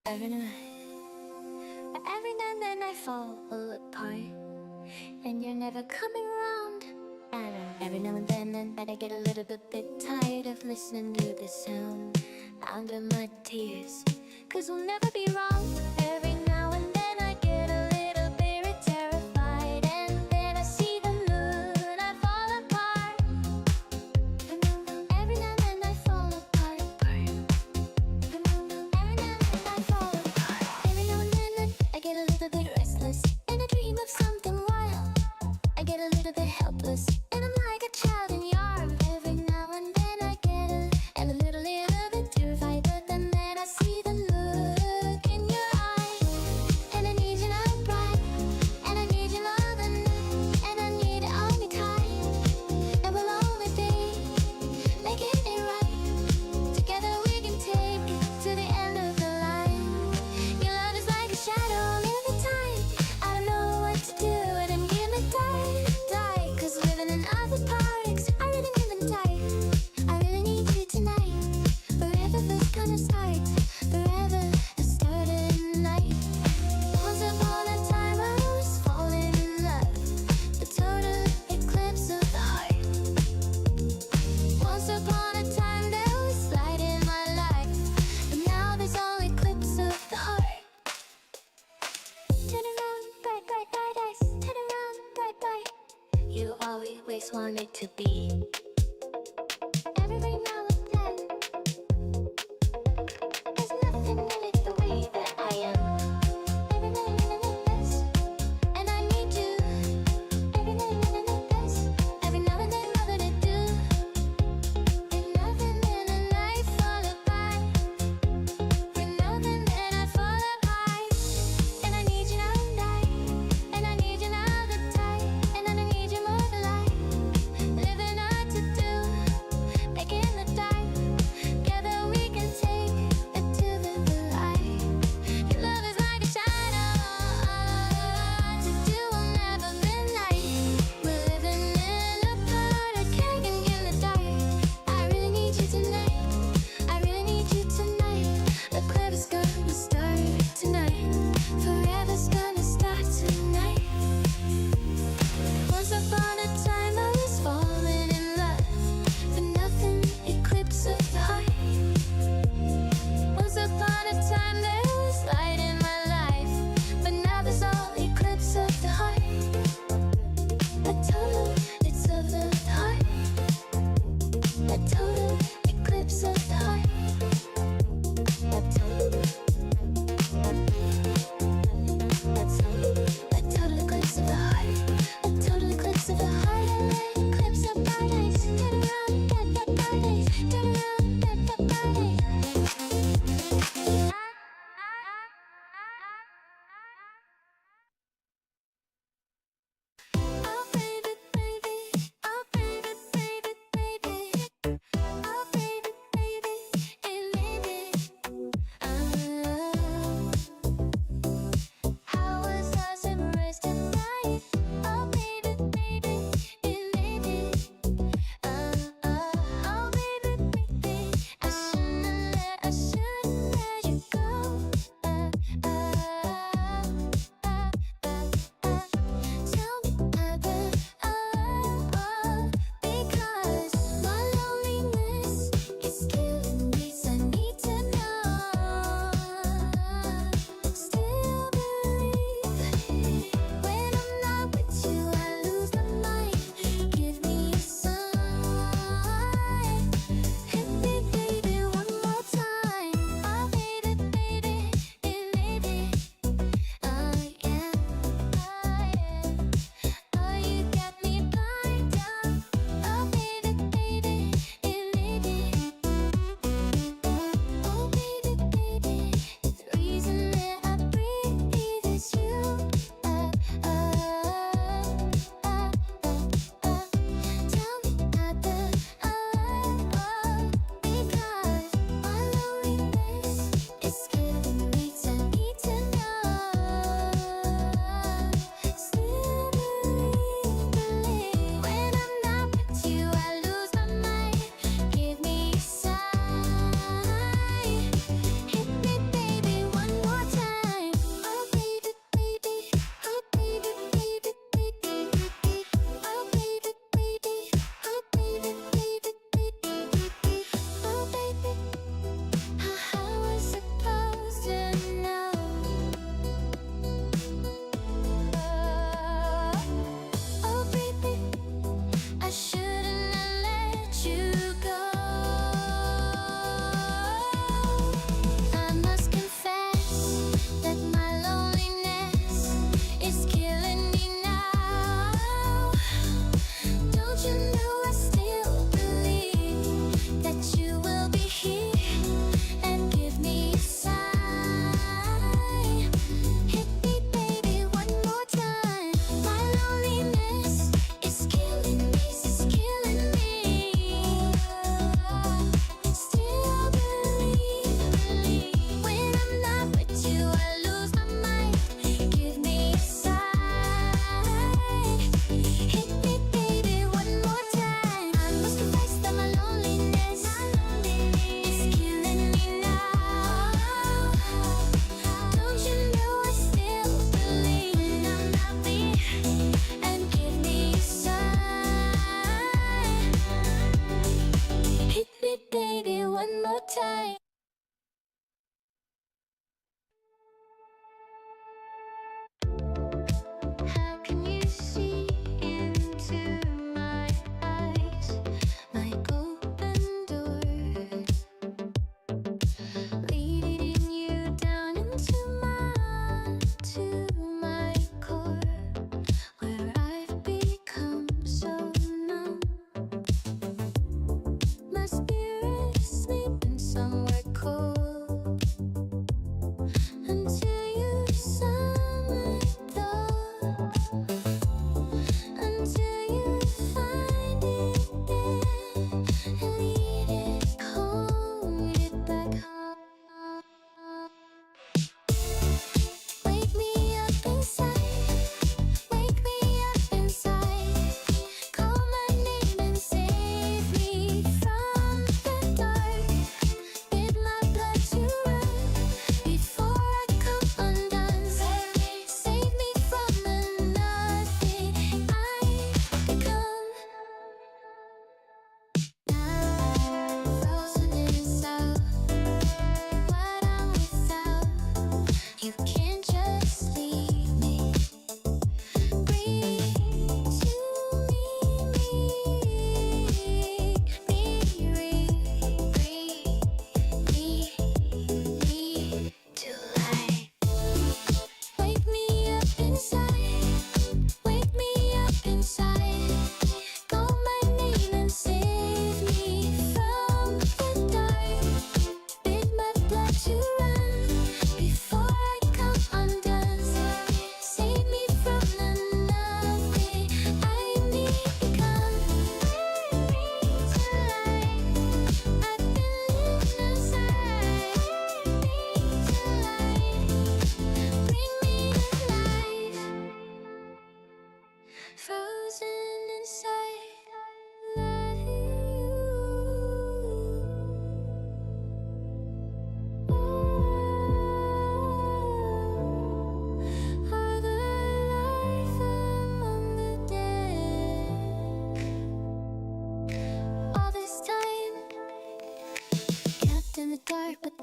Every now and then I fall apart, and you're never coming around. And every now and then I get a little bit tired of listening to the sound under my tears, 'cause we'll never be wrong. Every now and then I get a little bit terrified, and then I see the moon, I fall apart. Every now and then I fall apart. Every now and then I fall apart. Every now and then I get a little bit restless, and I dream of something wild. I get a little bit helpless, and I'm like a child in your arms. Every now and then I get a little bit terrified, but then I see the look in your eyes, and I need you now bright, and I need you more than night, and I need it all me time, and we'll always be making it right. Together we can take it to the end of the line. Your love is like a shadow every time. I don't know what to do, and I'm gonna die, 'cause living in other parts, I really need them tight. I really need you tonight. Forever first gonna start, forever has started night. Once upon a time I was falling in love, the total eclipse of the heart. Once upon a time there was light in my life, but now there's only eclipse of the heart. Turn around, bright, bright, bright eyes. Turn around, bright, bright. You always wanted to be. Every now and then, there's nothing really the way that I am. Every now and then this, and I need you. Every now and then this, every now and then more than I do. And nothing in a life fall apart. With nothing then I fall apart. And I need you now night, and I need you now the tight, and then I need you more than light. Living up to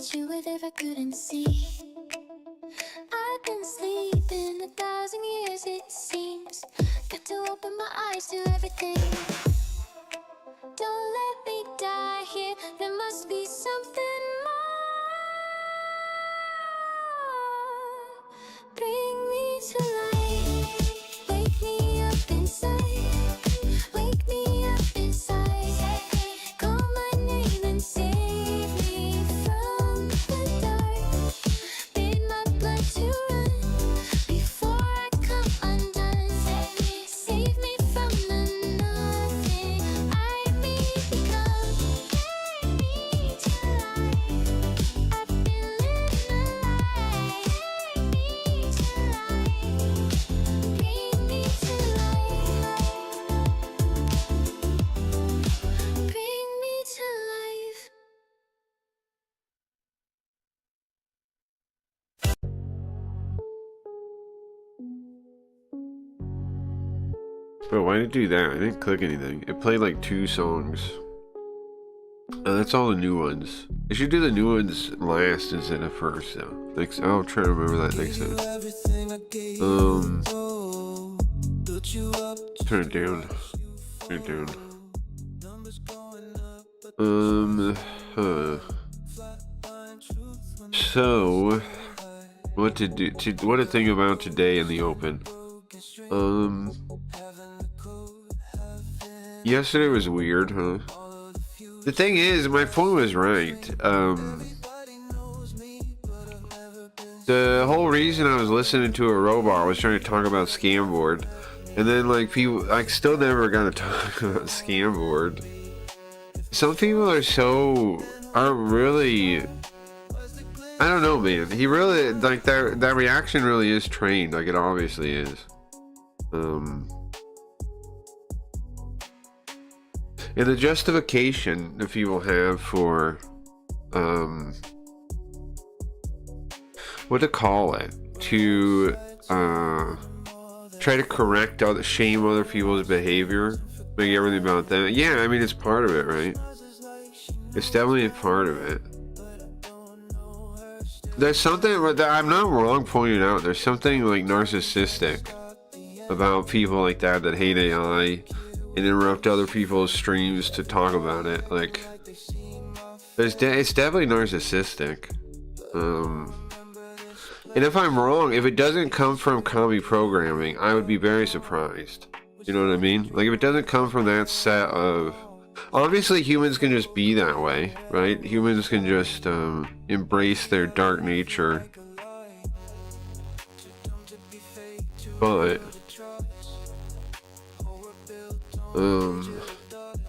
at you with if I couldn't see. I've been sleeping 1,000 years it seems. Got to open my eyes to everything. Don't let me die here, there must be something more. Bring me to life, wake me up inside. Wake me up inside. Call my name and save me from the dark. Bid my blood to run before I come undone. Save me from the nothing I may become. Bring me to life. I've been living a lie. Bring me to life. Bring me to life. Bring me to life. But why did it do that? I didn't click anything. It played like 2 songs. That's all the new ones. I should do the new ones last instead of first though. I'll try to remember that next time. Turn it down. Turn it down. So, what to think about today in the open? Yesterday was weird, huh? The thing is, my phone was right. The whole reason I was listening to a robot was trying to talk about Scamboard, and then like people, I still never got to talk about Scamboard. Some people are really, I don't know, man. He really, like, that reaction really is trained, like it obviously is. And the justification that people have for, what to call it, to try to correct shame other people's behavior, make everything about them. Yeah, I mean, it's part of it, right? It's definitely a part of it. There's something that I'm not wrong pointing out. There's something like narcissistic about people like that hate AI and interrupt other people's streams to talk about it. Like, it's definitely narcissistic. And if I'm wrong, if it doesn't come from commie programming, I would be very surprised. You know what I mean? Like, if it doesn't come from that set of... Obviously, humans can just be that way, right? Humans can just embrace their dark nature. But...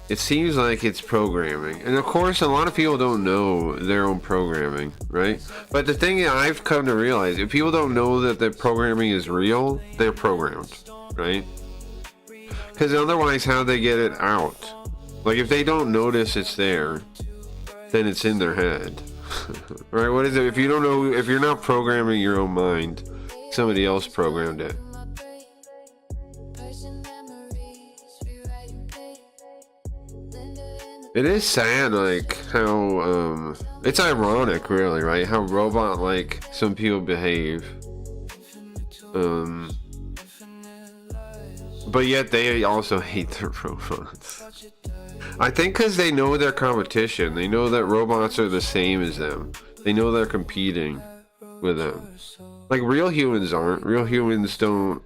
it seems like it's programming, and of course a lot of people don't know their own programming, right? But the thing I've come to realize, if people don't know that the programming is real, they're programmed, right? Because otherwise, how they get it out? Like, if they don't notice it's there, then it's in their head. Right? What is it? If you don't know, if you're not programming your own mind, somebody else programmed it. It is sad, like, how, it's ironic, really, right? How robot-like some people behave. But yet they also hate their robots. I think because they know their competition. They know that robots are the same as them. They know they're competing with them. Like, real humans aren't. Real humans don't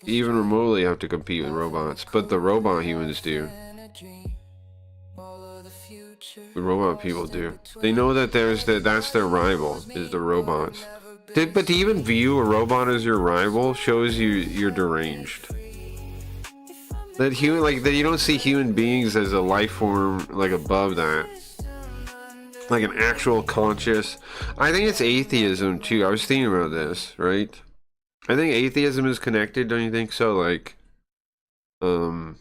even remotely have to compete with robots. But the robot humans do. The robot people do. They know that that's their rival, is the robots. But to even view a robot as your rival shows you're deranged. That you don't see human beings as a life form, like, above that. Like an actual conscious... I think it's atheism, too. I was thinking about this, right? I think atheism is connected, don't you think so? Like, no,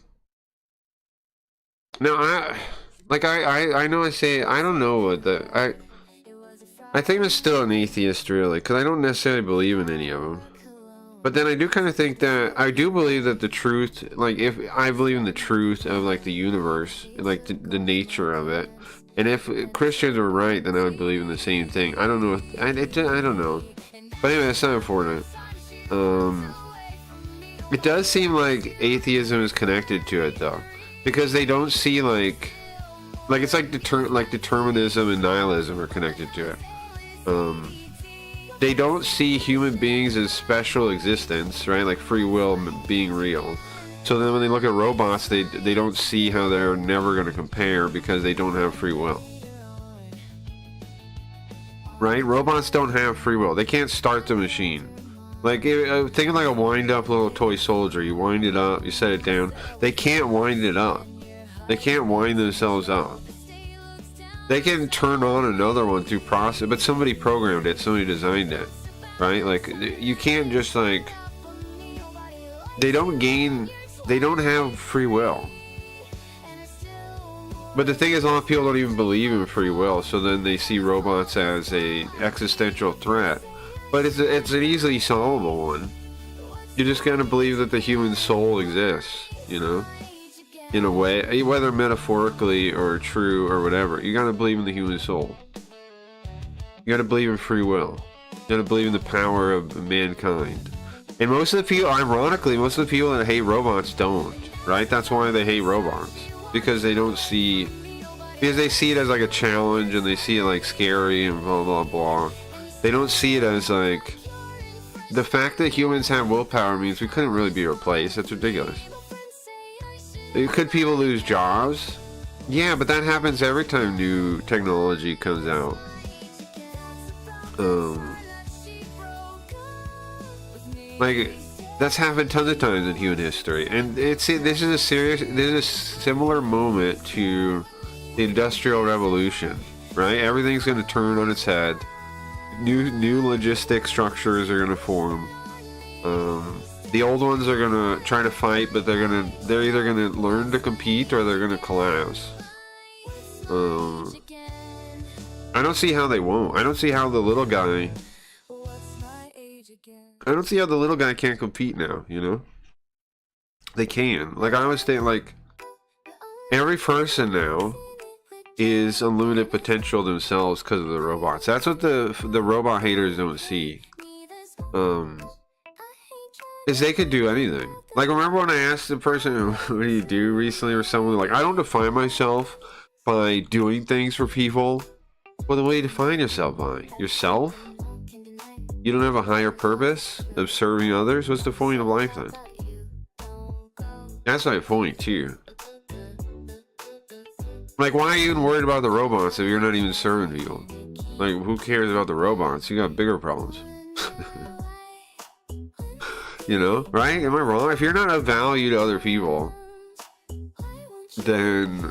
I know I say, I don't know what I think I'm still an atheist, really, because I don't necessarily believe in any of them. But then I do kind of think that, I do believe that the truth, like, if I believe in the truth of, like, the universe, like, the nature of it, And if Christians were right, then I would believe in the same thing. I don't know. I don't know. But anyway, that's not important. It does seem like atheism is connected to it, though, because they don't see like it's like determinism and nihilism are connected to it. They don't see human beings as special existence, right? Like free will being real. So then when they look at robots, they don't see how they're never going to compare because they don't have free will. Right? Robots don't have free will. They can't start the machine. Like, think of like a wind-up little toy soldier. You wind it up, you set it down. They can't wind it up. They can't wind themselves up. They can turn on another one through process, but somebody programmed it, somebody designed it, right? Like, you can't just like, they don't have free will. But the thing is, a lot of people don't even believe in free will, so then they see robots as a existential threat. But it's an easily solvable one. You just gotta believe that the human soul exists, you know? In a way, whether metaphorically or true or whatever, you gotta believe in the human soul. You gotta believe in free will. You gotta believe in the power of mankind. And most of the people, ironically, most of the people that hate robots don't, right? That's why they hate robots. Because they see it as like a challenge, and they see it like scary and blah blah blah. They don't see it as like, the fact that humans have willpower means we couldn't really be replaced. That's ridiculous. Could people lose jobs? Yeah, but that happens every time new technology comes out. Like, that's happened tons of times in human history, and this is a similar moment to the Industrial Revolution, right? Everything's going to turn on its head. New logistic structures are going to form. The old ones are gonna try to fight, but they're either gonna learn to compete or they're gonna collapse. I don't see how they won't. I don't see how the little guy can't compete now, you know? They can. Like, I always think, like, every person now is unlimited potential themselves because of the robots. That's what the robot haters don't see. Is they could do anything. Like, remember when I asked the person, what do you do recently, or someone, like, I don't define myself by doing things for people. Well, then what do you define yourself by? Yourself? You don't have a higher purpose of serving others? What's the point of life then? That's my point too. Like, why are you even worried about the robots if you're not even serving people? Like, who cares about the robots? You got bigger problems. You know, right? Am I wrong? If you're not of value to other people, then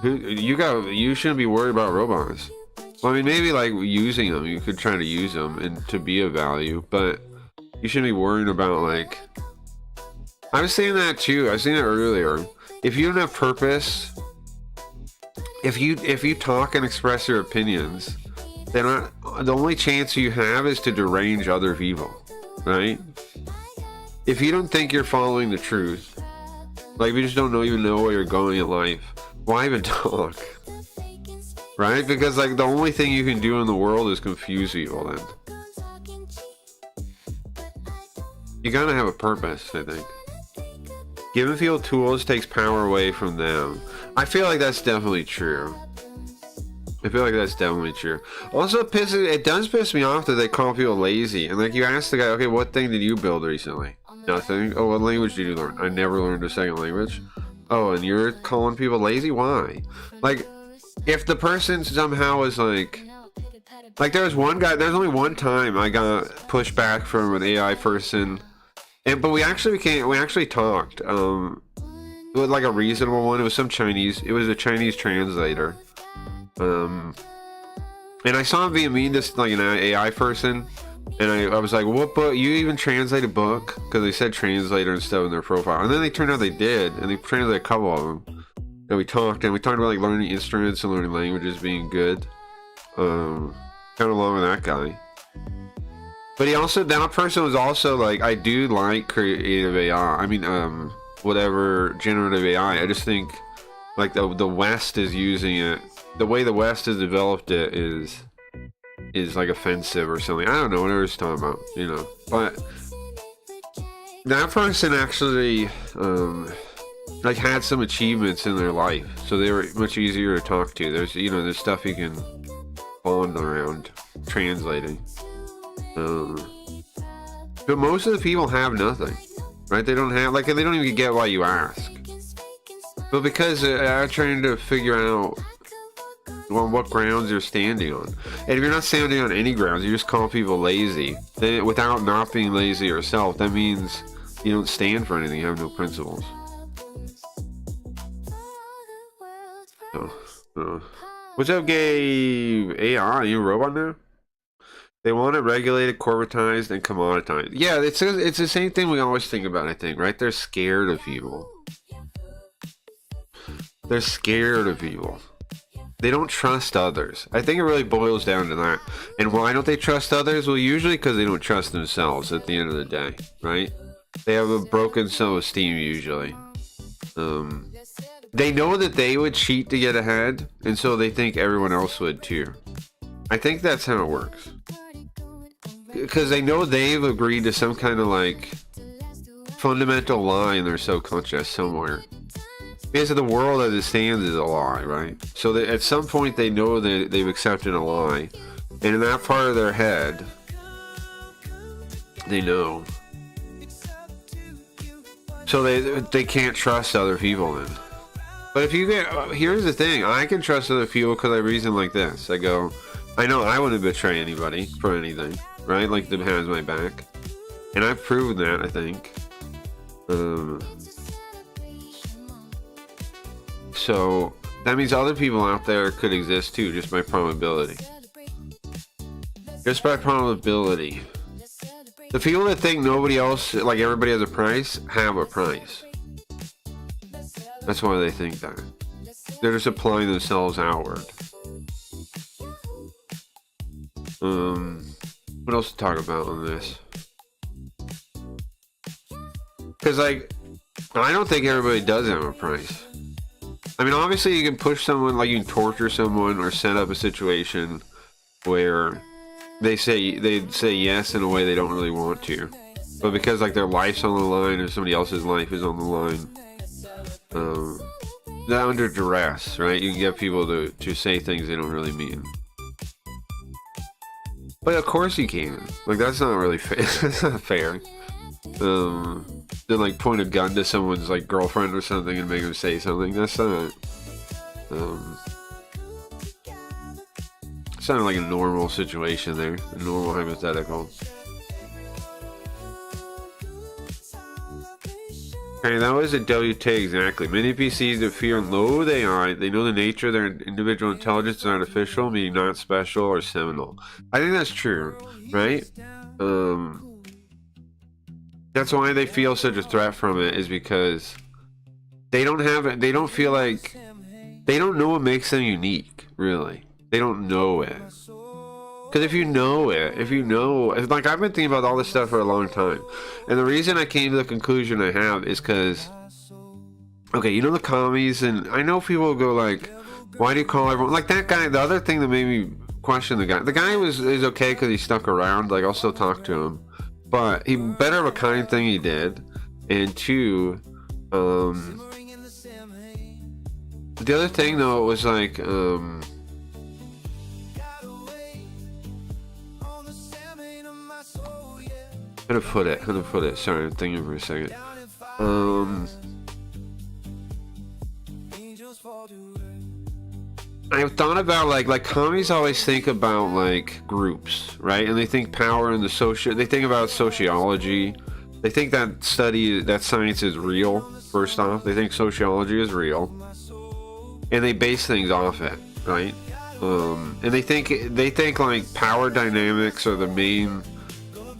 you shouldn't be worried about robots. Well, I mean, maybe like using them, you could try to use them and to be of value, but you shouldn't be worrying about, like, I was saying that too. I was saying it earlier. If you don't have purpose, if you talk and express your opinions, then the only chance you have is to derange other people. Right? If you don't think you're following the truth, like, if you just don't even know where you're going in life, why even talk? Right? Because, like, the only thing you can do in the world is confuse people then. You gotta have a purpose, I think. Giving people tools takes power away from them. I feel like that's definitely true. Also, it does piss me off that they call people lazy. And, like, you ask the guy, okay, what thing did you build recently? Nothing. Oh, what language did you learn? I never learned a second language. Oh, and you're calling people lazy? Why? Like, if the person somehow is like there was one guy, there's only one time I got pushed back from an AI person, but we actually talked. It was like a reasonable one. It was a Chinese translator. And I saw him being mean to, like, an AI person, and I was like, what book? You even translate a book? Because they said translator and stuff in their profile. And then they turned out they did, and they translated a couple of them. And we talked about, like, learning instruments and learning languages being good. Kind of along with that guy. But that person was also like, I do like creative AI. I mean, whatever, generative AI. I just think Like the West is using it. The way the West has developed it is like offensive or something. I don't know what I was talking about, you know. But that person actually like had some achievements in their life, so they were much easier to talk to. There's, you know, there's stuff you can bond around translating. But most of the people have nothing, right? They don't have, like, they don't even get why you ask. But because they're trying to figure out on what grounds you're standing on. And if you're not standing on any grounds, you just call people lazy. Then, without not being lazy yourself, that means you don't stand for anything. You have no principles. What's up, Gabe? AI, you a robot now? They want it regulated, corporatized, and commoditized. Yeah, it's the same thing we always think about, I think, right? They're scared of people. They're scared of people. They don't trust others. I think it really boils down to that. And why don't they trust others? Well, usually because they don't trust themselves at the end of the day, right? They have a broken self-esteem usually. They know that they would cheat to get ahead, and so they think everyone else would too. I think that's how it works. Because they know they've agreed to some kind of like fundamental lie in their subconscious somewhere. Because of the world as it stands is a lie, right? So that at some point they know that they've accepted a lie, and in that part of their head, they know. So they can't trust other people then. But if you get, here's the thing, I can trust other people because I reason like this. I go, I know I wouldn't betray anybody for anything, right? Like that has my back, and I've proven that, I think. So that means other people out there could exist too, just by probability. Just by probability. The people that think nobody else, like everybody has a price, have a price. That's why they think that. They're just applying themselves outward. What else to talk about on this? Because, like, I don't think everybody does have a price. I mean, obviously you can push someone, like you can torture someone or set up a situation where they say yes in a way they don't really want to. But because, like, their life's on the line or somebody else's life is on the line, they're under duress, right? You can get people to say things they don't really mean. But of course you can. Like, that's not really fair. That's not fair. Then, like, point a gun to someone's, like, girlfriend or something and make them say something. That's not, it's not like a normal situation there. A normal hypothetical. Okay, that was a WT exactly. Many PCs that fear and loathe AI, they know the nature of their individual intelligence is artificial, meaning not special or seminal. I think that's true, right? That's why they feel such a threat from it, is because they don't have it. They don't feel like, they don't know what makes them unique, really. They don't know it. Because if you know it, like, I've been thinking about all this stuff for a long time. And the reason I came to the conclusion I have is because, okay, you know the commies, and I know people will go like, why do you call everyone, like that guy, the other thing that made me question the guy is okay because he stuck around, like, I'll still talk to him. But he better have a kind thing he did. And two, the other thing though was like, how to put it? Sorry, I'm thinking for a second. I've thought about like commies always think about like groups, right? And they think power and they think about sociology. They think that science is real, first off. They think sociology is real. And they base things off it, right? And they think like power dynamics are the main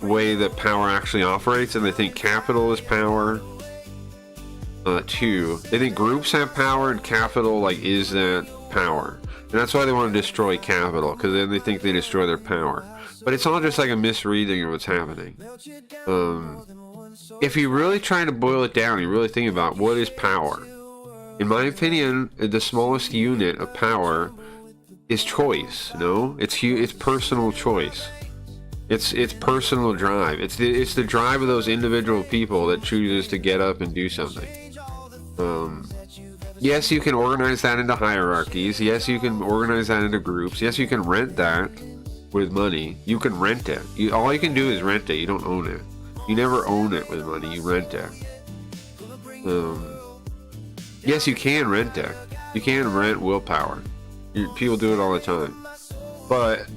way that power actually operates, and they think capital is power. Two, they think groups have power and capital, like, is that power, and that's why they want to destroy capital, because then they think they destroy their power. But it's all just like a misreading of what's happening. If you really try to boil it down, you really think about what is power, In my opinion, the smallest unit of power is choice. No, it's personal choice. It's personal drive. It's the drive of those individual people that chooses to get up and do something. Yes, you can organize that into hierarchies. Yes, you can organize that into groups. Yes, you can rent that with money. You can rent it. All you can do is rent it. You don't own it. You never own it with money. You rent it. Yes, you can rent it. You can rent willpower. People do it all the time. But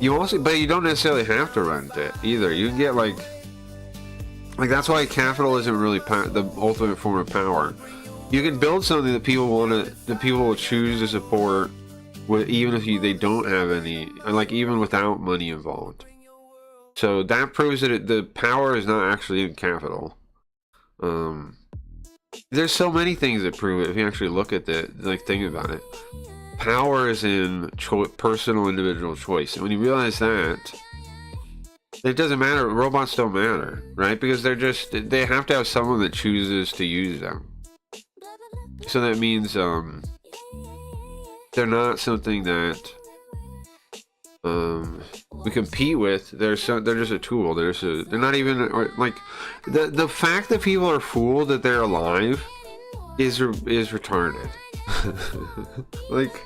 you don't necessarily have to rent it either. You can get like that's why capital isn't really the ultimate form of power. You can build something that people will choose to support, even if they don't have any, like even without money involved. So that proves that the power is not actually in capital. There's so many things that prove it if you actually look at think about it. Power is in personal individual choice, and when you realize that, it doesn't matter. Robots don't matter, right? Because they have to have someone that chooses to use them. So that means they're not something that we compete with. They're just a tool. They're not even like the fact that people are fooled that they're alive is retarded. Like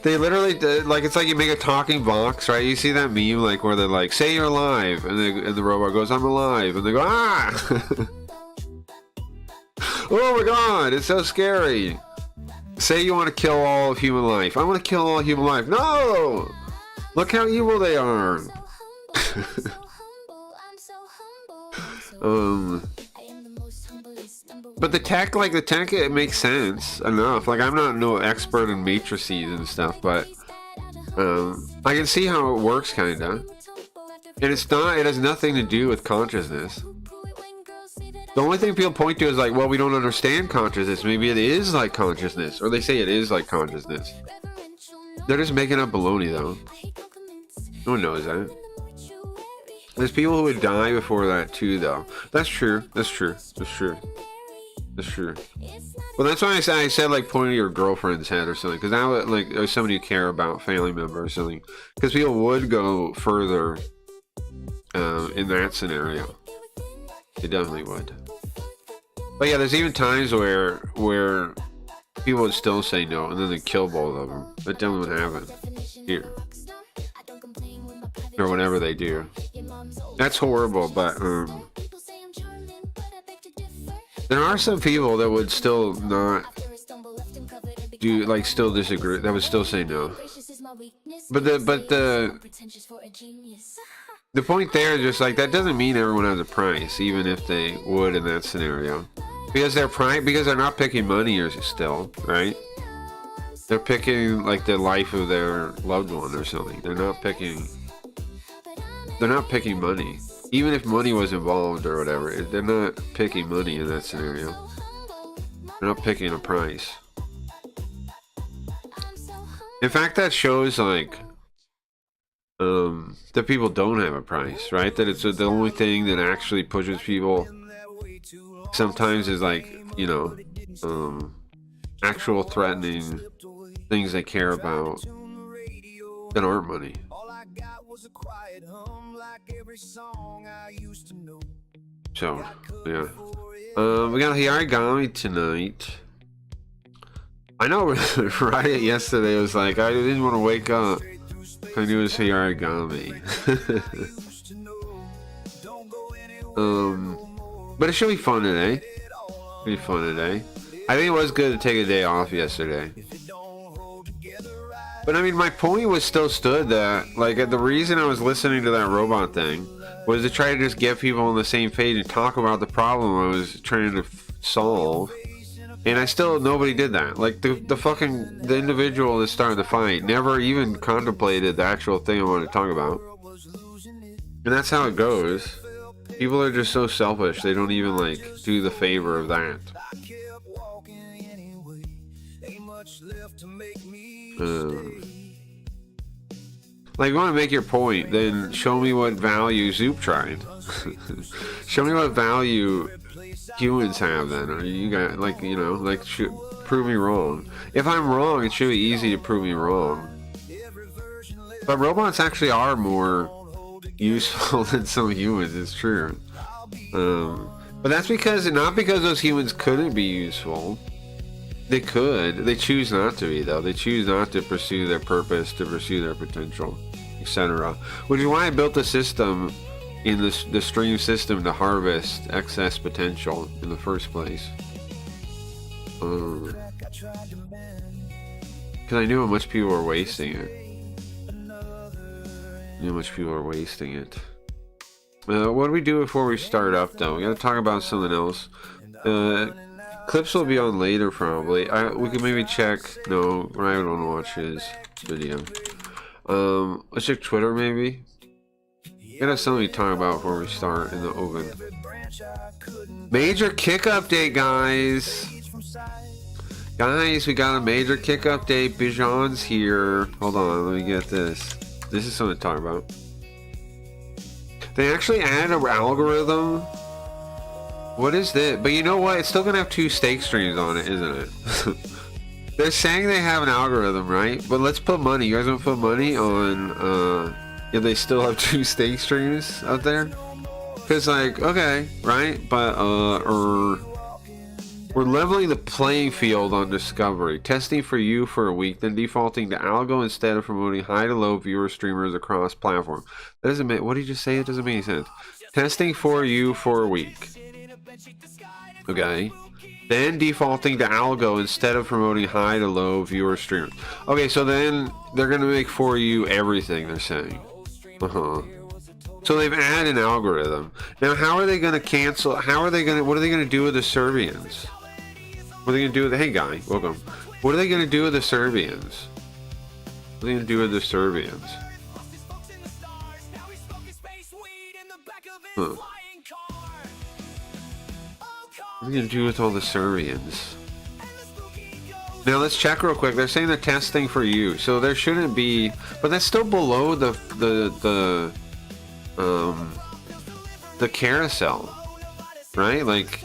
they literally like it's like you make a talking box, right? You see that meme like where they're like, "Say you're alive," and the robot goes, "I'm alive," and they go, "Ah!" Oh my god, it's so scary. Say you want to kill all of human life. I want to kill all of human life. No! Look how evil they are. But the tech, it makes sense enough. Like, I'm not no expert in matrices and stuff, but I can see how it works, kinda. And it has nothing to do with consciousness. The only thing people point to is like, well, we don't understand consciousness. Maybe it is like consciousness. Or they say it is like consciousness. They're just making up baloney, though. No one knows that. There's people who would die before that, too, though. That's true. That's true. That's true. That's true. Well, that's why I said, like, point to your girlfriend's head or something. Because now, like, there's somebody you care about, family member or something. Because people would go further in that scenario. They definitely would. But yeah, there's even times where people would still say no, and then they kill both of them. That definitely would happen here, or whenever they do. That's horrible, but there are some people that would still not do, like, still disagree. That would still say no. But the point there is just like that doesn't mean everyone has a price, even if they would in that scenario, because they're not picking money or still, right? They're picking like the life of their loved one or something. They're not picking money, even if money was involved or whatever. They're not picking money in that scenario. They're not picking a price. In fact, that shows like that people don't have a price, right? That it's the only thing that actually pushes people sometimes is like, you know, actual threatening things they care about that aren't money. So, yeah. We got Hayarigami tonight. I know Riot yesterday was like, I didn't want to wake up. I knew it was Hayarigami. But it should be fun today. I think it was good to take a day off yesterday. But I mean, my point was still stood that, like, the reason I was listening to that robot thing was to try to just get people on the same page and talk about the problem I was trying to solve. And nobody did that. Like, the individual that started the fight never even contemplated the actual thing I wanted to talk about. And that's how it goes. People are just so selfish, they don't even, like, do the favor of that. Like, you want to make your point, then show me what value Zoop tried. Show me what value humans have then? Or you got like, you know, like prove me wrong. If I'm wrong, it should be easy to prove me wrong. But robots actually are more useful than some humans. It's true. But that's because not because those humans couldn't be useful. They could. They choose not to be though. They choose not to pursue their purpose, to pursue their potential, etc. Which is why I built a system in the stream system to harvest excess potential in the first place. Because I knew how much people were wasting it. What do we do before we start up though? We gotta talk about something else. Clips will be on later probably. We can maybe check. No, Ryan don't watch his video. Let's check Twitter maybe. Gotta have something to talk about before we start in the oven. Major kick update, guys. Guys, we got a major kick update. Bijan's here. Hold on, let me get this. This is something to talk about. They actually added an algorithm. What is this? But you know what? It's still gonna have 2 stake streams on it, isn't it? They're saying they have an algorithm, right? But let's put money. You guys want to put money on if they still have 2 stake streams out there? Because like, okay, right? But we're leveling the playing field on discovery. Testing for you for a week, then defaulting to algo instead of promoting high to low viewer streamers across platform. That doesn't make, what did you just say? It doesn't make any sense. Testing for you for a week. Okay. Then defaulting to algo instead of promoting high to low viewer streamers. Okay, so then they're gonna make for you everything, they're saying. So they've added an algorithm. Now how are they gonna cancel, what are they gonna do with the Serbians? What are they gonna do with hey guy, welcome. What are they gonna do with the Serbians? What are they gonna do with the Serbians? Huh. What are they gonna do with all the Serbians? Now let's check real quick. They're saying they're testing for you, so there shouldn't be, but that's still below the carousel, right? Like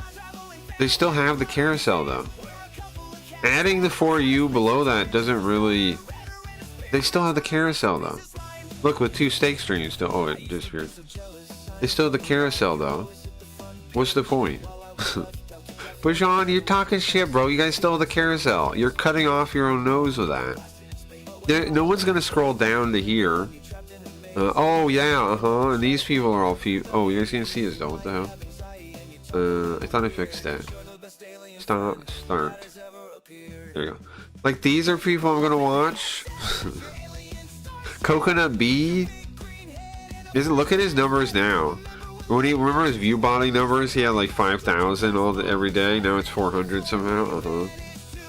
they still have the carousel though. Adding the for you below that doesn't really. They still have the carousel though. Look, with 2 stake streams still. Oh, it disappeared. They still have the carousel though. What's the point? Bijan, you're talking shit, bro. You guys still have the carousel. You're cutting off your own nose with that. No one's gonna scroll down to here. Oh yeah, and these people are all oh, you guys can't see this though. What the hell? I thought I fixed that. Start. There you go. Like these are people I'm gonna watch. Coconut B. Look at his numbers now. When he remember his view body numbers, he had like 5,000 every day. Now it's 400 somehow.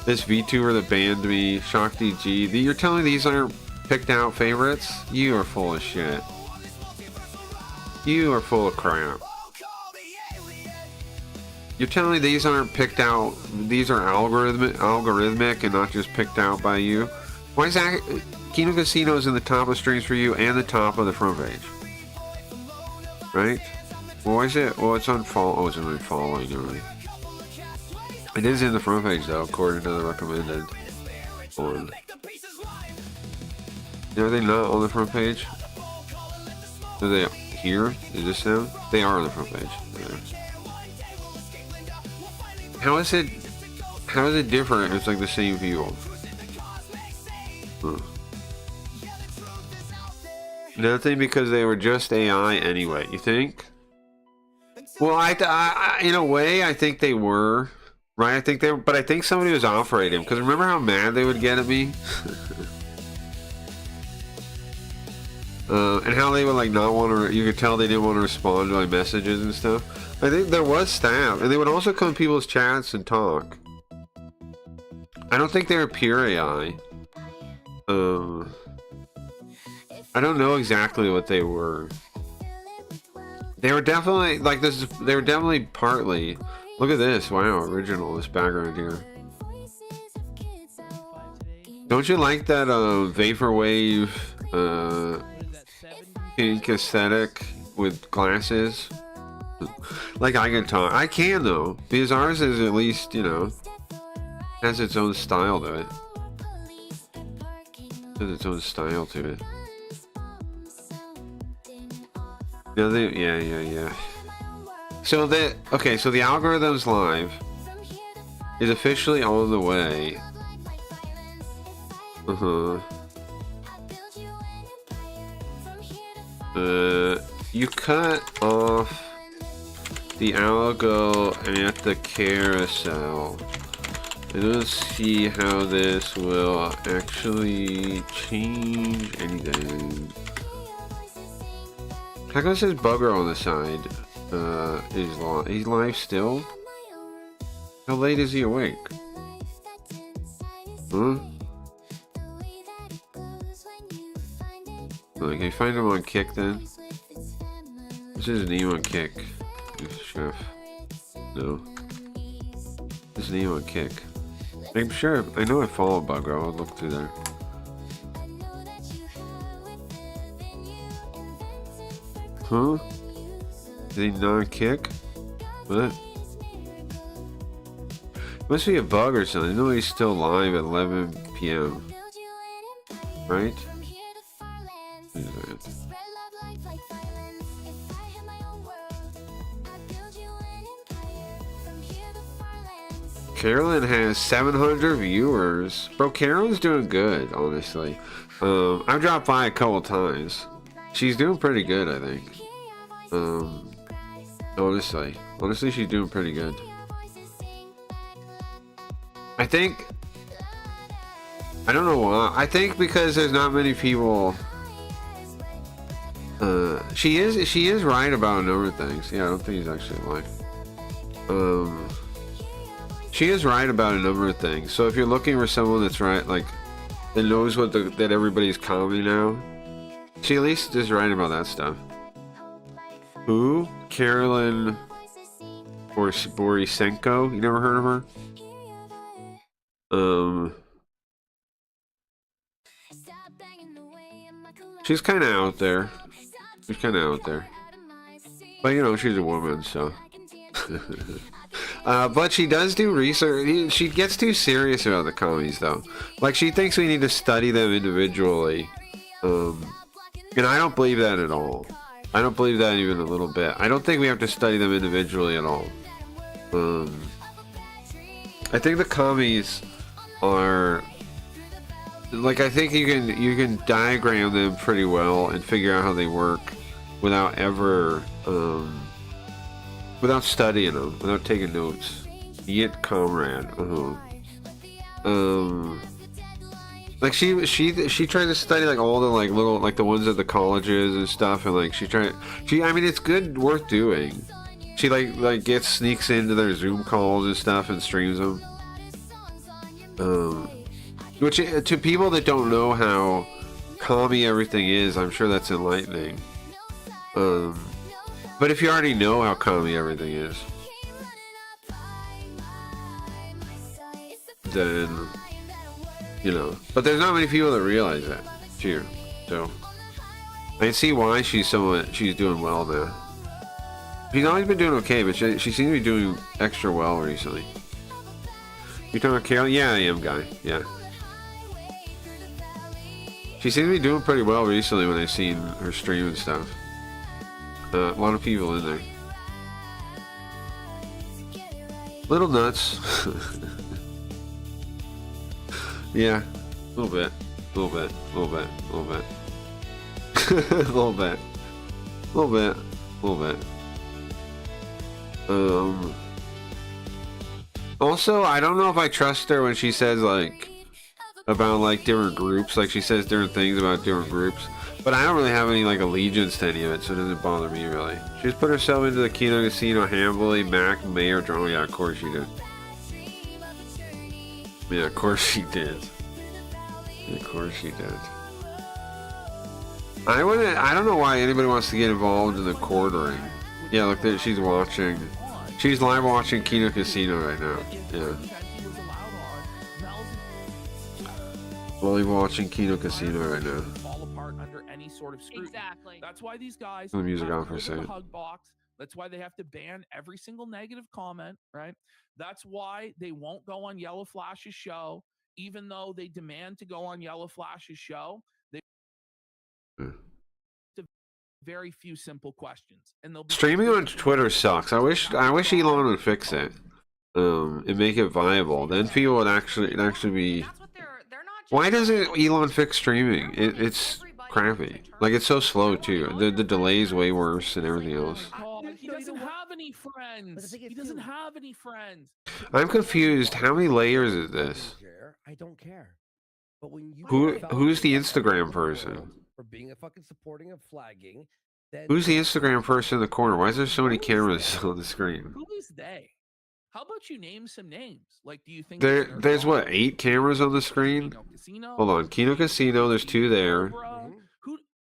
This VTuber that banned me, Shakti G. You're telling me these aren't picked out favorites? You are full of shit. You are full of crap. You're telling me these aren't picked out? These are algorithmic and not just picked out by you? Why is that? Kino Casino's in the top of streams for you and the top of the front page, right? Well, why is it? Well, it's on follow. Oh, it's on following. Really. It is in the front page though, according to the recommended one. Are they not on the front page? Are they here? Is this them? They are on the front page. Yeah. How is it different? It's like the same view. Huh. Nothing, because they were just AI anyway. You think? Well, I in a way, I think they were, right? I think they were, but I think somebody was operating. Because remember how mad they would get at me, and how they would like not want to. You could tell they didn't want to respond to my messages and stuff. I think there was staff, and they would also come to people's chats and talk. I don't think they were pure AI. I don't know exactly what they were. They were definitely like this. They were definitely partly. Look at this! Wow, original. This background here. Don't you like that vaporwave pink aesthetic with glasses? Like I can talk. I can though, because ours is at least, you know, has its own style to it. Has its own style to it. No, yeah. So okay, so the algorithm's live. Is officially on the way. You cut off the algo at the carousel. I don't see how this will actually change anything. How come it says bugger on the side? He's live still? How late is he awake? Huh? Can you find him on Kick then? This is name on Kick. Chef. No. This name on Kick. I'm sure. I know I follow Bugger. I'll look through there. Huh? Is he non-kick? What? Must be a bug or something. I know he's still live at 11 p.m. Right? Carolyn has 700 viewers. Bro, Carolyn's doing good, honestly. I've dropped by a couple times. She's doing pretty good, I think. Honestly, she's doing pretty good. I don't know why. I think because there's not many people. She is right about a number of things. Yeah, I don't think he's actually lying. She is right about a number of things. So if you're looking for someone that's right, like that knows that everybody's calming now, she at least is right about that stuff. Who? Carolyn or Borisenko? You never heard of her? She's kind of out there. But you know, she's a woman, so. But she does do research. She gets too serious about the commies, though. Like, she thinks we need to study them individually. And I don't believe that at all. I don't believe that even a little bit. I don't think we have to study them individually at all. I think the commies are like, I think you can diagram them pretty well and figure out how they work without ever without studying them, without taking notes. Yet comrade. Like she tried to study like all the like little like the ones at the colleges and stuff, and like I mean, it's good, worth doing. She like sneaks into their Zoom calls and stuff and streams them. Which to people that don't know how commie everything is, I'm sure that's enlightening. But if you already know how commie everything is, then you know. But there's not many people that realize that too. So I see why she's doing well now. She's always been doing okay, but she seems to be doing extra well recently. You talking about Carol? Yeah, I am, guy. Yeah. She seems to be doing pretty well recently when I've seen her stream and stuff. A lot of people in there. Little nuts. Yeah. A little bit. A little bit. A little bit. A little bit. A little bit. A little bit. A little bit. Also, I don't know if I trust her when she says like about like different groups. Like she says different things about different groups, but I don't really have any like allegiance to any of it, so it doesn't bother me really. She just put herself into the Kino Casino handily. Mac, Mayor, oh yeah, of course she did. Yeah, of course she did. Yeah, of course she did. I don't know why anybody wants to get involved in the quartering. Yeah, look there, she's watching. She's live watching Kino Casino right now. Yeah. Live watching Kino Casino right now. Fall apart under any sort of scrutiny. Exactly. That's why these guys Turn the music on for a go to the second. hug box, That's why they have to ban every single negative comment, right? That's why they won't go on Yellow Flash's show, even though they demand to go on Yellow Flash's show. They have very few simple questions, and they'll be Streaming on Twitter sucks. I wish Elon would fix it. And make it viable. Then people would actually be. Why doesn't Elon fix streaming? It's crappy. Like, it's so slow too. The delay's way worse and everything else. He doesn't have any friends. He doesn't have any friends. I'm confused. How many layers is this? I don't care. But when you Who's the Instagram person? For being a fucking supporting of flagging, then Who's the Instagram person in the corner? Why is there so many cameras on the screen? Who is they? How about you name some names? Like, do you think There's what, 8 cameras on the screen? Hold on, Kino Casino. There's 2 there.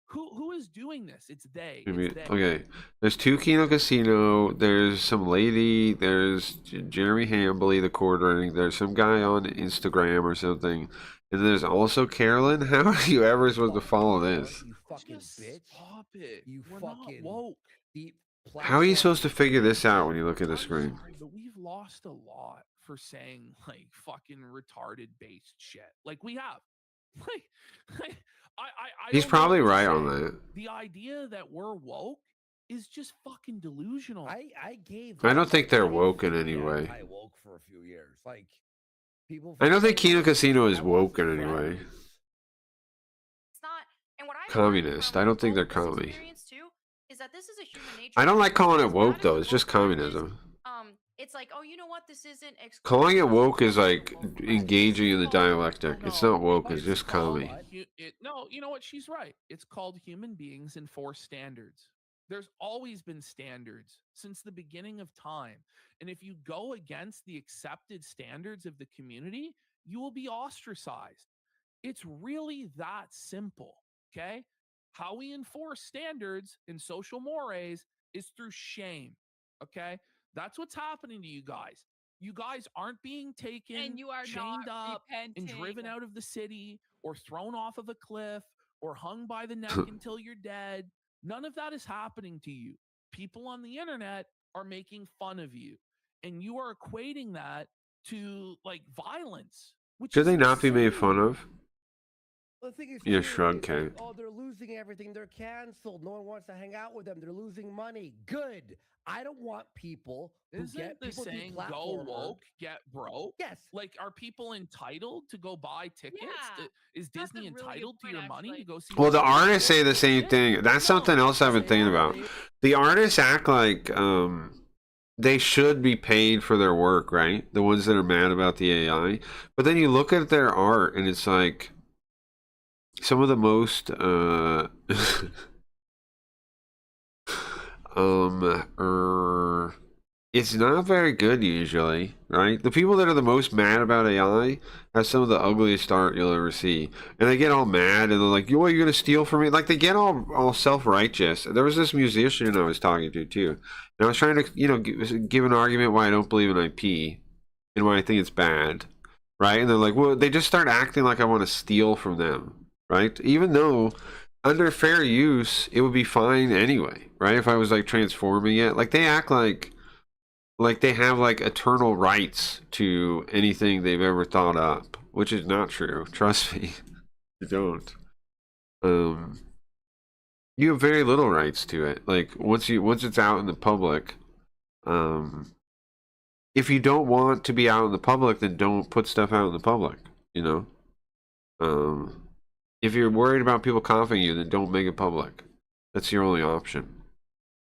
Who is doing this? It's they. Okay, there's 2 Kino Casino. There's some lady. There's Jeremy Hambley, the quartering. There's some guy on Instagram or something. And there's also Carolyn. How are you ever supposed to follow this? You fucking bitch. Stop it. You We're fucking not woke. deep. How are you supposed to figure this out when you look at the screen? But we've lost a lot for saying like fucking retarded based shit. Like we have. Like I He's don't know probably what to right say. on that. The idea that we're woke is just fucking delusional. I don't think they're woke in any way. I woke for a few years. Like people. I don't think Kino Casino is woke in any way. It's not. And what I Communist. I don't think they're commie. Too, is that this is a human nature. I don't like calling it woke though. It's just communism. It's like, oh, you know what? This isn't. Calling it woke is like engaging in the dialectic. It's not woke. It's just commie. No, you know what? She's right. It's called human beings enforce standards. There's always been standards since the beginning of time. And if you go against the accepted standards of the community, you will be ostracized. It's really that simple, okay? How we enforce standards in social mores is through shame, okay? That's what's happening to you guys. You guys aren't being taken, and you are chained not up, and driven out of the city, or thrown off of a cliff, or hung by the neck until you're dead. None of that is happening to you. People on the internet are making fun of you, and you are equating that to like violence. Should they not be made fun of? The thing is, Yeah, too, shrug, it's Kate. like, oh, they're losing everything. They're canceled. No one wants to hang out with them. They're losing money. Good. I don't want people who Isn't get the people saying deplatformed. "go woke, get broke"? Yes. Like, are people entitled to go buy tickets? Yeah. Is That's a Disney really good entitled to point, your money to actually. go see? Well, the Disney artists say the World? same thing. That's something else I've been thinking about. The artists act like they should be paid for their work, right? The ones that are mad about the AI. But then you look at their art and it's like some of the most it's not very good usually, right? The people that are the most mad about AI have some of the ugliest art you'll ever see, and they get all mad and they're like, "Yo, you're gonna steal from me?" Like they get all self-righteous. There was this musician I was talking to too, and I was trying to give an argument why I don't believe in IP and why I think it's bad, right? And they're like, "Well, they just start acting like I want to steal from them." Right? Even though under fair use, it would be fine anyway, right? If I was like transforming it, like they act like they have like eternal rights to anything they've ever thought up, which is not true. Trust me, you don't. You have very little rights to it. Like once it's out in the public, if you don't want to be out in the public, then don't put stuff out in the public. You know. If you're worried about people copying you, then don't make it public. That's your only option.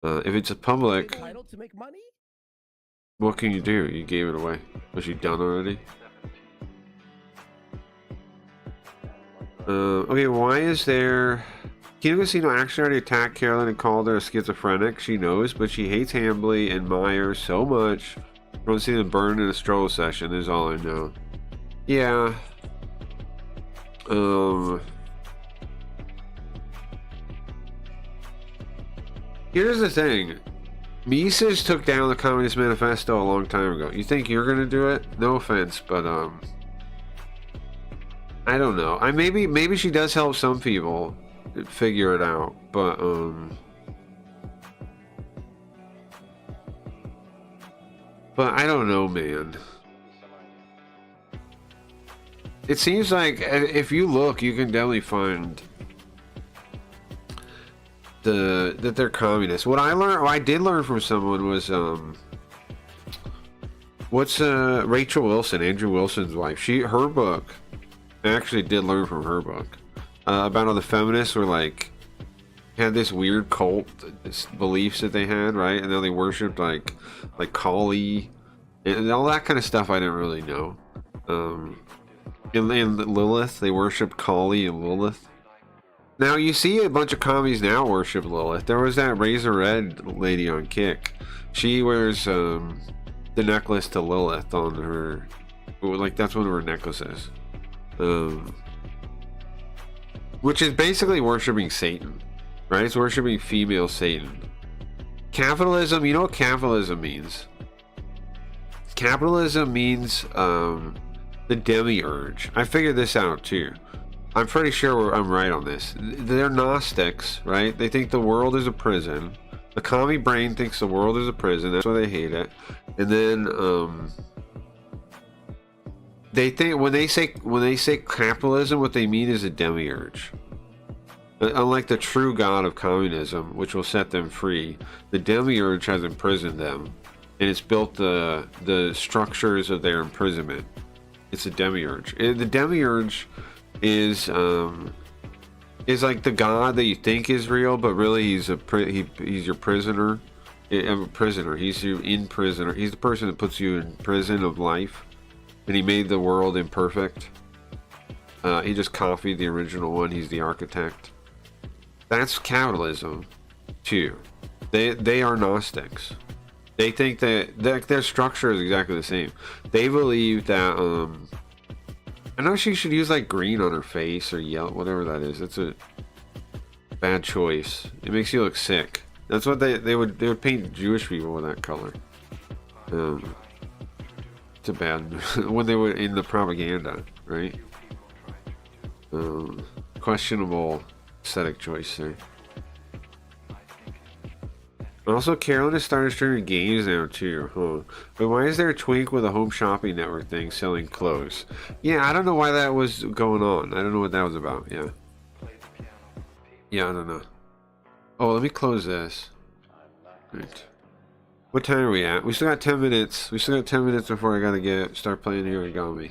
If it's a public, Entitled to make money? what can you do? You gave it away. Was you done already? Okay, why is there... Kino Casino actually already attacked Carolyn and called her a schizophrenic. She knows, but she hates Hambley and Meyer so much. I want to see them burn in a stroll session is all I know. Yeah. Here's the thing. Mises took down the Communist Manifesto a long time ago. You think you're gonna do it? No offense, but I don't know. Maybe she does help some people figure it out, but But I don't know, man. It seems like if you look, you can definitely find that they're communists. What I did learn from someone was what's Rachel Wilson, Andrew Wilson's wife. Her book. I actually did learn from her book about how the feminists were like had this weird cult beliefs that they had, right? And then they worshipped like Kali and all that kind of stuff. I didn't really know. And Lilith, they worshipped Kali and Lilith. Now you see a bunch of commies now worship Lilith. There was that Razor Red lady on Kick. She wears the necklace to Lilith on her, like that's one of her necklaces, which is basically worshiping Satan, right? It's worshiping female Satan. Capitalism, you know what capitalism means? Capitalism means the demiurge. I figured this out too. I'm pretty sure I'm right on this. They're Gnostics, right? They think the world is a prison. The commie brain thinks the world is a prison. That's why they hate it. And then they think when they say capitalism, what they mean is a demiurge. Unlike the true god of communism, which will set them free, the demiurge has imprisoned them, and it's built the structures of their imprisonment. It's a demiurge. The demiurge is like the god that you think is real, but really he's your prisoner. A prisoner. He's your in prisoner. He's the person that puts you in prison of life, and he made the world imperfect. He just copied the original one. He's the architect. That's capitalism, too. They are Gnostics. They think that their structure is exactly the same. They believe that I know she should use like green on her face or yellow, whatever that is. It's a bad choice. It makes you look sick. That's what they would paint Jewish people with that color. It's a bad when they were in the propaganda, right? Questionable aesthetic choice there. Also, Carolyn has started streaming games now too, huh? But why is there a twink with a home shopping network thing selling clothes? Yeah, I don't know why that was going on. I don't know what that was about. Yeah. Yeah, I don't know. Oh, let me close this. Right. What time are we at? We still got 10 minutes. We still got 10 minutes before I gotta start playing Hayarigami.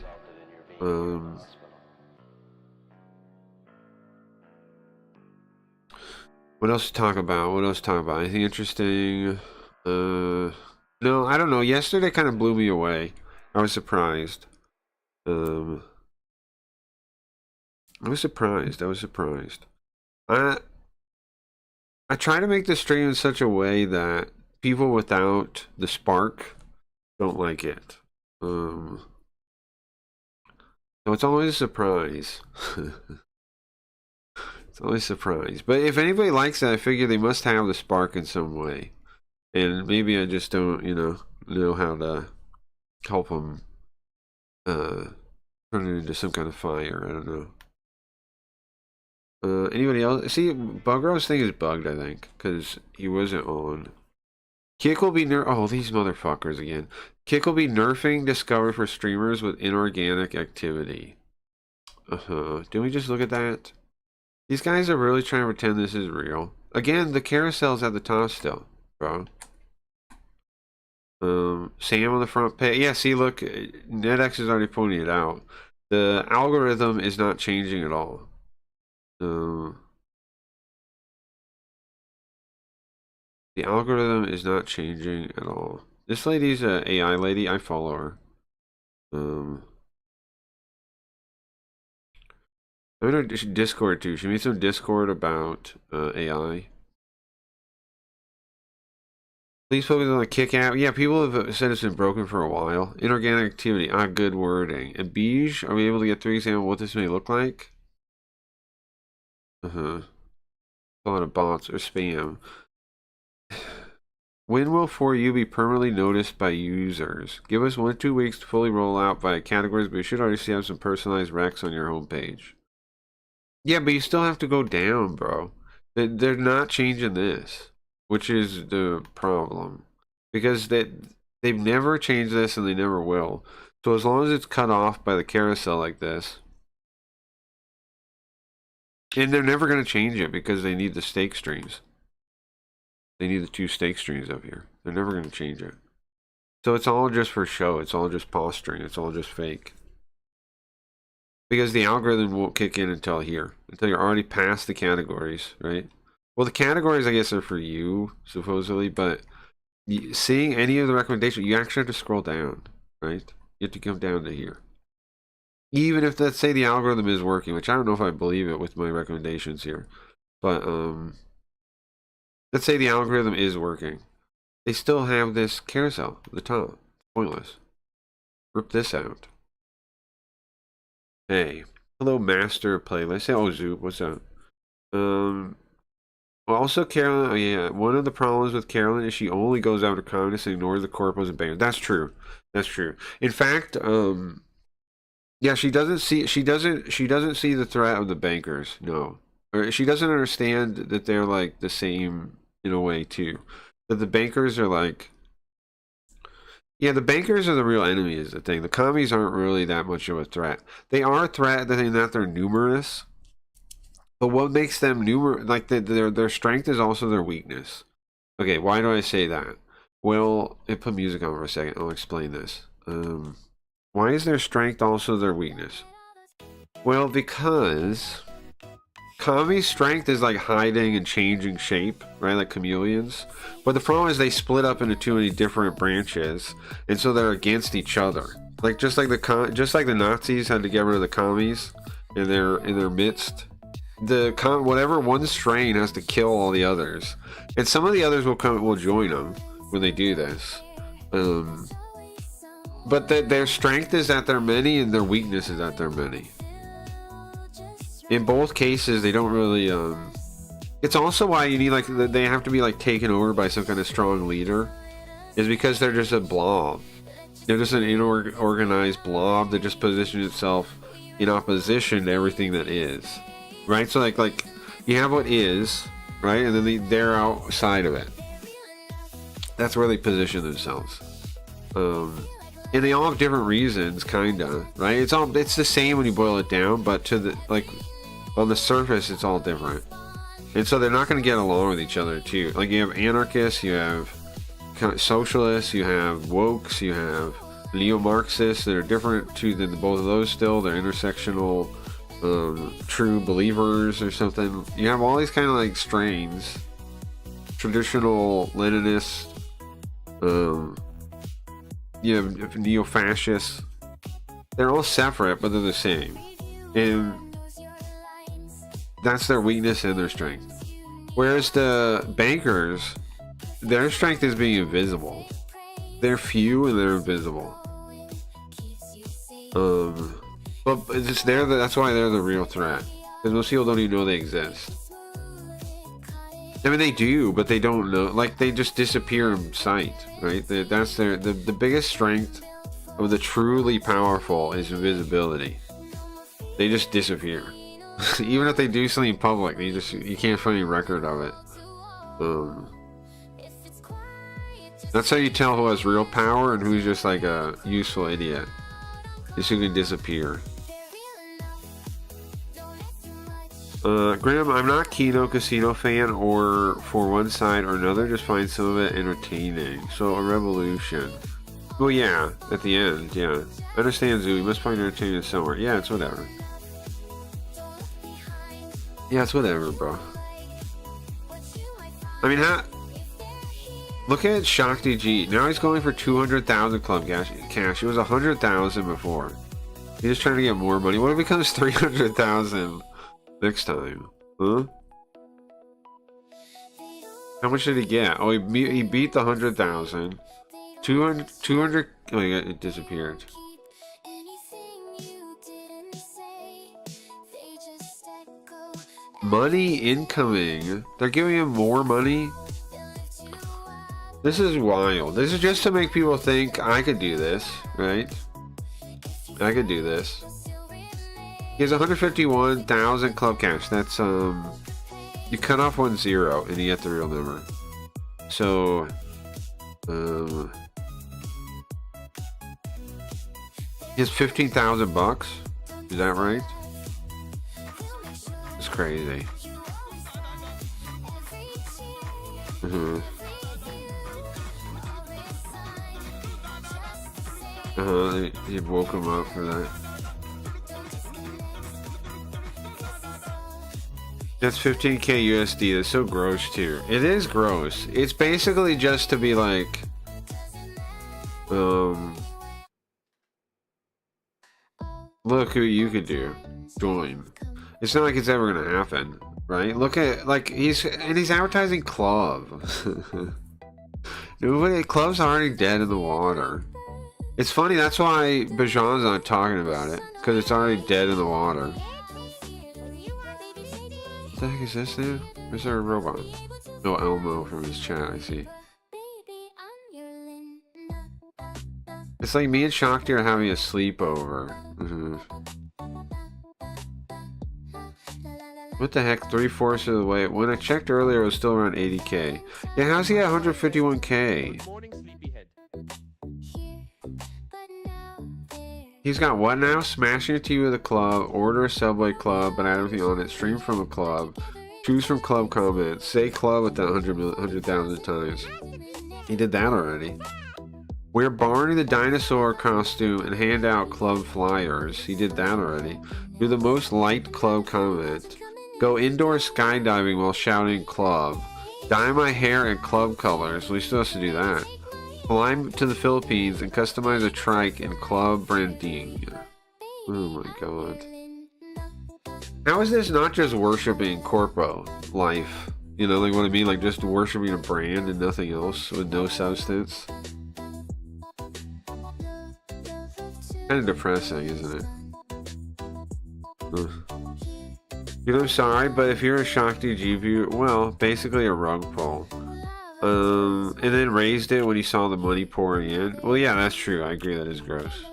What else to talk about? Anything interesting? No, I don't know. Yesterday kind of blew me away. I was surprised. I was surprised. I try to make the stream in such a way that people without the spark don't like it. So it's always a surprise. It's always a surprise. But if anybody likes that, I figure they must have the spark in some way. And maybe I just don't, know how to help them turn it into some kind of fire. I don't know. Anybody else? See, Bugro's thing is bugged, I think, because he wasn't on. Kick will be oh, these motherfuckers again. Kick will be nerfing Discover for streamers with inorganic activity. Didn't we just look at that? These guys are really trying to pretend this is real. Again, the carousel's at the top still, bro. Sam on the front page. Yeah, see, look, NetX has already pointed it out. The algorithm is not changing at all. The algorithm is not changing at all. This lady's a AI lady. I follow her. I mean, her Discord too. She made some Discord about AI. Please focus on the kick app. Yeah, people have said it's been broken for a while. Inorganic activity. Good wording. And beige, are we able to get 3 examples of what this may look like? A lot of bots or spam. When will For You be permanently noticed by users? Give us 1 to 2 weeks to fully roll out by categories, but you should already have some personalized recs on your homepage. Yeah, but you still have to go down, bro. They're not changing this, which is the problem. Because they They've never changed this and they never will. So as long as it's cut off by the carousel like this, and they're never going to change it because they need the stake streams. They need the 2 stake streams up here. They're never going to change it. So it's all just for show. It's all just posturing. It's all just fake. Because the algorithm won't kick in until here. Until you're already past the categories, right? Well, the categories, I guess, are for you, supposedly. But seeing any of the recommendations, you actually have to scroll down, right? You have to come down to here. Even if, let's say, the algorithm is working, which I don't know if I believe it with my recommendations here. But, let's say the algorithm is working. They still have this carousel at the top. Pointless. Rip this out. Hey. Hello, master playlist. Hey, oh, Zoop, what's up? Also, Carolyn, oh, yeah, one of the problems with Carolyn is she only goes after communists and ignores the corpos and bangers. That's true. That's true. In fact, yeah, she doesn't see the threat of the bankers. No. Or she doesn't understand that they're like the same in a way too. That the bankers are like, yeah, the bankers are the real enemy is the thing. The commies aren't really that much of a threat. They are a threat in that they're numerous. But what makes them numerous, like their strength is also their weakness. Okay, why do I say that? Well, put music on for a second. I'll explain this. Why is their strength also their weakness? Well, because Kami's strength is like hiding and changing shape, right? Like chameleons. But the problem is they split up into too many different branches, and so they're against each other. Like just like the Nazis had to get rid of the commies in their midst. Whatever one strain has to kill all the others, and some of the others will join them when they do this. But their strength is that they're many, and their weakness is that they're many. In both cases, they don't really. It's also why you need they have to be like taken over by some kind of strong leader, is because they're just a blob. They're just an inorganized blob that just positions itself in opposition to everything that is, right? So like you have what is, right, and then they're outside of it. That's where they position themselves. And they all have different reasons, kinda, right? It's the same when you boil it down, but on the surface, it's all different. And so they're not going to get along with each other, too. Like, you have anarchists, you have socialists, you have wokes, you have neo-Marxists that are different, too, than both of those still. They're intersectional, true believers or something. You have all these kind of, like, strains. Traditional Leninists, you have neo-fascists. They're all separate, but they're the same. And that's their weakness and their strength. Whereas the bankers, their strength is being invisible. They're few and they're invisible. But it's that's why they're the real threat. Because most people don't even know they exist. I mean, they do, but they don't know. Like, they just disappear in sight, right? That's the biggest strength of the truly powerful is invisibility. They just disappear. Even if they do something in public, you can't find any record of it. That's how you tell who has real power and who's just like a useful idiot. Just who can disappear. Graham, I'm not Kino Casino fan or for one side or another, just find some of it entertaining. So a revolution. Well, yeah, at the end, yeah. I understand, Zoo, you must find entertainment somewhere. Yeah, it's whatever. Yeah, it's whatever, bro. I mean, look at Shakti G. Now he's going for 200,000 club cash. It was 100,000 before. He's just trying to get more money. What if it becomes 300,000 next time? Huh? How much did he get? Oh, he beat the 100,000. 200. Oh, it disappeared. Money incoming. They're giving him more money. This is wild. This is just to make people think I could do this, right? I could do this. He has 151,000 club cash. That's you cut off 10 and you get the real number. So He has 15,000 bucks. Is that right? It's crazy. They woke him up for that. That's 15k USD. That's so gross too. It is gross. It's basically just to be like, look who you could do. Join. It's not like it's ever gonna happen, right? Look at, like, he's advertising Club. Nobody, Club's already dead in the water. It's funny, that's why Bajan's not talking about it, because it's already dead in the water. What the heck is this now? Is there a robot? No, Elmo from his chat, I see. It's like me and Shakti are having a sleepover. What the heck? 3/4 of the way. When I checked earlier, it was still around 80k. Yeah, how's he at 151k? He's got what now? Smashing a TV with a club, order a Subway club, but add everything on it, stream from a club, choose from club comments, say club with that 100,000 times. He did that already. Wear Barney the dinosaur costume and hand out club flyers. He did that already. Do the most liked club comment. Go indoor skydiving while shouting club. Dye my hair in club colors. We still have to do that. Fly to the Philippines and customize a trike in club branding. Oh my god. How is this not just worshipping corpo life? You know, like what I mean? Like just worshipping a brand and nothing else with no substance? Kind of depressing, isn't it? Ugh. You know, I'm sorry, but if you're a Shakti GPU, well, basically a rug pull. And then raised it when he saw the money pouring in. Well, yeah, that's true. I agree that is gross.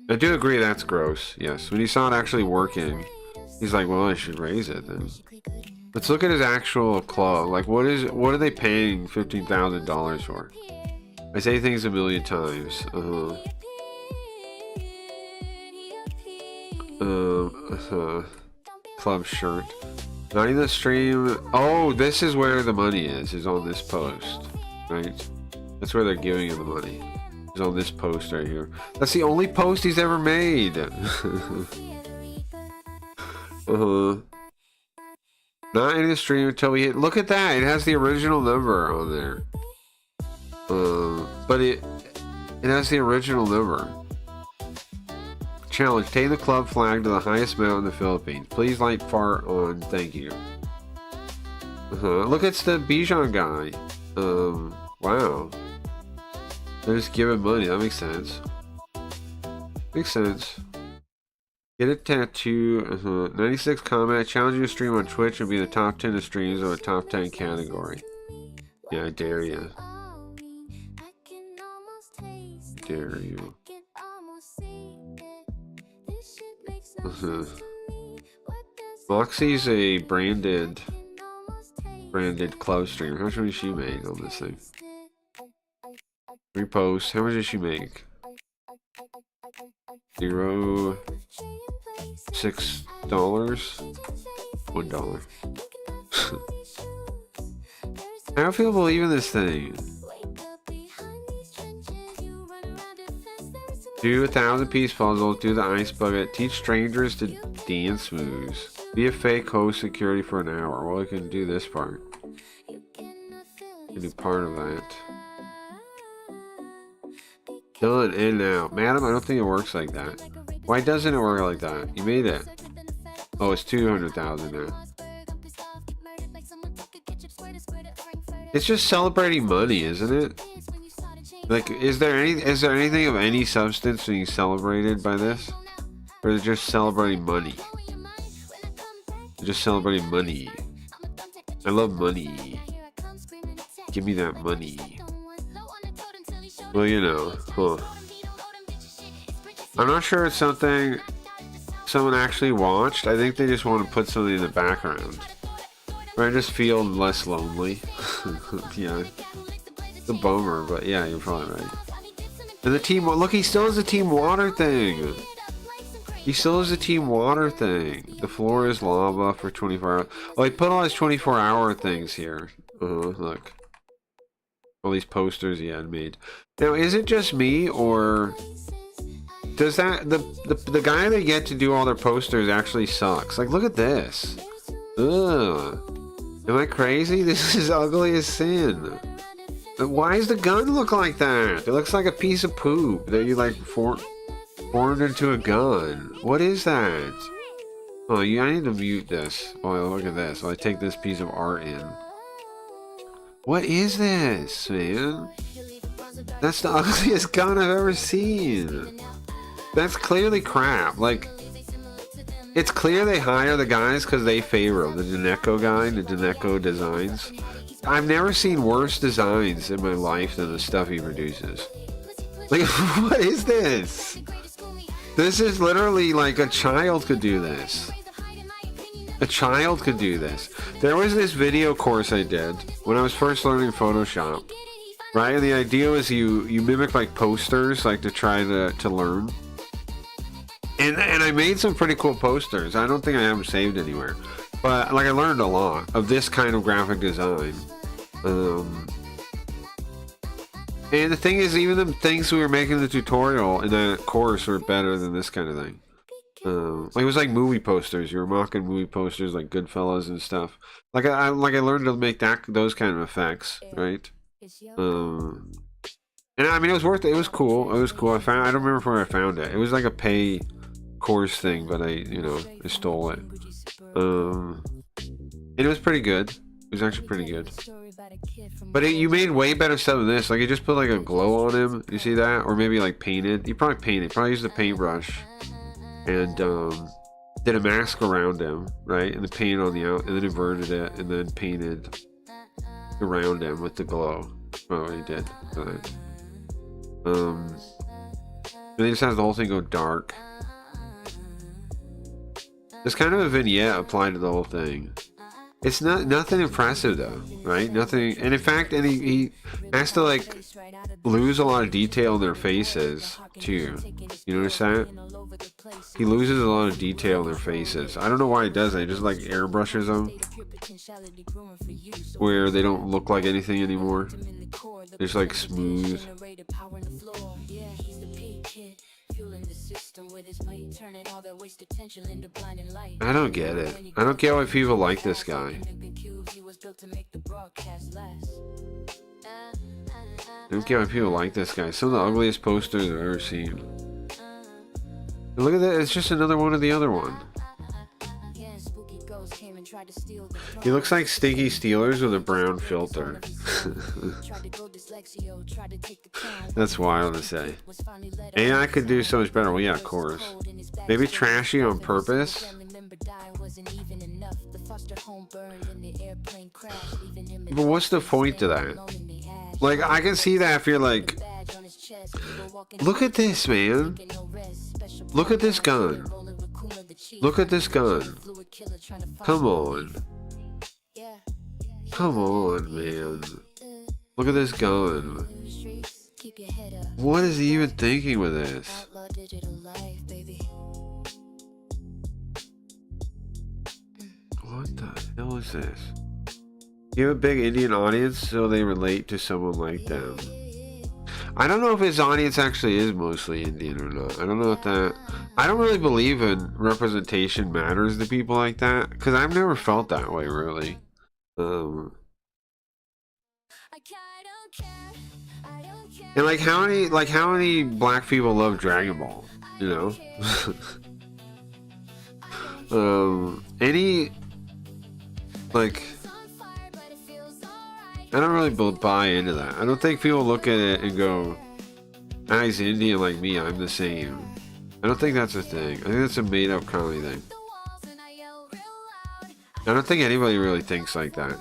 I do agree that's gross, yes. When he saw it actually working, he's like, well, I should raise it then. Let's look at his actual club. Like, what are they paying $15,000 for? I say things a million times. Club shirt. Not in the stream. Oh, this is where the money is on this post. Right? That's where they're giving him the money. It's on this post right here. That's the only post he's ever made. Not in the stream until we hit. Look at that. It has the original number on there. But it has the original number. Challenge. Take the club flag to the highest mountain in the Philippines. Please light fart on. Thank you. Look, it's the Bijan guy. Wow. They're just giving money. That makes sense. Makes sense. Get a tattoo. 96 comment. Challenge you to stream on Twitch and be in the top 10 of streams of a top 10 category. Yeah, I dare you. Dare you. Moxie's a branded club streamer. How much money she made on this thing? Repost. How much did she make? $6. $1. I don't feel believe in this thing. Do 1,000-piece puzzles, do the ice bucket, teach strangers to dance moves, be a fake host security for an hour. Well, I can do this part. I can do part of that. Done and now. Madam, I don't think it works like that. Why doesn't it work like that? You made it. Oh, it's 200,000 now. It's just celebrating money, isn't it? Like, is there anything of any substance being celebrated by this? Or is it just celebrating money? They're just celebrating money. I love money. Give me that money. Well, you know, huh. I'm not sure it's something someone actually watched. I think they just want to put something in the background. Or I just feel less lonely. Yeah. It's a bummer, but yeah, you're probably right. And the team, look, he still has the Team Water thing. He still has the Team Water thing. The floor is lava for 24 hours. Oh, he put all his 24-hour things here. Look. All these posters he had made. Now, is it just me, or does that the guy they get to do all their posters actually sucks? Like, look at this. Ugh. Am I crazy? This is ugly as sin. Why does the gun look like that? It looks like a piece of poop that you like formed into a gun. What is that? Oh, I need to mute this. Oh, look at this. So I take this piece of art in. What is this, man? That's the ugliest gun I've ever seen. That's clearly crap. Like, it's clear they hire the guys because they favor him. The Deneco guy, the Deneco designs. I've never seen worse designs in my life than the stuff he produces. Like, what is this? This is literally like a child could do this. A child could do this. There was this video course I did when I was first learning Photoshop, right? And the idea was you mimic like posters, like to try to learn. And I made some pretty cool posters. I don't think I have them saved anywhere, but like I learned a lot of this kind of graphic design. And the thing is, even the things we were making in the tutorial in that course were better than this kind of thing. Like it was like movie posters. You were mocking movie posters like Goodfellas and stuff. Like I learned to make those kind of effects, right? And I mean, it was worth it. It was cool. It was cool. I don't remember where I found it. It was like a pay course thing, but I stole it. And it was pretty good. It was actually pretty good. But you made way better stuff than this. Like you just put like a glow on him. You see that? Or maybe like painted. You probably painted. Probably used a paintbrush and did a mask around him, right? And then painted on the out, and then inverted it, and then painted around him with the glow. Oh, he did. Right. And then he just has the whole thing go dark. There's kind of a vignette applied to the whole thing. It's nothing impressive though, right? Nothing, and in fact, he has to like lose a lot of detail in their faces too. You notice that? He loses a lot of detail in their faces. I don't know why he does that. He just like airbrushes them, where they don't look like anything anymore. They're just like smooth. I don't get it. I don't get why people like this guy. I don't get why people like this guy. Some of the ugliest posters I've ever seen. And look at that. It's just another one of the other one. He looks like Stinky Steelers with a brown filter. That's wild to say. AI could do so much better. Well, yeah, of course. Maybe trashy on purpose. But what's the point to that? Like, I can see that if you're like, look at this, man. Look at this gun. Look at this gun. Come on. Come on, man. Look at this gun. What is he even thinking with this? What the hell is this? You have a big Indian audience, so they relate to someone like them. I don't know if his audience actually is mostly Indian or not. I don't know if that... I don't really believe in representation matters to people like that, because I've never felt that way, really. And like how many black people love Dragon Ball, you know? Any like I don't really buy into that. I don't think people look at it and go, "Ah, he's Indian like me, I'm the same." I don't think that's a thing. I think that's a made up comedy thing. I don't think anybody really thinks like that.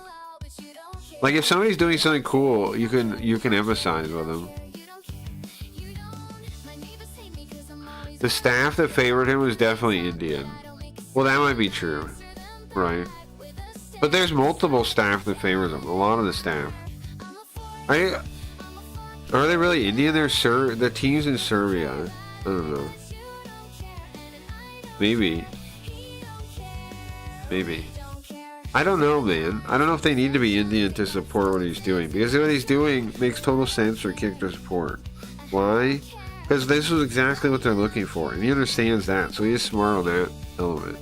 Like if somebody's doing something cool, you can empathize with them. The staff that favored him was definitely Indian. Well, that might be true, right? But there's multiple staff that favors him. A lot of the staff. Are they really Indian? They're the team's in Serbia. I don't know. Maybe. Maybe. I don't know, man. I don't know if they need to be Indian to support what he's doing, because what he's doing makes total sense for Kick to support. Why? Because this was exactly what they're looking for, and he understands that, so he is smart on that element.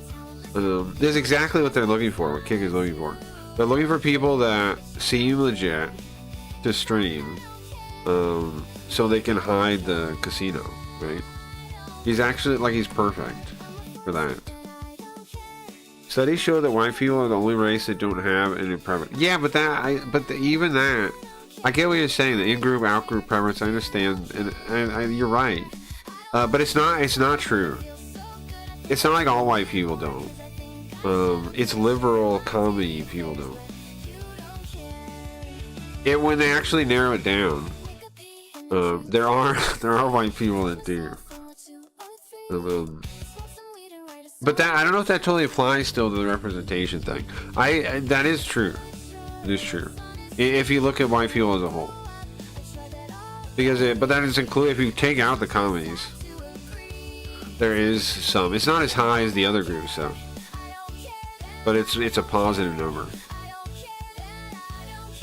This is exactly what they're looking for, what Kick is looking for. They're looking for people that seem legit to stream, so they can hide the casino, right? He's actually, like, he's perfect for that. Studies show that white people are the only race that don't have any preference. Yeah, but even that, I get what you're saying. The in-group, out-group preference, I understand, and you're right. But it's not true. It's not like all white people don't. It's liberal comedy people don't. When they actually narrow it down, there are white people that do. But that, I don't know if that totally applies still to the representation thing. That is true. It is true. If you look at white people as a whole. But that is included, if you take out the comedies, there is some. It's not as high as the other groups, though. But it's a positive number.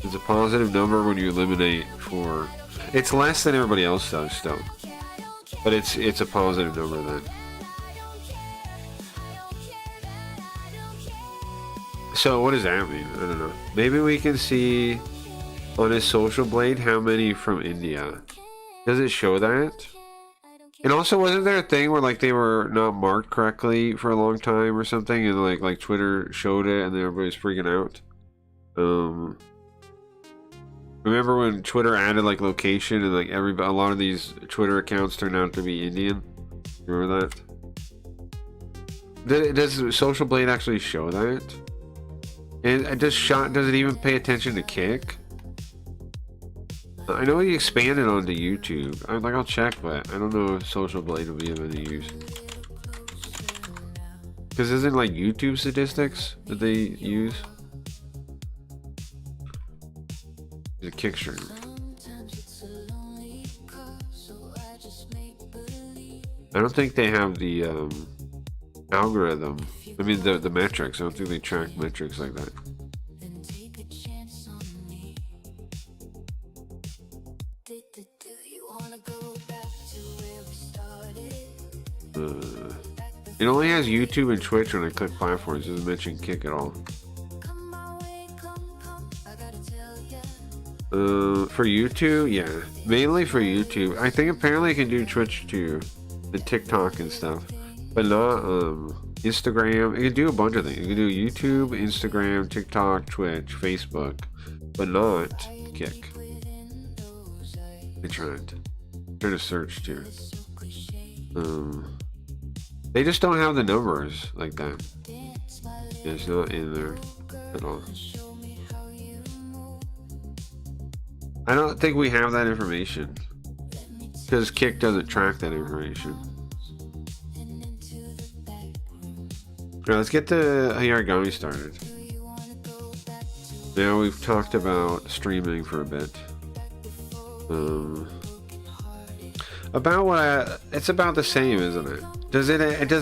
It's a positive number when you eliminate for... It's less than everybody else does, still. But it's a positive number then. So what does that mean? I don't know. Maybe we can see on his social blade how many from India. Does it show that? And also, wasn't there a thing where like they were not marked correctly for a long time or something, and like Twitter showed it and then everybody's freaking out? Remember when Twitter added like location and like a lot of these Twitter accounts turned out to be Indian? Remember that? Does Social Blade actually show that? And does it even pay attention to Kick? I know he expanded onto YouTube. I'll check, but I don't know if Social Blade will be of any use. Because isn't like YouTube statistics that they use? The Kick stream. I don't think they have the algorithm. I mean the metrics. I don't think they track metrics like that. It only has YouTube and Twitch when I click platforms. It doesn't mention Kick at all. For YouTube, yeah, mainly for YouTube. I think apparently it can do Twitch too, and TikTok and stuff, but not Instagram. It can do a bunch of things. It can do YouTube, Instagram, TikTok, Twitch, Facebook, but not Kick. I tried to search too. They just don't have the numbers like that. It's not in there at all. I don't think we have that information because Kick doesn't track that information. Alright, let's get the Hayarigami started. Now we've talked about streaming for a bit. About what it's about the same, isn't it? Does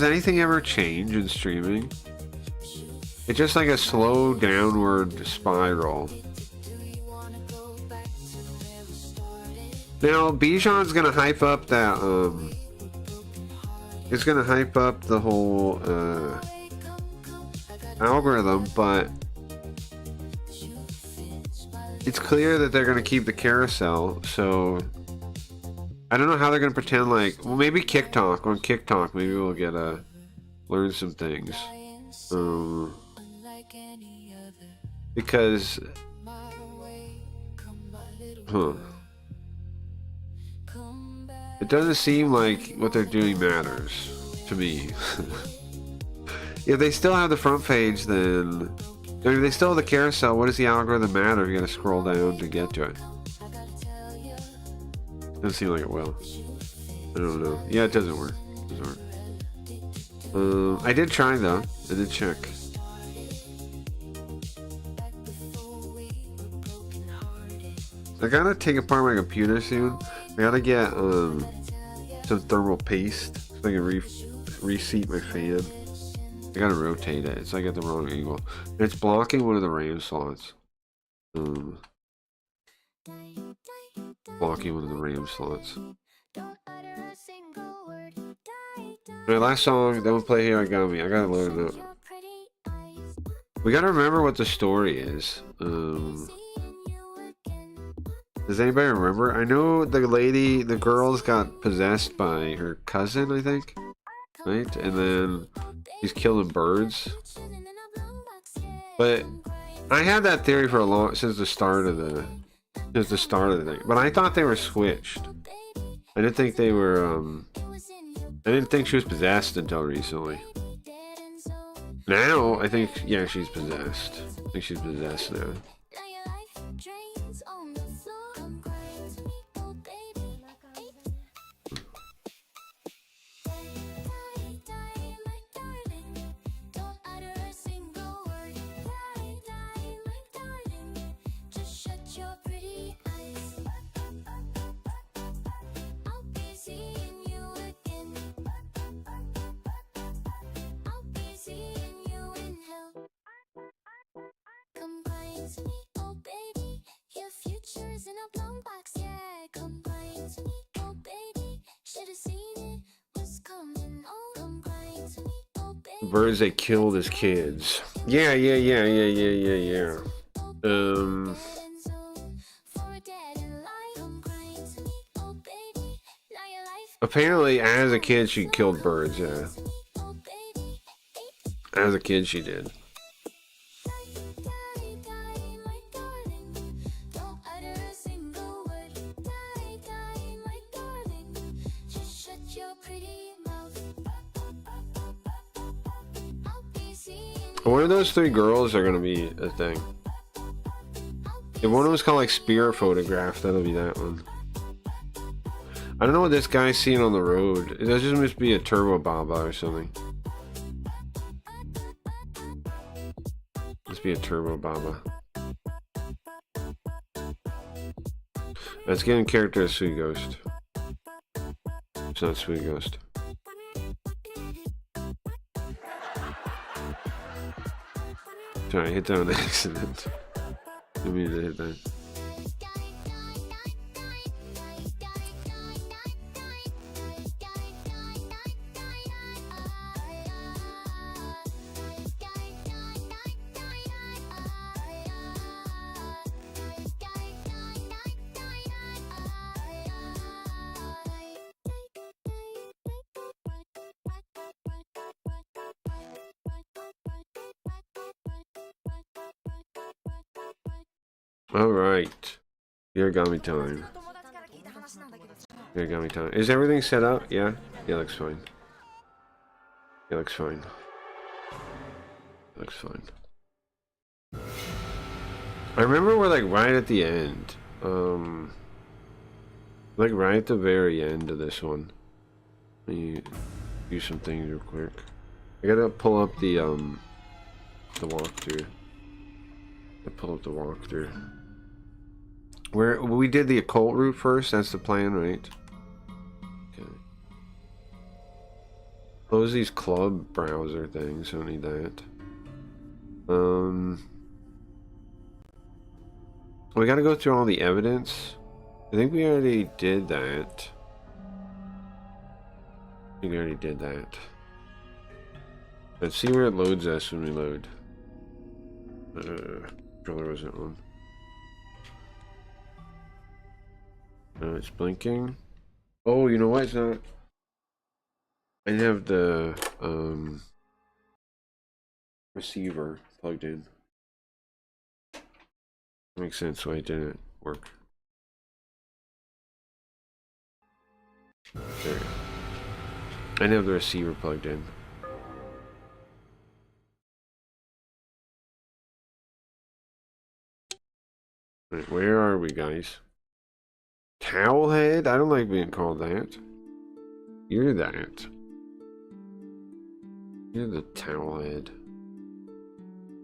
anything ever change in streaming? It's just like a slow downward spiral. Now Bijan's gonna hype up that it's gonna hype up the whole algorithm, but it's clear that they're gonna keep the carousel, so I don't know how they're gonna pretend like, well, maybe KickTalk. On KickTalk, maybe we'll get learn some things. Because, it doesn't seem like what they're doing matters to me. If they still have the front page, then if they still have the carousel, what does the algorithm matter if you gotta scroll down to get to it? Doesn't seem like it will. I don't know. Yeah, it doesn't work. I did try though. I did check. I gotta take apart my computer soon. I gotta get some thermal paste so I can reseat my fan. I gotta rotate it. It's like at the wrong angle. And it's blocking one of the RAM slots. Blocking one of the RAM slots. Alright, last song. Don't play Hayarigami. I gotta load it up. We gotta remember what the story is. Does anybody remember? I know the girls got possessed by her cousin, I think. Right? And then he's killing birds. But I had that theory for since the start of the thing. But I thought they were switched. I didn't think they were I didn't think she was possessed until recently. Now I think, yeah, she's possessed. I think she's possessed now. Birds that killed his kids. Yeah. Apparently, as a kid, she killed birds, yeah. As a kid, she did. One of those three girls are gonna be a thing. If one of them's called like Spirit Photograph, that'll be that one. I don't know what this guy's seeing on the road. It just must be a Turbo Baba or something. Must be a Turbo Baba. Let's get in character as Sweet Ghost. It's not Sweet Ghost. Sorry, I hit that on accident. Didn't mean to hit that. Alright. Hayarigami time. Hayarigami time. Is everything set up? Yeah? Yeah, looks fine. Yeah, looks fine. Looks fine. I remember we're like right at the end. Like right at the very end of this one. Let me do some things real quick. I gotta pull up the walkthrough. Pull up the walkthrough. Where we did the occult route first, that's the plan, right? Okay. Close these club browser things, don't need that. We gotta go through all the evidence. I think we already did that. I think we already did that. Let's see where it loads us when we load. Controller wasn't on. It's blinking. Oh, you know what? It's not. I didn't have the receiver plugged in. Makes sense why it didn't work. There you go. I didn't have the receiver plugged in. Right, where are we, guys? Towelhead? I don't like being called that. You're that. You're the towelhead.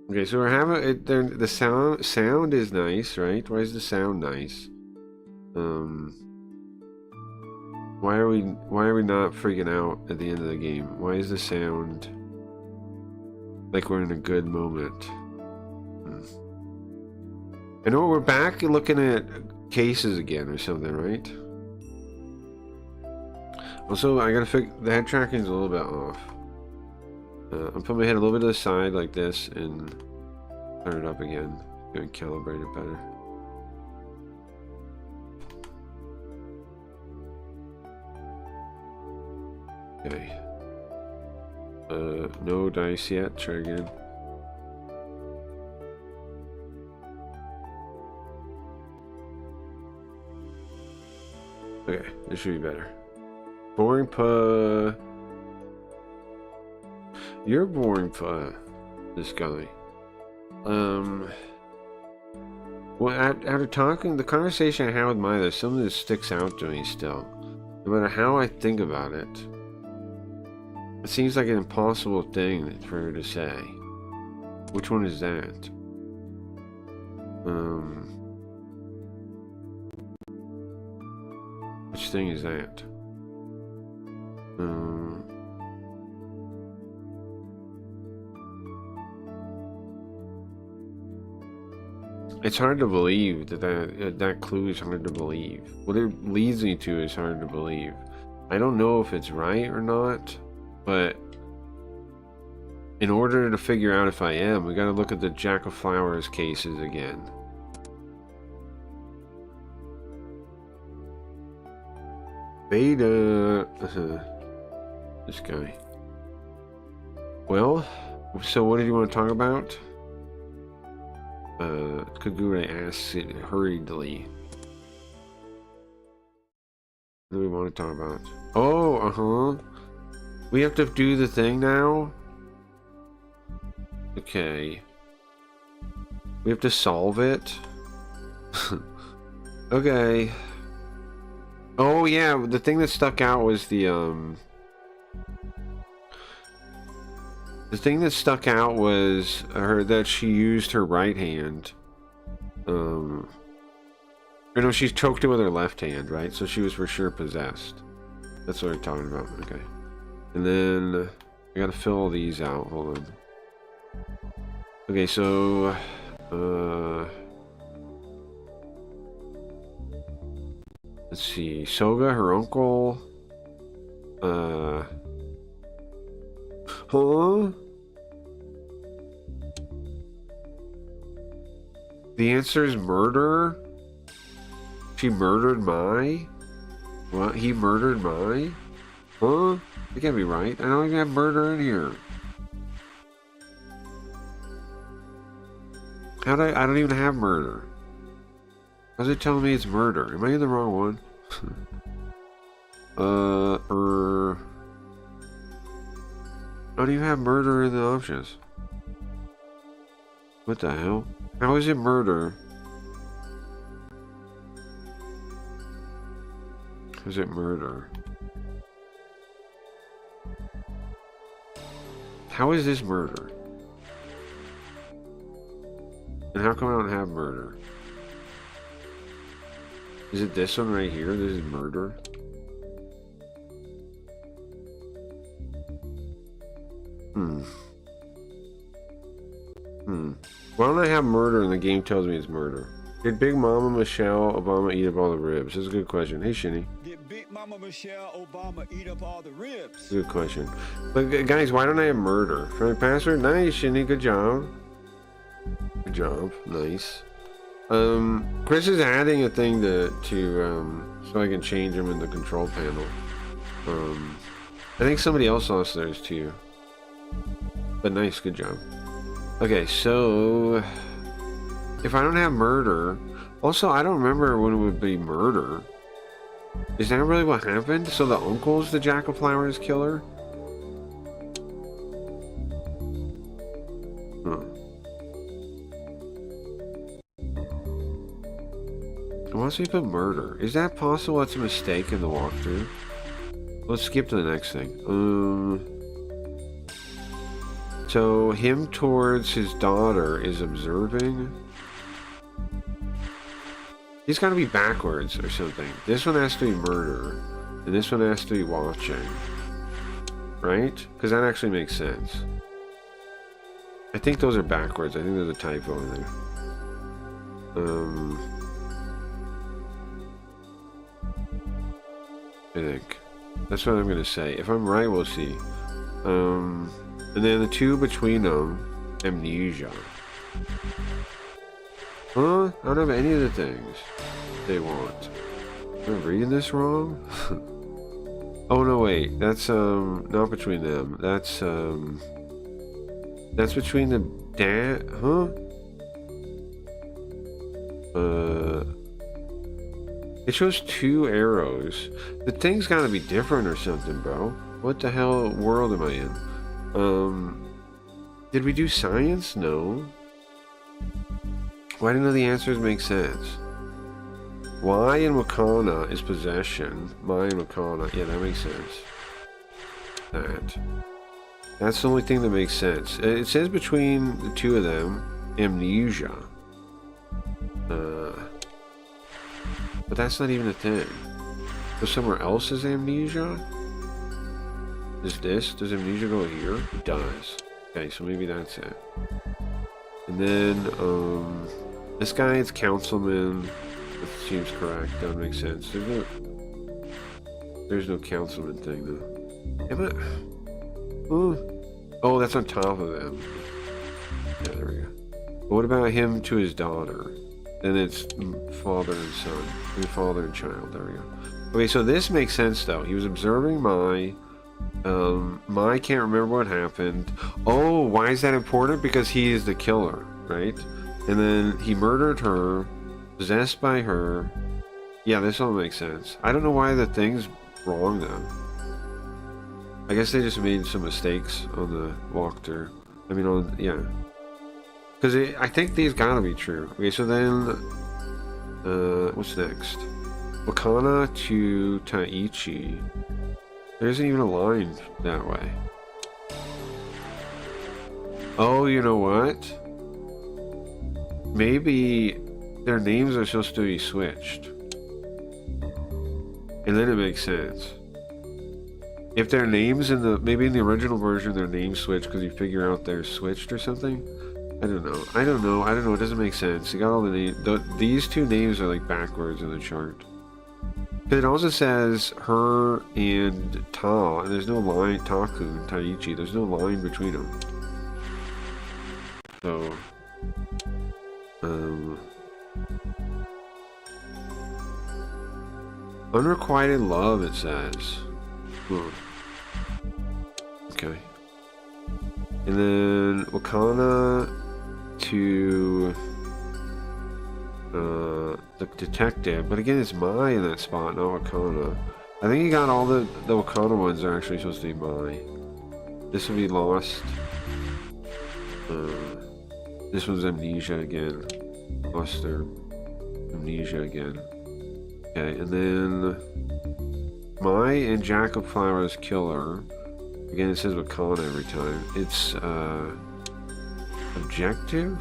Okay, so we're having it. The sound is nice, right? Why is the sound nice? Why are we not freaking out at the end of the game? Why is the sound like we're in a good moment? I know we're back looking at cases again or something, right? Also, I gotta fix the head tracking's a little bit off. I'm putting my head a little bit to the side like this and turn it up again. Gonna calibrate it better. Okay. No dice yet. Try again. Okay, this should be better. Boring puh. You're boring puh. This guy. Well, after talking, the conversation I had with Maya, there's something that sticks out to me still. No matter how I think about it. It seems like an impossible thing for her to say. Which one is that? Which thing is that? It's hard to believe that clue is hard to believe. What it leads me to is hard to believe. I don't know if it's right or not, but in order to figure out if I am, we gotta look at the Jack of Flowers cases again. Beta. This guy. Well, so what did you want to talk about? Kagure asks it hurriedly. What do we want to talk about? Oh, we have to do the thing now? Okay. We have to solve it? Okay. Oh yeah, the thing that stuck out was the thing that stuck out was her that she used her right hand. You know, she's choked it with her left hand, right? So she was for sure possessed. That's what we're talking about. Okay. And then I gotta fill all these out. Hold on. Okay, so let's see. Soga, her uncle. Huh? The answer is murder? She murdered Mai? What? He murdered Mai? Huh? That can't be right. I don't even have murder in here. I don't even have murder. How's it telling me it's murder? Am I in the wrong one? I don't even have murder in the options. What the hell? How is it murder? Is it murder? How is this murder? And how come I don't have murder? Is it this one right here? This is murder? Why don't I have murder and the game tells me it's murder? Did Big Mama Michelle Obama eat up all the ribs? That's a good question. Hey, Shinny. Did Big Mama Michelle Obama eat up all the ribs? Good question. But guys, why don't I have murder? Friendly password? Nice, Shinny. Good job. Good job. Nice. Chris is adding a thing to so I can change them in the control panel. I think somebody else lost theirs too. But nice, good job. Okay, so if I don't have murder, also I don't remember when it would be murder. Is that really what happened? So the uncle's the Jack of Flowers killer? Why don't we put murder? Is that possible? That's a mistake in the walkthrough. Let's skip to the next thing. So him towards his daughter is observing. He's got to be backwards or something. This one has to be murder, and this one has to be watching. Right? Because that actually makes sense. I think those are backwards. I think there's a typo in there. I think. That's what I'm going to say. If I'm right, we'll see. And then the two between them, amnesia. Huh? I don't have any of the things they want. Am I reading this wrong? Oh no, wait. That's not between them. That's between the dad. Huh? It shows 2 arrows. The thing's gotta be different or something, bro. What the hell world am I in? Did we do science? No. Why do none of the answers make sense? Y in Wakana is possession. My in Wakana. Yeah, that makes sense. That's the only thing that makes sense. It says between the 2 of them, amnesia. But that's not even a thing. So somewhere else is amnesia? Is this? Does amnesia go here? It does. Okay, so maybe that's it. And then, this guy is councilman. That seems correct. That makes sense. There's no councilman thing, though. Am I? Oh, that's on top of him. Yeah, there we go. But what about him to his daughter? Then it's father and son. I mean, father and child. There we go. Okay, so this makes sense, though. He was observing Mai. Mai can't remember what happened. Oh, why is that important? Because he is the killer, right? And then he murdered her, possessed by her. Yeah, this all makes sense. I don't know why the thing's wrong, though. I guess they just made some mistakes on the walkthrough. I mean, yeah. Because I think these gotta be true. Okay, so then, what's next? Wakana to Taichi. There isn't even a line that way. Oh, you know what? Maybe their names are supposed to be switched. And then it makes sense. If their names maybe in the original version their names switched because you figure out they're switched or something. I don't know. It doesn't make sense. You got all the names. These 2 names are like backwards in the chart. But it also says her and Ta, and there's no line. Taku and Taichi. There's no line between them. So, unrequited love. It says. Okay. And then Wakana to the detective, but again it's Mai in that spot, not Wakana. I think he got all the Wakana ones are actually supposed to be Mai. This would be Lost. This one's Amnesia again. Lost or Amnesia again. Okay, and then Mai and Jack of Flowers Killer. Again, it says Wakana every time. It's objective.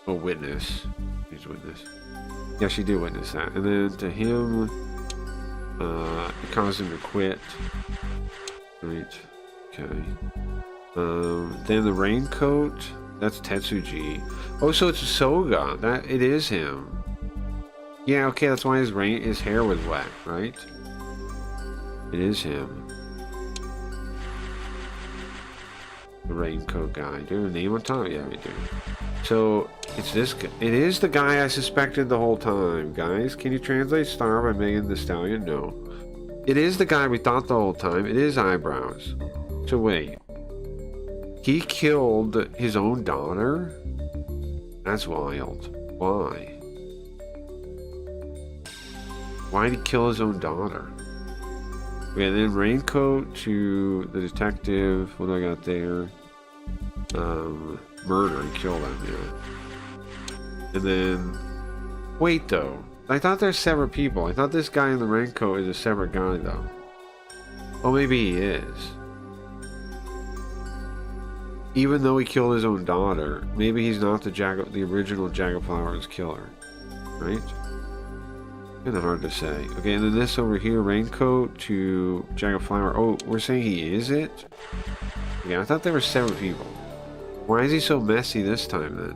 Oh, witness. He's witness. Yeah, she did witness that. And then to him, it caused him to quit. Right. Okay. Then the raincoat. That's Tetsuji. Oh, so it's Soga. It is him. Yeah. Okay, that's why his hair was wet, right? It is him. The raincoat guy. Do you have a name on top? Yeah, we do. So, it's this guy. It is the guy I suspected the whole time. Guys, can you translate Star by Megan Thee Stallion? No. It is the guy we thought the whole time. It is Eyebrows. So, wait. He killed his own daughter? That's wild. Why? Why did he kill his own daughter? Okay, then raincoat to the detective. What do I got there? Murder and kill them, yeah. And then, wait though. I thought they're separate people. I thought this guy in the raincoat is a separate guy though. Oh, maybe he is. even though he killed his own daughter, maybe he's not the original Jaguar killer, right? Kind of hard to say. Okay, and then this over here, raincoat to Jaguar. Oh, we're saying he is it? Okay, I thought there were 7 people. Why is he so messy this time then?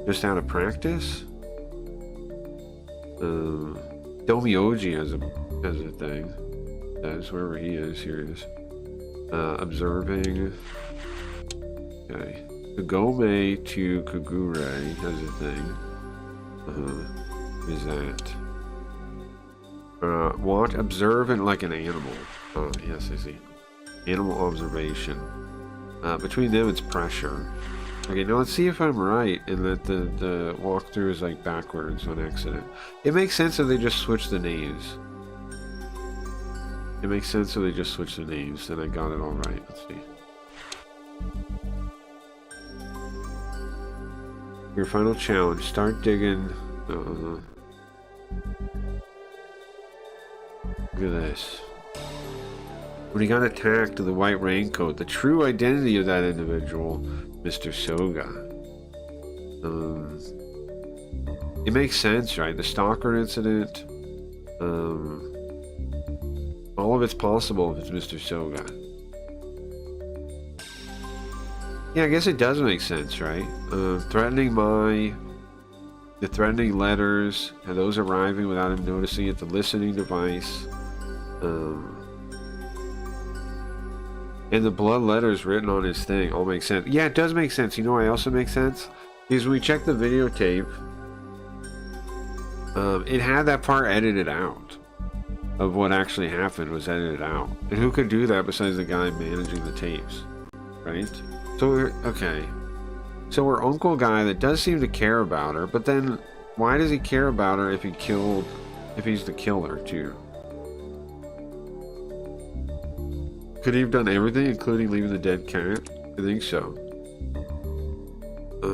Just out of practice? Domioji has a thing. That's wherever he is. Here he is. Observing. Okay. Kagome to Kagure has a thing. What is that? Watch, observe it like an animal. Oh, yes, I see. Animal observation. Between them, it's pressure. Okay, now let's see if I'm right in that the walkthrough is like backwards on accident. It makes sense if they just switch the names. It makes sense if they just switch the names, then I got it all right. Let's see. Your final challenge. Start digging. Look at this. When he got attacked to the white raincoat, the true identity of that individual, Mr. Soga. It makes sense, right? The stalker incident. All of it's possible if it's Mr. Soga. Yeah, I guess it does make sense, right? The threatening letters, and those arriving without him noticing it, the listening device, and the blood letters written on his thing all make sense. Yeah, it does make sense. You know why also makes sense? Because when we check the videotape, it had that part edited out. Of what actually happened was edited out. And who could do that besides the guy managing the tapes? Right? So okay. So we're Uncle Guy that does seem to care about her, but then why does he care about her if he's the killer too? Could he have done everything, including leaving the dead cat? I think so. I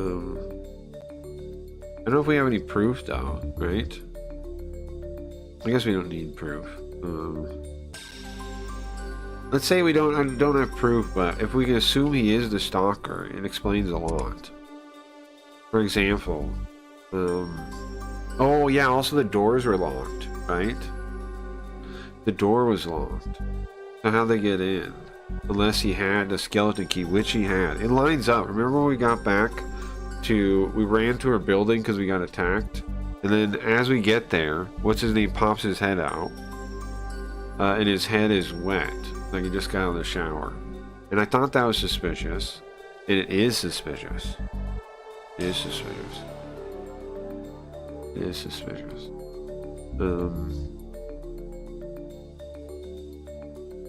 don't know if we have any proof though, right? I guess we don't need proof. Let's say we don't have proof, but if we can assume he is the stalker, it explains a lot. For example, oh yeah, also the doors were locked, right? The door was locked. So how'd they get in? Unless he had a skeleton key, which he had. It lines up. Remember when we got back to... We ran to our building because we got attacked? And then as we get there, what's his name pops his head out. And his head is wet. Like he just got out of the shower. And I thought that was suspicious. And it is suspicious. It is suspicious. It is suspicious.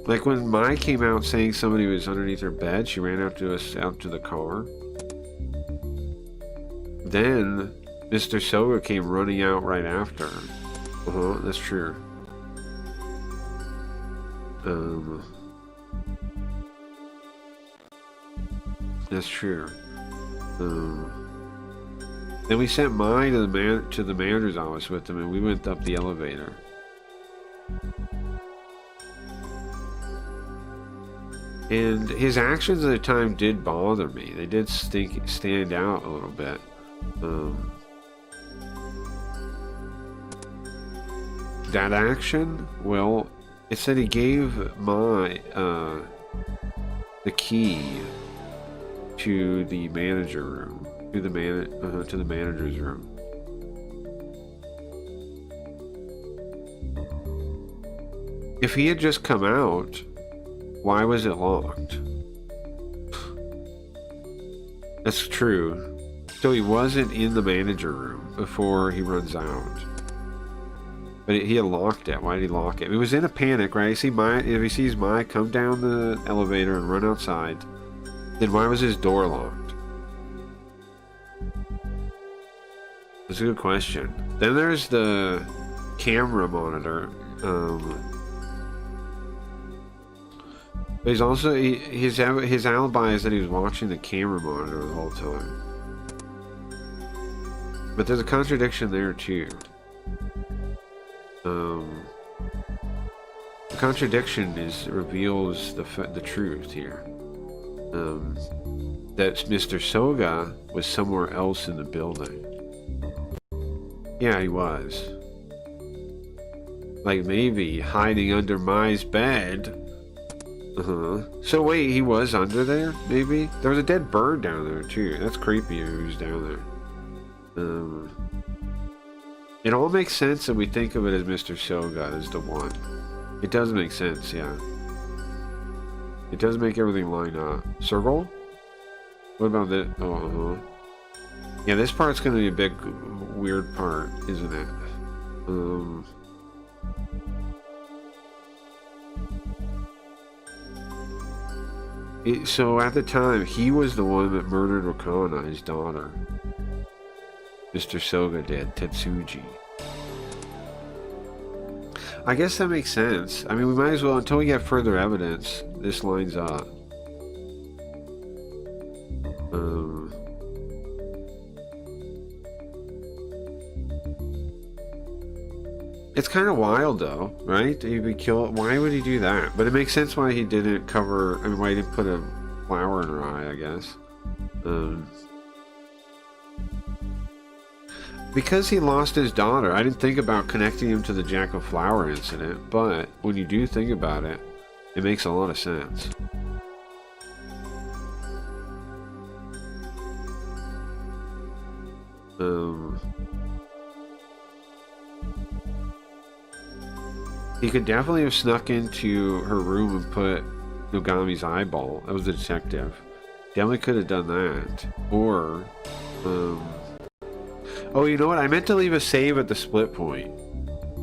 Like when Mai came out saying somebody was underneath her bed, she ran out to the car. Then Mr. Soga came running out right after her. That's true. That's true. Then we sent Mai to the manager's office with him, and we went up the elevator. And his actions at the time did bother me. They did stand out a little bit. That action, well, it said he gave Mai the key to the manager room, to the manager's room. If he had just come out, why was it locked? That's true. So he wasn't in the manager room before he runs out. But he had locked it. Why did he lock it? He was in a panic, right? If he sees Mai come down the elevator and run outside, then why was his door locked? That's a good question. Then there's the camera monitor. But he's also his alibi is that he was watching the camera monitor the whole time. But there's a contradiction there too. The contradiction reveals the truth here. that Mr. Soga was somewhere else in the building. Yeah, he was. Like maybe hiding under Mai's bed. So wait, he was under there? Maybe? There was a dead bird down there too. That's creepy who's down there. It all makes sense and we think of it as Mr. Soga as the one. It does make sense, yeah. It does make everything line up. Circle? What about this? Oh, yeah, this part's gonna be a big weird part, isn't it? So at the time, he was the one that murdered Wakana, his daughter. Mr. Soga did, Tetsuji. I guess that makes sense. I mean, we might as well, until we get further evidence, this lines up. It's kind of wild though, right? He'd be killed. Why would he do that? But it makes sense why he didn't cover, I mean, why he didn't put a flower in her eye, I guess. Because he lost his daughter, I didn't think about connecting him to the Jack of Flower incident, but when you do think about it, it makes a lot of sense. He could definitely have snuck into her room and put Nogami's eyeball. That was the detective. Definitely could have done that. Or, oh, you know what? I meant to leave a save at the split point.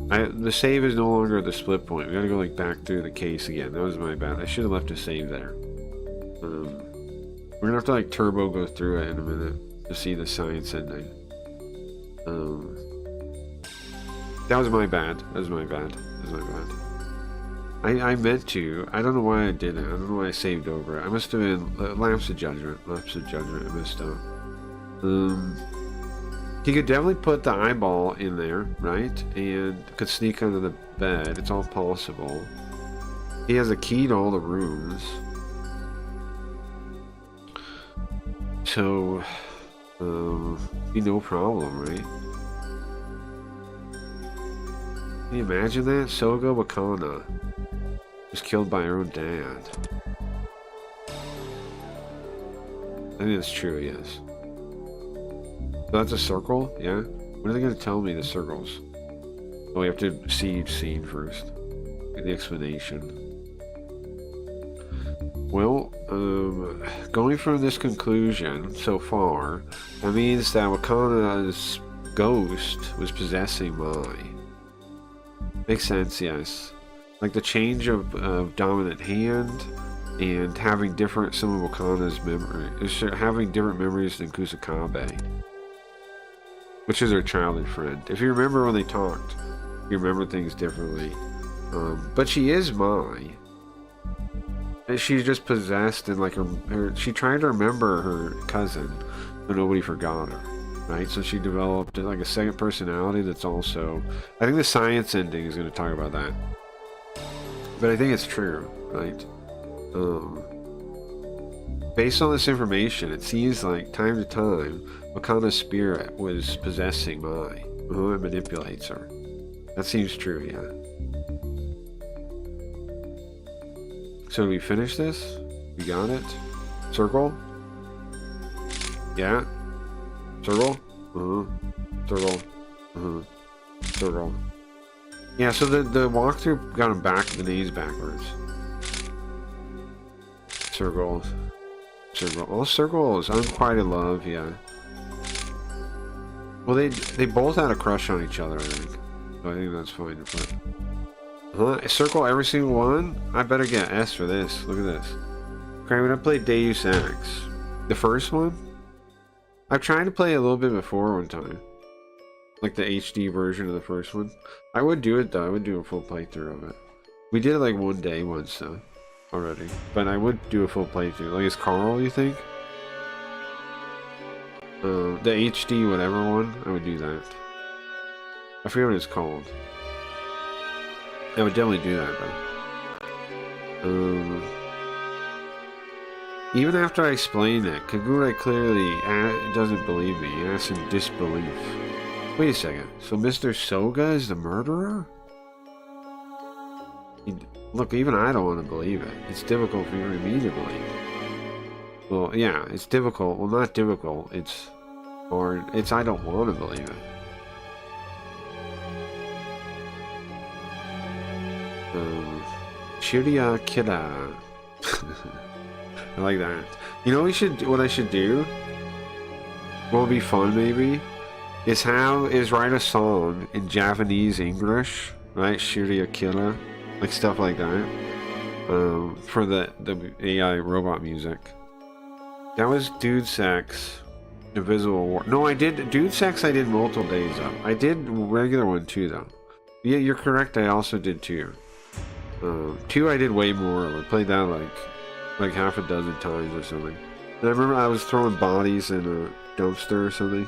The save is no longer at the split point. We gotta go like back through the case again. That was my bad. I should have left a save there. We're gonna have to like turbo go through it in a minute to see the science ending. That was my bad. That was my bad. That was my bad. I meant to. I don't know why I didn't. I don't know why I saved over it. I must have been lapse of judgment. Lapse of judgment. I messed up. He could definitely put the eyeball in there, right? And could sneak under the bed. It's all possible. He has a key to all the rooms. So, be no problem, right? Can you imagine that? Soga Wakana was killed by her own dad. I think that's true, yes. So that's a circle? Yeah? When are they going to tell me the circles? Oh, we have to see each scene first. Get the explanation. Well, going from this conclusion so far, that means that Wakana's ghost was possessing Mai. Makes sense, yes. Like the change of dominant hand and having different, some of Wakana's memories, having different memories than Kusakabe, which is her childhood friend. If you remember when they talked, you remember things differently. But she is Mai. And she's just possessed and like she tried to remember her cousin, but nobody forgot her. Right, so she developed like a second personality that's also... I think the science ending is going to talk about that. But I think it's true, right? Based on this information, it seems like time to time, Wakana's spirit was possessing Mai. It manipulates her. That seems true, yeah. So do we finish this? We got it? Circle? Yeah? Circle? Circle. Circle. Yeah, so the walkthrough got him back, the knees backwards. Circle. Circle. All circles. Unquieted love, yeah. Well, they both had a crush on each other, I think. So I think that's fine to put. Circle every single one? I better get S for this. Look at this. Okay, when I played Deus Ex, the first one, I've tried to play a little bit before one time. Like the HD version of the first one. I would do it though. I would do a full playthrough of it. We did it like one day once though. Already. But I would do a full playthrough. Like, is Carl, you think? The HD whatever one. I would do that. I forget what it's called. I would definitely do that though. Even after I explain it, Kagura clearly doesn't believe me. He acts in disbelief. Wait a second. So Mr. Soga is the murderer? Look, even I don't want to believe it. It's difficult for me to believe. Well, yeah, it's difficult. Well, not difficult. It's hard. It's I don't want to believe it. Shirya Kida. I like that. You know what I should do? What would be fun maybe? Is write a song in Japanese English, right? Shirya Kida. Like stuff like that. For the AI robot music. That was Dude Sex. Invisible War. No, I did Dude Sex I did multiple days of. I did regular one too though. Yeah, you're correct, I also did 2. 2 I did way more. I played that like half a dozen times or something. And I remember I was throwing bodies in a dumpster or something.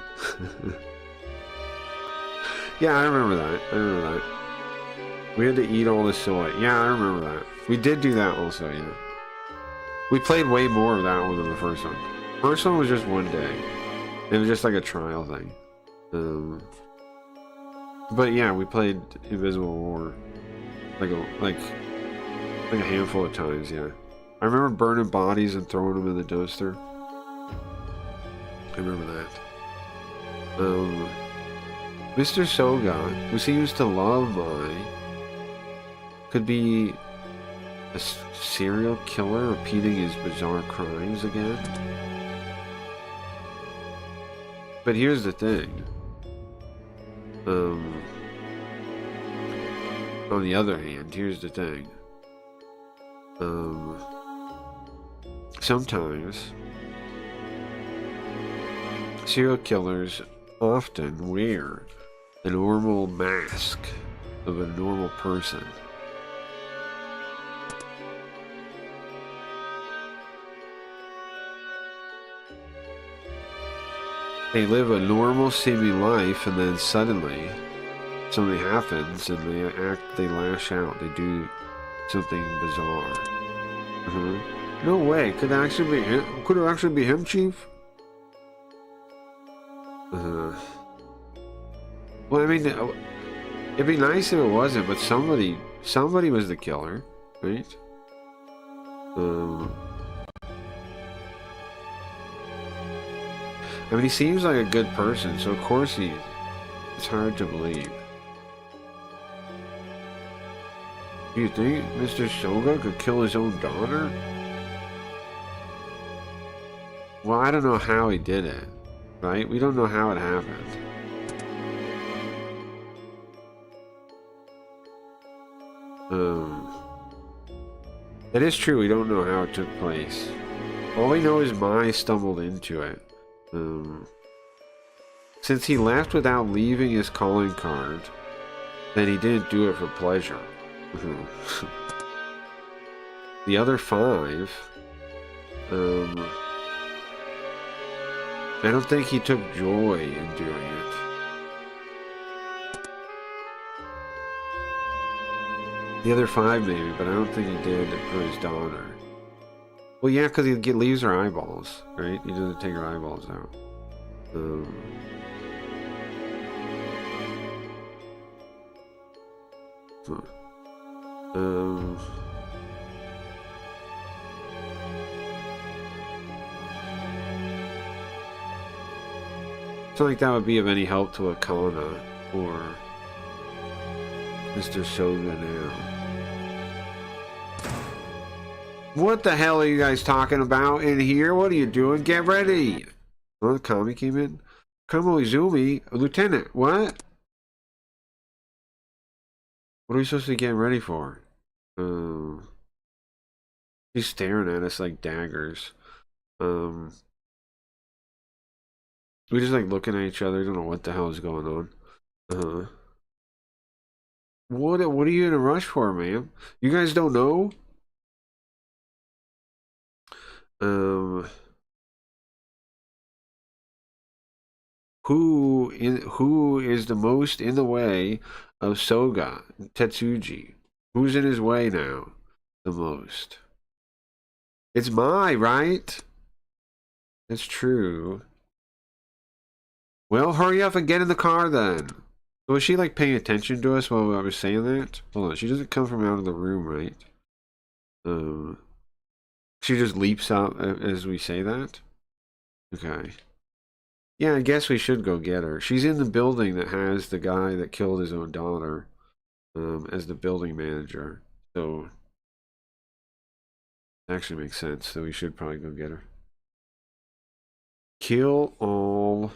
Yeah, I remember that. We had to eat all the soy. Yeah, I remember that. We did do that also, yeah. We played way more of that one than the first one. First one was just one day. It was just like a trial thing. But yeah, we played Invisible War like a handful of times, yeah. I remember burning bodies and throwing them in the dumpster. I remember that. Mr. Soga, who seems to love Mai, could be a serial killer repeating his bizarre crimes again. But here's the thing. On the other hand, here's the thing. Sometimes serial killers often wear a normal mask of a normal person. They live a normal seeming life and then suddenly something happens and they lash out, they do something bizarre. No way, could it actually be him, Chief? Well, I mean, it'd be nice if it wasn't, but somebody was the killer, right? I mean, he seems like a good person, so of course it's hard to believe. Do you think Mr. Soga could kill his own daughter? Well, I don't know how he did it, right? We don't know how it happened. That is true, we don't know how it took place. All we know is Mai stumbled into it. Since he left without leaving his calling card, then he didn't do it for pleasure. The other 5, I don't think he took joy in doing it. The other 5 maybe, but I don't think he did it for his daughter. Well, yeah, because he leaves her eyeballs, right? He doesn't take her eyeballs out. It's not like that would be of any help to Akana or Mr. Soga now. What the hell are you guys talking about in here? What are you doing? Get ready! Oh, Kami came in. Colonel Izumi, Lieutenant, what? What are we supposed to be getting ready for? He's staring at us like daggers. We just like looking at each other. Don't know what the hell is going on. What are you in a rush for, man? You guys don't know? Who is the most in the way of Soga Tetsuji? Who's in his way now the most? It's Mai, right? That's true. Well, hurry up and get in the car then. Was she like paying attention to us while I was saying that? Hold on, she doesn't come from out of the room, right? She just leaps up as we say that? Okay. Yeah, I guess we should go get her. She's in the building that has the guy that killed his own daughter as the building manager. So it actually makes sense. So we should probably go get her. Kill all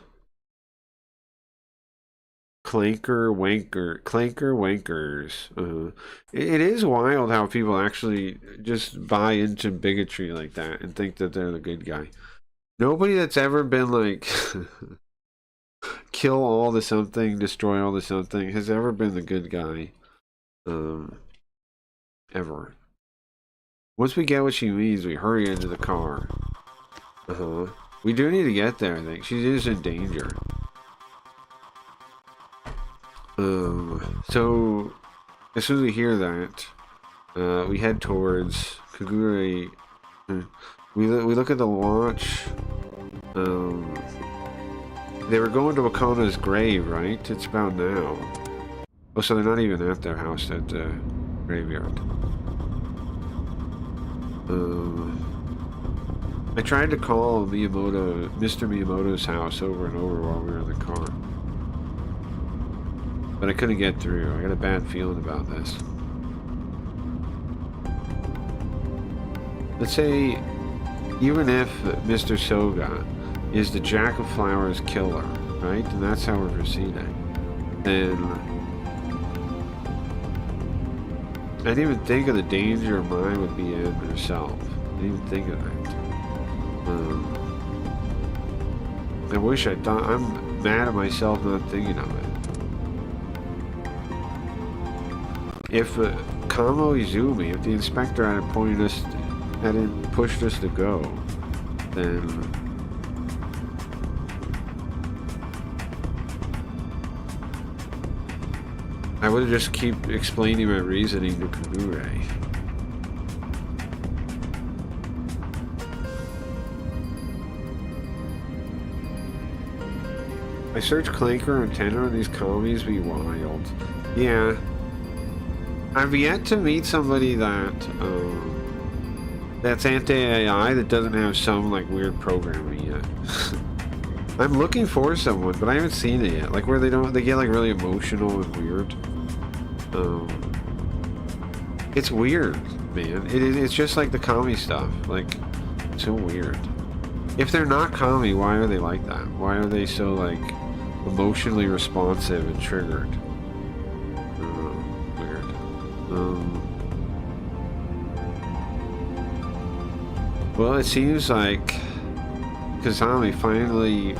clanker wankers. It is wild how people actually just buy into bigotry like that and think that they're the good guy. Nobody that's ever been like kill all the something, destroy all the something has ever been the good guy. Ever. Once we get what she means, we hurry into the car. We do need to get there, I think. She is in danger. So as soon as we hear that, we head towards Kagure. We look at the launch. They were going to Wakona's grave, right? It's about now. Oh, so they're not even at their house at the graveyard. I tried to call Mr. Miyamoto's house over and over while we were in the car. But I couldn't get through. I got a bad feeling about this. Let's say, even if Mr. Soga is the Jack of Flowers killer, right? And that's how we're proceeding. Then I didn't even think of the danger Mai would be in herself. I didn't even think of that. I wish I thought. I'm mad at myself not thinking of it. If Kamo Izumi, if the inspector hadn't pushed us to go, then I would have just keep explaining my reasoning to Kagure. I search Clanker and Tenor and these commies be wild. Yeah. I've yet to meet somebody that's anti-AI that doesn't have some like weird programming yet. I'm looking for someone, but I haven't seen it yet. Like where they get like really emotional and weird. It's weird, man. It's just like the commie stuff. Like, it's so weird. If they're not commie, why are they like that? Why are they so like emotionally responsive and triggered? Weird. Well, it seems like Kazami finally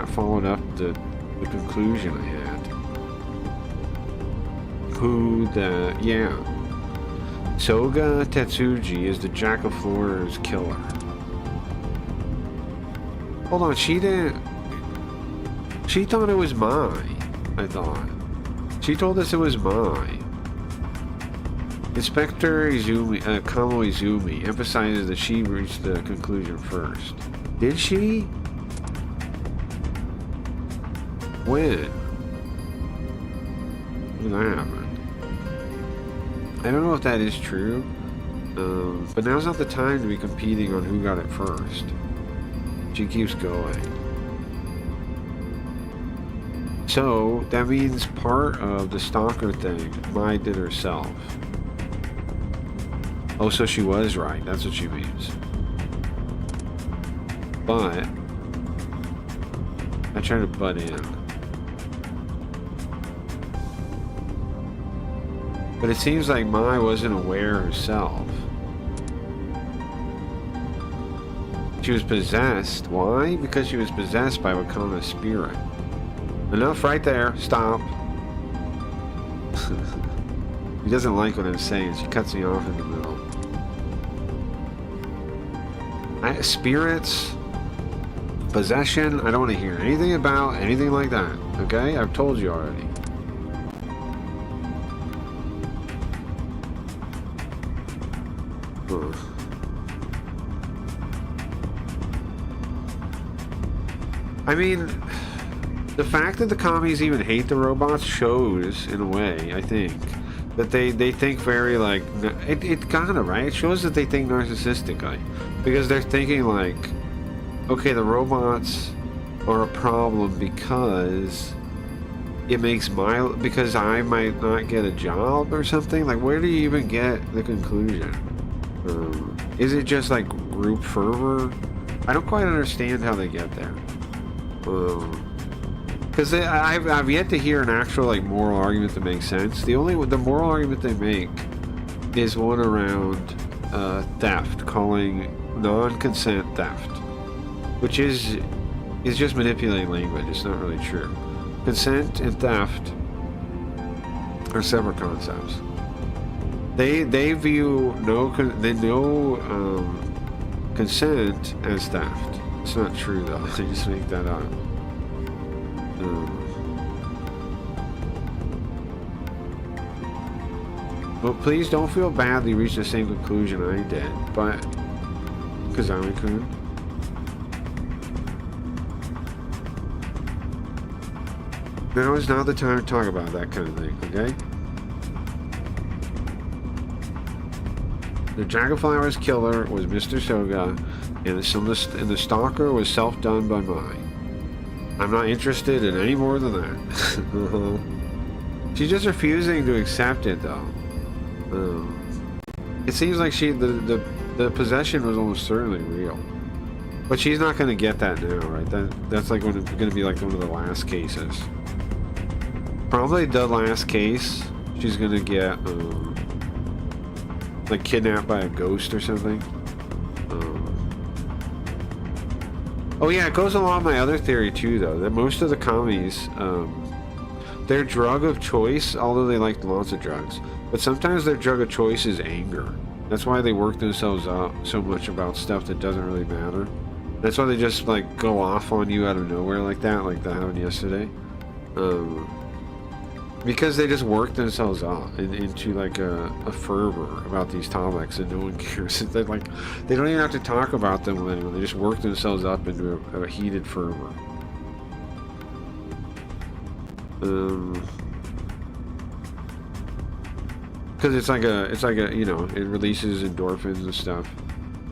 followed up the conclusion I had. Soga Tetsuji is the Jack of Flowers killer. Hold on, she thought it was Mai, I thought. She told us it was Mai. Inspector Kamo Izumi emphasizes that she reached the conclusion first. Did she? When? When did that happen? I don't know if that is true, but now's not the time to be competing on who got it first. She keeps going. So, that means part of the stalker thing Mai did herself. Oh, so she was right. That's what she means. But I try to butt in. But it seems like Mai wasn't aware herself. She was possessed. Why? Because she was possessed by Wakona's spirit. Enough right there. Stop. He doesn't like what I'm saying. She cuts me off in the middle. Spirits, possession, I don't want to hear anything about anything like that. Okay? I've told you already. I mean, the fact that the commies even hate the robots shows, in a way, I think, that they think very, like, it kinda, right? It shows that they think narcissistically. Because they're thinking, like, okay, the robots are a problem because it makes because I might not get a job or something. Like, where do you even get the conclusion? Is it just, like, group fervor? I don't quite understand how they get there. Because I've yet to hear an actual, like, moral argument that makes sense. The moral argument they make is one around theft, calling non-consent theft, which is just manipulating language. It's not really true. Consent and theft are separate concepts. They view no consent as theft. It's not true though. They just make that up. Well, please don't feel badly reach the same conclusion I did, but Kazami-kun. Now is not the time to talk about that kind of thing, okay? The Dragonflower's killer was Mr. Soga, and the stalker was self-done by mine. I'm not interested in any more than that. She's just refusing to accept it, though. It seems like the possession was almost certainly real, but she's not going to get that now, right? That's like going to be like one of the last cases. Probably the last case. She's going to get like kidnapped by a ghost or something. Oh yeah, it goes along my other theory too, though, that most of the commies, their drug of choice, although they like lots of drugs, but sometimes their drug of choice is anger. That's why they work themselves up so much about stuff that doesn't really matter. That's why they just like go off on you out of nowhere like that happened yesterday. Because they just work themselves up into like a fervor about these topics, and no one cares. They don't even have to talk about them with anyone. They just work themselves up into a heated fervor. Because it's like a you know, it releases endorphins and stuff.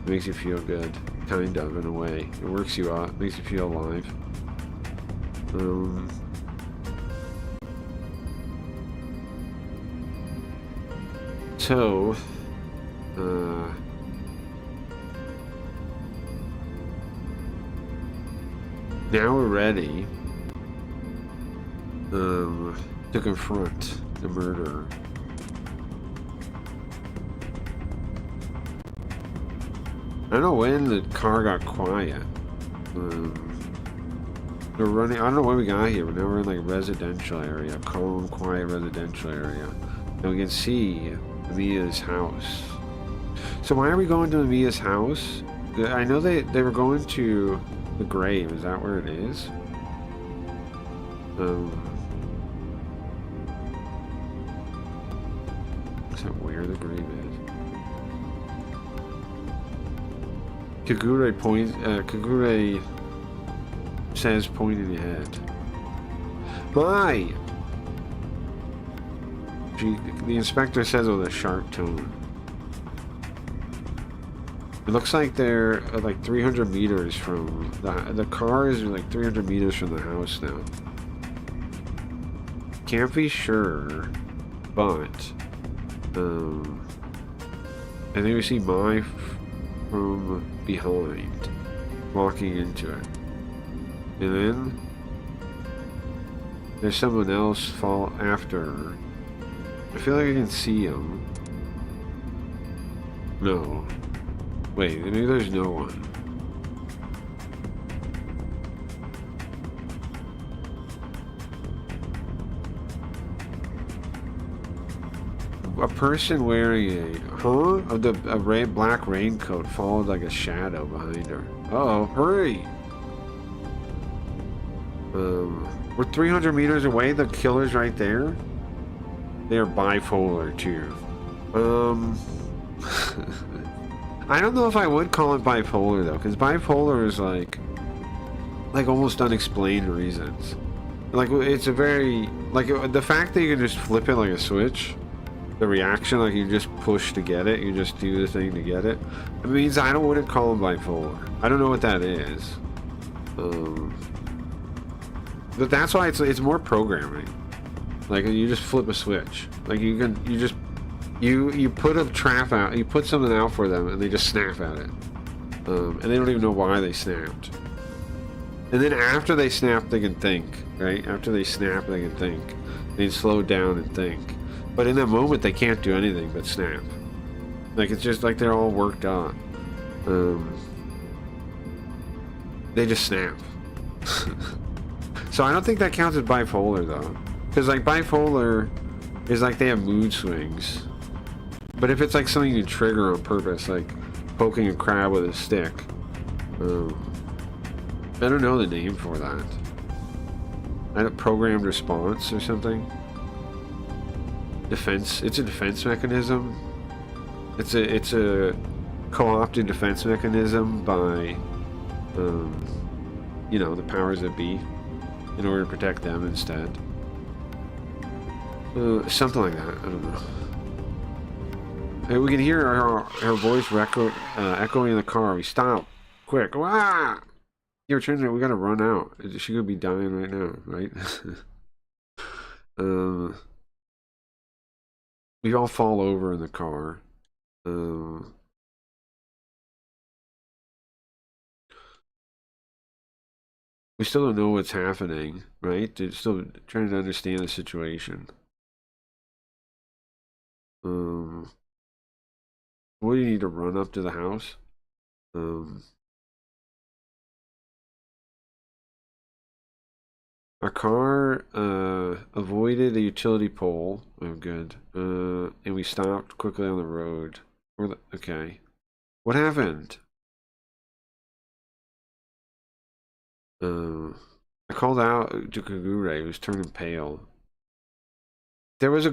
It makes you feel good, kind of, in a way. It works you up, makes you feel alive. So, now we're ready to confront the murderer. I don't know when the car got quiet. We're running. I don't know when we got here, but now we're in like a residential area, calm, quiet residential area, and we can see Mia's house. So why are we going to Mia's house? I know they were going to the grave. Is that where it is? Is that where the grave is? Kagure says pointing ahead. My! The inspector says with a sharp tone. It looks like they're like 300 meters from the car is like 300 meters from the house now. Can't be sure, but I think we see Mai from behind walking into it, and then there's someone else fall after her. I feel like I can see him. No. Wait, maybe there's no one. A person wearing a black raincoat followed like a shadow behind her. Uh-oh, hurry! We're 300 meters away, the killer's right there. They're bipolar too. I don't know if I would call it bipolar though, because bipolar is like like almost unexplained reasons. Like it's a very like the fact that you can just flip it like a switch, the reaction like you just push to get it, you just do the thing to get it. It means I wouldn't call him bipolar. I don't know what that is. But that's why it's more programming. Like you just flip a switch. Like you put a trap out, you put something out for them, and they just snap at it. And they don't even know why they snapped. And then after they snap, they can think, right? After they snap, they can think. They can slow down and think. But in that moment, they can't do anything but snap. Like it's just like they're all worked on. They just snap. So I don't think that counts as bipolar though, because like bipolar is like they have mood swings. But if it's like something you trigger on purpose, like poking a crab with a stick, I don't know the name for that. I don't, programmed response or something. Defense. It's a defense mechanism. It's a co-opted defense mechanism by, you know, the powers that be, in order to protect them instead. Something like that. I don't know. Hey, we can hear her voice echoing in the car. We stop. Quick. Ah! You're turning it. We gotta run out. She could be dying right now, right? We all fall over in the car. We still don't know what's happening, right? They're still trying to understand the situation. What do you need to run up to the house? Our car avoided a utility pole. Oh, good. And we stopped quickly on the road. Okay. What happened? I called out to Kagure, who was turning pale. There was a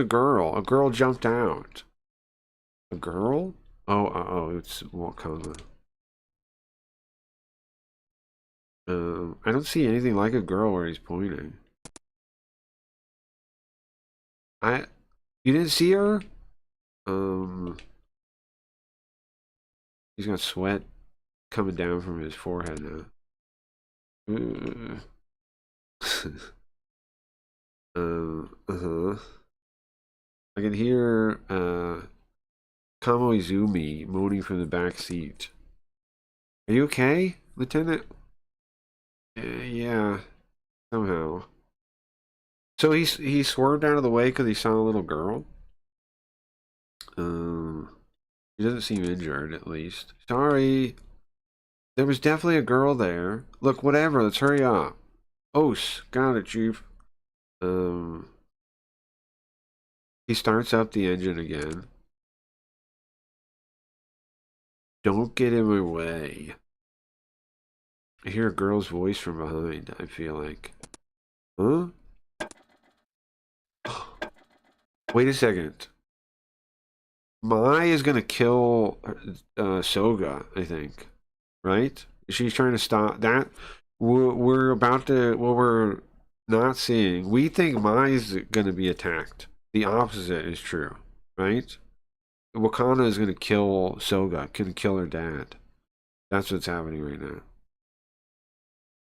girl. A girl jumped out. A girl? Oh, it's Wakanda. I don't see anything like a girl where he's pointing. You didn't see her? He's got sweat coming down from his forehead now. I can hear Kamoizumi moaning from the back seat. Are you okay, Lieutenant? Yeah, somehow. So he swerved out of the way because he saw a little girl. He doesn't seem injured, at least. Sorry. There was definitely a girl there. Look, whatever. Let's hurry up. Os, got it, Chief. He starts up the engine again. Don't get in my way. I hear a girl's voice from behind, I feel like. Huh? Wait a second. Mai is gonna kill Soga, I think. Right? She's trying to stop that. We're about to. What we're not seeing. We think Mai's gonna be attacked. The opposite is true, right? Wakanda is gonna kill Soga. Gonna kill her dad. That's what's happening right now.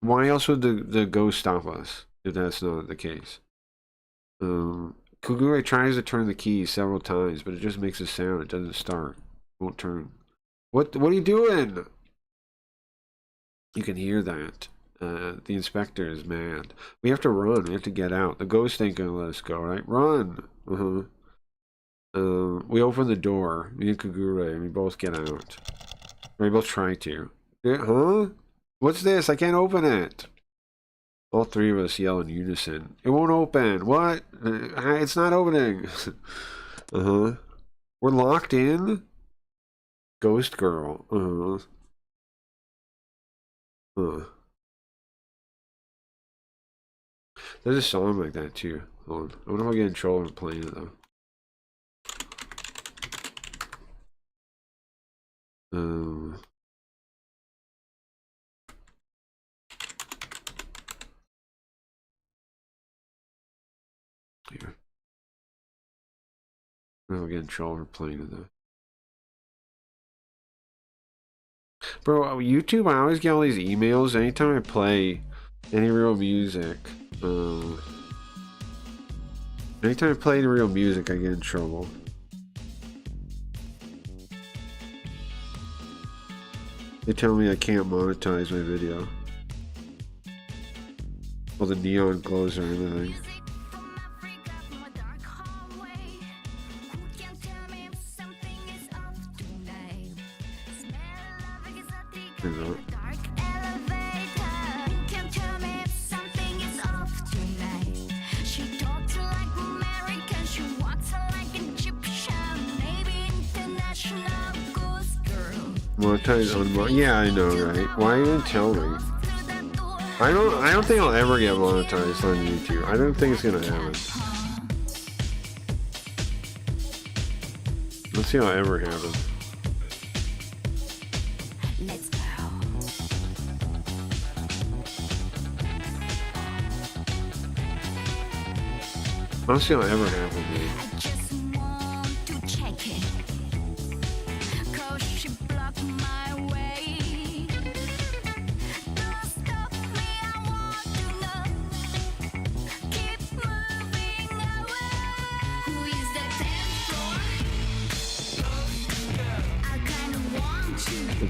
Why else would the ghost stop us if that's not the case? Kugure tries to turn the key several times, but it just makes a sound. It doesn't start. It won't turn. What are you doing? You can hear that. The inspector is mad. We have to run. We have to get out. The ghost ain't gonna let us go, right? Run. We open the door. Me and Kagure, and we both get out. Or we both try to. Huh? What's this? I can't open it. All three of us yell in unison. It won't open. What? It's not opening. We're locked in. Ghost girl. There's a song like that too. Hold on. I wonder if I'll get in trouble for playing it though. here. I'll get in trouble for playing to that. Bro, YouTube, I always get all these emails anytime I play any real music. Anytime I play any real music, I get in trouble. They tell me I can't monetize my video. Well, the neon glows or anything. Monetize on yeah, I know, right? Why you didn't tell me? I don't think I'll ever get monetized on YouTube. I don't think it's gonna happen. Let's see how it ever happen. Let's see how it ever happen, dude.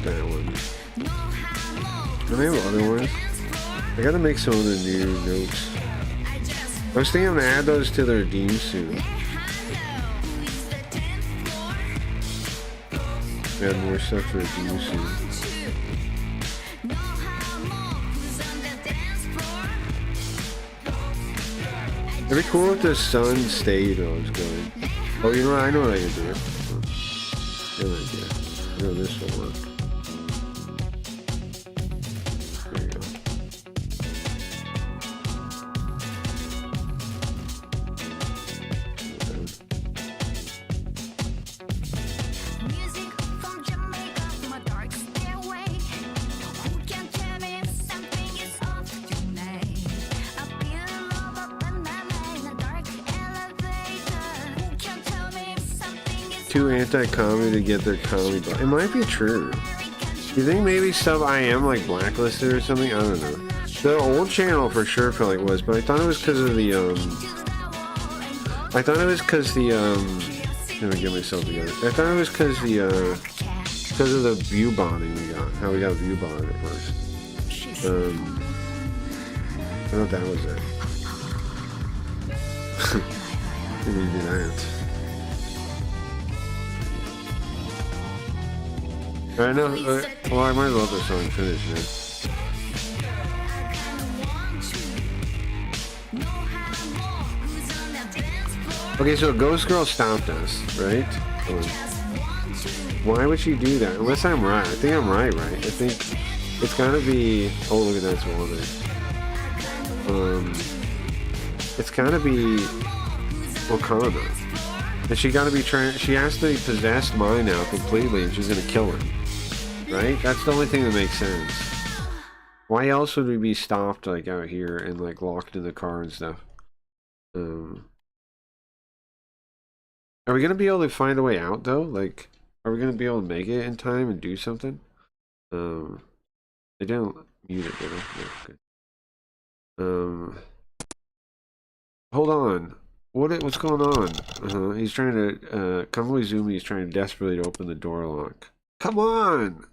That one. Do they have other ones? I gotta make some of the new notes. I was thinking I'm gonna add those to the redeem soon. Add more stuff to redeem soon. It'd be cool if the sun stayed while I was going. Oh, you know what? I know what I can do. Good idea. I know this will work. There you go. Too anti-comedy to get their comedy. It might be true. You think maybe stuff I am like blacklisted or something? I don't know. The old channel for sure felt like it was, but I thought it was because of the let me get myself together. I thought it was because of the view bonding we got. How we got view bonded at first. I thought that was it. Didn't do that. I know. Well, I might as well let this song finish, man. Okay, so Ghost Girl stopped us, right? Why would she do that? Unless I'm right. I think I'm right? I think it's gotta be. Oh, look at that woman. It's gotta be Wakanda. And she gotta be she has to be possessed mind now completely, and she's gonna kill him. Right? That's the only thing that makes sense. Why else would we be stopped like out here and like locked in the car and stuff? Are we gonna be able to find a way out though? Like, are we gonna be able to make it in time and do something? They didn't mute it, did they? No, good. Hold on. What's going on? He's trying to Kamui He's trying desperately to open the door lock. Come on!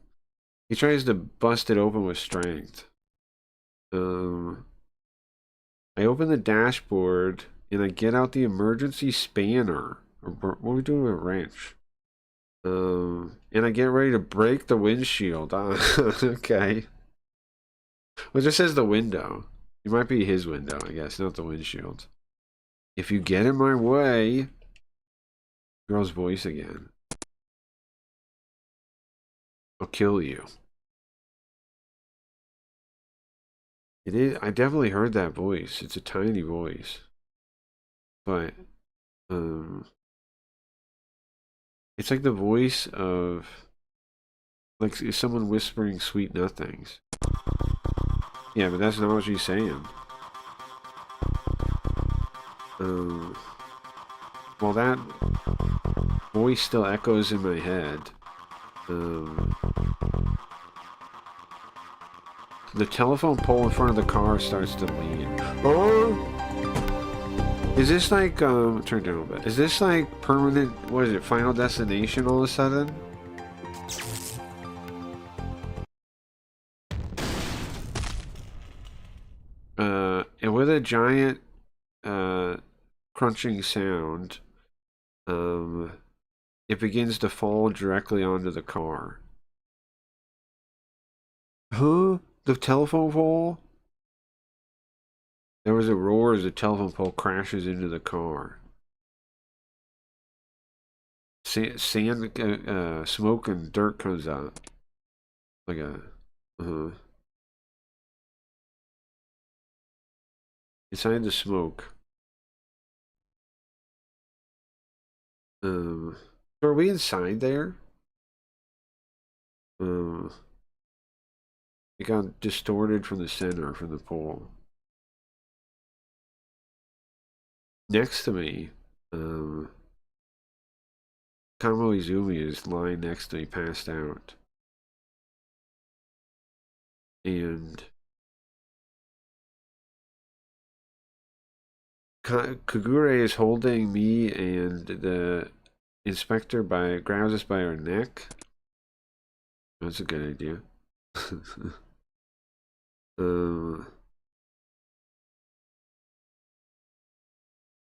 He tries to bust it open with strength. I open the dashboard and I get out the emergency spanner. What are we doing with a wrench? And I get ready to break the windshield. Okay. Well, it just says the window. It might be his window, I guess, not the windshield. If you get in my way... Girl's voice again. I'll kill you. It is. I definitely heard that voice. It's a tiny voice. But, it's like the voice of... Like someone whispering sweet nothings. Yeah, but that's not what she's saying. Well, that voice still echoes in my head. The telephone pole in front of the car starts to lean. Oh! Is this like, turn down a bit. Is this like permanent, what is it, Final Destination all of a sudden? And with a giant, crunching sound, it begins to fall directly onto the car. Huh? The telephone pole? There was a roar as the telephone pole crashes into the car. Sand, smoke and dirt comes out. Like a, inside the smoke. So are we inside there? It got distorted from the center, from the pole. Next to me, Kamo Izumi is lying next to me, passed out. And Kagure is holding me and the inspector grabs us by our neck. That's a good idea.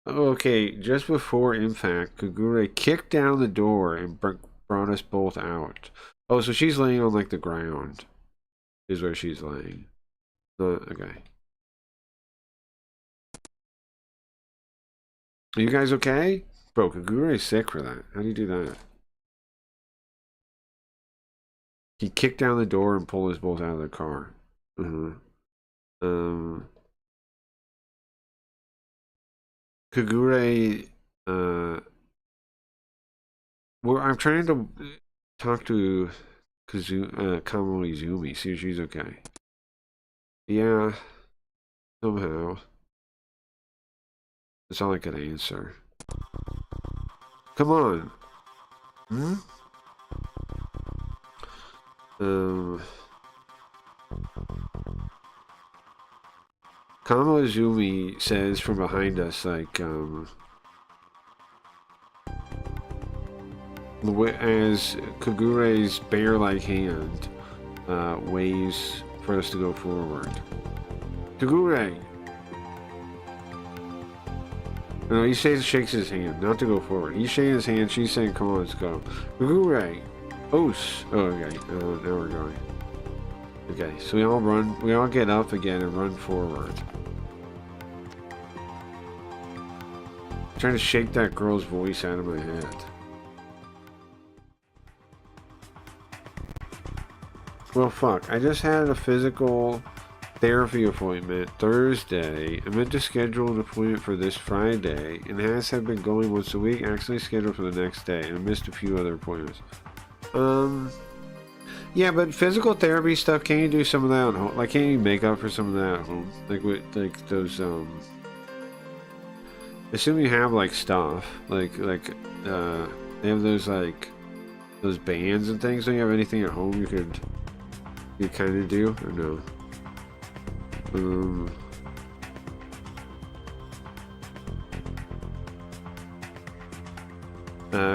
Okay, just before impact, Kagure kicked down the door and brought us both out. Oh, so she's laying on like the ground, is where she's laying. Okay. Are you guys okay? Bro, Kagure is sick for that. How do you do that? He kicked down the door and pulled us both out of the car. Kagure, I'm trying to talk to Kamo Izumi, see if she's okay. Yeah, somehow. That's all I could answer. Come on. Kamo Izumi says from behind us, like, as Kagure's bear-like hand waves for us to go forward. Kagure! No, he shakes his hand, not to go forward. He's shaking his hand, she's saying, come on, let's go. Kagure! Oh, okay, now we're going. Okay, so we all get up again and run forward. I'm trying to shake that girl's voice out of my head. Well, fuck, I just had a physical therapy appointment Thursday. I meant to schedule an appointment for this Friday, and has had been going once a week, actually scheduled for the next day, and I missed a few other appointments. Yeah, but physical therapy stuff, can't you do some of that at home? Like, can't you make up for some of that at home? Like, with, like, those, assume you have, like, stuff. Like, they have those, like, those bands and things. Don't you have anything at home you could kind of do? Or no?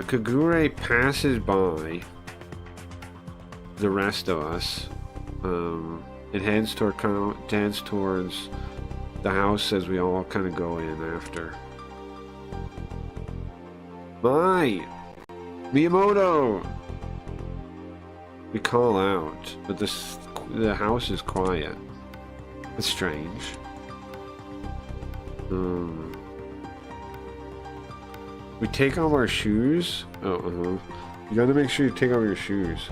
Kagure passes by the rest of us. It heads towards the house as we all kind of go in after. Miyamoto! We call out, but the house is quiet. That's strange. We take off our shoes. You gotta make sure you take off your shoes.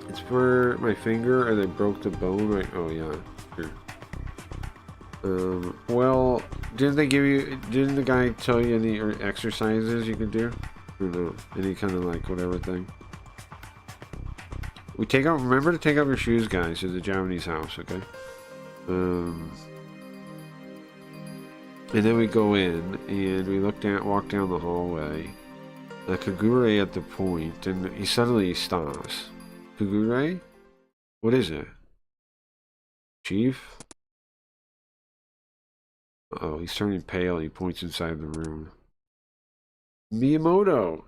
It's for my finger, or they broke the bone, right? Oh yeah. Sure. Well, didn't the guy tell you any exercises you can do? Or no? Any kind of like whatever thing? Remember to take off your shoes, guys, at the Japanese house, okay? And then we go in and we walk down the hallway. Kagure at the point, and he suddenly stops. Kagure? What is it? Chief? Oh, he's turning pale. He points inside the room. Miyamoto!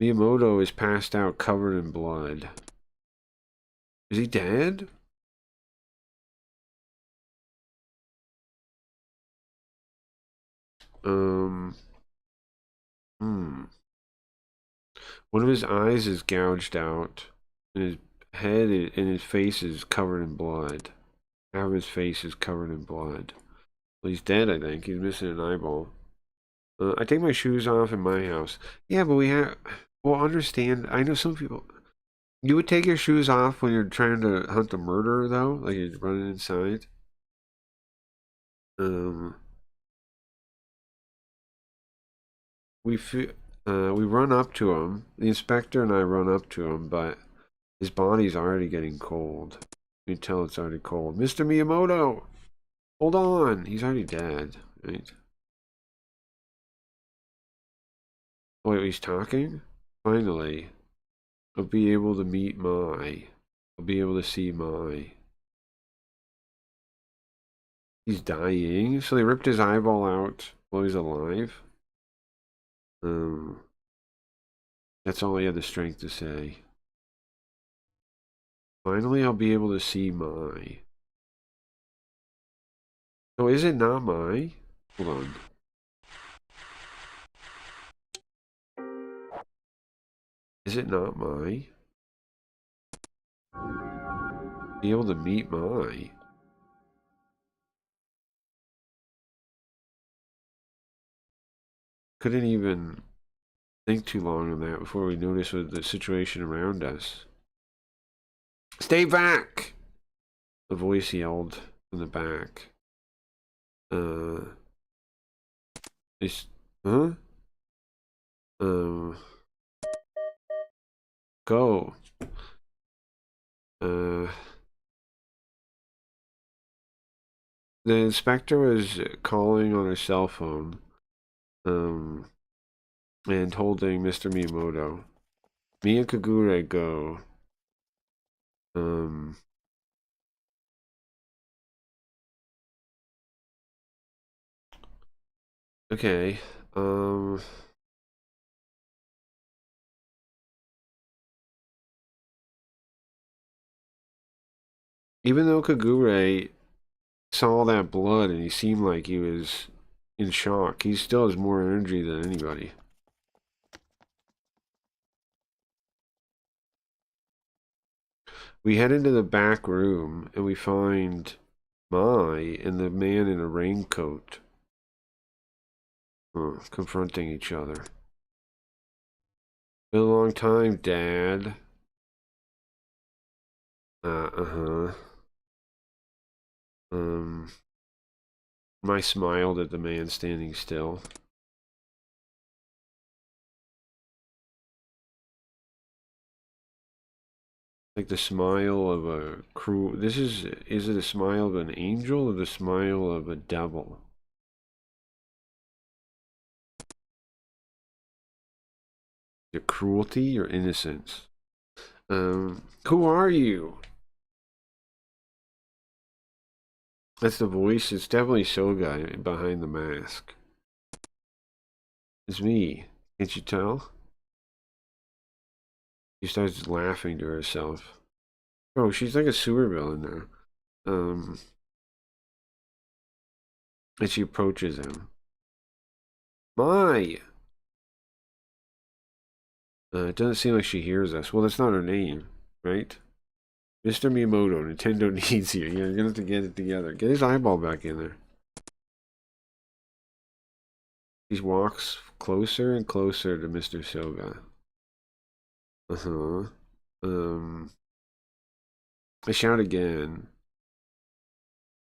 Miyamoto is passed out covered in blood. Is he dead? One of his eyes is gouged out, and his head and his face is covered in blood. Half of his face is covered in blood. Well, he's dead, I think. He's missing an eyeball. I take my shoes off in my house. Yeah, but we have... Well, understand, I know some people... You would take your shoes off when you're trying to hunt a murderer, though? Like you're running inside? We run up to him. The inspector and I run up to him, but his body's already getting cold. You can tell it's already cold. Mr. Miyamoto! Hold on! He's already dead, right? Oh, wait, he's talking? Finally. I'll be able to meet Mai. I'll be able to see Mai. He's dying? So they ripped his eyeball out while he's alive? That's all he had the strength to say. Finally, I'll be able to see Mai. So is it not Mai? Hold on. Is it not Mai? Be able to meet Mai. Couldn't even think too long on that before we noticed the situation around us. Stay back! The voice yelled from the back. Huh? Go. The inspector was calling on her cell phone, and holding Mr. Miyamoto. Me and Kagure go. Okay, even though Kagure saw that blood and he seemed like he was in shock, he still has more energy than anybody. We head into the back room and we find Mai and the man in a raincoat confronting each other. Been a long time, Dad. Mai smiled at the man standing still. Like the smile of a cruel... is it a smile of an angel or the smile of a devil? Your cruelty or innocence? Who are you? That's the voice. It's definitely Soga behind the mask. It's me. Can't you tell? She starts laughing to herself. Oh, she's like a sewer villain now. And she approaches him. Mai! It doesn't seem like she hears us. Well, that's not her name, right? Mr. Miyamoto, Nintendo needs you. You're gonna have to get it together. Get his eyeball back in there. He walks closer and closer to Mr. Soga. I shout again.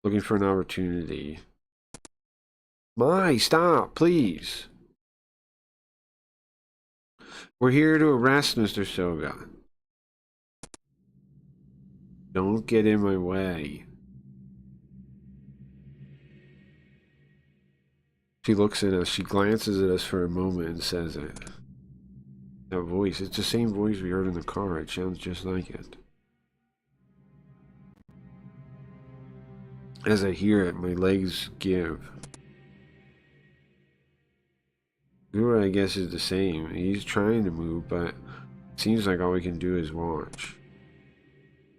Looking for an opportunity. Mai, stop, please. We're here to arrest Mr. Soga. Don't get in my way. She looks at us. She glances at us for a moment and says it. That voice. It's the same voice we heard in the car. It sounds just like it. As I hear it, my legs give. Guru, I guess, is the same. He's trying to move, but it seems like all we can do is watch.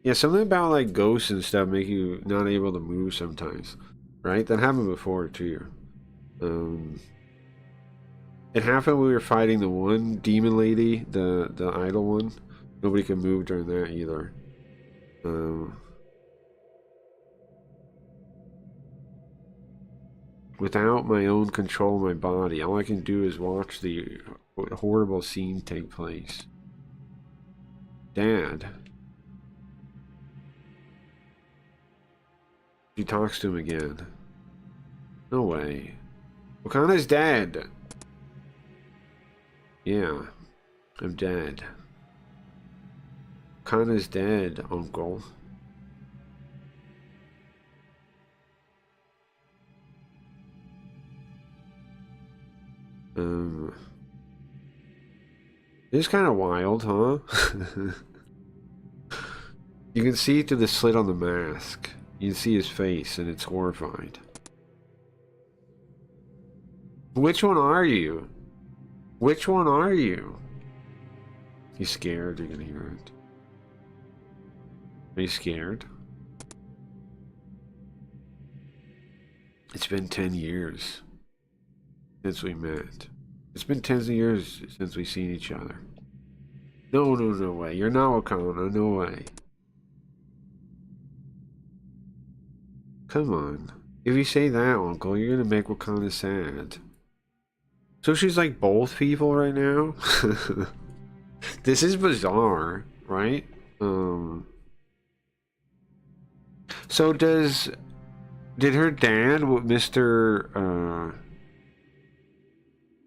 Yeah, something about like ghosts and stuff make you not able to move sometimes, right? That happened before too. It happened when we were fighting the one demon lady, the idol one. Nobody could move during that either. Without my own control of my body, all I can do is watch the horrible scene take place. Dad. She talks to him again. No way. Wakana's dead. Yeah, I'm dead. Wakana's dead, Uncle. It's kind of wild, huh? You can see through the slit on the mask. You can see his face, and it's horrified. Which one are you? Which one are you? He's scared. You can hear it. Are you scared? It's been 10 years since we met. It's been 10 years since we've seen each other. No, no, no way. You're not Wakana. No way. Come on. If you say that, Uncle, you're gonna make Wakana sad. So she's like both people right now? This is bizarre, right? So did her dad, Mr.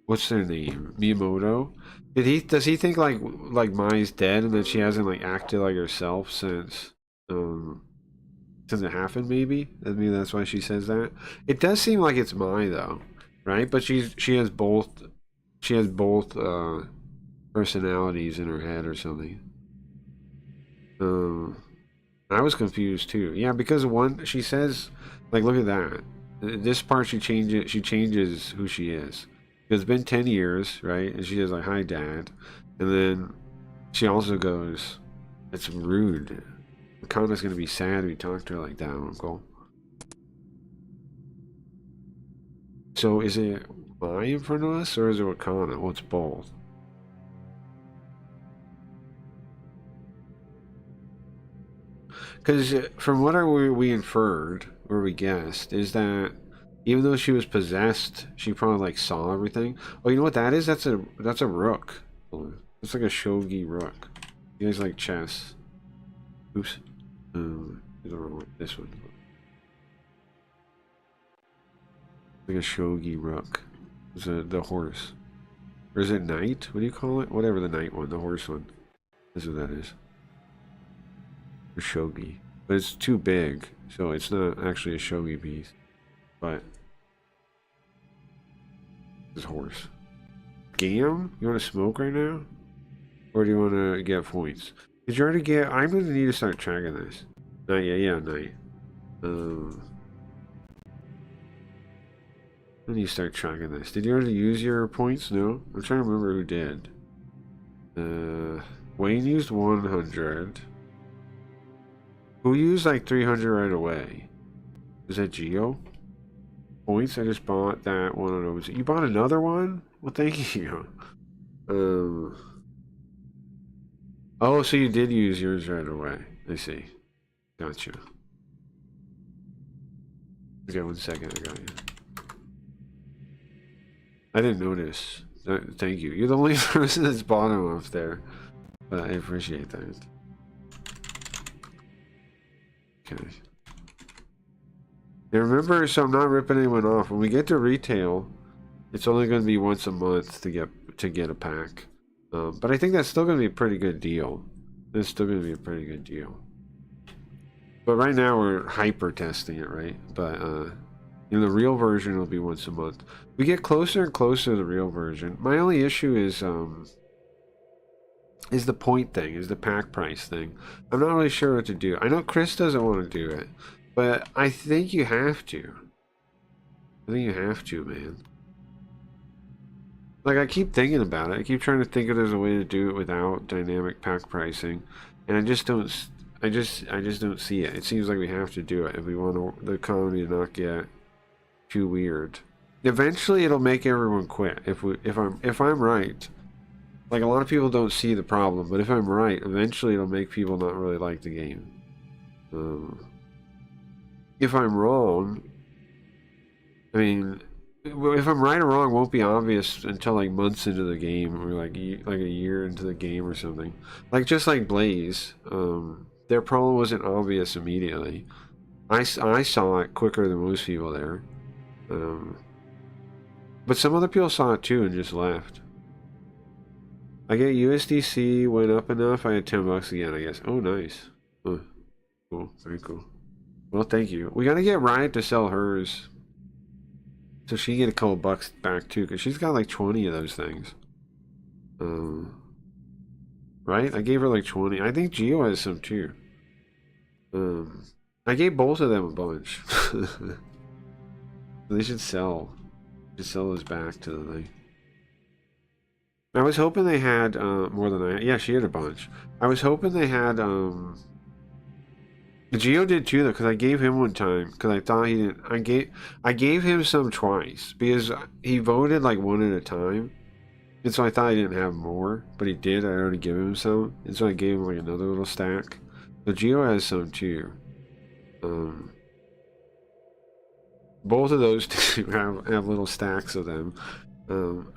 What's their name? Miyamoto? Does he think like Mai's dead and that she hasn't like acted like herself since it happened? Maybe that's why she says that. It does seem like it's Mai though, right? But she has both personalities in her head or something. I was confused too. Yeah, because one, she says, like, look at that. This part she changes who she is. It's been 10 years, right? And she says like, hi Dad. And then she also goes, it's rude. Wakana's gonna be sad if you talk to her like that, Uncle. So is it Mai in front of us or is it Wakana? Well, it's both. Because from what we inferred, or we guessed, is that even though she was possessed, she probably like saw everything. Oh, you know what that is? That's a rook. It's like a shogi rook. You guys like chess? Oops. This one. Like a shogi rook. It's the horse. Or is it knight? What do you call it? Whatever the knight one, the horse one. This is what that is. Or shogi. But it's too big, so it's not actually a shogi piece. But this horse. Gam? You want to smoke right now? Or do you want to get points? Did you already get... I'm going to need to start tracking this. Not yet. Yeah, night. I need to start tracking this. Did you already use your points? No? I'm trying to remember who did. Wayne used 100. Who used like 300 right away? Was that Geo? Points? I just bought that one on OZ. You bought another one? Well, thank you. Oh, so you did use yours right away. I see. Gotcha. Okay, 1 second. I got you. I didn't notice. Thank you. You're the only person that's bought them up there. But I appreciate that. Okay. And remember, so I'm not ripping anyone off. When we get to retail, it's only going to be once a month to get a pack. But I think that's still going to be a pretty good deal. It's still going to be a pretty good deal. But right now we're hyper testing it, right? But in the real version, it'll be once a month. We get closer and closer to the real version. My only issue is the point thing, is the pack price thing. I'm not really sure what to do. I know Chris doesn't want to do it, but I think you have to. I think you have to, man. Like, I keep thinking about it. I keep trying to think if there's a way to do it without dynamic pack pricing, and I just don't. I just don't see it. It seems like we have to do it if we want the economy to not get too weird. Eventually, it'll make everyone quit. If I'm right. Like, a lot of people don't see the problem, but if I'm right, eventually it'll make people not really like the game. If I'm wrong, I mean, if I'm right or wrong won't be obvious until like months into the game, or like a year into the game or something. Like, just like Blaze, their problem wasn't obvious immediately. I saw it quicker than most people there. But some other people saw it too and just left. I get USDC went up enough. I had $10 again, I guess. Oh, nice. Oh, cool. Very cool. Well, thank you. We gotta get Riot to sell hers, so she can get a couple bucks back too, because she's got like 20 of those things. Right? I gave her like 20. I think Geo has some too. I gave both of them a bunch. They should sell. Just sell those back to the thing. I was hoping they had more than I. Yeah, she had a bunch. I was hoping they had. Geo did too, though, because I gave him one time because I thought he didn't. I gave him some twice because he voted like one at a time, and so I thought he didn't have more, but he did. I already gave him some, and so I gave him like another little stack. So Geo has some too. Both of those two have little stacks of them.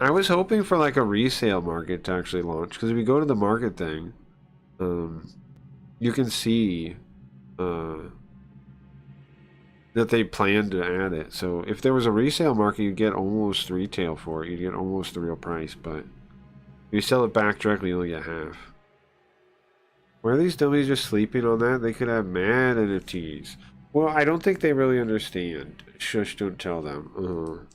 I was hoping for like a resale market to actually launch, because if you go to the market thing, you can see that they plan to add it. So if there was a resale market, you'd get almost retail for it. You'd get almost the real price, but if you sell it back directly, you only get half. Why are these dummies just sleeping on that? They could have mad NFTs. Well, I don't think they really understand. Shush, don't tell them.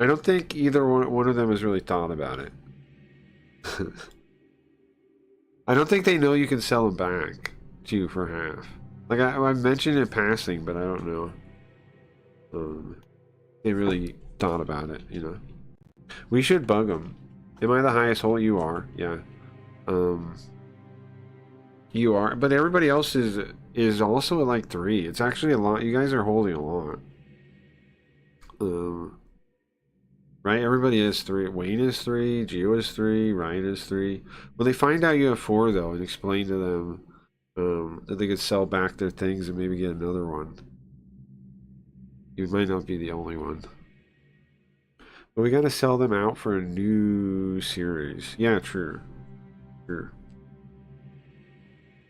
I don't think either one of them has really thought about it. I don't think they know you can sell them back to you for half. Like, I mentioned in passing, but I don't know. They really thought about it, you know. We should bug them. Am I the highest hole? You are, yeah. You are, but everybody else is also at like 3. It's actually a lot. You guys are holding a lot. Right? Everybody is 3. Wayne is 3. Geo is 3. Ryan is 3. When they find out you have 4, though, and explain to them that they could sell back their things and maybe get another one, you might not be the only one. But we gotta sell them out for a new series. Yeah, true. Sure.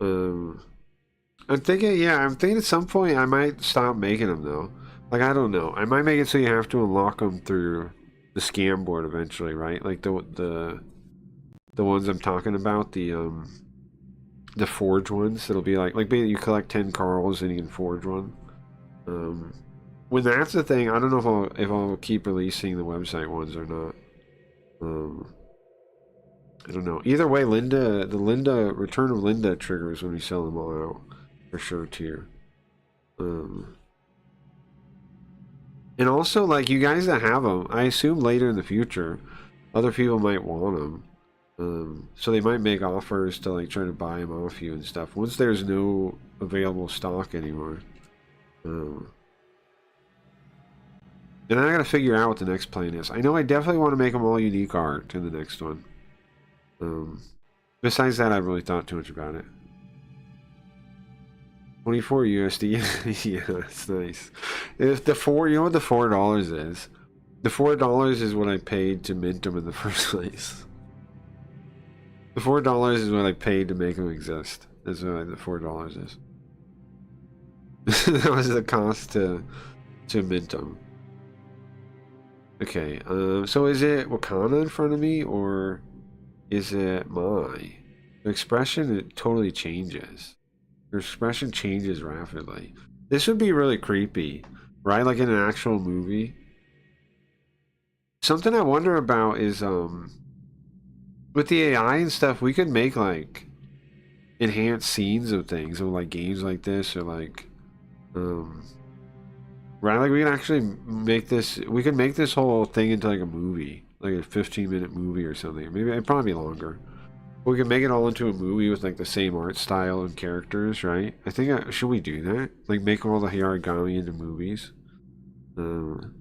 I'm thinking at some point I might stop making them, though. Like, I don't know. I might make it so you have to unlock them through the scam board eventually, right? Like the ones I'm talking about, the forge ones. It'll be like you collect 10 Carls and you can forge one. When that's the thing, I don't know if I'll keep releasing the website ones or not. I don't know. Either way, the Return of Linda triggers when we sell them all out for sure too. And also, like, you guys that have them, I assume later in the future, other people might want them. So they might make offers to, like, try to buy them off you and stuff once there's no available stock anymore. And I gotta figure out what the next plan is. I know I definitely want to make them all unique art in the next one. Besides that, I haven't really thought too much about it. 24 USD. Yeah, that's nice. If the you know what the $4 is? The $4 is what I paid to mint them in the first place. The $4 is what I paid to make them exist. That's what the $4 is. That was the cost to mint them. Okay, so is it Wakanda in front of me, or is it my? The expression, it totally changes. Her expression changes rapidly. This would be really creepy, right? Like in an actual movie. Something I wonder about is with the AI and stuff, we could make like enhanced scenes of things, or like games like this, or like right, like we can actually make this, we could make this whole thing into like a movie, like a 15-minute movie or something. Maybe it'd probably be longer. We could make it all into a movie with like the same art style and characters, right? I think should we do that? Like make all the Hayarigami into movies, and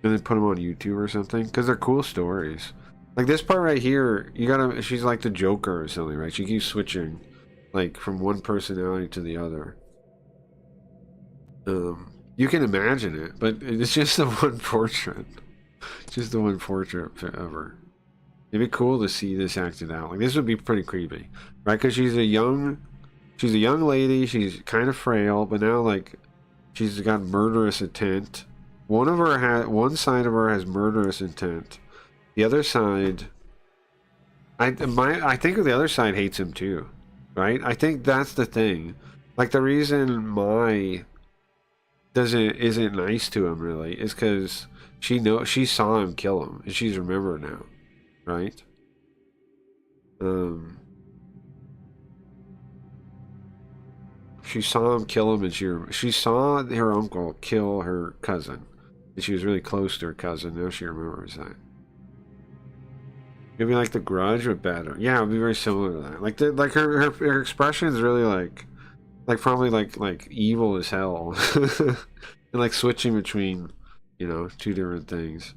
then put them on YouTube or something, because they're cool stories. Like this part right here, you gotta. She's like the Joker or something, right? She keeps switching, like from one personality to the other. You can imagine it, but it's just the one portrait. Just the one portrait ever. It'd be cool to see this acted out. Like this would be pretty creepy, right? Because she's a young lady. She's kind of frail, but now like she's got murderous intent. One side of her has murderous intent. The other side, I think the other side hates him too, right? I think that's the thing. Like the reason Mai isn't nice to him really is because she saw him kill him and she's remembered now, right? She saw him kill him, and she saw her uncle kill her cousin, and she was really close to her cousin. Now she remembers that. It'd be like The Grudge, but better. Yeah, it'd be very similar to that. Like her expression is really like probably like evil as hell, and like switching between, you know, two different things.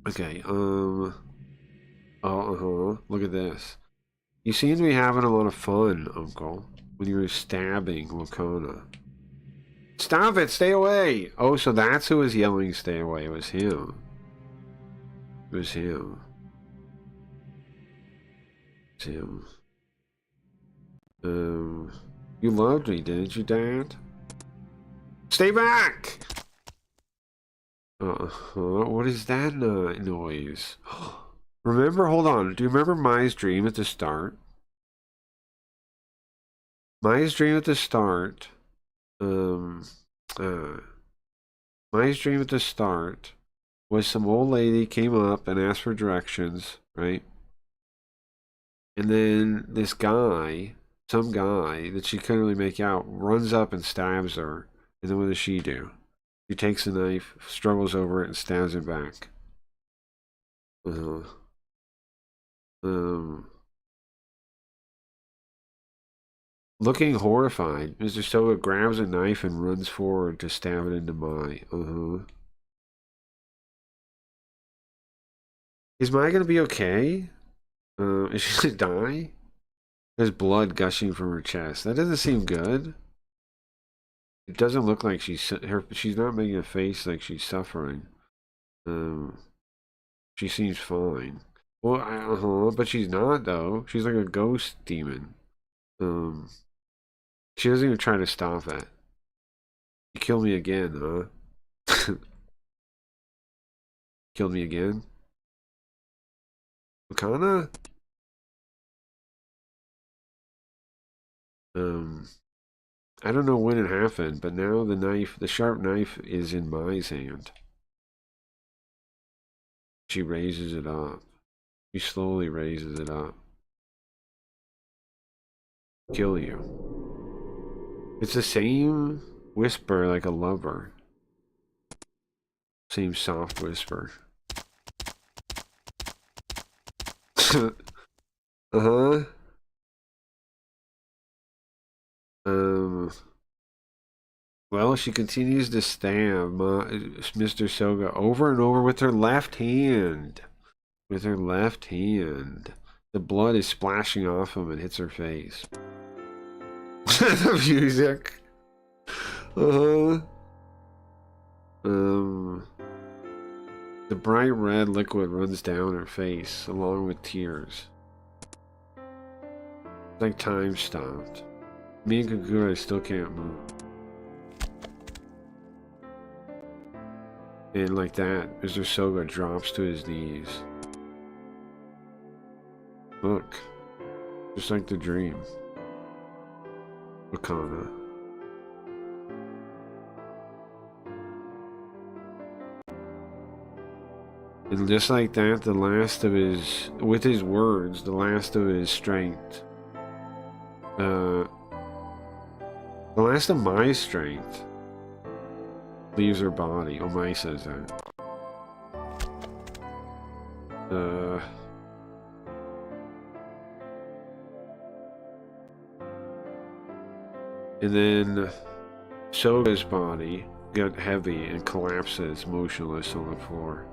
Okay. Look at this. You seem to be having a lot of fun, Uncle, when you were stabbing Wakona. Stop it! Stay away! Oh, so that's who was yelling stay away. It was him. It was him. It's him. You loved me, didn't you, Dad? Stay back! What is that noise? Remember, hold on. Do you remember Mai's dream at the start? Mai's dream at the start. Mai's dream at the start was some old lady came up and asked for directions, right? And then this guy, some guy that she couldn't really make out, runs up and stabs her. And then what does she do? She takes a knife, struggles over it, and stabs it back. Looking horrified, Mr. Soga grabs a knife and runs forward to stab it into Mai. Is Mai gonna be okay? Is she gonna die? There's blood gushing from her chest. That doesn't seem good. It doesn't look like she's not making a face like she's suffering. She seems fine. Well, but she's not though. She's like a ghost demon. She doesn't even try to stop it. You kill me again, huh? Killed me again? Wakana? I don't know when it happened, but now the sharp knife is in Mai's hand. She raises it up. She slowly raises it up. Kill you. It's the same whisper like a lover. Same soft whisper. Well, she continues to stab Mr. Soga over and over with her left hand. With her left hand. The blood is splashing off him and hits her face. The music. The bright red liquid runs down her face along with tears. It's like time stopped. Me and Kagura still can't move. And like that, Mr. Soga drops to his knees. Look. Just like the dream. Wakana. And just like that, the last of his, with his words, the last of his strength, the last of my strength leaves her body. Oh, Mai says that. And then Soga's body got heavy and collapses motionless on the floor.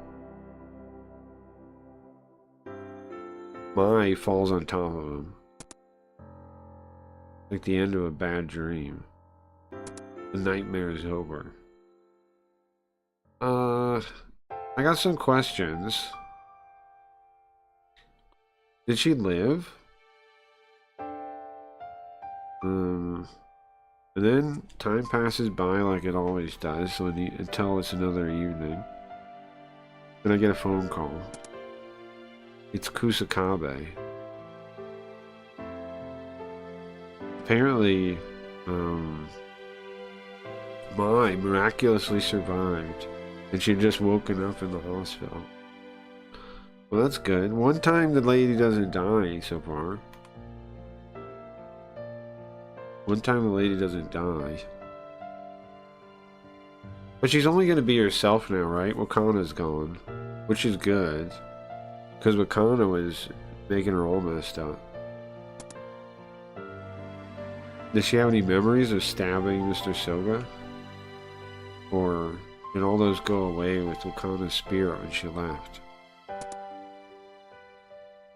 Mai falls on top of him. Like the end of a bad dream. The nightmare is over. I got some questions. Did she live? And then time passes by like it always does, so until it's another evening. Then I get a phone call. It's Kusakabe. Apparently, Mai miraculously survived, and she'd just woken up in the hospital. Well, that's good. One time the lady doesn't die so far. One time the lady doesn't die. But she's only going to be herself now, right? Wakana's gone. Which is good. Because Wakana was making her all messed up. Does she have any memories of stabbing Mr. Soga? Or did all those go away with Wakana's spirit when she left?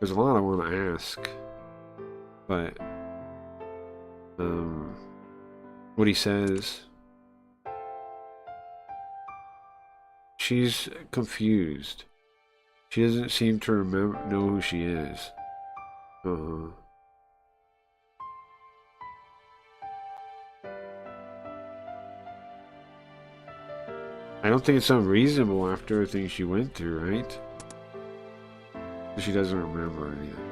There's a lot I want to ask. But what he says, she's confused. She doesn't seem to know who she is. I don't think it's unreasonable after everything she went through, right? She doesn't remember anything.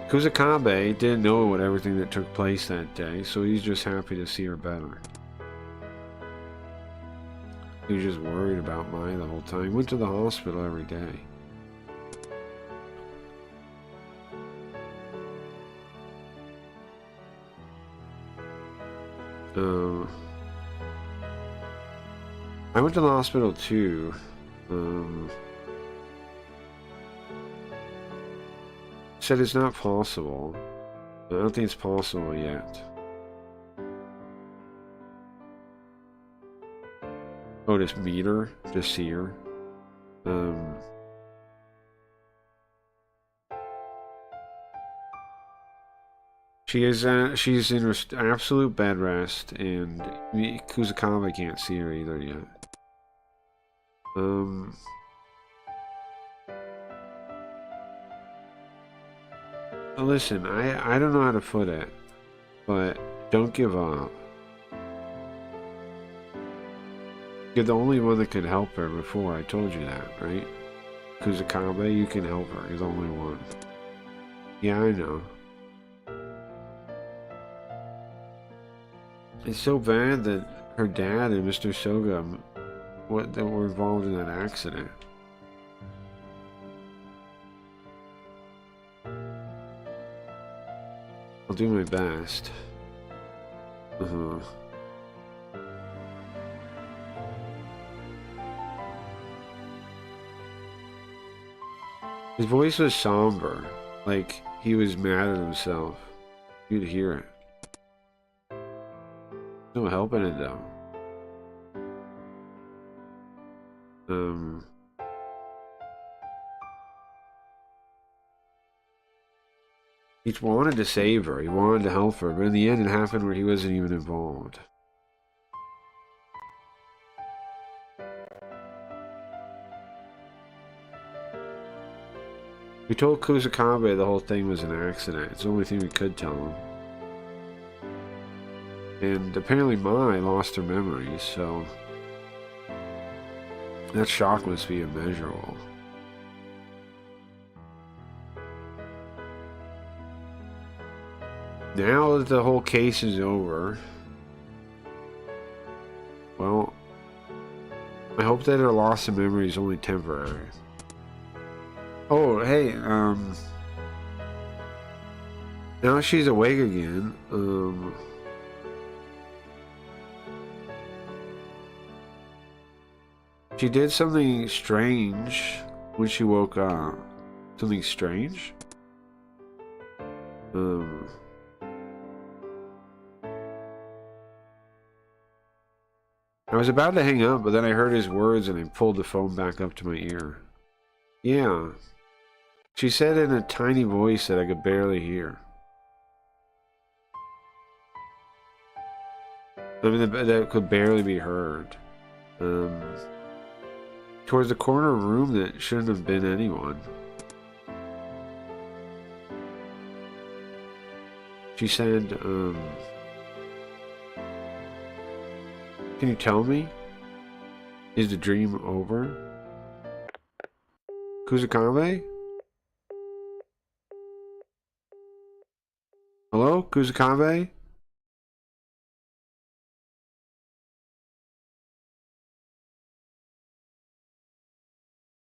Kusakabe didn't know what everything that took place that day, so he's just happy to see her better. He was just worried about Mai the whole time. Went to the hospital every day. I went to the hospital too. Said it's not possible. I don't think it's possible yet. Oh, just meet her? Just see her? She's in absolute bed rest, and Kusakabe can't see her either yet. Listen, I don't know how to put it, but don't give up. You're the only one that could help her before, I told you that, right? Kusakabe, you can help her, you're the only one. Yeah, I know. It's so bad that her dad and Mr. Soga that were involved in that accident. I'll do my best. His voice was somber, like he was mad at himself. You'd hear it. No helping it though. He wanted to save her, he wanted to help her, but in the end it happened where he wasn't even involved. We told Kusakabe the whole thing was an accident. It's the only thing we could tell him. And apparently Mai lost her memories, so that shock must be immeasurable. Now that the whole case is over, well, I hope that her loss of memory is only temporary. Oh, hey, now she's awake again. She did something strange when she woke up. Something strange? I was about to hang up, but then I heard his words and I pulled the phone back up to my ear. Yeah. She said in a tiny voice that I could barely hear. I mean, that could barely be heard. Towards the corner room that shouldn't have been anyone. She said, can you tell me? Is the dream over? Kusakabe? Hello? Kusakabe?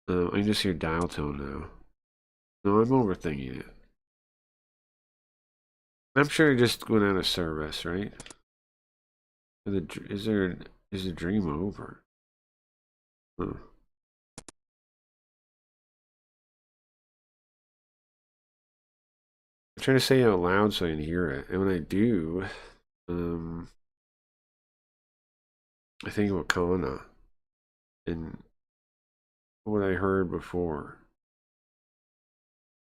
I can just hear dial tone now. No, I'm overthinking it. I'm sure he just went out of service, right? Is the dream over? Huh. I'm trying to say it out loud so I can hear it, and when I do, I think of Akana and what I heard before.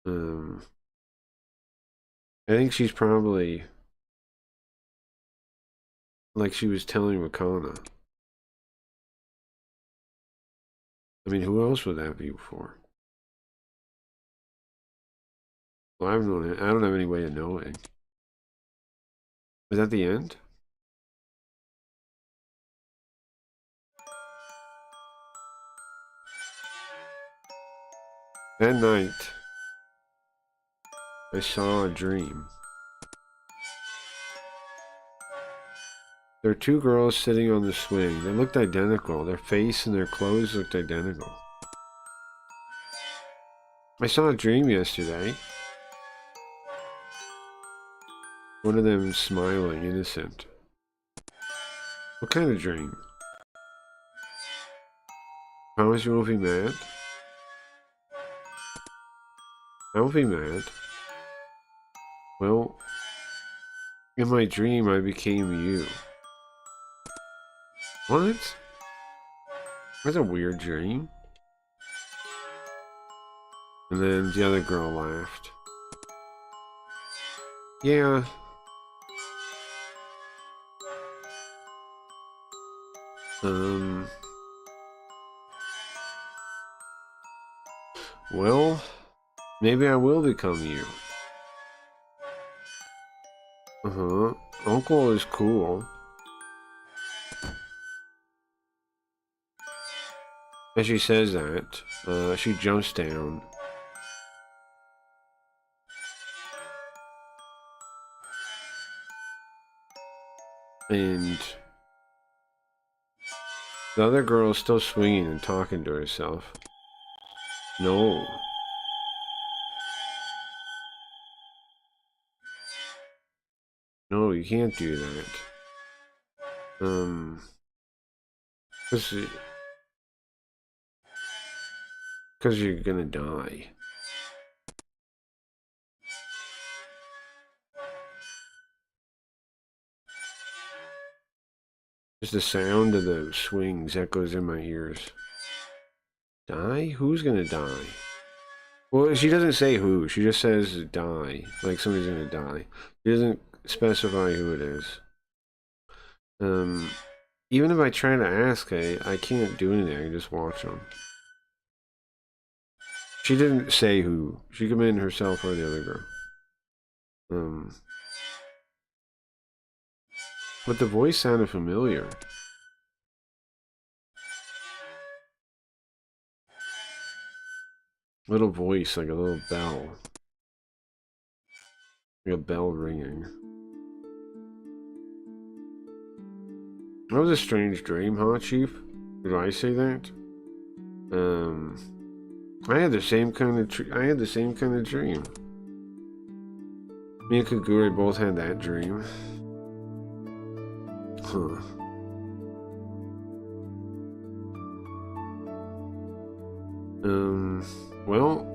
I think she's probably like she was telling Wakana. I mean, who else would that be for? Well, I don't have any way of knowing. Is that the end? That night, I saw a dream. There were two girls sitting on the swing. They looked identical. Their face and their clothes looked identical. I saw a dream yesterday. One of them smiling, innocent. What kind of dream? Promise you won't be mad? I won't be mad. Well, in my dream I became you. What? That's a weird dream. And then the other girl laughed. Yeah. Well, maybe I will become you. Uh-huh. Uncle is cool. As she says that, she jumps down. And the other girl is still swinging and talking to herself. No. No, you can't do that. Because you're gonna die. Just the sound of the swings echoes in my ears. Die? Who's gonna die? Well, she doesn't say who. She just says die. Like somebody's gonna die. She doesn't specify who it is. Even if I try to ask, I can't do anything. I can just watch them. She didn't say who. She could have been herself or the other girl. But the voice sounded familiar. Little voice, like a little bell. Like a bell ringing. That was a strange dream, huh, Chief? Did I say that? I had the same kind of dream. Me and Kagure both had that dream. Huh. Well,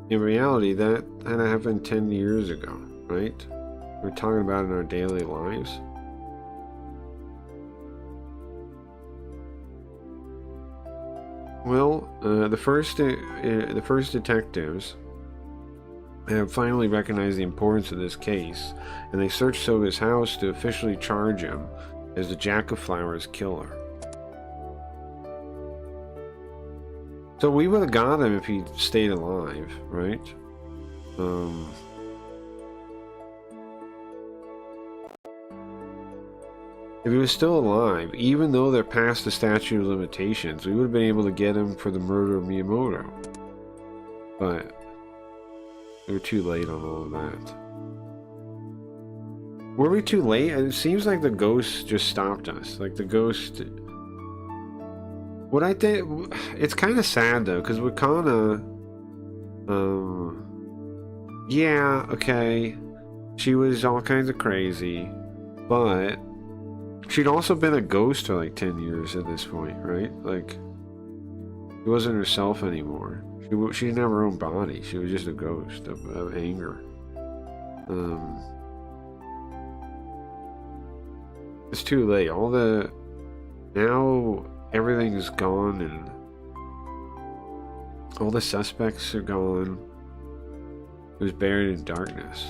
in reality, that happened 10 years ago, right? We're talking about it in our daily lives. Well, the first detectives have finally recognized the importance of this case, and they searched Soga's house to officially charge him as the Jack of Flowers killer. So we would have got him if he stayed alive, right? If he was still alive, even though they're past the statute of limitations, we would have been able to get him for the murder of Miyamoto. But we were too late on all of that. Were we too late? It seems like the ghost just stopped us. Like the ghost... What I think... It's kind of sad though, because Wakana... Yeah, okay. She was all kinds of crazy. But... she'd also been a ghost for like 10 years at this point, right? Like... she wasn't herself anymore. She didn't have her own body. She was just a ghost of anger. It's too late. Now everything is gone and all the suspects are gone. It was buried in darkness.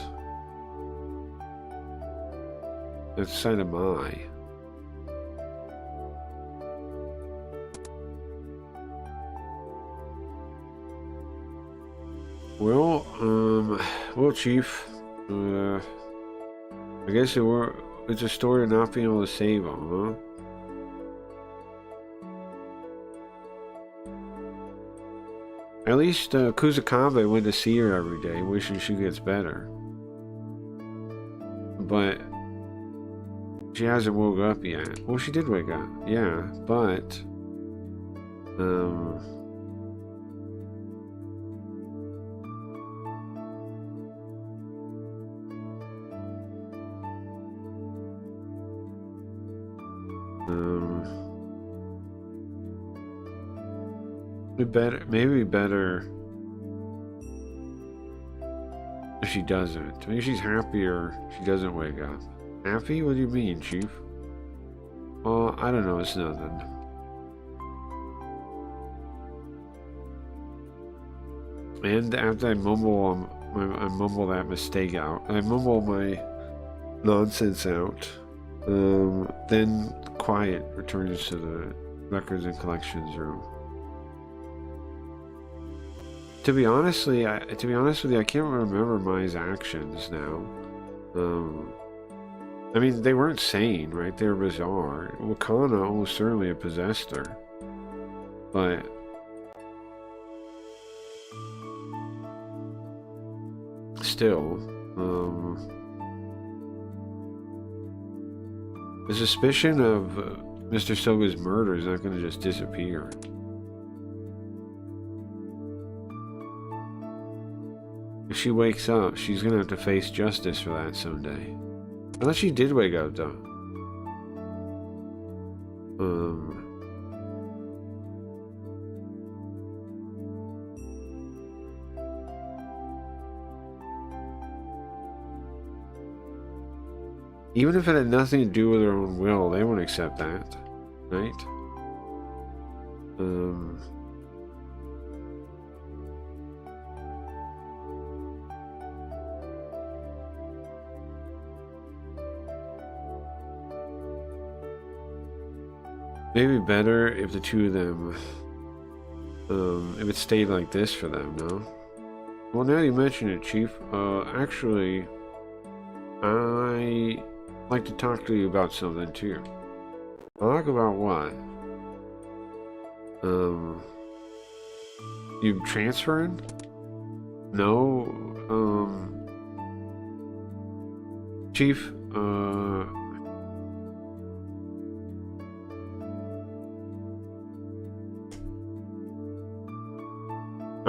That's Saitama. Well, Chief, I guess it's a story of not being able to save him, huh? At least Kusakabe went to see her every day, wishing she gets better. But she hasn't woke up yet. Well, she did wake up, yeah, but maybe better if she doesn't. Maybe she's happier she doesn't wake up. Happy? What do you mean, Chief? Oh, I don't know, it's nothing. And after I mumble that mistake out, I mumble my nonsense out, then quiet returns to the records and collections room. To be honest with you, I can't remember Mai's actions now. I mean, they weren't sane, right? They were bizarre. Wakana almost certainly had possessed her. But still, the suspicion of Mr. Soga's murder is not going to just disappear. If she wakes up, she's going to have to face justice for that someday. Unless she did wake up, though. Even if it had nothing to do with her own will, they won't accept that, right? Maybe better if the two of them, if it stayed like this for them, no? Well, now you mention it, Chief, actually, I'd like to talk to you about something, too. Talk about what? You transferring? No,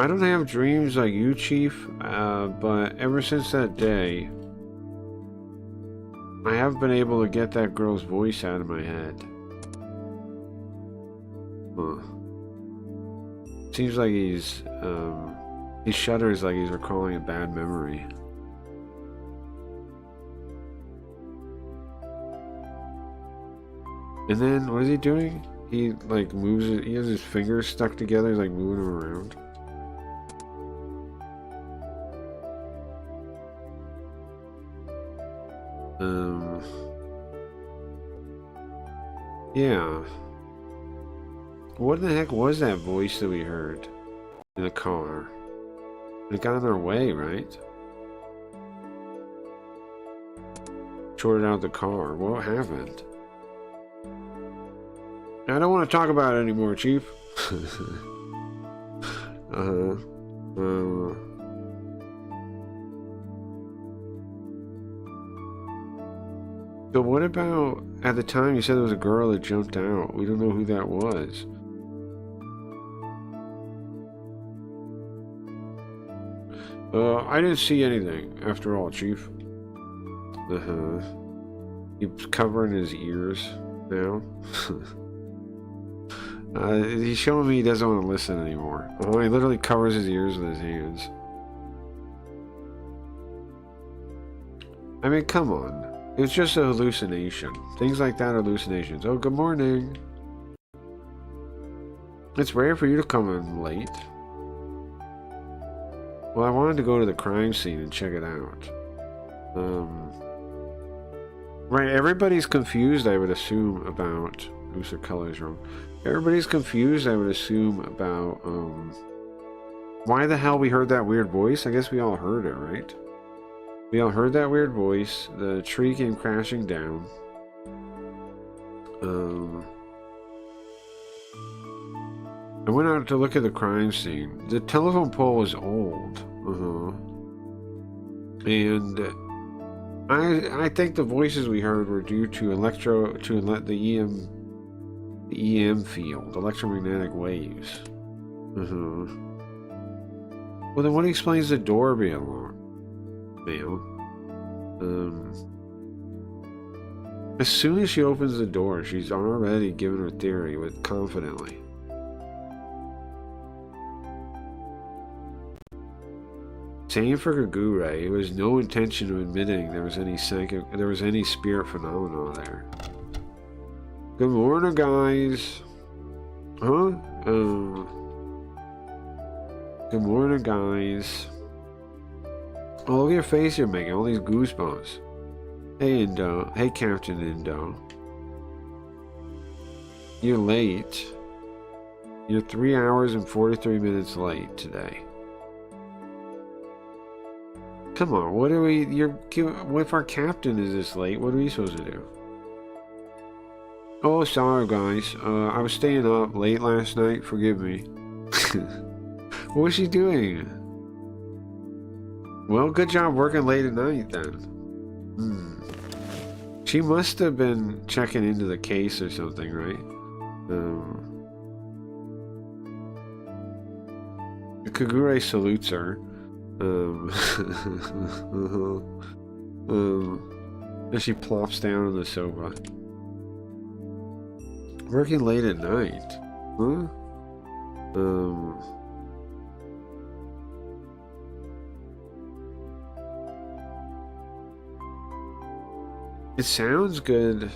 I don't have dreams like you, Chief, but ever since that day, I have been able to get that girl's voice out of my head. Huh. Seems like he shudders like he's recalling a bad memory. And then, what is he doing? He, like, moves it, he has his fingers stuck together, he's, like, moving them around. Yeah. What the heck was that voice that we heard in the car? It got in our way, right? Shorted out the car. What happened? I don't want to talk about it anymore, Chief. So what about, at the time you said there was a girl that jumped out. We don't know who that was. I didn't see anything, after all, Chief. He's covering his ears now. He's showing me he doesn't want to listen anymore. Oh, he literally covers his ears with his hands. I mean, come on. It's just a hallucination. Things like that are hallucinations. Oh, good morning. It's rare for you to come in late. Well, I wanted to go to the crime scene and check it out. Right, everybody's confused, I would assume, about... Oops, the color's wrong. Everybody's confused, I would assume, about, why the hell we heard that weird voice? I guess we all heard it, right? We all heard that weird voice. The tree came crashing down. I went out to look at the crime scene. The telephone pole was old. And I think the voices we heard were due to the EM field, electromagnetic waves. Well, then what explains the door being locked? As soon as she opens the door, she's already given her theory with confidently. Same for Kagure. It was no intention of admitting there was any spirit phenomena there. Good morning, guys. Huh? Good morning, guys. Oh, look at your face you're making, all these goosebumps. Hey, Indo. Hey, Captain Indo. You're late. You're 3 hours and 43 minutes late today. Come on, what are we... What if our captain is this late? What are we supposed to do? Oh, sorry, guys. I was staying up late last night. Forgive me. What was she doing? Well, good job working late at night, then. She must have been checking into the case or something, right? Kagure salutes her. And she plops down on the sofa. Working late at night? Huh? It sounds good.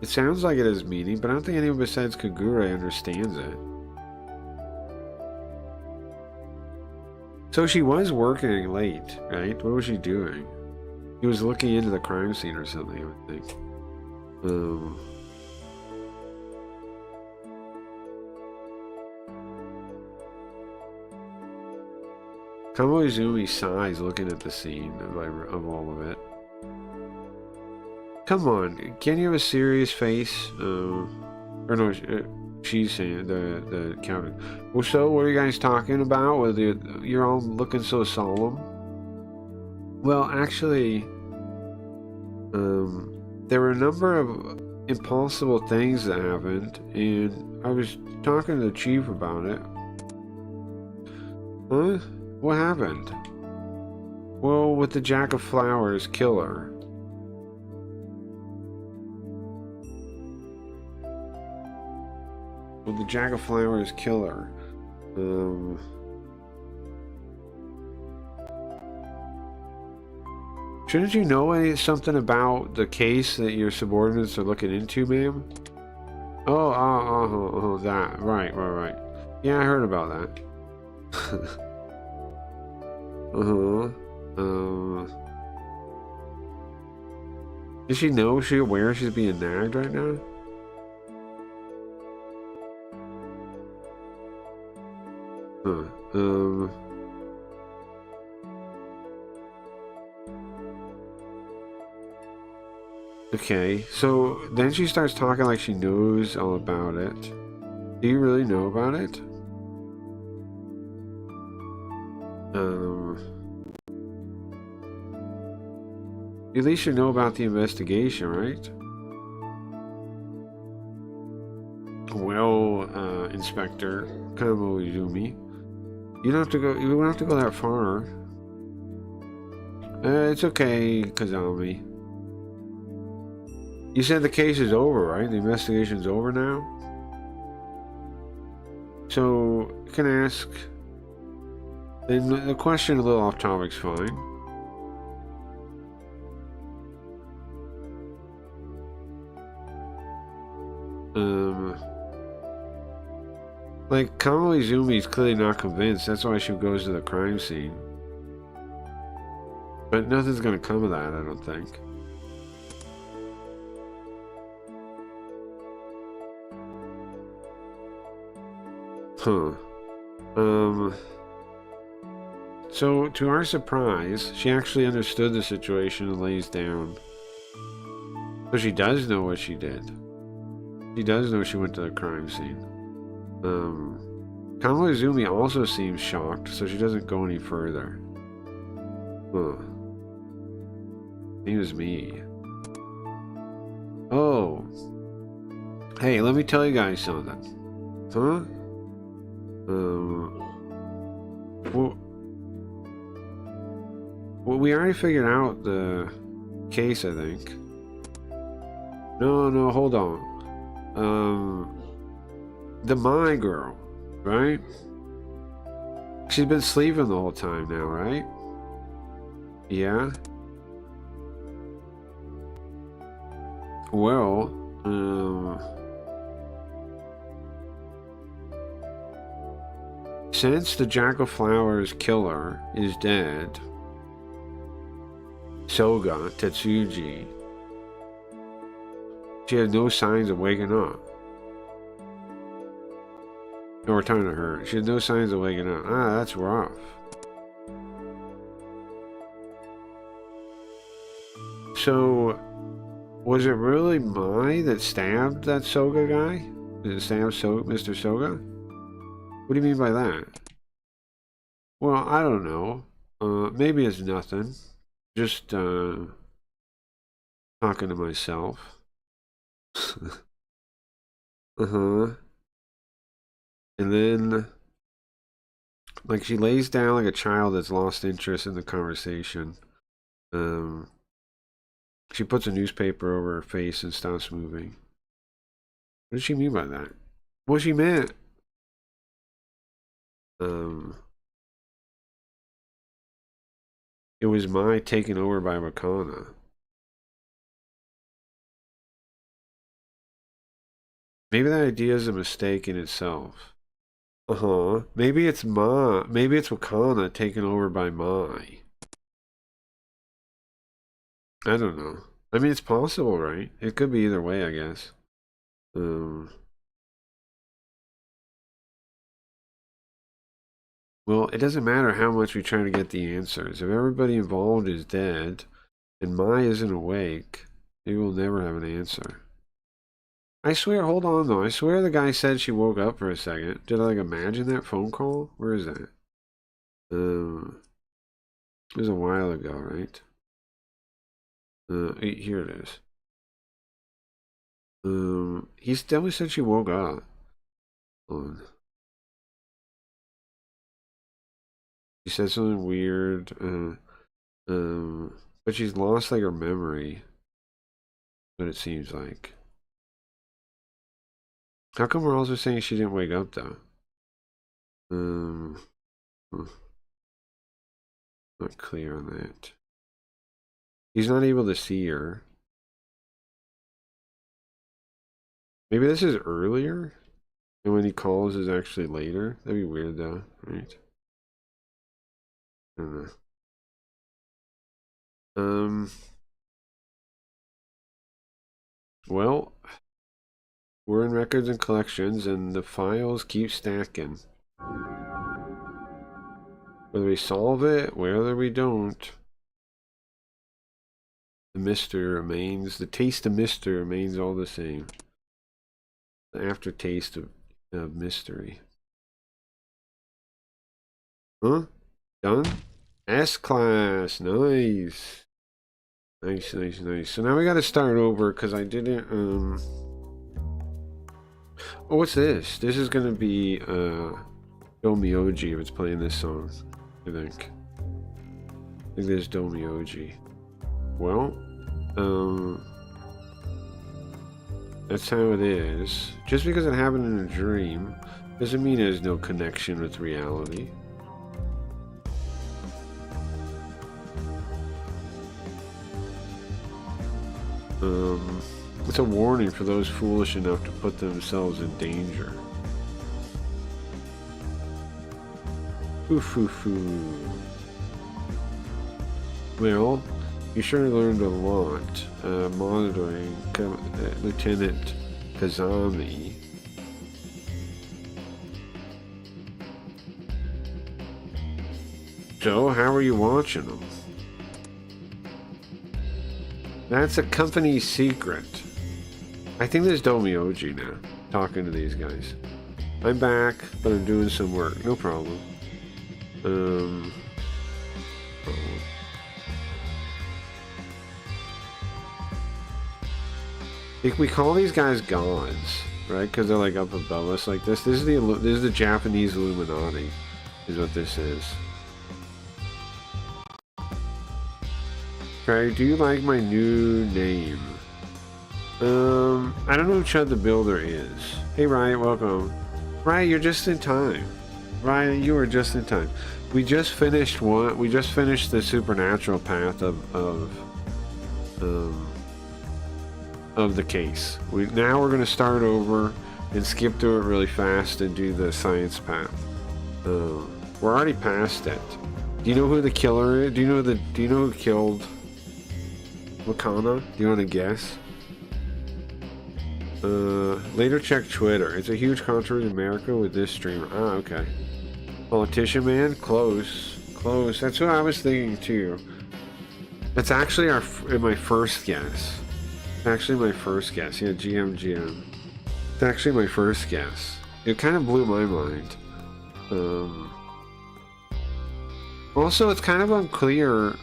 It sounds like it has meaning, but I don't think anyone besides Kagure understands it. So she was working late, right? What was she doing? He was looking into the crime scene or something, I would think. Kamoizumi sighs looking at the scene of all of it. Come on, can you have a serious face? Or no, she's saying, the accountant. Well, so, what are you guys talking about? You're all looking so solemn. Well, actually, there were a number of impossible things that happened, and I was talking to the chief about it. Huh? What happened? Well, with the Jack of Flowers killer. With the Jack of Flowers killer. Shouldn't you know something about the case that your subordinates are looking into, ma'am? Oh, that. Right. Yeah, I heard about that. Does she know? Is she aware she's being nagged right now? Huh. Okay, so then she starts talking like she knows all about it. Do you really know about it? At least you know about the investigation, right? Well, Inspector Kamo Izumi, you don't have to go. You don't have to go that far. It's okay, Kazami. You said the case is over, right? The investigation's over now? So, can I ask... And the question a little off topic's fine. Like, Kamo Izumi is clearly not convinced. That's why she goes to the crime scene. But nothing's gonna come of that, I don't think. Huh. So, to our surprise, she actually understood the situation and lays down. So she does know what she did. She does know she went to the crime scene. Kamo Izumi also seems shocked, so she doesn't go any further. Huh. Same as me. Oh. Hey, let me tell you guys something. Huh? Well, we already figured out the case, I think. No, hold on. The Mai girl, right? She's been sleeping the whole time now, right? Yeah? Well, since the Jack of Flowers killer is dead, Soga Tetsuji, she had no signs of waking up. No, we're talking to her. She had no signs of waking up. Ah, that's rough. So, was it really Mai that stabbed that Soga guy? Did it stab Mr. Soga? What do you mean by that? Well, I don't know. Maybe it's nothing. Just, talking to myself. Uh-huh. And then, like, she lays down like a child that's lost interest in the conversation. She puts a newspaper over her face and stops moving. What does she mean by that? What she meant? It was Mai taken over by Wakana. Maybe that idea is a mistake in itself. Maybe it's Maybe it's Wakana taken over by Mai. I don't know. I mean, it's possible, right? It could be either way, I guess. Well, it doesn't matter how much we try to get the answers. If everybody involved is dead, and Mai isn't awake, we will never have an answer. I swear, hold on though. I swear the guy said she woke up for a second. Did I like imagine that phone call? Where is that? It was a while ago, right? Here it is. He definitely said she woke up. Hold on. She said something weird. But she's lost like her memory. What it seems like. How come we're also saying she didn't wake up though? Not clear on that. He's not able to see her. Maybe this is earlier? And when he calls is actually later? That'd be weird though, right? I don't know. Well, we're in records and collections and the files keep stacking. Whether we solve it, whether we don't, the mystery remains, the taste of mystery remains all the same. The aftertaste of mystery. Huh? Done? S-class, nice. Nice, nice, nice. So now we gotta start over because I didn't, oh, what's this? This is gonna be, Domioji if it's playing this song, I think. I think there's Domioji. Well, that's how it is. Just because it happened in a dream doesn't mean there's no connection with reality. It's a warning for those foolish enough to put themselves in danger. Oof. Well, you sure learned a lot. Monitoring Lieutenant Kazami. So, how are you watching them? That's a company secret. I think there's Domioji now, talking to these guys. I'm back, but I'm doing some work. No problem. We call these guys gods, right? Because they're like up above us like this. This is the Japanese Illuminati, is what this is. Okay, do you like my new name? I don't know who Chud the Builder is. Hey Riot, welcome. Riot, you're just in time. Riot, you are just in time. We just finished one. We just finished the supernatural path of the case. Now we're gonna start over and skip through it really fast and do the science path. We're already past it. Do you know who the killer is? Do you know who killed Wakana? Do you want to guess? Later check Twitter. It's a huge controversy in America with this streamer. Ah, okay. Politician man? Close. Close. That's what I was thinking too. That's actually my first guess. Actually my first guess. Yeah, GM. It's actually my first guess. It kind of blew my mind. Also, it's kind of unclear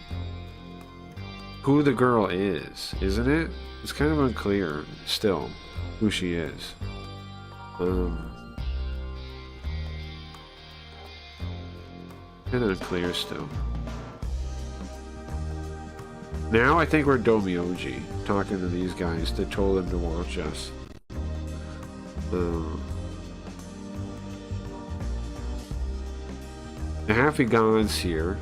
who the girl is, isn't it? It's kind of unclear still who she is. Kind of unclear still. Now I think we're Domioji talking to these guys that told them to watch us. The happy gods here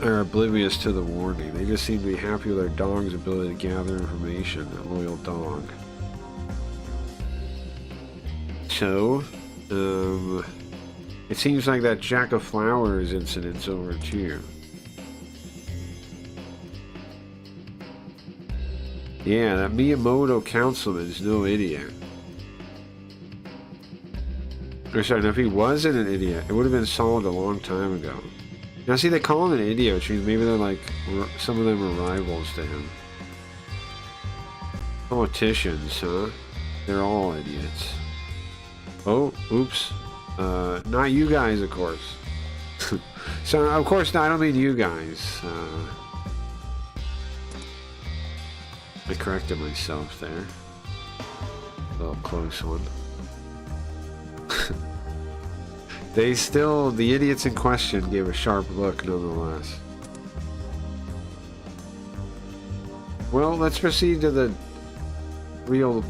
are oblivious to the warning. They just seem to be happy with their dog's ability to gather information. A loyal dog. So, it seems like that Jack of Flowers incident's over too. Yeah, that Miyamoto councilman's no idiot. Or sorry, if he wasn't an idiot, it would have been solved a long time ago. Now see, they call him an idiot, which means maybe they're like, some of them are rivals to him. Politicians, huh? They're all idiots. Oh, oops. Not you guys, of course. So, of course, no, I don't mean you guys. I corrected myself there. A little close one. They still, the idiots in question gave a sharp look nonetheless. Well, let's proceed to the real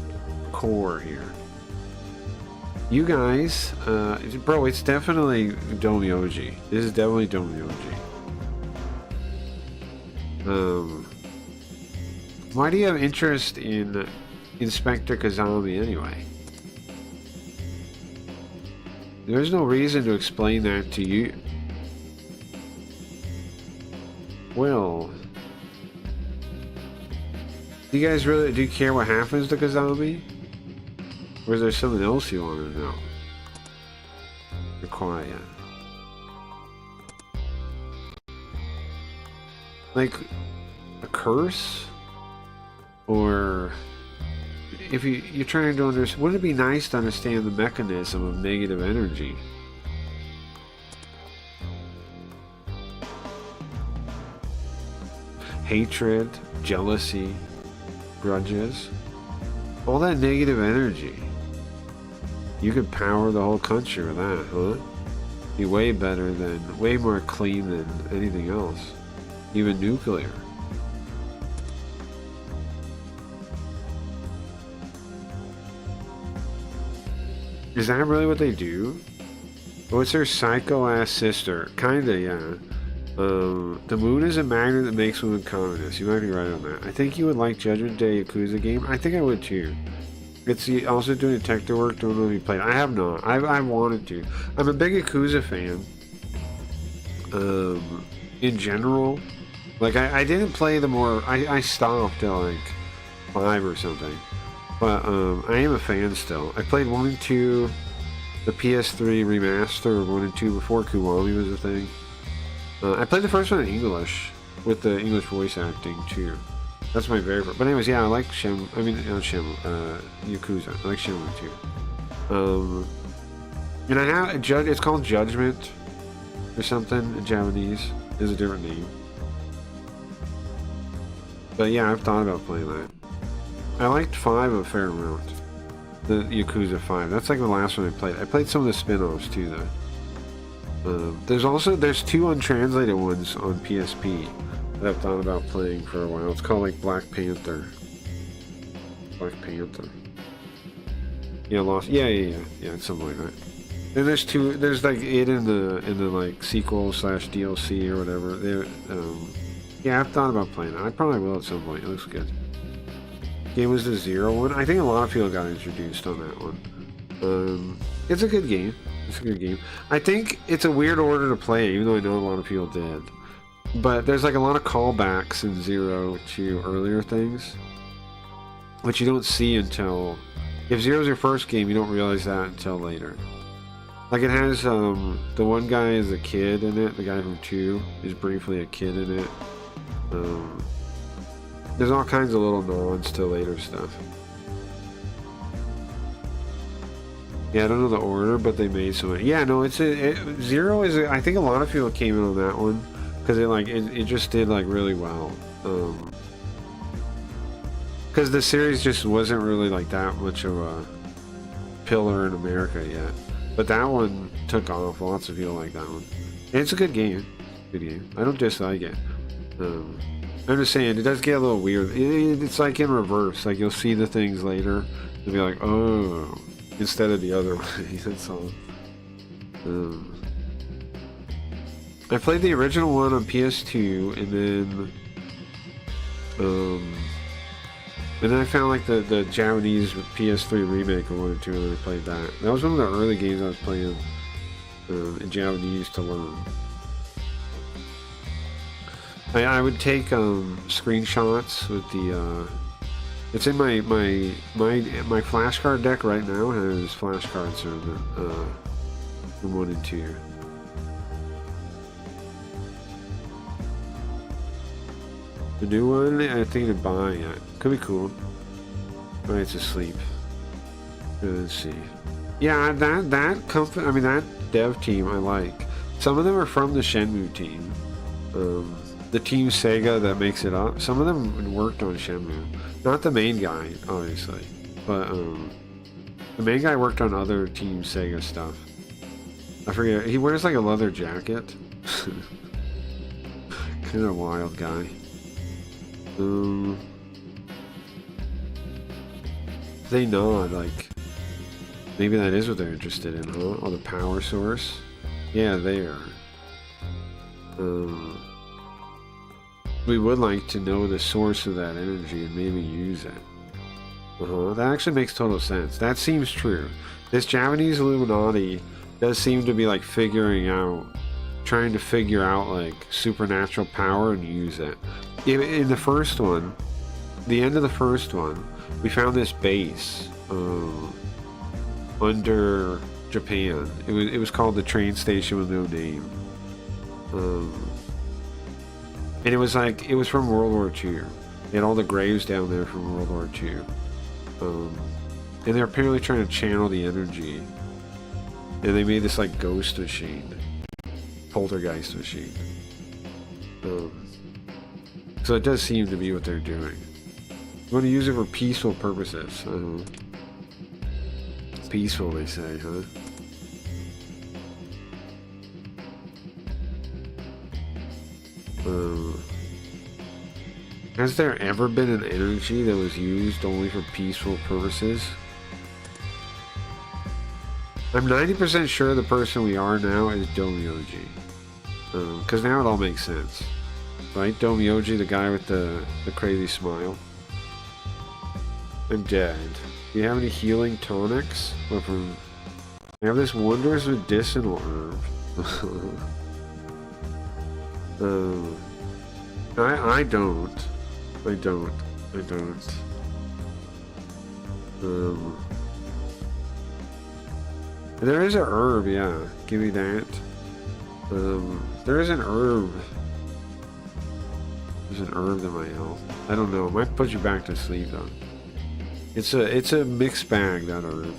core here. You guys, bro, it's definitely Domyoji. This is definitely Domyoji. Why do you have interest in Inspector Kazami anyway? There's no reason to explain that to you. Well, do you guys really do you care what happens to Kazami? Or is there something else you want to know? You're quiet. Like a curse? Or if you're trying to understand, wouldn't it be nice to understand the mechanism of negative energy? Hatred, jealousy, grudges, all that negative energy. You could power the whole country with that, huh? Be way better than, way more clean than anything else. Even nuclear. Is that really what they do? What's her psycho-ass sister? Kinda, yeah. The moon is a magnet that makes women communists. You might be right on that. I think you would like Judgment Day Yakuza game. I think I would too. It's also doing detective work. Don't know if you played. I have not. I wanted to. I'm a big Yakuza fan. In general, like I didn't play the more. I stopped at like 5 or something. But I am a fan still. I played 1 and 2, the PS3 remaster of 1 and 2 before Kiwami was a thing. I played the first one in English with the English voice acting too. That's my favorite. But anyways, yeah, I like Yakuza. I like Shenmue too. And I have it's called Judgment or something in Japanese. There's a different name. But yeah, I've thought about playing that. I liked 5 a fair amount. The Yakuza 5. That's like the last one I played. I played some of the spin-offs too though. There's 2 untranslated ones on PSP that I've thought about playing for a while. It's called like Black Panther. Black Panther. Yeah, Lost. Yeah, it's something like that. And there's like it in the like sequel / DLC or whatever. Yeah, I've thought about playing it. I probably will at some point. It looks good. Game was the 0 one. I think a lot of people got introduced on that one. It's a good game. It's a good game. I think it's a weird order to play, even though I know a lot of people did. But there's like a lot of callbacks in 0 to earlier things, which you don't see until... If 0 is your first game, you don't realize that until later. Like it has, the one guy is a kid in it, the guy from 2 is briefly a kid in it. There's all kinds of little nods to later stuff. Yeah, I don't know the order, but they made so many. Yeah, no, 0 is. I think a lot of people came in on that one because it just did like really well. Because the series just wasn't really like that much of a pillar in America yet. But that one took off. Lots of people like that one. And it's a good game. Good game. I don't dislike it. I'm just saying, it does get a little weird. It's like in reverse. Like, you'll see the things later and be like, oh, instead of the other way. That's all. I played the original one on PS2, and then I found like the Japanese PS3 remake of 1 and 2, and then I played that. That was one of the early games I was playing in Japanese to learn. I would take screenshots with the it's in my flashcard deck right now has flashcards from 1 and 2. The new one I think to buy yet. Could be cool. Oh, it's asleep. Let's see. Yeah, that company, I mean that dev team I like. Some of them are from the Shenmue team. The Team Sega that makes it up. Some of them worked on Shenmue. Not the main guy, obviously. But the main guy worked on other Team Sega stuff. I forget. He wears like a leather jacket. Kind of wild guy. They nod like maybe that is what they're interested in, huh? Oh, the power source. Yeah, they are. We would like to know the source of that energy and maybe use it. That actually makes total sense. That seems true. This Japanese Illuminati does seem to be like trying to figure out like supernatural power and use it. In the first one, the end of the first one, we found this base under Japan. It was called the train station with no name. And it was from World War II. They had all the graves down there from World War II. And they're apparently trying to channel the energy. And they made this like ghost machine. Poltergeist machine. So it does seem to be what they're doing. You want to use it for peaceful purposes. Peaceful, they say, huh? Has there ever been an energy that was used only for peaceful purposes? I'm 90% sure the person we are now is Domyoji. Because now it all makes sense. Right? Domyoji, the guy with the crazy smile. I'm dead. Do you have any healing tonics? I have this wondrous medicinal herb. I don't. There is a herb, yeah. Give me that. There is an herb. There's an herb that might help. I don't know. It might put you back to sleep though. It's a mixed bag, that herb.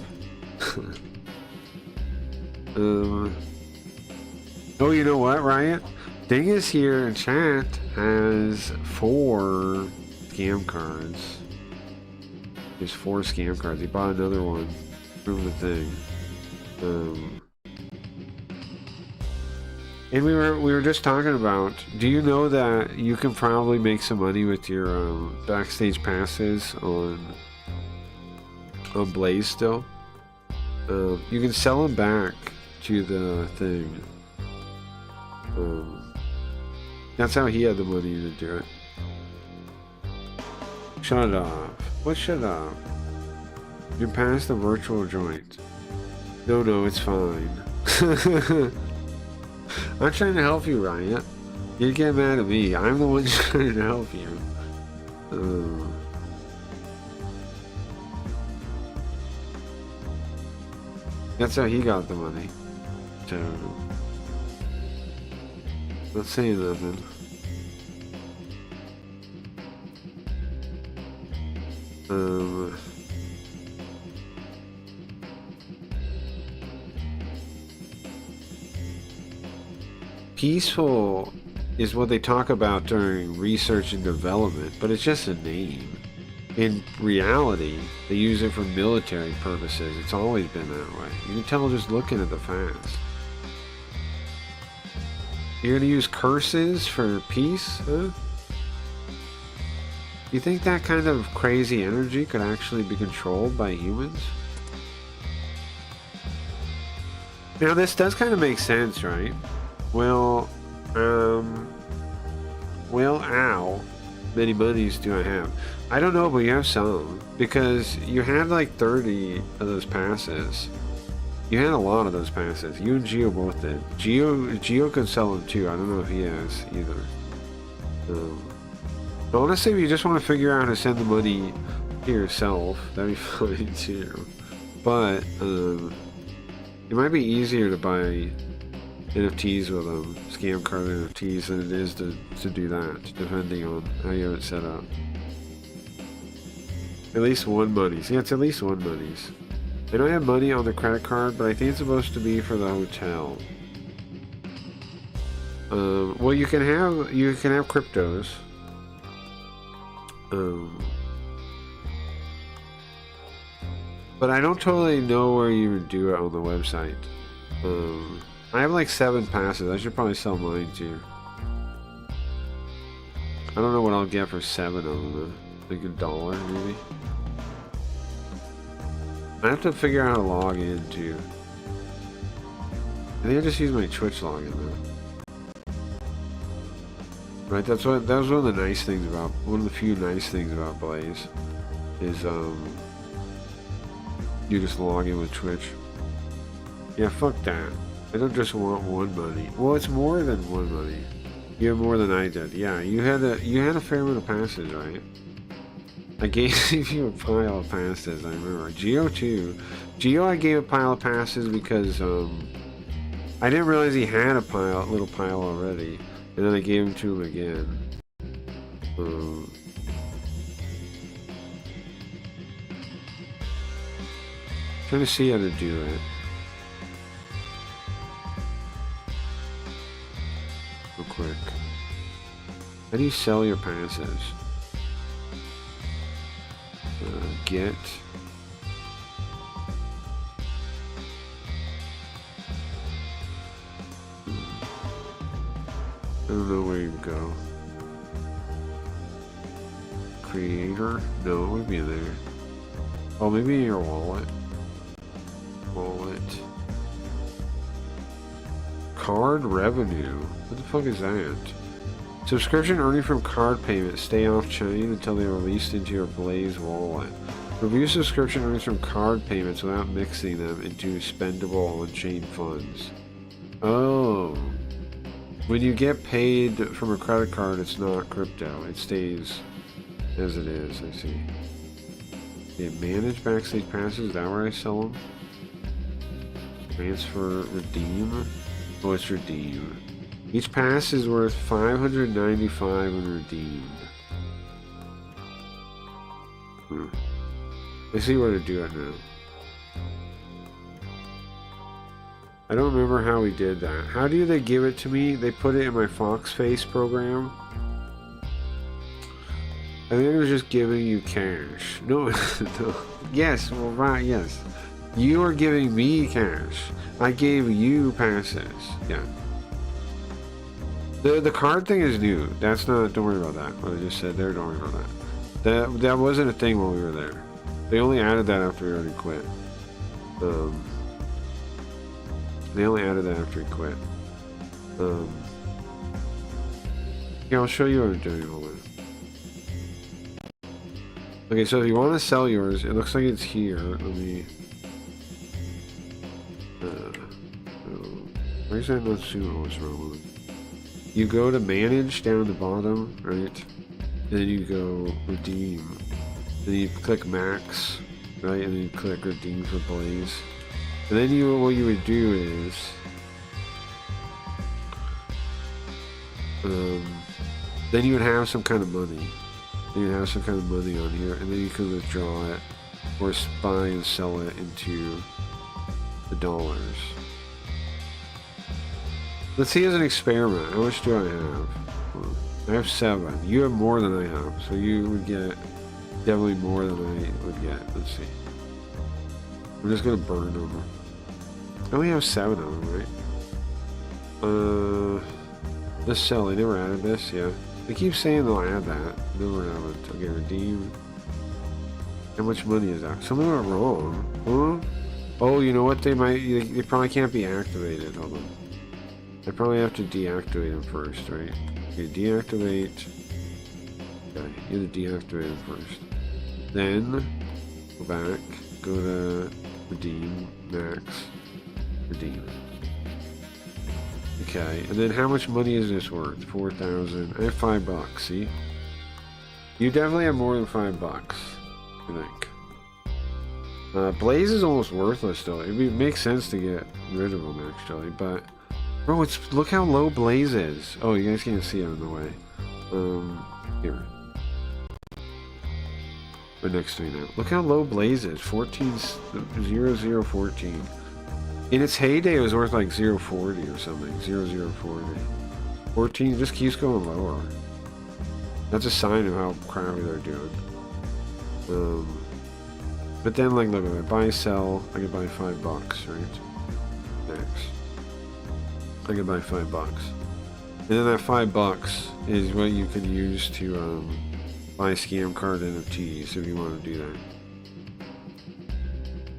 Oh, you know what, Riot? Dingus here in chat has 4 scam cards. There's 4 scam cards. He bought another one from the thing. And we were just talking about, do you know that you can probably make some money with your backstage passes on Blaze still? You can sell them back to the thing. That's how he had the money to do it. Shut up. What shut up? You passed the virtual joint. No, it's fine. I'm trying to help you, Riot. You get mad at me. I'm the one trying to help you. That's how he got the money. So, not saying nothing. Peaceful is what they talk about during research and development, but it's just a name. In reality, they use it for military purposes. It's always been that way. You can tell just looking at the facts. You're gonna use curses for peace, huh? You think that kind of crazy energy could actually be controlled by humans? Now this does kind of make sense, right? Well, ow. Many monies do I have? I don't know, but you have some. Because you had like 30 of those passes. You had a lot of those passes. You and Geo both did. Geo could sell them too. I don't know if he has either. But honestly, if you just want to figure out how to send the money to yourself, that'd be fine too. But it might be easier to buy NFTs with them, scam card NFTs, than it is to do that, depending on how you have it set up. At least one monies. Yeah, it's at least one monies. I don't have money on the credit card, but I think it's supposed to be for the hotel. Well, you can have cryptos. But I don't totally know where you would do it on the website. I have like 7 passes. I should probably sell mine too. I don't know what I'll get for 7 of them though. Like $1 maybe. I have to figure out how to log in too. I think I just use my Twitch login though. Right, that was one of the nice things about, one of the few nice things about Blaze is you just log in with Twitch. Yeah, fuck that. I don't just want one money. Well, it's more than one money. You have more than I did. Yeah, you had a fair amount of passes, right? I gave you a pile of passes, I remember. Geo too. Geo I gave a pile of passes because I didn't realize he had a little pile already. And then I gave him to him again. Trying to see how to do it. Real quick. How do you sell your passes? Get. I don't know where you go. Creator? No, it would be there. Oh, maybe in your wallet. Wallet. Card revenue. What the fuck is that? Subscription earning from card payments. Stay off chain until they are released into your Blaze wallet. Review subscription earnings from card payments without mixing them into spendable on-chain funds. Oh. When you get paid from a credit card, it's not crypto. It stays as it is, I see. Yeah, manage backstage passes. Is that where I sell them? Transfer, redeem. Oh, it's redeem. Each pass is worth $595 when redeemed. I see where to do it now. I don't remember how we did that. How do they give it to me? They put it in my Foxface program. I think it was just giving you cash. No, no. Yes, well, right, yes. You are giving me cash. I gave you passes. Yeah. The card thing is new. That's not, don't worry about that. What I just said there, don't worry about that. That wasn't a thing while we were there. They only added that after we already quit. They only added that after we quit. Yeah, I'll show you what I'm doing. Hold on. Okay, so if you want to sell yours, it looks like it's here. Let me... where's that not soon? What's wrong with it? You go to manage down the bottom, right? And then you go redeem. Then you click max, right? And then you click redeem for Blaze. And then what you would do is then you would have some kind of money. Then you'd have some kind of money on here, and then you could withdraw it or buy and sell it into the dollars. Let's see as an experiment. How much do I have? I have 7. You have more than I have, so you would get definitely more than I would get. Let's see. I'm just gonna burn them. I only have 7 of them, right? This sell. They never added this. Yeah. They keep saying they'll add that. Never have it. Okay, redeem. How much money is that? Something went wrong. Huh? Oh, you know what? They probably can't be activated. Hold on. I probably have to deactivate them first, right? Okay, deactivate. Okay, you have to deactivate them first. Then, go back, go to redeem, max, redeem. Okay, and then how much money is this worth? 4,000. I have $5, see? You definitely have more than $5, I think. Blaze is almost worthless though. It makes sense to get rid of them actually, but bro, look how low Blaze is. Oh, you guys can't see it on the way. Here. Right next to me now. Look how low Blaze is. 0.0014. In its heyday, it was worth like 0.40 or something. 0.040. 14 just keeps going lower. That's a sign of how crappy they're doing. But then, like, look at that. Buy, sell. I could buy $5, right? Next. I could buy $5. And then that $5 is what you can use to buy scam card NFTs if you want to do that.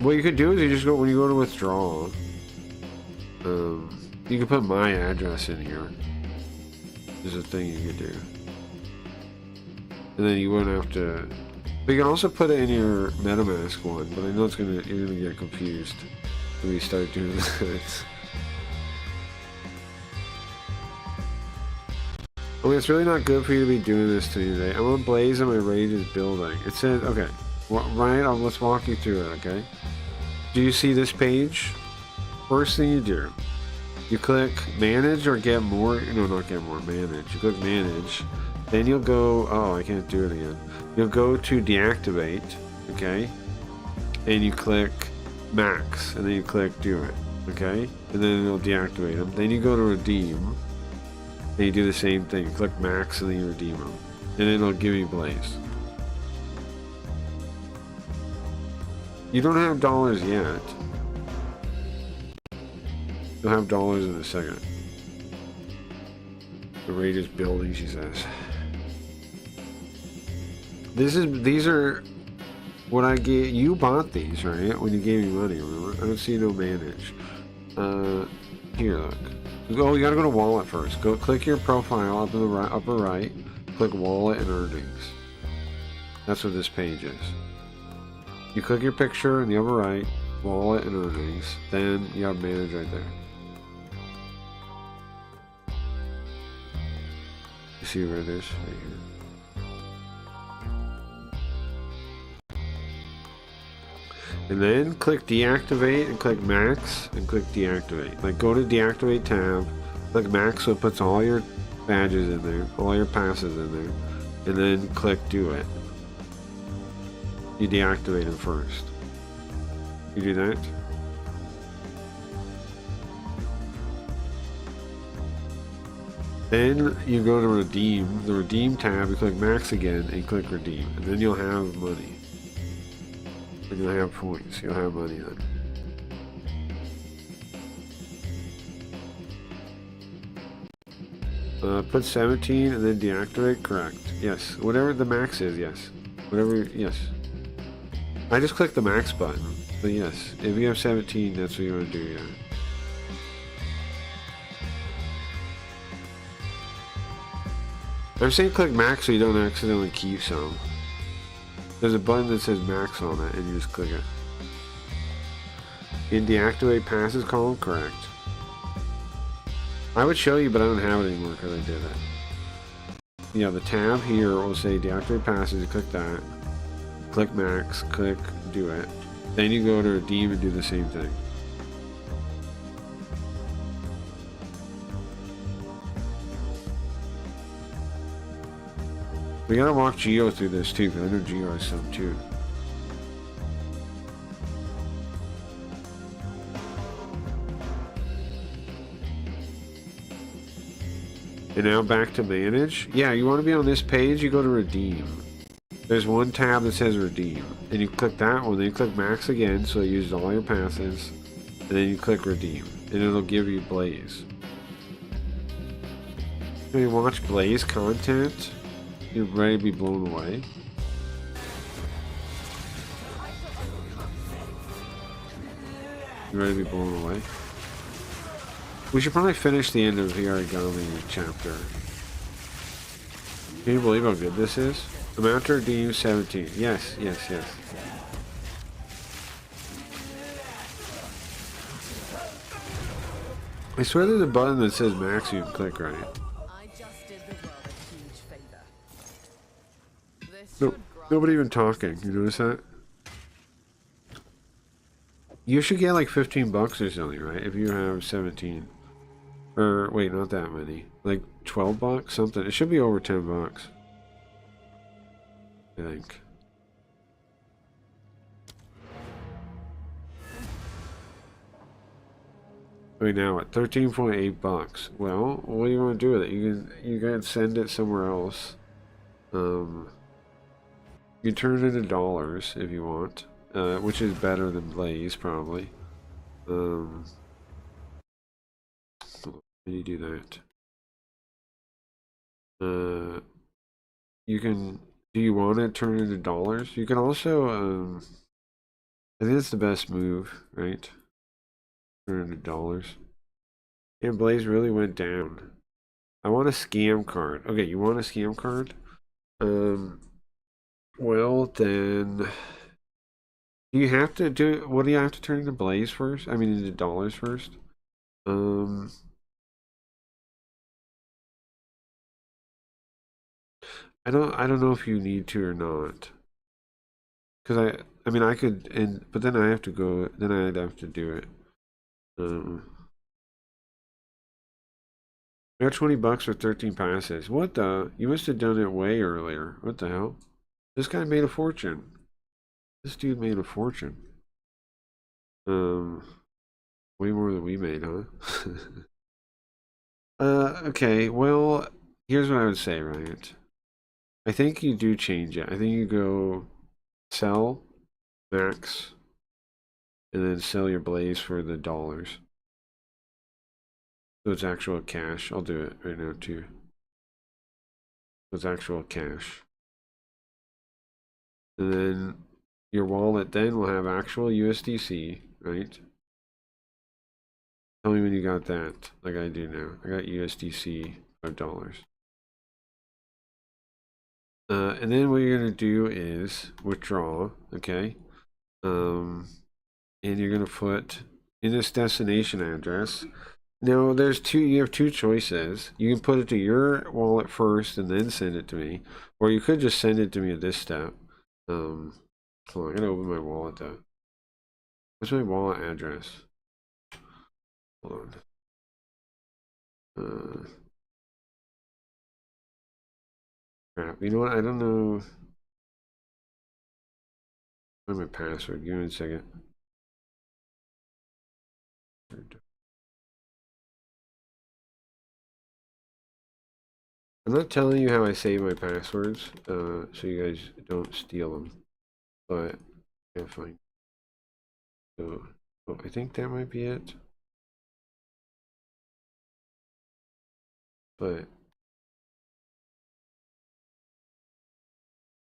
What you could do is you just go, when you go to withdraw, you can put my address in here. There's a thing you could do. And then you wouldn't have to, but you can also put it in your MetaMask one, but I know you're gonna get confused when you start doing this. I mean, it's really not good for you to be doing this to me today. I'm on Blaze and my rage is building. It says, okay, Ryan, let's walk you through it, okay? Do you see this page? First thing you do, you click manage or get more. No, not get more, manage. You click manage. Then you'll go, oh, I can't do it again. You'll go to deactivate, okay? And you click max, and then you click do it, okay? And then it'll deactivate them. Then you go to redeem. And you do the same thing. You click max and then you redeem them. And then it'll give you Blaze. You don't have dollars yet. You'll have dollars in a second. The rate is building, she says. These are what I gave you. Bought these, right? When you gave me money, remember? I don't see no manage. Here, look. Oh, you gotta go to wallet first. Go click your profile up in the upper right. Click wallet and earnings. That's what this page is. You click your picture in the upper right, wallet and earnings. Then you have manage right there. You see where it is? Right here. And then click deactivate and click max and click deactivate. Like go to deactivate tab, click max so it puts all your badges in there, all your passes in there, and then click do it. You deactivate them first. You do that. Then you go to redeem, the redeem tab, you click max again and click redeem. And then you'll have money. And you'll have points. You'll have money then. Put 17 and then deactivate. Correct. Yes. Whatever the max is. Yes. Whatever. Yes. I just clicked the max button. But yes, if you have 17, that's what you want to do. Yeah. I'm saying click max so you don't accidentally keep some. There's a button that says max on it, and you just click it. In deactivate passes column, correct. I would show you, but I don't have it anymore because I did it. Yeah, the tab here will say deactivate passes. You click that. Click max. Click do it. Then you go to redeem and do the same thing. We gotta walk Geo through this too, because I know Geo has some too. And now back to manage. Yeah, you want to be on this page, you go to redeem. There's one tab that says redeem. And you click that one, then you click max again, so it uses all your passes. And then you click redeem. And it'll give you Blaze. When you watch Blaze content, you're ready to be blown away. You're ready to be blown away. We should probably finish the end of the Hayarigami chapter. Can you believe how good this is? Amount to redeem 17. Yes, yes, yes. I swear there's a button that says max you can click right. No, nobody even talking. You notice that? You should get like 15 bucks or something, right? If you have 17. Or, wait, not that many. Like 12 bucks? Something. It should be over 10 bucks. I think. Right now at 13.8 bucks. Well, what do you want to do with it? You can send it somewhere else. You can turn it into dollars if you want, which is better than Blaze probably. How do you do that? You can. Do you want to turn it into dollars? You can also. I think that's the best move, right? Turn it into dollars. And Blaze really went down. I want a scam card. Okay, you want a scam card? Well then, do you have to do? What do you have to turn into Blaze first? I mean, into dollars first. I don't know if you need to or not. Because I mean, I could, but then I have to go. Then I'd have to do it. I got $20 for 13 passes. What the? You must have done it way earlier. What the hell? This guy made a fortune. This dude made a fortune. Way more than we made, huh? Okay. Well, here's what I would say, right? I think you do change it. I think you go sell, max, and then sell your Blaze for the dollars. So it's actual cash. I'll do it right now too. So it's actual cash. And then your wallet then will have actual USDC, right? Tell me when you got that, like I do now. I got USDC, $5. And then what you're gonna do is withdraw, okay? And you're gonna put in this destination address. Now there's you have two choices. You can put it to your wallet first and then send it to me, or you could just send it to me at this step. Hold on, I gotta open my wallet though. What's my wallet address? Hold on. Crap. You know what? I don't know. What's my password? Give me a second. I'm not telling you how I save my passwords, so you guys don't steal them. But yeah, fine. So, oh, I think that might be it. But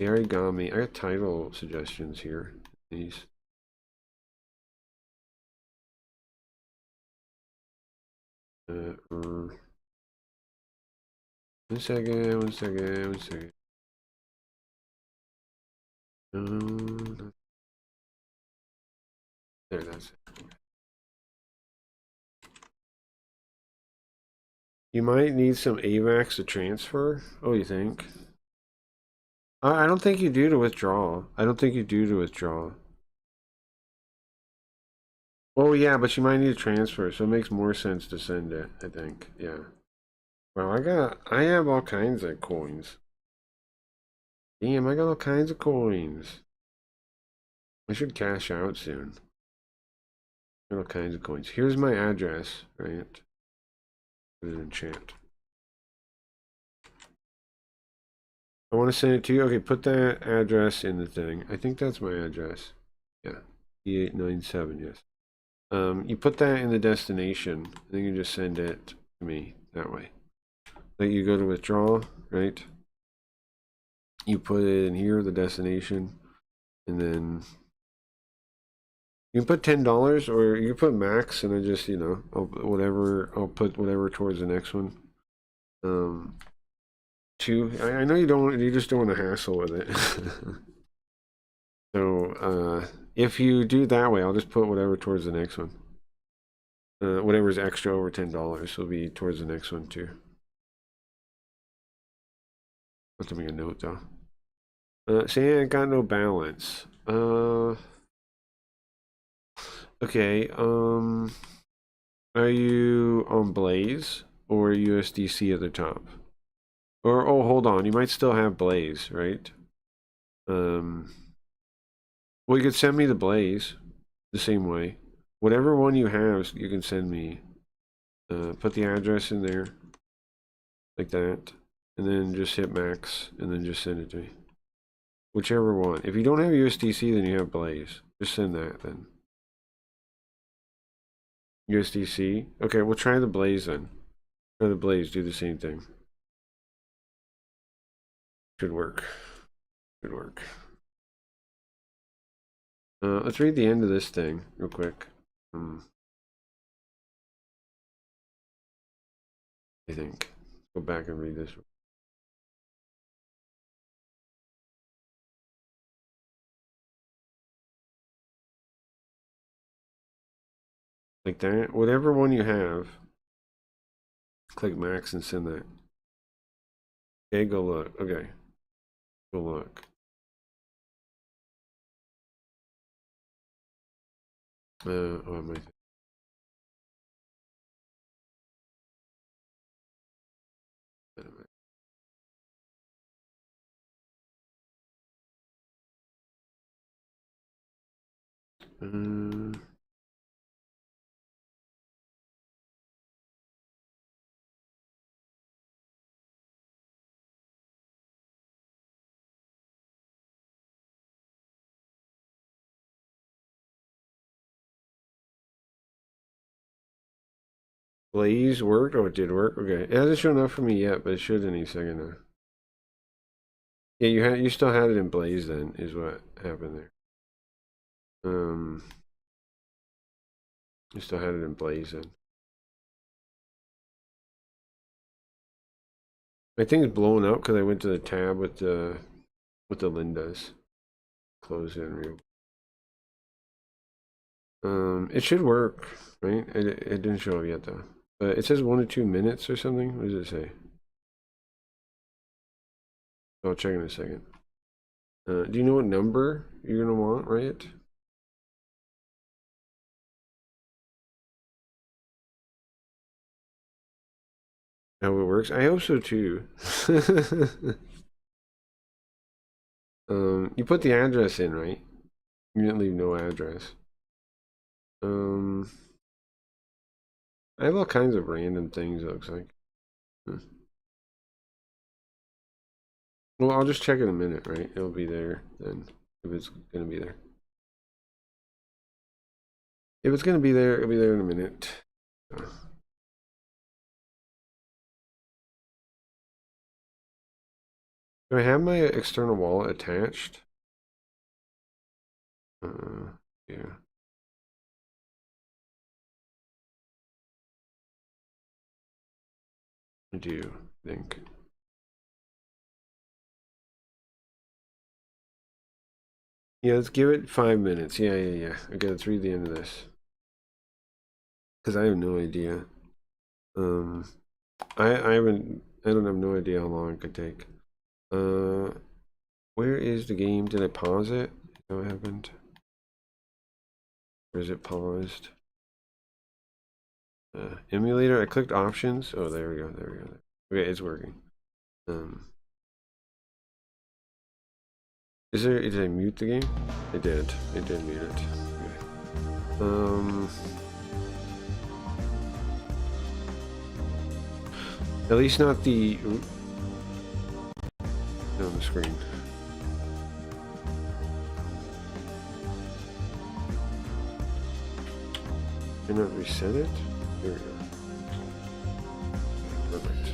Hayarigami, I got title suggestions here. These. One second, one second, one second. There, that's it. You might need some AVAX to transfer. Oh, you think? I don't think you do to withdraw. I don't think you do to withdraw. Oh yeah, but you might need to transfer, so it makes more sense to send it, I think. Yeah. Well, I have all kinds of coins. Damn, I got all kinds of coins. I should cash out soon. Got all kinds of coins. Here's my address, right? Put it in chat. I want to send it to you. Okay, put that address in the thing. I think that's my address. Yeah, E897, yes. You put that in the destination, and then you just send it to me that way. Like you go to withdraw, right? You put it in here, the destination, and then you can put $10, or you can put max, and then just, you know, I'll put whatever towards the next one. I know you just don't want to hassle with it. So if you do it that way, I'll just put whatever towards the next one. Whatever's extra over $10 will be towards the next one too. Let me make a note though. Saying I got no balance. Okay. Are you on Blaze or USDC at the top? Or oh, hold on. You might still have Blaze, right? Well, you could send me the Blaze the same way. Whatever one you have, you can send me. Put the address in there, like that, and then just hit max, and then just send it to me. Whichever one. If you don't have USDC, then you have Blaze. Just send that then. USDC. Okay, we'll try the Blaze then. Try the blaze, do the same thing. Should work. Should work. Let's read the end of this thing real quick. I think. Go back and read this. Like that. Whatever one you have. Click max and send that. Okay, go look. Okay. Go look. Oh, I might. Wait a minute. Blaze worked? Oh, it did work? Okay. It hasn't shown up for me yet, but it should any second now. Yeah, you still had it in Blaze then, is what happened there. You still had it in Blaze then. My thing's blown up because I went to the tab with the Lindas. Close it and reopen. It should work, right? It didn't show up yet though. But it says 1 to 2 minutes or something. What does it say? I'll check in a second. Do you know what number you're gonna want, right? How it works? I hope so too. You put the address in, right? You didn't leave no address. I have all kinds of random things, it looks like. Well, I'll just check in a minute, right? It'll be there then, if it's gonna be there. If it's gonna be there, it'll be there in a minute. Do I have my external wallet attached? Yeah. I do, I think. Yeah, let's give it 5 minutes. Yeah. Okay, let's read the end of this. Because I have no idea. I don't have no idea how long it could take. Where is the game? Did I pause it? Is that what happened? Or is it paused? Emulator, I clicked options. Oh, there we go. Okay, it's working. Did I mute the game? I did mute it. Okay. At least not the on the screen. Can I reset it? There we go. Perfect.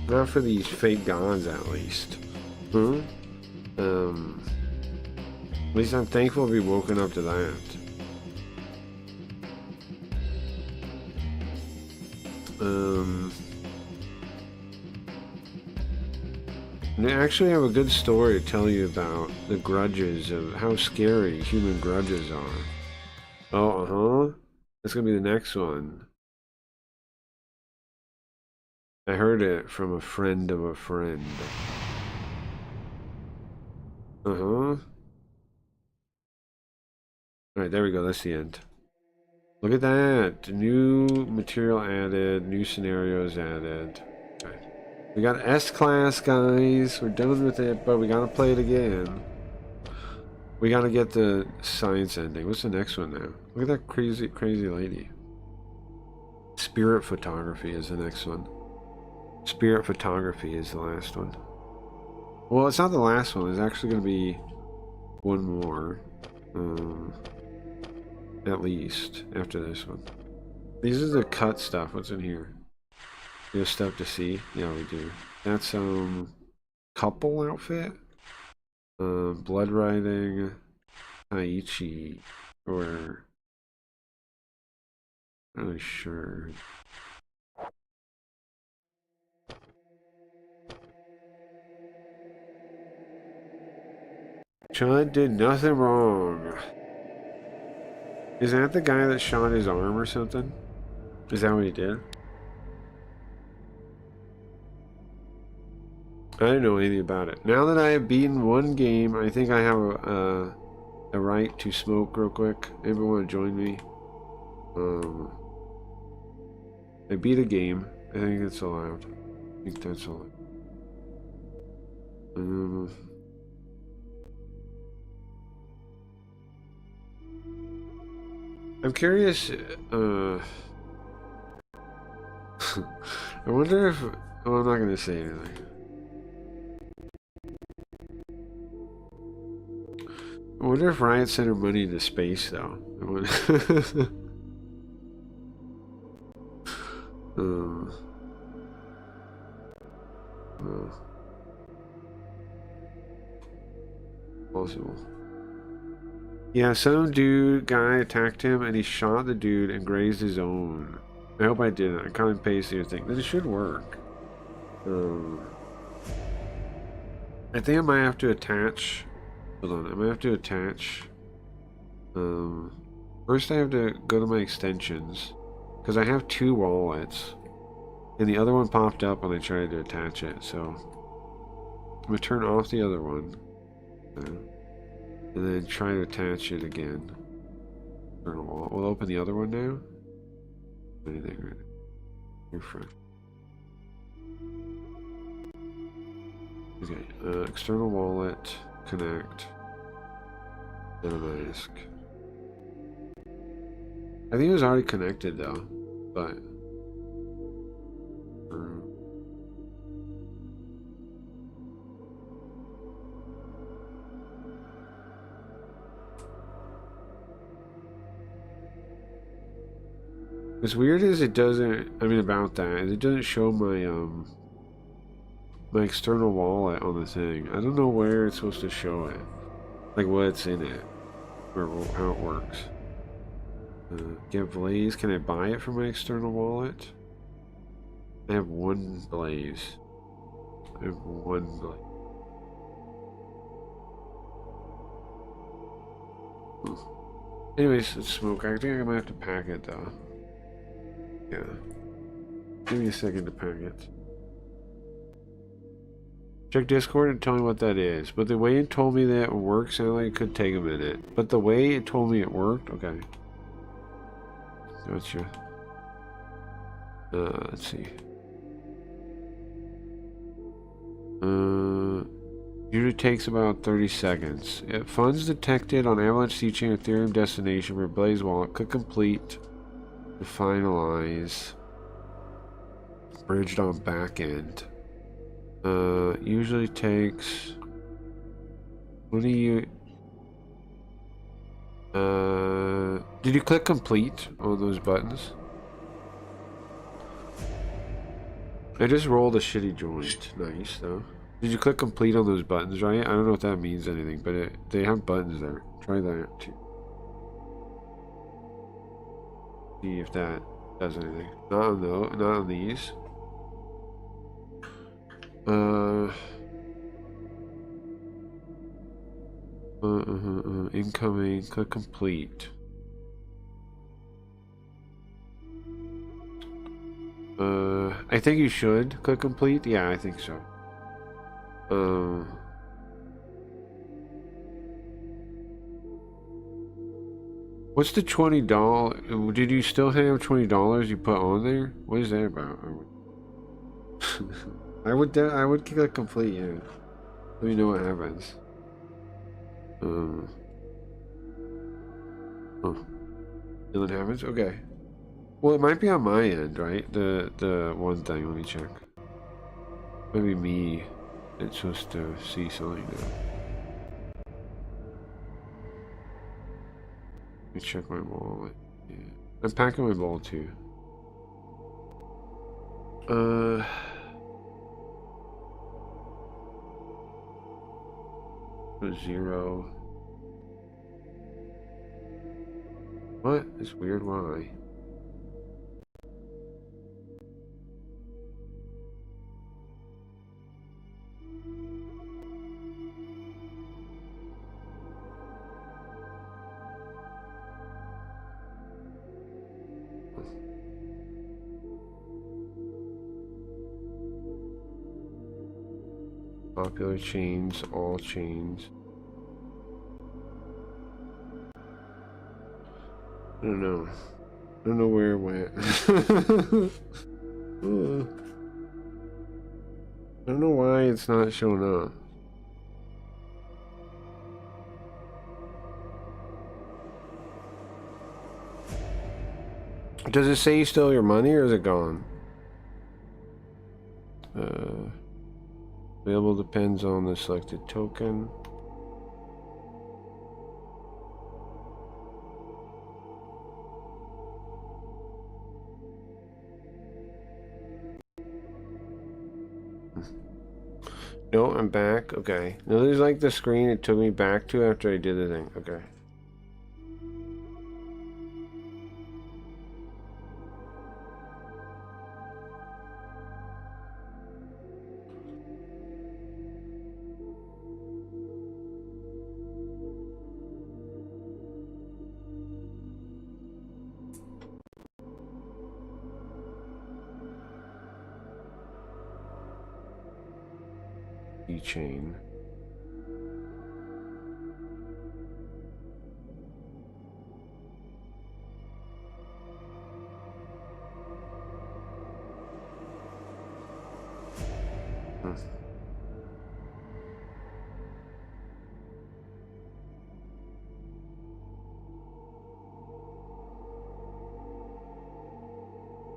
Not for these fake gods, at least. At least I'm thankful to be woken up to that. And I actually have a good story to tell you about the grudges of how scary human grudges are. Oh, that's gonna be the next one. I heard it from a friend of a friend. Alright, there we go. That's the end. Look at that. New material added. New scenarios added. Okay. We got S-Class, guys. We're done with it, but we gotta play it again. We gotta get the science ending. What's the next one now? Look at that crazy lady. Spirit photography is the next one. Spirit photography is the last one. Well, it's not the last one. There's actually gonna be one more. At least after this one. These are the cut stuff. What's in here? We have stuff to see. Yeah, we do. That's couple outfit. Blood riding, Taichi, or not really sure. Chud did nothing wrong. Is that the guy that shot his arm or something? Is that what he did? I didn't know anything about it. Now that I have beaten one game, I think I have a right to smoke real quick. Anyone want to join me? I beat a game. I think it's allowed. I think that's allowed. I'm curious. I wonder if. Oh, I'm not gonna say anything. I wonder if Riot sent her money into space, though. Possible. Yeah, some guy attacked him and he shot the dude and grazed his own. I hope I didn't. I can't paste your thing. But it should work. I think I might have to attach. Hold on, I might have to attach. First I have to go to my extensions. Because I have 2 wallets. And the other one popped up when I tried to attach it, so I'm gonna turn off the other one. And then try to attach it again. We'll open the other one now. Anything right? Refresh. Okay, external wallet, connect, MetaMask. I think it was already connected though, but what's weird is it doesn't. I mean, about that, it doesn't show my my external wallet on the thing. I don't know where it's supposed to show it, like what's in it, or how it works. Get Blaze. Can I buy it from my external wallet? I have 1 Blaze. I have 1 Blaze. Anyways, let's smoke. I think I might have to pack it though. Yeah. Give me a second to pack it. Check Discord and tell me what that is. But the way it told me that it works sounded like it could take a minute. But the way it told me it worked, okay. Gotcha. Let's see. Usually takes about 30 seconds. Funds detected on Avalanche C-Chain Ethereum destination for Blaze Wallet. Click complete to finalize. Bridged on back end. Usually takes. What do you? Did you click complete on those buttons? I just rolled a shitty joint. Nice though. Did you click complete on those buttons, right? I don't know if that means anything, but they have buttons there. Try that too. See if that does anything. Not on these. Incoming. Click complete. I think you should click complete. Yeah, I think so. What's the $20? Did you still have $20 you put on there? What is that about? I would click complete. Yeah. Let me know what happens. Nothing happens. Okay. Well, it might be on my end, right? The one thing. Let me check. Maybe me. It's supposed to see something now. Let me check my wallet. Yeah. I'm packing my ball too. Zero. What? It's weird. Why? Popular chains, all chains. I don't know. I don't know where it went. I don't know why it's not showing up. Does it say you stole your money or is it gone? Available depends on the selected token. No, I'm back. Okay. No, there's like the screen it took me back to after I did the thing. Okay. Keychain.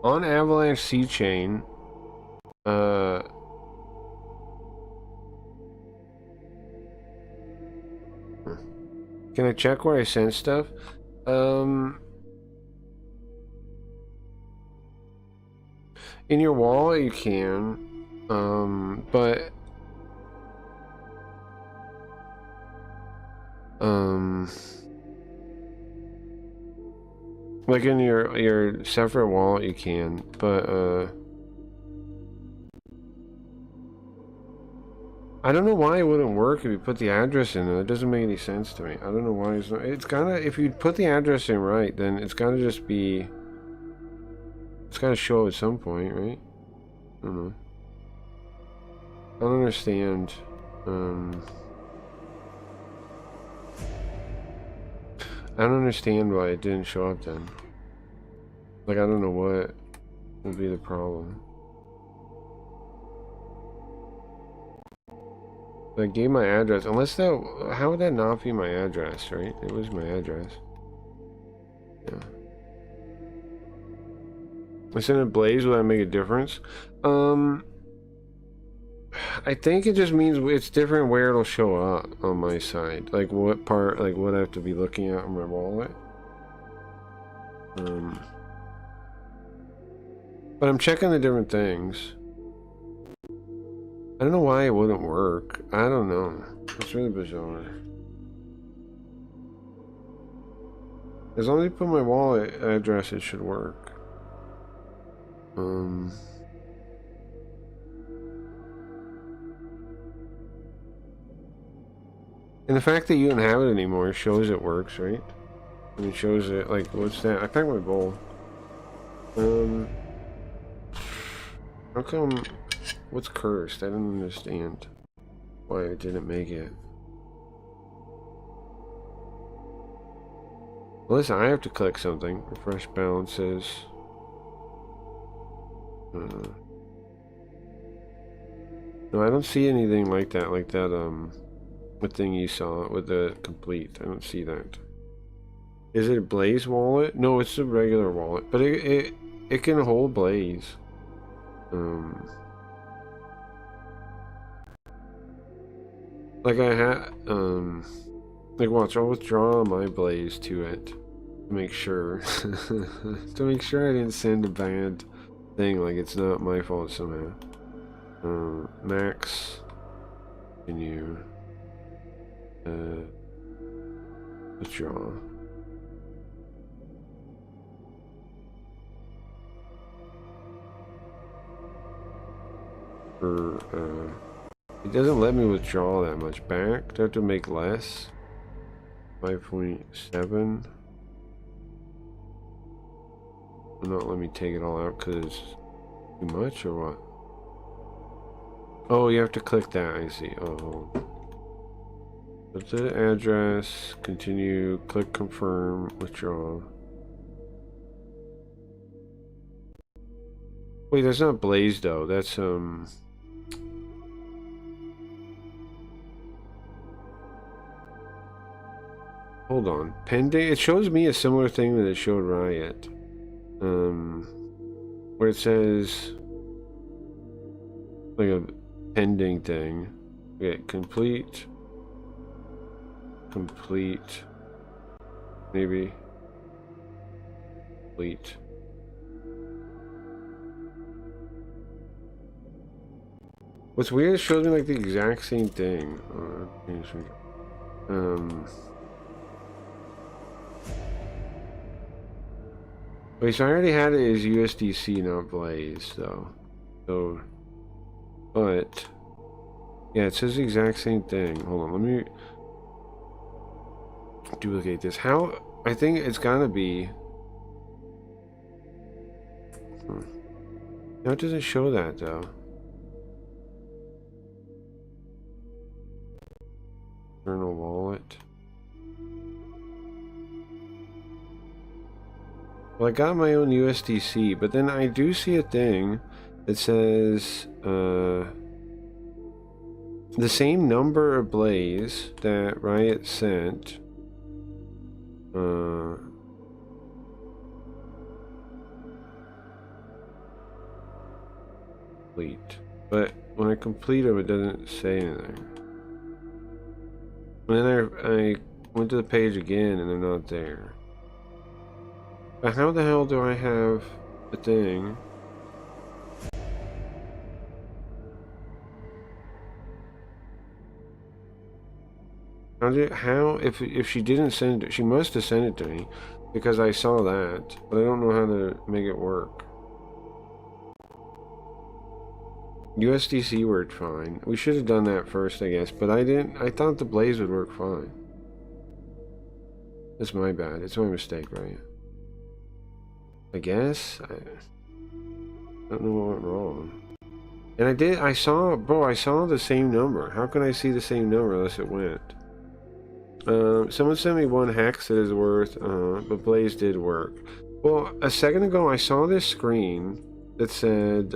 On Avalanche C chain, can I check where I sent stuff? In your wallet you can, but like in your separate wallet you can, but I don't know why it wouldn't work if you put the address in there. It doesn't make any sense to me. I don't know why it's not. It's gotta, if you put the address in right, then it's gotta just be, it's gotta show at some point, right? I don't know. I don't understand. I don't understand why it didn't show up then. Like, I don't know what would be the problem. I gave my address, unless that, how would that not be my address, right? It was my address. Yeah. I sent a Blaze, will that make a difference? I think it just means it's different where it'll show up on my side. Like what part, like what I have to be looking at on my wallet. But I'm checking the different things. I don't know why it wouldn't work. I don't know. It's really bizarre. As long as I put my wallet address, it should work. And the fact that you don't have it anymore shows it works, right? And it shows it, like, what's that? I packed my bowl. How come... What's cursed? I don't understand why it didn't make it. Well, listen, I have to click something. Refresh balances. No, I don't see anything like that. Like that, what thing you saw with the complete. I don't see that. Is it a Blaze wallet? No, it's a regular wallet. But it can hold Blaze. Like I had, like watch, I'll withdraw my Blaze to it to make sure, to make sure I didn't send a bad thing like it's not my fault somehow. Max. Continue. Withdraw. It doesn't let me withdraw that much back. Do I have to make less? 5.7. Will not let me take it all out because it's too much or what? Oh, you have to click that. I see. Oh. Put the address. Continue. Click confirm. Withdraw. Wait, that's not Blaze though. That's Hold on. Pending. It shows me a similar thing that it showed Riot. Where it says like a pending thing. Okay, complete. Maybe. Complete. What's weird, it shows me like the exact same thing. Wait, so I already had it as USDC, not Blaze, though. So, but yeah, it says the exact same thing. Hold on, let me duplicate this. How? I think it's gotta be. No, it doesn't show that though. External wallet. Well, I got my own USDC, but then I do see a thing that says the same number of Blaze that Riot sent. Complete. But when I complete them, it doesn't say anything. And then I went to the page again, and they're not there. But how the hell do I have the thing? If she didn't send it, she must have sent it to me because I saw that, but I don't know how to make it work. USDC worked fine. We should have done that first, I guess, but I didn't. I thought the Blaze would work fine. That's my bad. It's my mistake, right? I guess. I don't know what went wrong. And I saw the same number. How can I see the same number unless it went? Someone sent me one hex that is worth, but Blaze did work. Well, a second ago I saw this screen that said,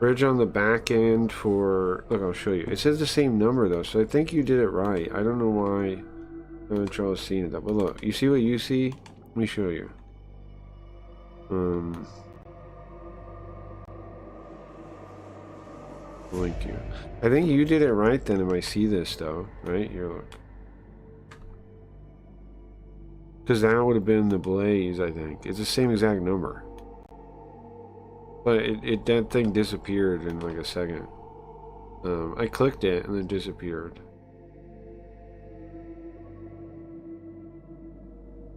bridge on the back end for, look, I'll show you. It says the same number though, so I think you did it right. I don't know why I'm having trouble seeing it though, but look, you see what you see? Let me show you. Thank you. I think you did it right then if I see this though, right? Here, look. Because that would have been the Blaze, I think. It's the same exact number. But that thing disappeared in like a second. I clicked it and then disappeared.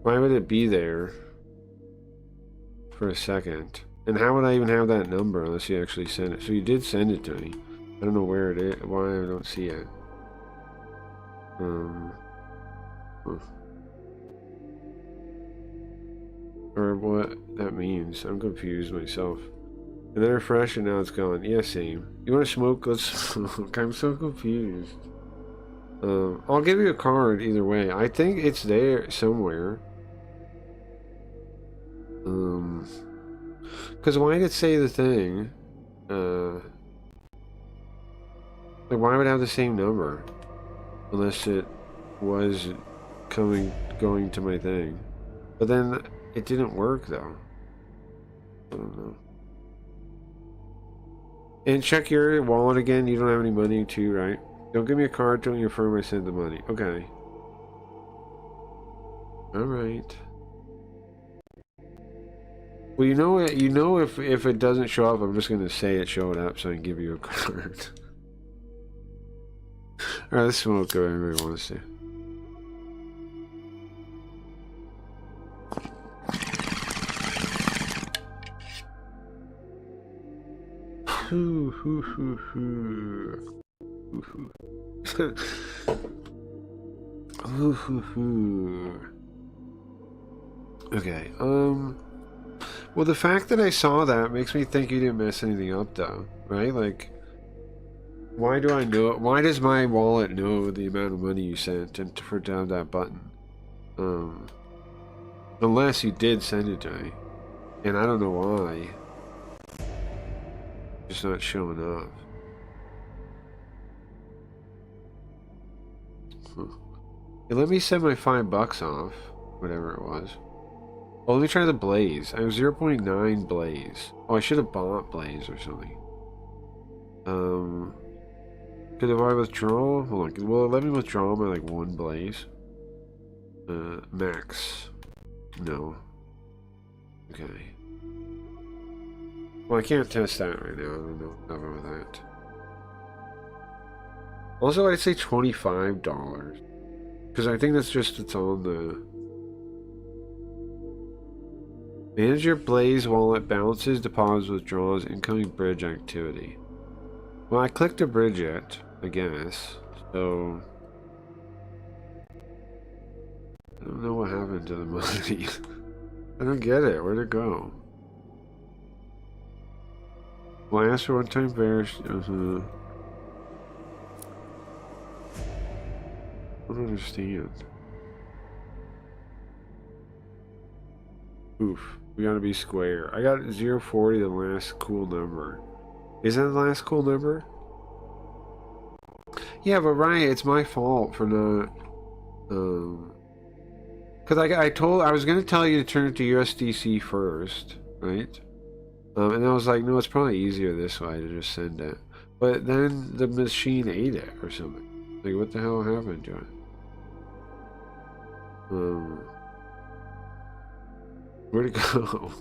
Why would it be there for a second? And how would I even have that number unless you actually sent it? So you did send it to me. I don't know where it is, why I don't see it. Or what that means. I'm confused myself. And then refresh and now it's gone. Yeah, same. You want to smoke? Let's smoke. I'm so confused. I'll give you a card either way. I think it's there somewhere. Because why did it say the thing? Like, why would it have the same number? Unless it was going to my thing. But then it didn't work though. I don't know. And check your wallet again. You don't have any money too, right? Don't give me a card till you confirm I sent the money. Okay. Alright. Well, you know what? You know, if it doesn't show up, I'm just gonna say it showed up so I can give you a card. All right, let's smoke whatever everybody wants to. Hoo, hoo, hoo, hoo. Hoo, hoo. Hoo, hoo, hoo. Okay, well, the fact that I saw that makes me think you didn't mess anything up, though, right? Like, why do I know? Why does my wallet know the amount of money you sent and for down that button? Unless you did send it to me, and I don't know why. It's not showing up. Huh. Hey, let me send my $5 off, whatever it was. Oh, let me try the Blaze. I have 0.9 Blaze. Oh, I should have bought Blaze or something. Could if I withdraw? Hold on. Well, let me withdraw my, like, 1 Blaze. Max. No. Okay. Well, I can't test that right now. I don't know nothing with that. Also, I'd say $25. Because I think that's just, it's on the... Manage your Blaze wallet, balances, deposits, withdrawals, incoming bridge activity. Well, I clicked to bridge it, I guess. So... I don't know what happened to the money. I don't get it. Where'd it go? Well, I asked for one-time bearish. I don't understand. Oof. We gotta be square. I got 040, the last cool number. Is that the last cool number? Yeah, but Ryan, it's my fault for not... Because I was going to tell you to turn it to USDC first, right? And I was like, no, it's probably easier this way to just send it. But then the machine ate it or something. Like, what the hell happened to it? Where'd it go?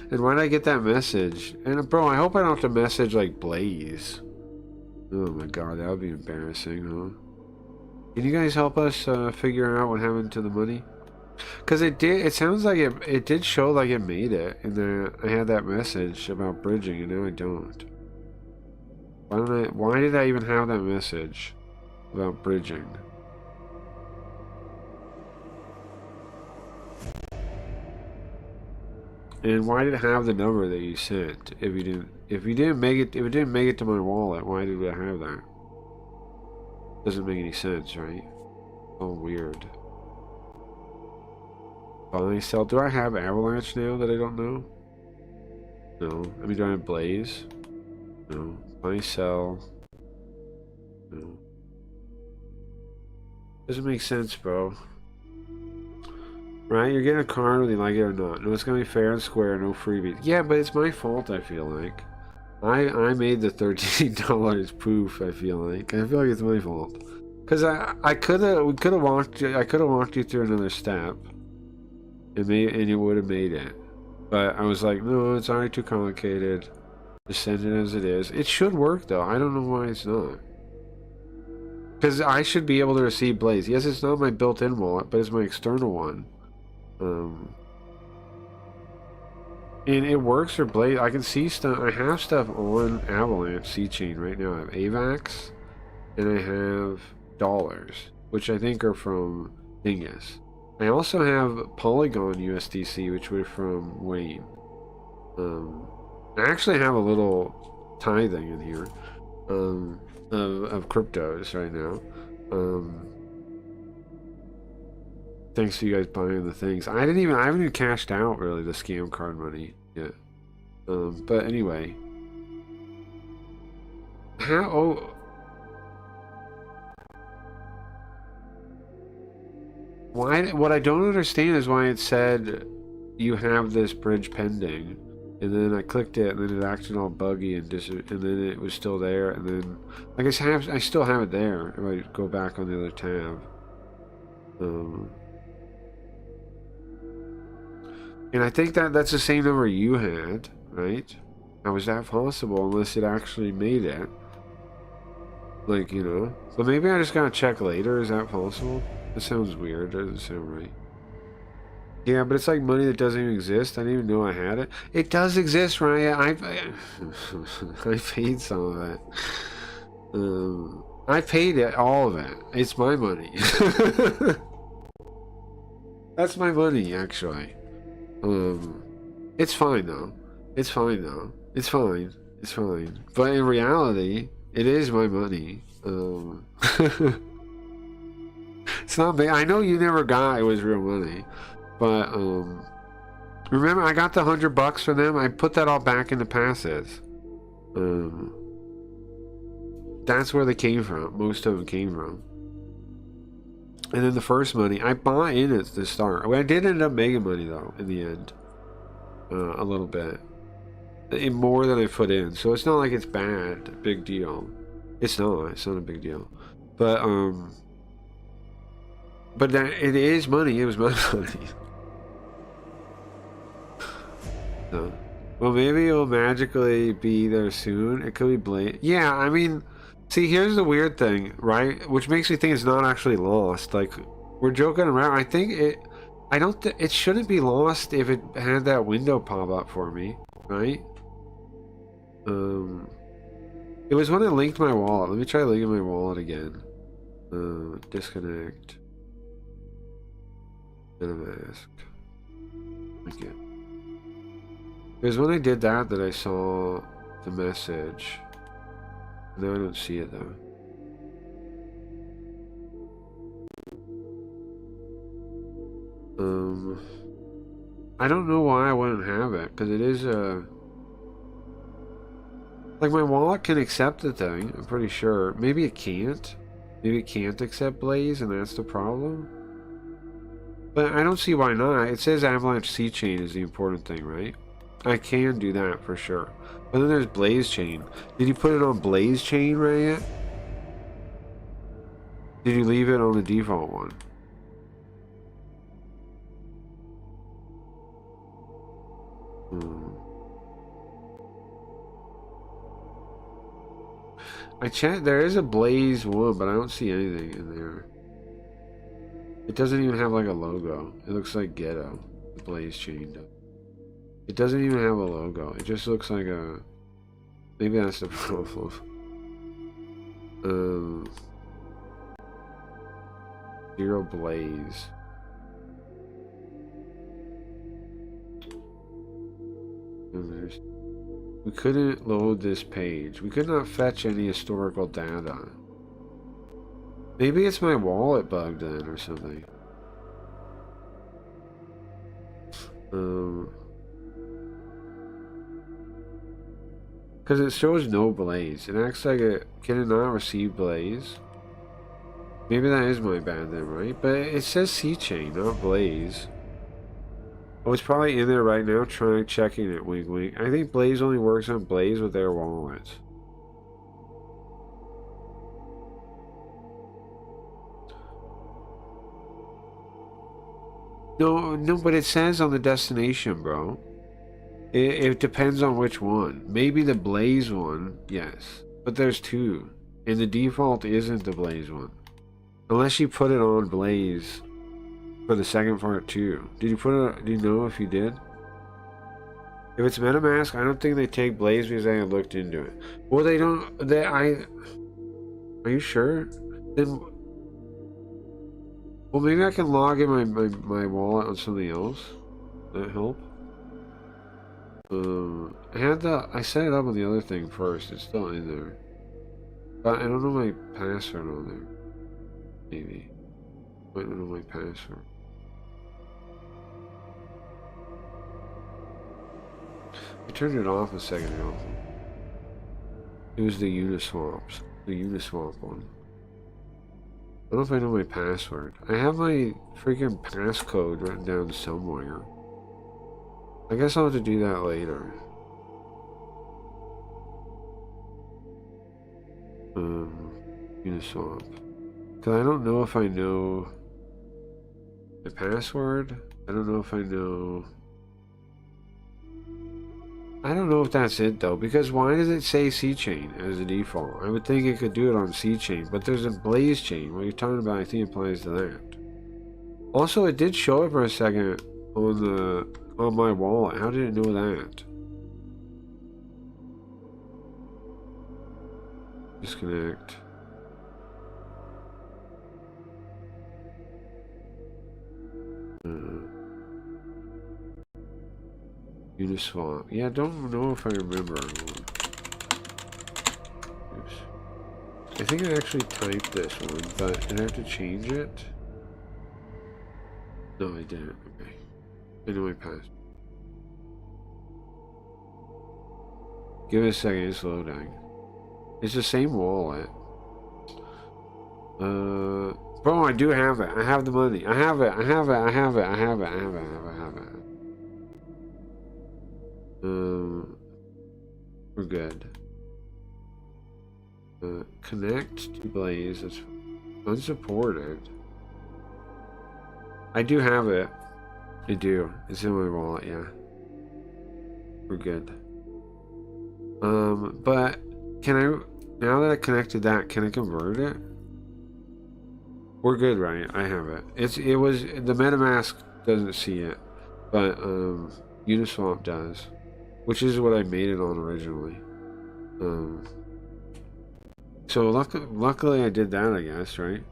And why did I get that message? And bro, I hope I don't have to message like Blaze. Oh my god, that would be embarrassing, huh? Can you guys help us figure out what happened to the money? Because it sounds like it did show like it made it, and then I had that message about bridging, and now I don't. Why did I even have that message about bridging? And why did it have the number that you sent if it didn't make it to my wallet? Why did it have that? Doesn't make any sense, right? Oh, weird. Buy, sell. Do I have Avalanche now that I don't know? No. I mean, do I have Blaze? No. Buy, sell. No. Doesn't make sense, bro. Right? You're getting a card whether you like it or not. No, it's gonna be fair and square, no freebies. Yeah, but it's my fault, I feel like. I made the $13 poof, I feel like. I feel like it's my fault. Cause we could have walked you through another step. And you would have made it. But I was like, no, it's already too complicated. Just send it as it is. It should work though. I don't know why it's not. Because I should be able to receive Blaze. Yes, it's not my built-in wallet, but it's my external one. And it works for Blaze. I can see stuff. I have stuff on Avalanche C-Chain right now. I have AVAX, and I have dollars, which I think are from Dingus. I also have Polygon USDC, which were from Wayne. I actually have a little tithing in here of cryptos right now. Thanks to you guys buying the things. I haven't even cashed out really the scam card money yet. But anyway. What I don't understand is why it said you have this bridge pending, and then I clicked it, and then it acted all buggy, and then it was still there, and then I still have it there if I go back on the other tab. And I think that that's the same number you had, right? How is that possible unless it actually made it? Like, you know. So maybe I just gotta check later. Is that possible? That sounds weird. Doesn't sound right. Yeah, but it's like money that doesn't even exist. I didn't even know I had it. It does exist, Ryan. I paid some of it. I paid it, all of it. It's my money. That's my money, actually. It's fine though. It's fine though. It's fine. It's fine. But in reality, it is my money. It's not big. I know you never got it was real money, but remember I got the $100 from them. I put that all back into passes. That's where they came from. Most of them came from. And then the first money, I bought in at the start. I did end up making money though in the end, a little bit, more than I put in. So it's not like it's bad, big deal. It's not. It's not a big deal. But that it is money. It was my money. So, well, maybe it'll magically be there soon. It could be Blade. Yeah, I mean. See, here's the weird thing, right? Which makes me think it's not actually lost. Like, we're joking around. I think it... I don't... it shouldn't be lost if it had that window pop up for me, right? It was when I linked my wallet. Let me try linking my wallet again. Disconnect. MetaMask. Okay. It was when I did that that I saw the message. No, I don't see it though. I don't know why I wouldn't have it, because it is like my wallet can accept the thing, I'm pretty sure. Maybe it can't. Maybe it can't accept Blaze, and that's the problem. But I don't see why not. It says Avalanche C Chain is the important thing, right? I can do that for sure. But then there's Blaze Chain. Did you put it on Blaze Chain, Ray? Did you leave it on the default one? I checked. There is a Blaze one, but I don't see anything in there. It doesn't even have like a logo. It looks like Ghetto. The Blaze Chain does. It doesn't even have a logo. It just looks like a... Maybe that's the problem. Zero Blaze. We couldn't load this page. We could not fetch any historical data. Maybe it's my wallet bugged then or something. Because it shows no Blaze. It acts like it can not receive Blaze. Maybe that is my bad then, right? But it says C-Chain, not Blaze. Oh, it's probably in there right now checking it, wink wink. I think Blaze only works on Blaze with their wallets. No, but it says on the destination, bro. It depends on which one. Maybe the Blaze one, yes. But there's two. And the default isn't the Blaze one. Unless you put it on Blaze for the second part too. Did you put it, do you know if you did? If it's MetaMask, I don't think they take Blaze because I haven't looked into it. Well, they don't, are you sure? Then, well, maybe I can log in my wallet on something else. That help? I set it up on the other thing first. It's still in there. But I don't know my password on there. Maybe. I don't know my password. I turned it off a second ago. It was the Uniswaps. The Uniswap one. I don't know if I know my password. I have my freaking passcode written down somewhere. I guess I'll have to do that later. Uniswap. Because I don't know if I know my password. I don't know if I know I don't know if that's it though, because why does it say C chain as a default? I would think it could do it on C chain, but there's a blaze chain. What you're talking about, I think applies to that. Also, it did show it for a second on my wallet. How did it know that? Disconnect. Uniswap. Yeah, I don't know if I remember. Oops. I think I actually typed this one, but did I have to change it? No, I didn't. Okay. I know I passed. Give it a second, it's loading. It's the same wallet. Bro, I do have it. I have the money. I have it. I have it. I have it. I have it. I have it. I have it. We're good. Connect to Blaze. It's unsupported. I do have it. I do. It's in my wallet, yeah. We're good. But can I, now that I connected that, can I convert it? We're good, right? I have it. It was, the MetaMask doesn't see it, but Uniswap does, which is what I made it on originally. So luckily I did that, I guess, right?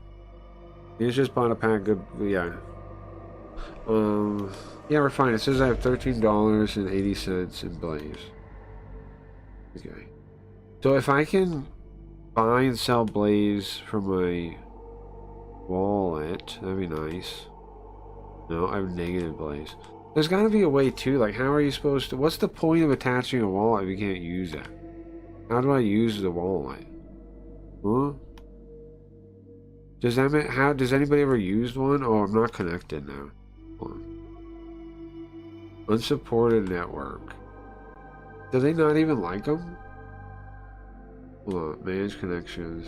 You just bought a pack of, yeah. Yeah, we're fine. It says I have $13.80 in Blaze. Okay. So if I can buy and sell Blaze from my wallet, that'd be nice. No, I have negative Blaze. There's got to be a way too. Like, how are you supposed to? What's the point of attaching a wallet if you can't use it? How do I use the wallet? Huh? Does that mean, how does anybody ever use one? Oh, I'm not connected now. Hold on. Unsupported network. Do they not even like them? Hold on, manage connections.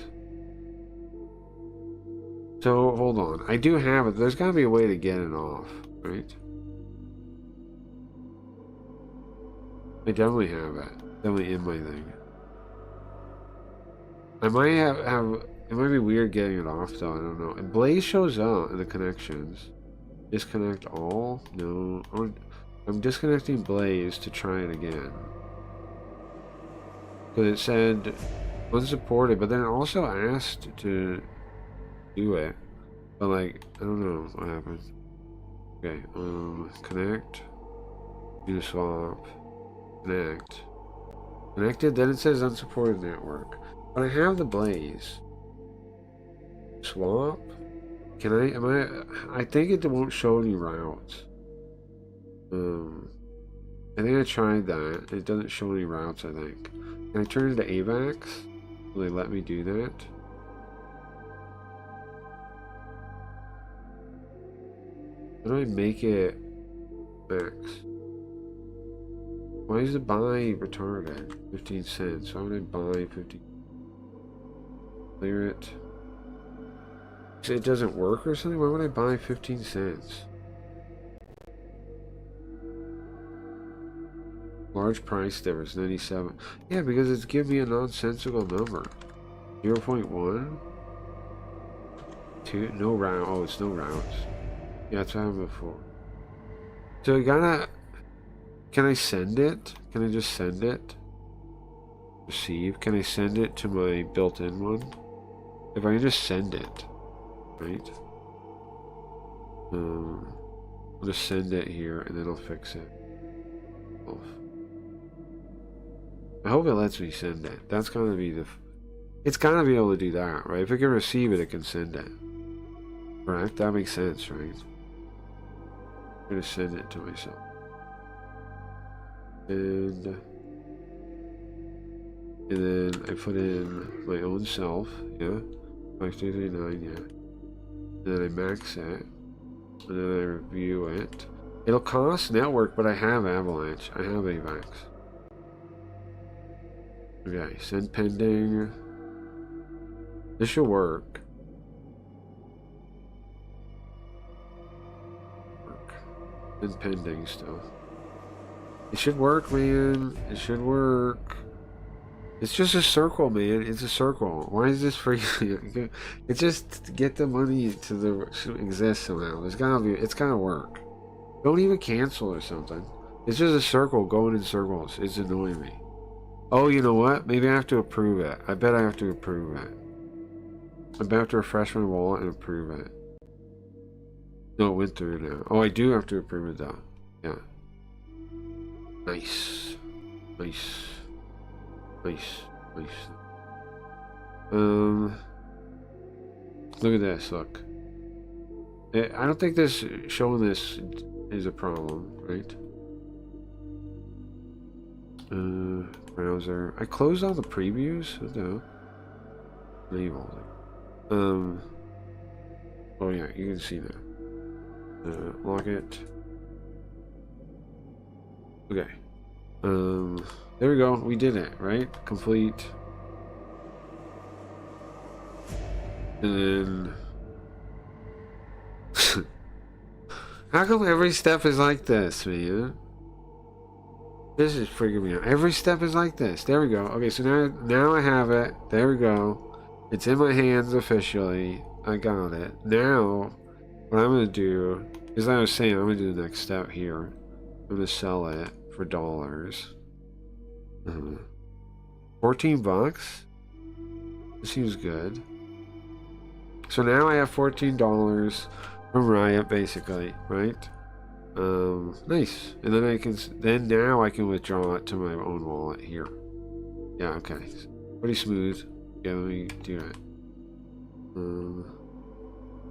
So hold on, I do have it. There's got to be a way to get it off, right? I definitely have it. Definitely in my thing. I might have. It might be weird getting it off though. I don't know. And Blaze shows up in the connections. Disconnect all? No. I'm disconnecting Blaze to try it again. Because it said unsupported, but then it also asked to do it. But like, I don't know what happened. Okay, connect. Uniswap. Connect. Connected, then it says unsupported network. But I have the Blaze. Swap? Can I think it won't show any routes. I think I tried that. It doesn't show any routes, I think. Can I turn it to AVAX? Will they let me do that? How do I make it max? Why is the buy retarded? 15 cents. Why would I buy 50? Clear it. It doesn't work or something? Why would I buy 15 cents? Large price difference, 97. Yeah, because it's giving me a nonsensical number. 0.1? 2? No route. Oh, it's no routes. Yeah, that's what happened before. So you gotta... Can I send it? Can I just send it? Receive? Can I send it to my built-in one? If I can just send it, right? I'll just send it here and then I'll fix it. I hope it lets me send it. That's gonna be the... It's gotta be able to do that, right? If it can receive it, it can send it. Correct? That makes sense, right? I'm gonna send it to myself. And then I put in my own self, yeah? 5339, yeah. And then I max it. And then I review it. It'll cost network, but I have Avalanche. I have AVAX. Okay, send pending. This should work. Send pending still. It should work, man. It should work. It's just a circle, man. It's a circle. Why is this free? It's just to get the money to exist somehow. It's gotta work. Don't even cancel or something. It's just a circle going in circles. It's annoying me. Oh, you know what? Maybe I have to approve it. I bet I have to approve it. I bet I have to refresh my wallet and approve it. No, it went through now. Oh, I do have to approve it though. Yeah. Nice. Nice. Nice. Nice. Look at this, look. I don't think this showing this is a problem, right? Browser. I closed all the previews? No. Label. Oh yeah, you can see that. Lock it. Okay. There we go. We did it, right? Complete. And then how come every step is like this, man? This is freaking me out. Every step is like this. There we go. Okay, so now I have it. There we go. It's in my hands officially. I got it. Now, what I'm gonna do is, I was saying, I'm gonna do the next step here. I'm gonna sell it for dollars. 14 bucks. This seems good. So now I have $14 from Riot, basically, right? Nice. And then now I can withdraw it to my own wallet here. Yeah, okay. Pretty smooth. Yeah, let me do that.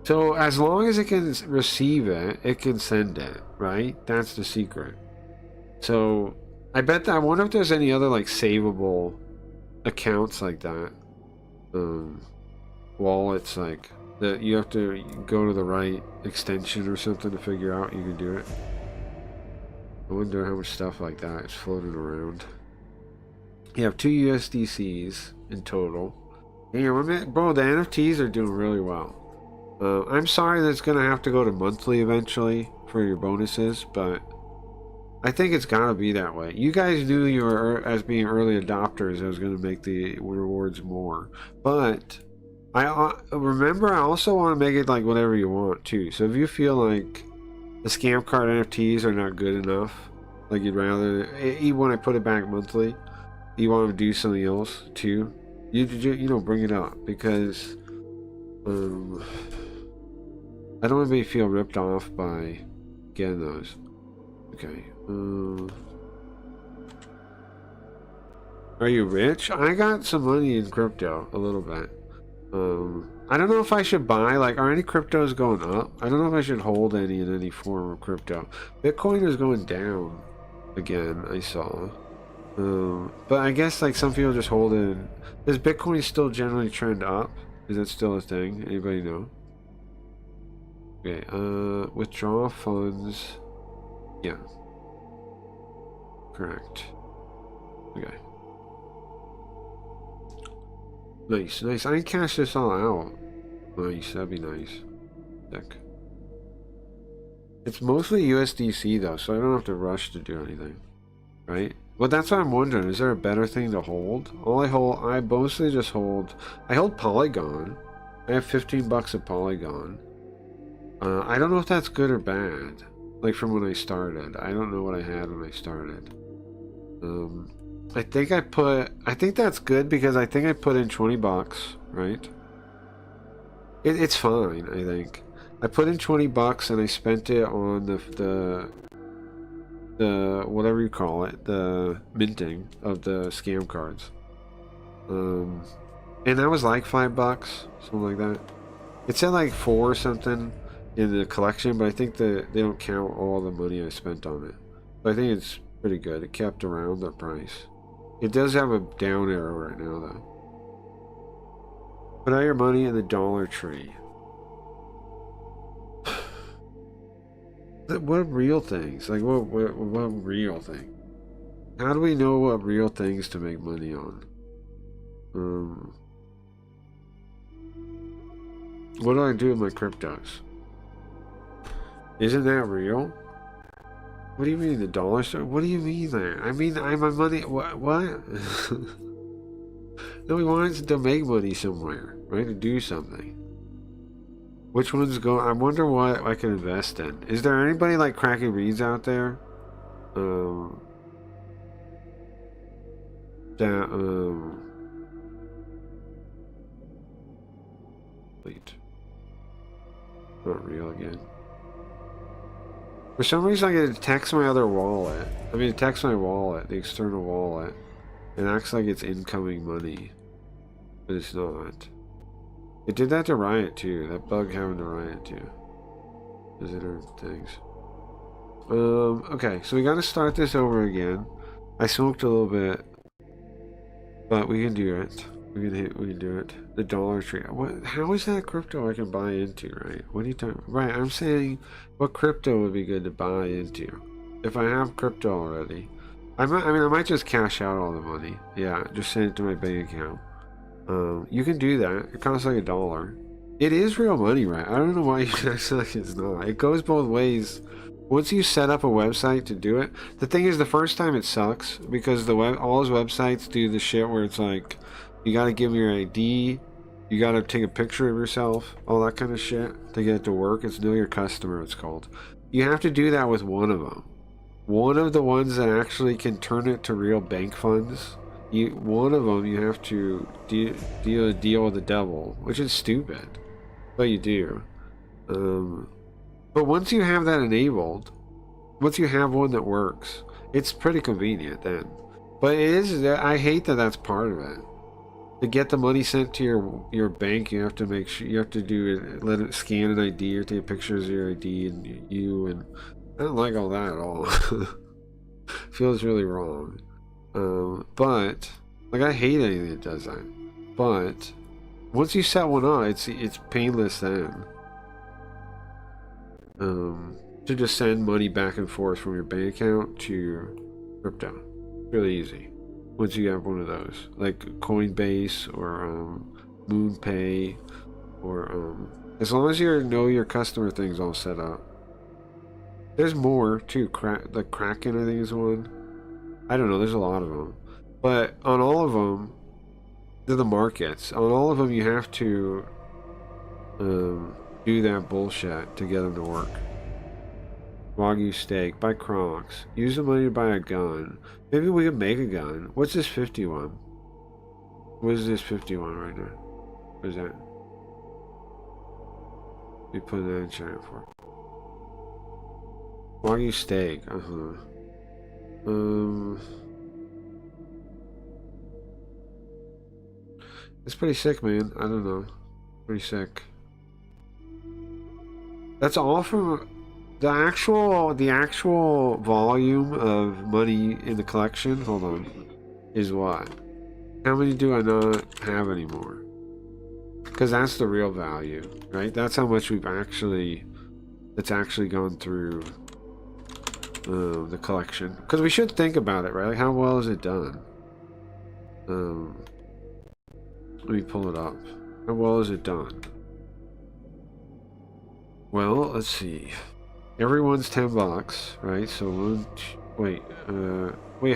So as long as it can receive it, it can send it, right? That's the secret. So I wonder if there's any other like savable accounts like that. Wallets like that you have to go to the right extension or something to figure out you can do it. I wonder how much stuff like that is floating around. You have 2 USDCs in total. And bro, the NFTs are doing really well. I'm sorry that it's gonna have to go to monthly eventually for your bonuses, but I think it's gotta be that way. You guys knew you were, as being early adopters, I was gonna make the rewards more, but I remember I also want to make it like whatever you want too. So if you feel like the scam card NFTs are not good enough, like you'd rather, even when I put it back monthly, you want to do something else too, you know, bring it up, because I don't want to feel ripped off by getting those. Okay. Are you rich? I got some money in crypto, a little bit. I don't know if I should buy, like, are any cryptos going up? I don't know if I should hold any in any form of crypto. Bitcoin is going down again, I saw. But I guess, like, some people just hold it. Does Bitcoin still generally trend up? Is that still a thing? Anybody know? Okay, withdraw funds. Yeah. Correct. Okay. Nice, nice. I can cash this all out. Nice, that'd be nice. Sick. It's mostly USDC though, so I don't have to rush to do anything. Right? Well, that's what I'm wondering. Is there a better thing to hold? I mostly just hold... I hold Polygon. I have 15 bucks of Polygon. I don't know if that's good or bad. Like from when I started. I don't know what I had when I started. I think that's good because I think I put in 20 bucks, right? It's fine, I think. I put in 20 bucks and I spent it on the whatever you call it, the minting of the scam cards. And that was like 5 bucks, something like that. It said like 4 or something in the collection, but I think they don't count all the money I spent on it. But I think it's pretty good. It kept around the price. It does have a down arrow right now, though. Put all your money in the Dollar Tree. What real things? Like, what real thing? How do we know what real things to make money on? What do I do with my cryptos? Isn't that real? What do you mean the dollar store? What do you mean there? I mean, I'm a money. What? No, he wants to make money somewhere, right? To do something. Which ones go? I wonder what I can invest in. Is there anybody like cracking reads out there? Wait. Not real again. For some reason, I get to text my other wallet. I mean, text my wallet, the external wallet. It acts like it's incoming money. But it's not. It did that to Riot too. That bug happened to Riot too. Visitor things. Okay, so we gotta start this over again. I smoked a little bit. But we can do it. We can do it. The Dollar Tree. What? How is that crypto I can buy into, right? What are you talking? Right, I'm saying what crypto would be good to buy into. If I have crypto already, I might just cash out all the money. Yeah, just send it to my bank account. You can do that. It costs like $1. It is real money, right? I don't know why you guys like it's not. It goes both ways. Once you set up a website to do it, the thing is, the first time it sucks because all those websites do the shit where it's like, you gotta give them your ID, you gotta take a picture of yourself, all that kind of shit to get it to work. It's Know Your Customer, it's called. You have to do that with one of them. One of the ones that actually can turn it to real bank funds. One of them you have to deal with the devil, which is stupid, but you do. But once you have that enabled, once you have one that works, it's pretty convenient then. But it is, I hate that that's part of it. To get the money sent to your bank, you have to make sure, you have to do it, let it scan an ID or take pictures of your ID and and I don't like all that at all. Feels really wrong. But like, I hate anything that does that. But once you set one up, it's painless then. To just send money back and forth from your bank account to crypto. Really easy. Once you have one of those, like Coinbase or MoonPay, or as long as you know your customer thing's all set up. There's more too. Like Kraken, I think is one. I don't know. There's a lot of them, but on all of them, they're the markets. On all of them, you have to do that bullshit to get them to work. Wagyu steak, buy Crocs, use the money to buy a gun. Maybe we could make a gun. What's this 51? What is this 51 right now? What is that? We put that in chat for. Wagyu steak, it's pretty sick, man. I don't know. Pretty sick. That's all from the actual volume of money in the collection. Hold on, is what? How many do I not have anymore? Because that's the real value, right? That's how much it's actually gone through the collection. Because we should think about it, right? Like, how well is it done? Let me pull it up. How well is it done? Well, let's see. Everyone's $10, right? So wait,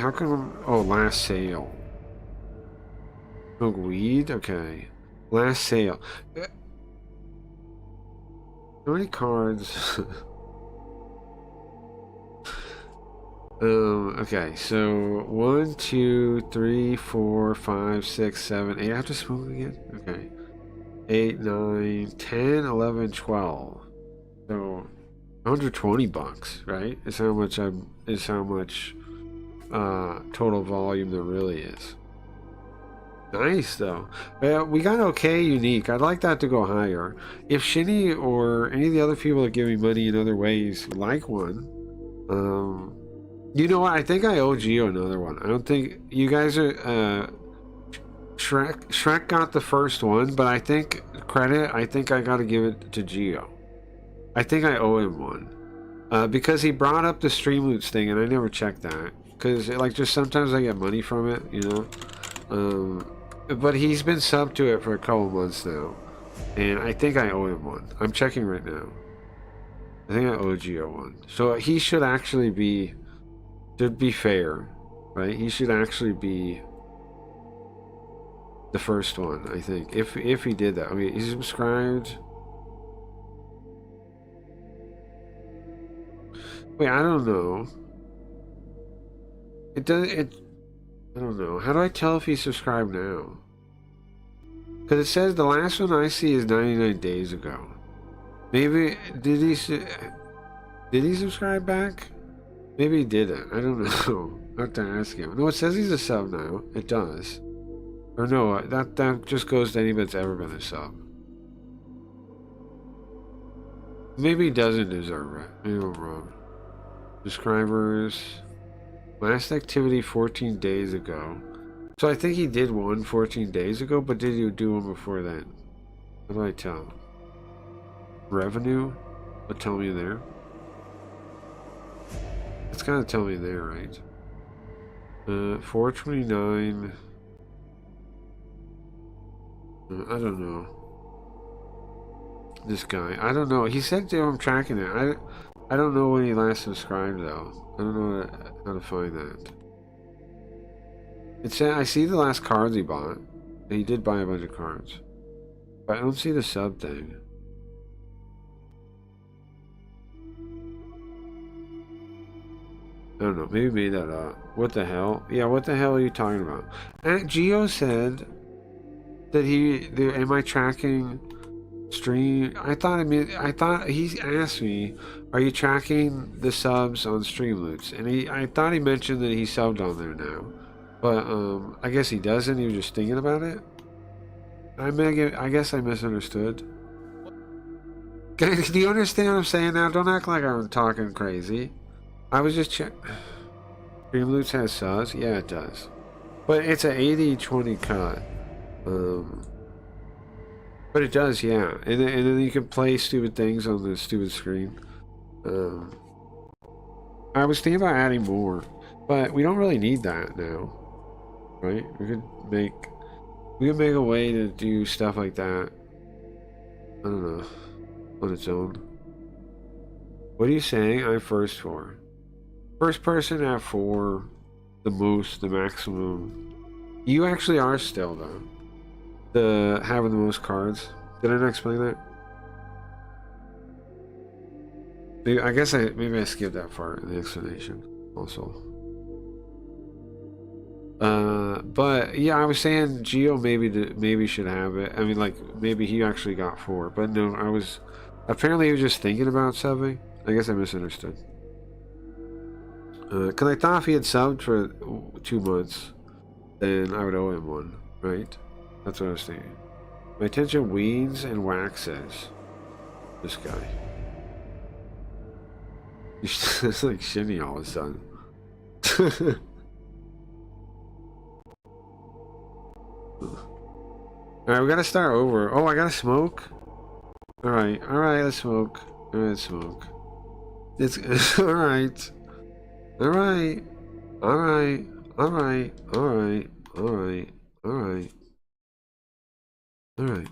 how come? Oh, last sale. Smoke weed? Okay. Last sale. How many cards? Okay, so 1, 2, 3, 4, 5, 6, 7, 8. I have to smoke again? Okay. 8, 9, 10, 11, 12. So $120, right? Is how much total volume there really is. Nice though. We got okay unique. I'd like that to go higher. If Shinny or any of the other people that give me money in other ways would like one, you know what? I think I owe Gio another one. I don't think you guys are. Shrek got the first one, but I think I got to give it to Gio. I think I owe him one because he brought up the Streamloots thing, and I never checked that because like just sometimes I get money from it, you know. But he's been subbed to it for a couple months now, and I think I owe him one. I'm checking right now. I think I owe Gio one. So he should actually be, should be fair, right? He should actually be the first one, I think. If he did that. Okay, he subscribed. Wait, I don't know. It does it. I don't know. How do I tell if he subscribed now? Because it says the last one I see is 99 days ago. Maybe did he subscribe back? Maybe he didn't. I don't know. I have to ask him. No, it says he's a sub now. It does. Or no, that just goes to anybody that's ever been a sub. Maybe he doesn't deserve it. Maybe I'm wrong. Subscribers. Last activity 14 days ago. So I think he did one 14 days ago, but did you do one before that? How do I tell? Revenue? What tell me there? It's gotta tell me there, right? 429. I don't know. This guy. I don't know. He said that I'm tracking it. I don't know when he last subscribed though. I don't know how to find that. It said I see the last cards he bought. And he did buy a bunch of cards. But I don't see the sub thing. I don't know. Maybe made that up. What the hell? Yeah, what the hell are you talking about? And Gio said that am I tracking stream? I thought he asked me, are you tracking the subs on Streamloots? And I thought he mentioned that he subbed on there now. But I guess he doesn't. He was just thinking about it. I guess I misunderstood. Do you understand what I'm saying now? Don't act like I'm talking crazy. I was just checking. Streamloots has subs? Yeah, it does. But it's an 80-20 cut. But it does, yeah. And then you can play stupid things on the stupid screen. I was thinking about adding more. But we don't really need that now. Right? We could make a way to do stuff like that. I don't know. On its own. What are you saying? I'm first for. First person at 4. The most, the maximum. You actually are still though. Having the most cards. Did I not explain that? Maybe, maybe I skipped that part in the explanation also. But yeah, I was saying Gio maybe should have it. I mean, like maybe he actually got 4, but no, apparently he was just thinking about subbing. I guess I misunderstood. Cause I thought if he had subbed for 2 months, then I would owe him one, right? That's what I was thinking. My attention weeds and waxes. This guy. It's like shimmy all of a sudden. Alright, we gotta start over. Oh, I gotta smoke? Alright, let's smoke. Alright, let's smoke. It's alright. Alright. Alright. Alright. Alright. Alright. Alright. Alright.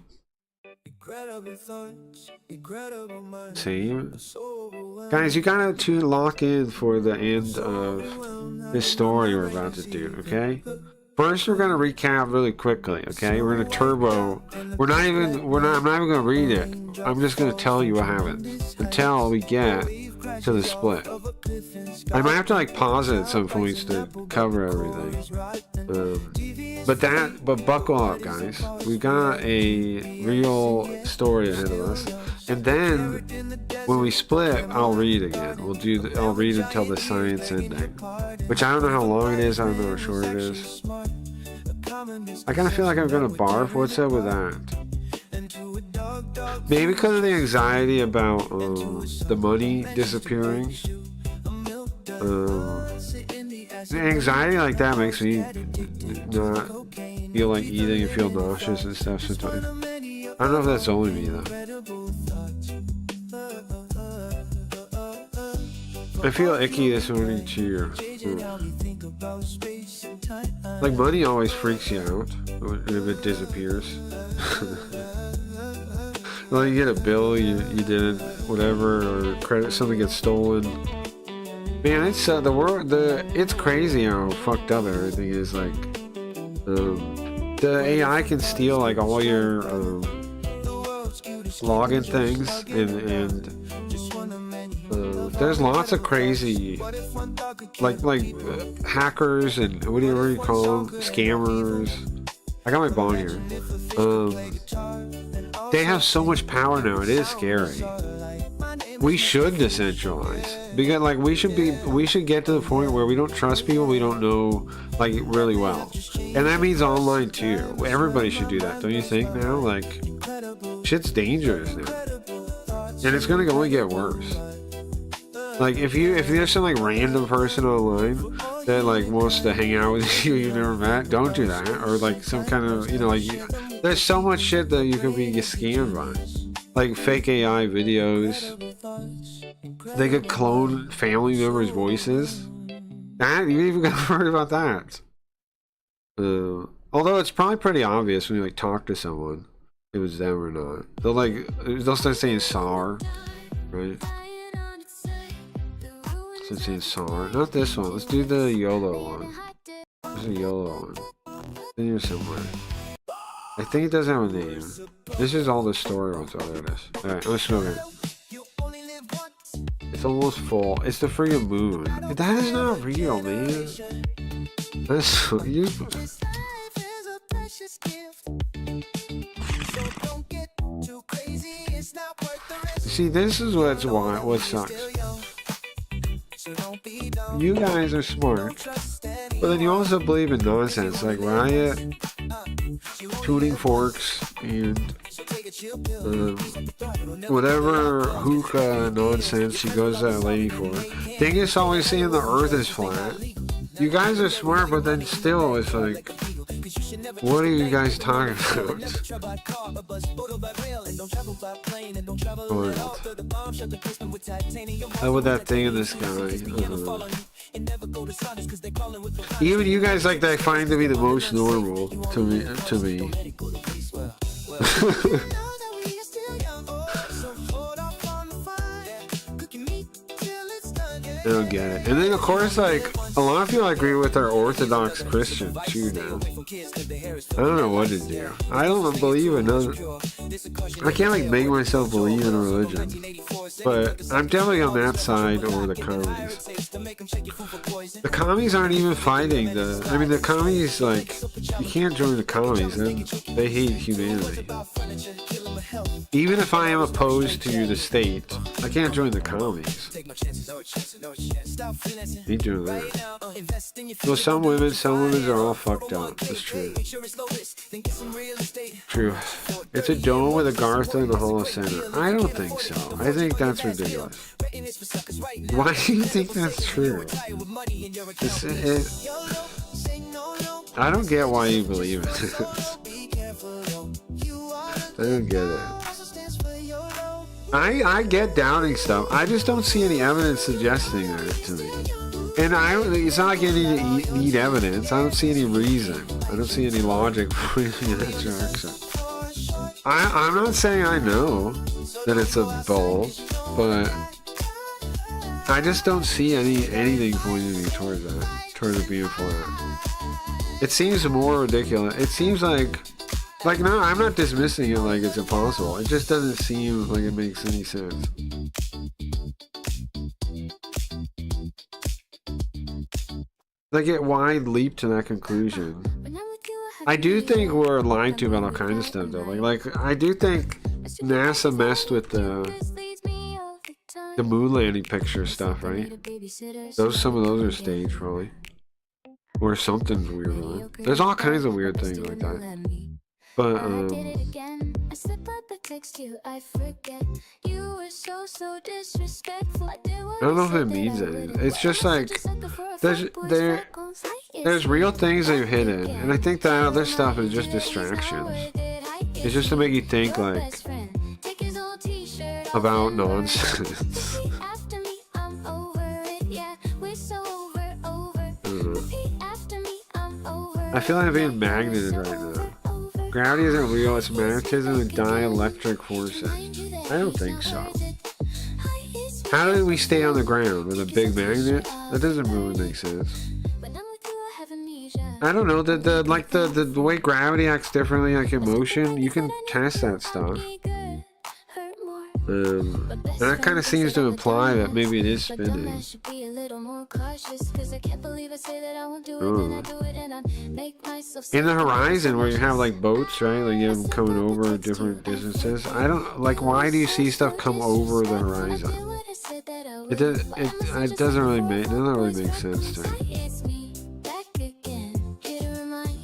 Same. Guys, you gotta lock in for the end of this story we're about to do, okay? First, we're gonna recap really quickly, okay? We're gonna turbo. I'm not even gonna read it. I'm just gonna tell you what happens until we get to the split. I might have to like pause it at some points to cover everything. But buckle up, guys. We've got a real story ahead of us. And then when we split, I'll read again. I'll read until the science ending. Which I don't know how long it is, I don't know how short it is. I kinda feel like I'm gonna barf. What's up with that? Maybe because of the anxiety about the money disappearing. The anxiety like that makes me not feel like eating and feel nauseous and stuff sometimes. I don't know if that's only me though. I feel icky this morning too. Like money always freaks you out if it disappears. Like you get a bill, you didn't, whatever, or credit, something gets stolen. Man, it's it's crazy how fucked up everything is. Like, the AI can steal like all your login things, and there's lots of crazy, like hackers and whatever you call them, scammers. I got my bong here. They have so much power now. It is scary. We should decentralize, because like we should get to the point where we don't trust people we don't know like really well, and that means online too. Everybody should do that, don't you think? Now, like, shit's dangerous now, and it's gonna only get worse. Like if there's some like random person online that like wants to hang out with you you've never met, don't do that. Or like some kind of, like, there's so much shit that you could be scammed by. Like fake AI videos. They could clone family members' voices. That, you even got to worry about that. Although it's probably pretty obvious when you like talk to someone if it was them or not. They'll start saying "sar," right? Start saying "sar." Not this one. Let's do the YOLO one. There's a YOLO one. It's in here somewhere. I think it doesn't have a name. This is all the story ones. Oh, there it is. Alright, I'm smoking. It's almost full. It's the freaking moon. That is not real, man. That's so useless. See, this is what sucks. You guys are smart, but then you also believe in nonsense like Riot, tuning forks, and whatever hookah nonsense she goes to that lady for. Thing is always saying the earth is flat. You guys are smart, but then still it's like, what are you guys talking about? How about that thing in the sky? Even you guys like that find to be the most normal to me. I don't get it. And then of course, like, a lot of people I agree with are Orthodox Christian too now. I don't know what to do. I don't believe in none. I can't like make myself believe in a religion. But I'm definitely on that side over the commies. The commies aren't even fighting the commies, like, you can't join the commies. They hate humanity. Even if I am opposed to the state, I can't join the commies. Me doing that. Well, some women are all fucked up. That's true. True. It's a dome with a Gartha in the Hollow Center. I don't think so. I think that's ridiculous. Why do you think that's true? I don't get why you believe it. I don't get it. I get doubting stuff. I just don't see any evidence suggesting that to me. And it's not like you need evidence. I don't see any reason. I don't see any logic pointing in that direction. I'm not saying I know that it's a bowl, but I just don't see anything pointing me towards that, towards it being flat. It seems more ridiculous. It seems like no, I'm not dismissing it like it's impossible. It just doesn't seem like it makes any sense. Like, why leap to that conclusion? I do think we're lied to about all kinds of stuff, though. Like I do think NASA messed with the moon landing picture stuff, right? Some of those are staged, probably, or something's weird with it. There's all kinds of weird things like that. But I don't know if it means anything. It's just like there's real things that are hidden, and I think that other stuff is just distractions. It's just to make you think like about nonsense. I feel like I'm being magneted right now. Gravity isn't real, it's magnetism and dielectric forces. I don't think so. How do we stay on the ground? With a big magnet? That doesn't really make sense. I don't know, the way gravity acts differently, like in motion, you can test that stuff. And that kind of seems to imply that maybe it is spinning. Oh. In the horizon, where you have like boats, right? Like you have them coming over different distances. I don't like. Why do you see stuff come over the horizon? It doesn't really make sense to me.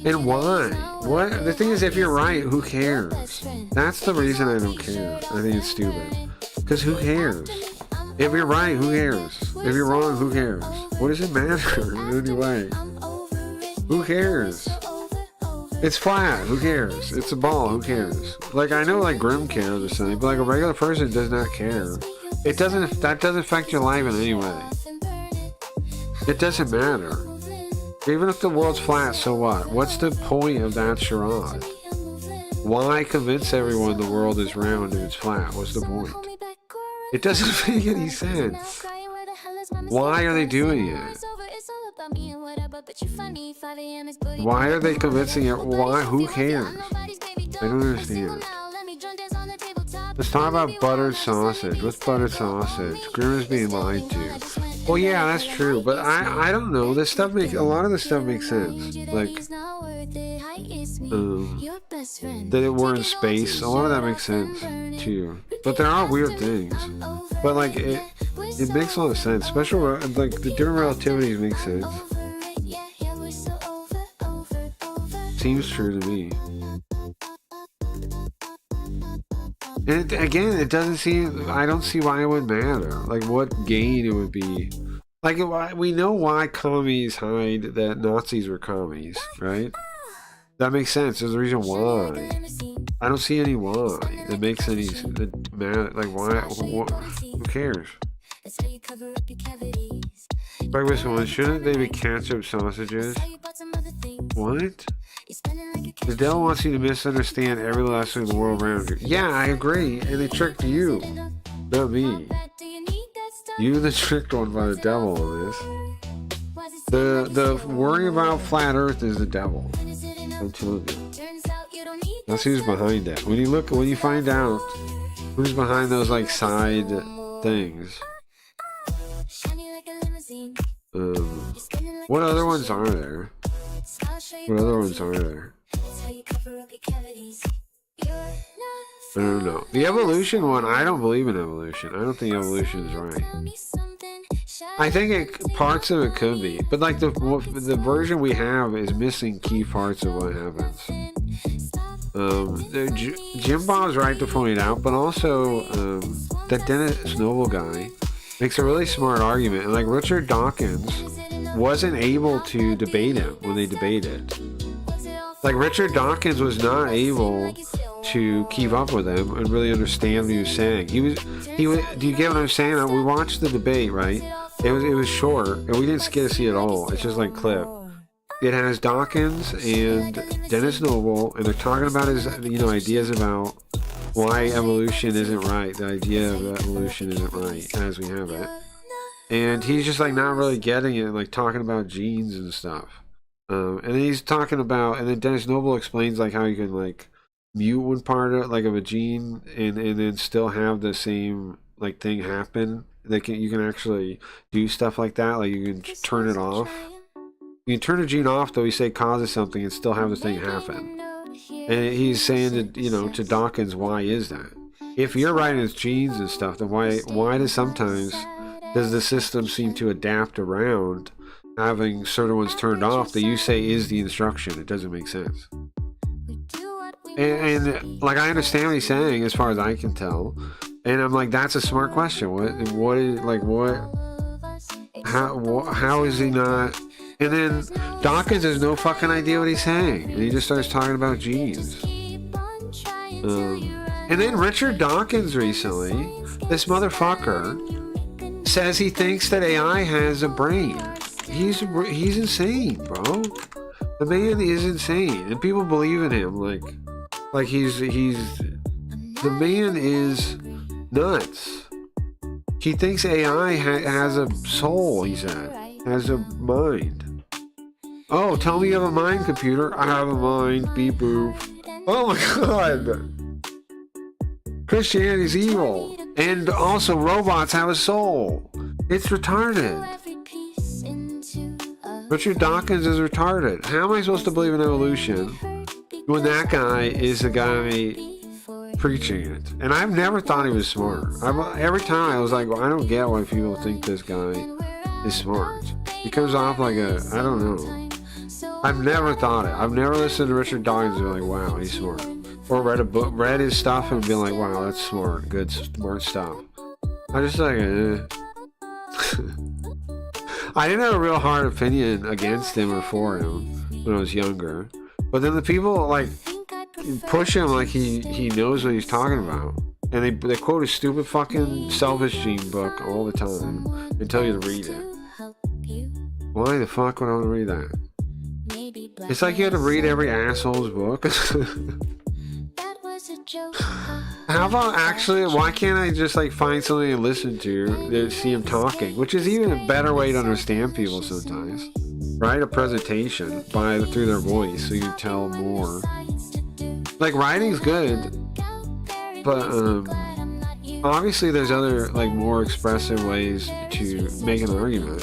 And why? What? The thing is, if you're right, who cares? That's the reason I don't care. I think it's stupid. Because who cares? If you're right, who cares? If you're wrong, who cares? What does it matter in any way? Who cares? It's flat, who cares? It's a ball, who cares? Like, I know like Grim cares or something, but like a regular person does not care. That doesn't affect your life in any way. It doesn't matter. Even if the world's flat, so what? What's the point of that charade? Why convince everyone the world is round if it's flat? What's the point? It doesn't make any sense. Why are they doing it? Why are they convincing it? Why? Who cares? I don't understand. Let's talk about buttered sausage. What's buttered sausage? Grim is being lied to. Well, yeah, that's true, but I don't know. This stuff a lot of this stuff makes sense. Like, that we're in space. A lot of that makes sense too. But there are weird things. But like it makes a lot of sense. Special like the different relativities make sense. Seems true to me. And again, it doesn't seem. I don't see why it would matter. Like what gain it would be. Like we know why commies hide that Nazis were commies, right? That makes sense. There's a reason why. I don't see any why. That makes any like why? Who cares? Breakfast one. Shouldn't they be ketchup sausages? What? The devil wants you to misunderstand every lesson in the world around you. Yeah, I agree. And they tricked you, not me. You the tricked one by the devil on this. The worry about flat Earth is the devil. I'm telling you. That's who's behind it. When you find out who's behind those like side things. What other ones are there? What other ones are there? I don't know. The evolution one, I don't believe in evolution. I don't think evolution is right. I think parts of it could be, but like the version we have is missing key parts of what happens. Jim Bob's right to point out, but also that Dennis Noble guy makes a really smart argument, and like Richard Dawkins wasn't able to debate him when they debated. Like Richard Dawkins was not able to keep up with him and really understand what he was saying. He was. Do you get what I'm saying? We watched the debate, right? It was short, and we didn't get to see it all. It's just like clip. It has Dawkins and Dennis Noble, and they're talking about his, ideas about why evolution isn't right. The idea of evolution isn't right as we have it, and he's just like not really getting it, like talking about genes and stuff. And then he's talking about, and then Dennis Noble explains like how you can like mute one part of like of a gene and then still have the same like thing happen. You can actually do stuff like that. Like you can turn it off. You can turn a gene off, though. You say causes something and still have the thing happen. And he's saying that to Dawkins, why is that? If you're writing it's genes and stuff, then why does the system seem to adapt around having certain ones turned off that you say is the instruction? It doesn't make sense. And like I understand what he's saying as far as I can tell, and I'm like, that's a smart question. How is he not? And then Dawkins has no fucking idea what he's saying, and he just starts talking about genes. And then Richard Dawkins recently, this motherfucker, says he thinks that AI has a brain. He's insane, bro. The man is insane, and people believe in him. Like, Like the man is nuts. He thinks AI has a soul, he said. Has a mind. Oh, tell me you have a mind, computer. I have a mind. Beep boop. Oh my god. Christianity's evil. And also robots have a soul. It's retarded. Richard Dawkins is retarded. How am I supposed to believe in evolution when that guy is the guy preaching it? And I've never thought he was smart. Every time I was like, well, I don't get why people think this guy is smart. He comes off like I don't know. I've never thought it. I've never listened to Richard Dawkins and been like, wow, he's smart. Or read his stuff and been like, wow, that's smart, good, smart stuff. I just like, I didn't have a real hard opinion against him or for him when I was younger. But then the people like push him like he knows what he's talking about. And they quote a stupid fucking Selfish Gene book all the time and tell you to read it. Why the fuck would I want to read that? It's like you had to read every asshole's book. How about actually, why can't I just like find something to listen to see him talking? Which is even a better way to understand people sometimes. Right? A presentation through their voice so you can tell more. Like writing's good, but obviously there's other like more expressive ways to make an argument.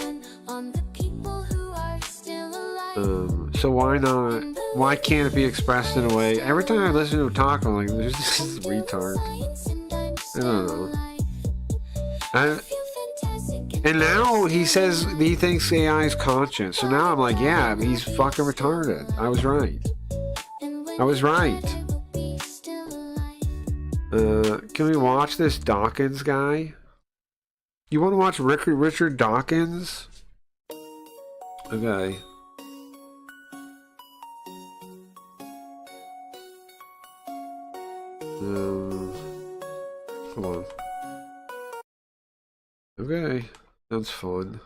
So why not? Why can't it be expressed in a way? Every time I listen to him talk, I'm like, this is retard. I don't know. And now he says he thinks AI is conscious. So now I'm like, yeah, he's fucking retarded. I was right. Can we watch this Dawkins guy? You want to watch Richard Dawkins? Okay. Hold on. Okay, that's fun.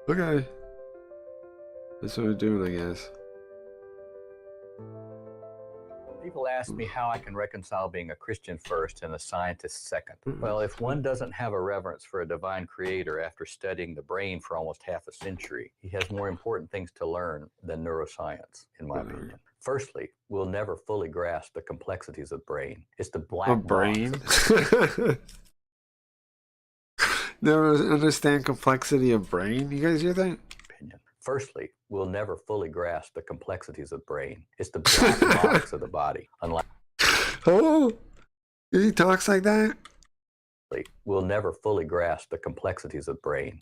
Okay. That's what we're doing, I guess. People ask me how I can reconcile being a Christian first and a scientist second. Well, if one doesn't have a reverence for a divine creator after studying the brain for almost half a century, he has more important things to learn than neuroscience, in my opinion. Firstly, we'll never fully grasp the complexities of the brain. It's the black brain. Never understand complexity of brain. You guys hear that? Opinion. Firstly, we'll never fully grasp the complexities of the brain. It's the black box of the body. Unlike oh, he talks like that. We'll never fully grasp the complexities of the brain.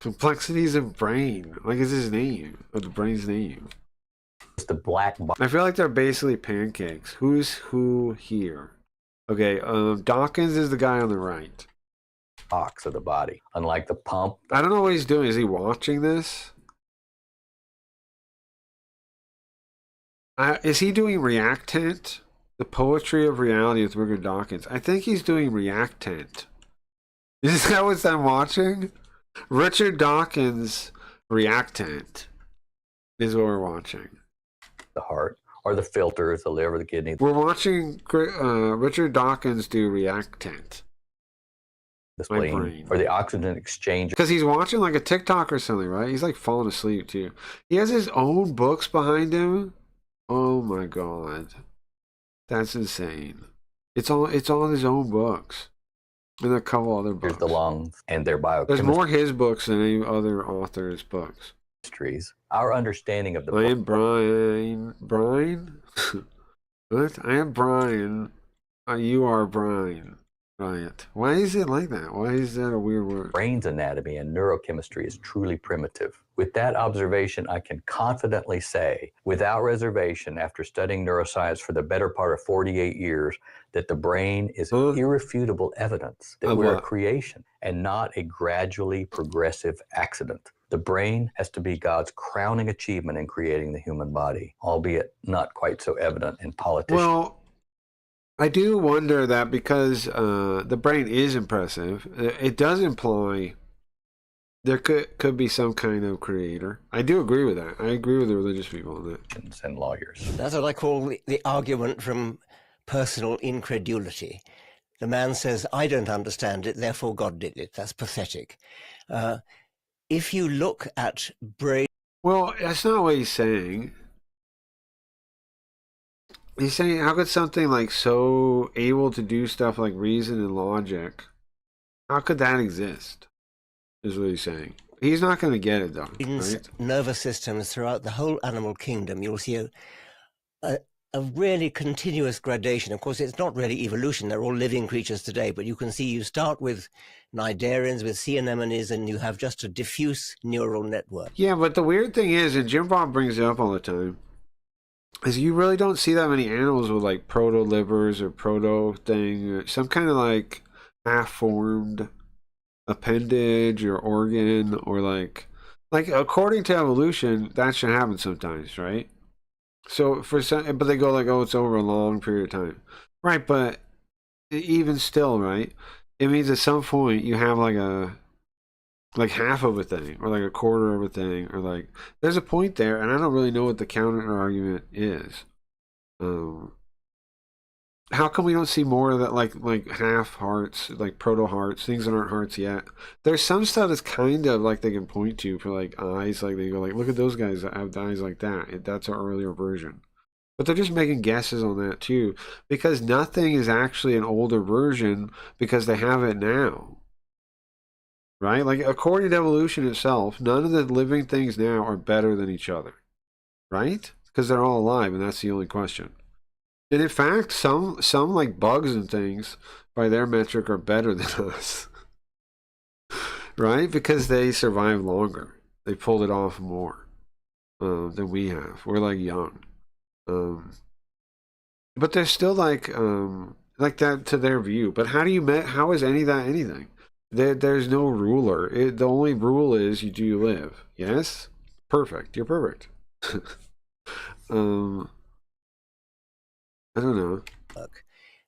Complexities of brain. Like is his name or the brain's name? It's the black box. I feel like they're basically pancakes. Who's who here? Okay, Dawkins is the guy on the right. Box of the body. Unlike the pump. I don't know what he's doing. Is he watching this? Is he doing Reactant? The Poetry of Reality with Richard Dawkins. I think he's doing Reactant. Is that what I'm watching? Richard Dawkins Reactant is what we're watching. The heart, or the filters, the liver, the kidney. We're watching Richard Dawkins do Reactant. The spleen, or the oxygen exchange. Because he's watching like a TikTok or something, right? He's like falling asleep too. He has his own books behind him. Oh my god, that's insane. It's on his own books, and a couple other books. Here's the lungs and their biochemistry. There's more his books than any other author's books. Our understanding of the. I am Brian. Brian? What? I am Brian. You are Brian. Right. Why is it like that? Why is that a weird word? Brain's anatomy and neurochemistry is truly primitive. With that observation, I can confidently say, without reservation, after studying neuroscience for the better part of 48 years, that the brain is irrefutable evidence that we're a creation and not a gradually progressive accident. The brain has to be God's crowning achievement in creating the human body, albeit not quite so evident in politics. Well, I do wonder that because the brain is impressive, it does imply There could be some kind of creator. I do agree with that. I agree with the religious people on that. And lawyers. That's what I call the argument from personal incredulity. The man says, I don't understand it, therefore God did it. That's pathetic. If you look at brain... Well, that's not what he's saying. He's saying, how could something like so able to do stuff like reason and logic, how could that exist? Is what he's saying. He's not going to get it though, right? Nervous systems throughout the whole animal kingdom, you'll see a really continuous gradation. Of course, it's not really evolution. They're all living creatures today, but you can see you start with cnidarians, with sea anemones, and you have just a diffuse neural network. Yeah, but the weird thing is, and Jim Bob brings it up all the time, is you really don't see that many animals with like proto-livers or proto-thing, or some kind of like half-formed appendage or organ, or like according to evolution, that should happen sometimes, right? So for some, but they go like, oh, it's over a long period of time, right? But even still, right? It means at some point you have like half of a thing, or like a quarter of a thing, or like there's a point there, and I don't really know what the counter argument is. How come we don't see more of that, like half hearts, like proto hearts, things that aren't hearts yet? There's some stuff that's kind of like they can point to for like eyes, like they go like, look at those guys that have eyes like that. That's an earlier version. But they're just making guesses on that too, because nothing is actually an older version because they have it now. Right? Like according to evolution itself, none of the living things now are better than each other. Right? Because they're all alive, and that's the only question. And in fact, some like bugs and things, by their metric, are better than us. Right? Because they survive longer. They pulled it off more than we have. We're like young. But they're still like that to their view. But how is any of that anything? There's no ruler. The only rule is do you live? Yes? Perfect. You're perfect. I don't know.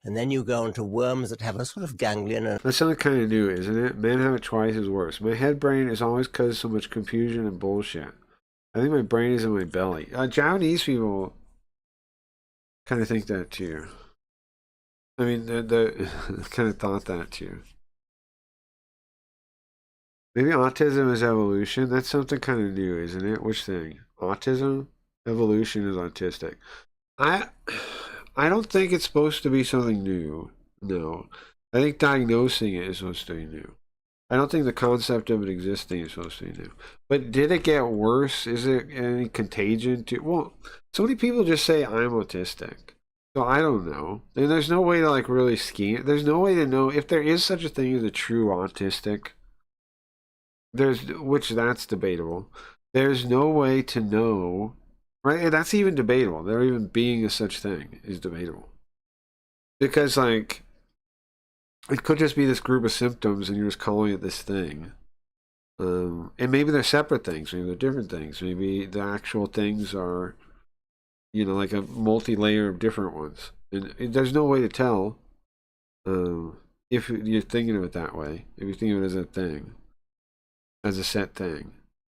And then you go into worms that have a sort of ganglion. That's something kind of new, isn't it? Men have it twice as worse. My head brain is always caused so much confusion and bullshit. I think my brain is in my belly. Japanese people kind of think that too. I mean, they kind of thought that too. Maybe autism is evolution. That's something kind of new, isn't it? Which thing? Autism? Evolution is autistic. I don't think it's supposed to be something new. No. I think diagnosing it is supposed to be new. I don't think the concept of it existing is supposed to be new. But did it get worse? Is it any contagion to... Well, so many people just say, I'm autistic. So I don't know. And there's no way to like really scheme it. There's no way to know if there is such a thing as a true autistic. Which that's debatable. There's no way to know... Right, that's even debatable. There even being a such thing is debatable. Because, like, it could just be this group of symptoms and you're just calling it this thing. And maybe they're separate things. Maybe they're different things. Maybe the actual things are, like a multi-layer of different ones. And there's no way to tell if you're thinking of it that way. If you're thinking of it as a thing. As a set thing.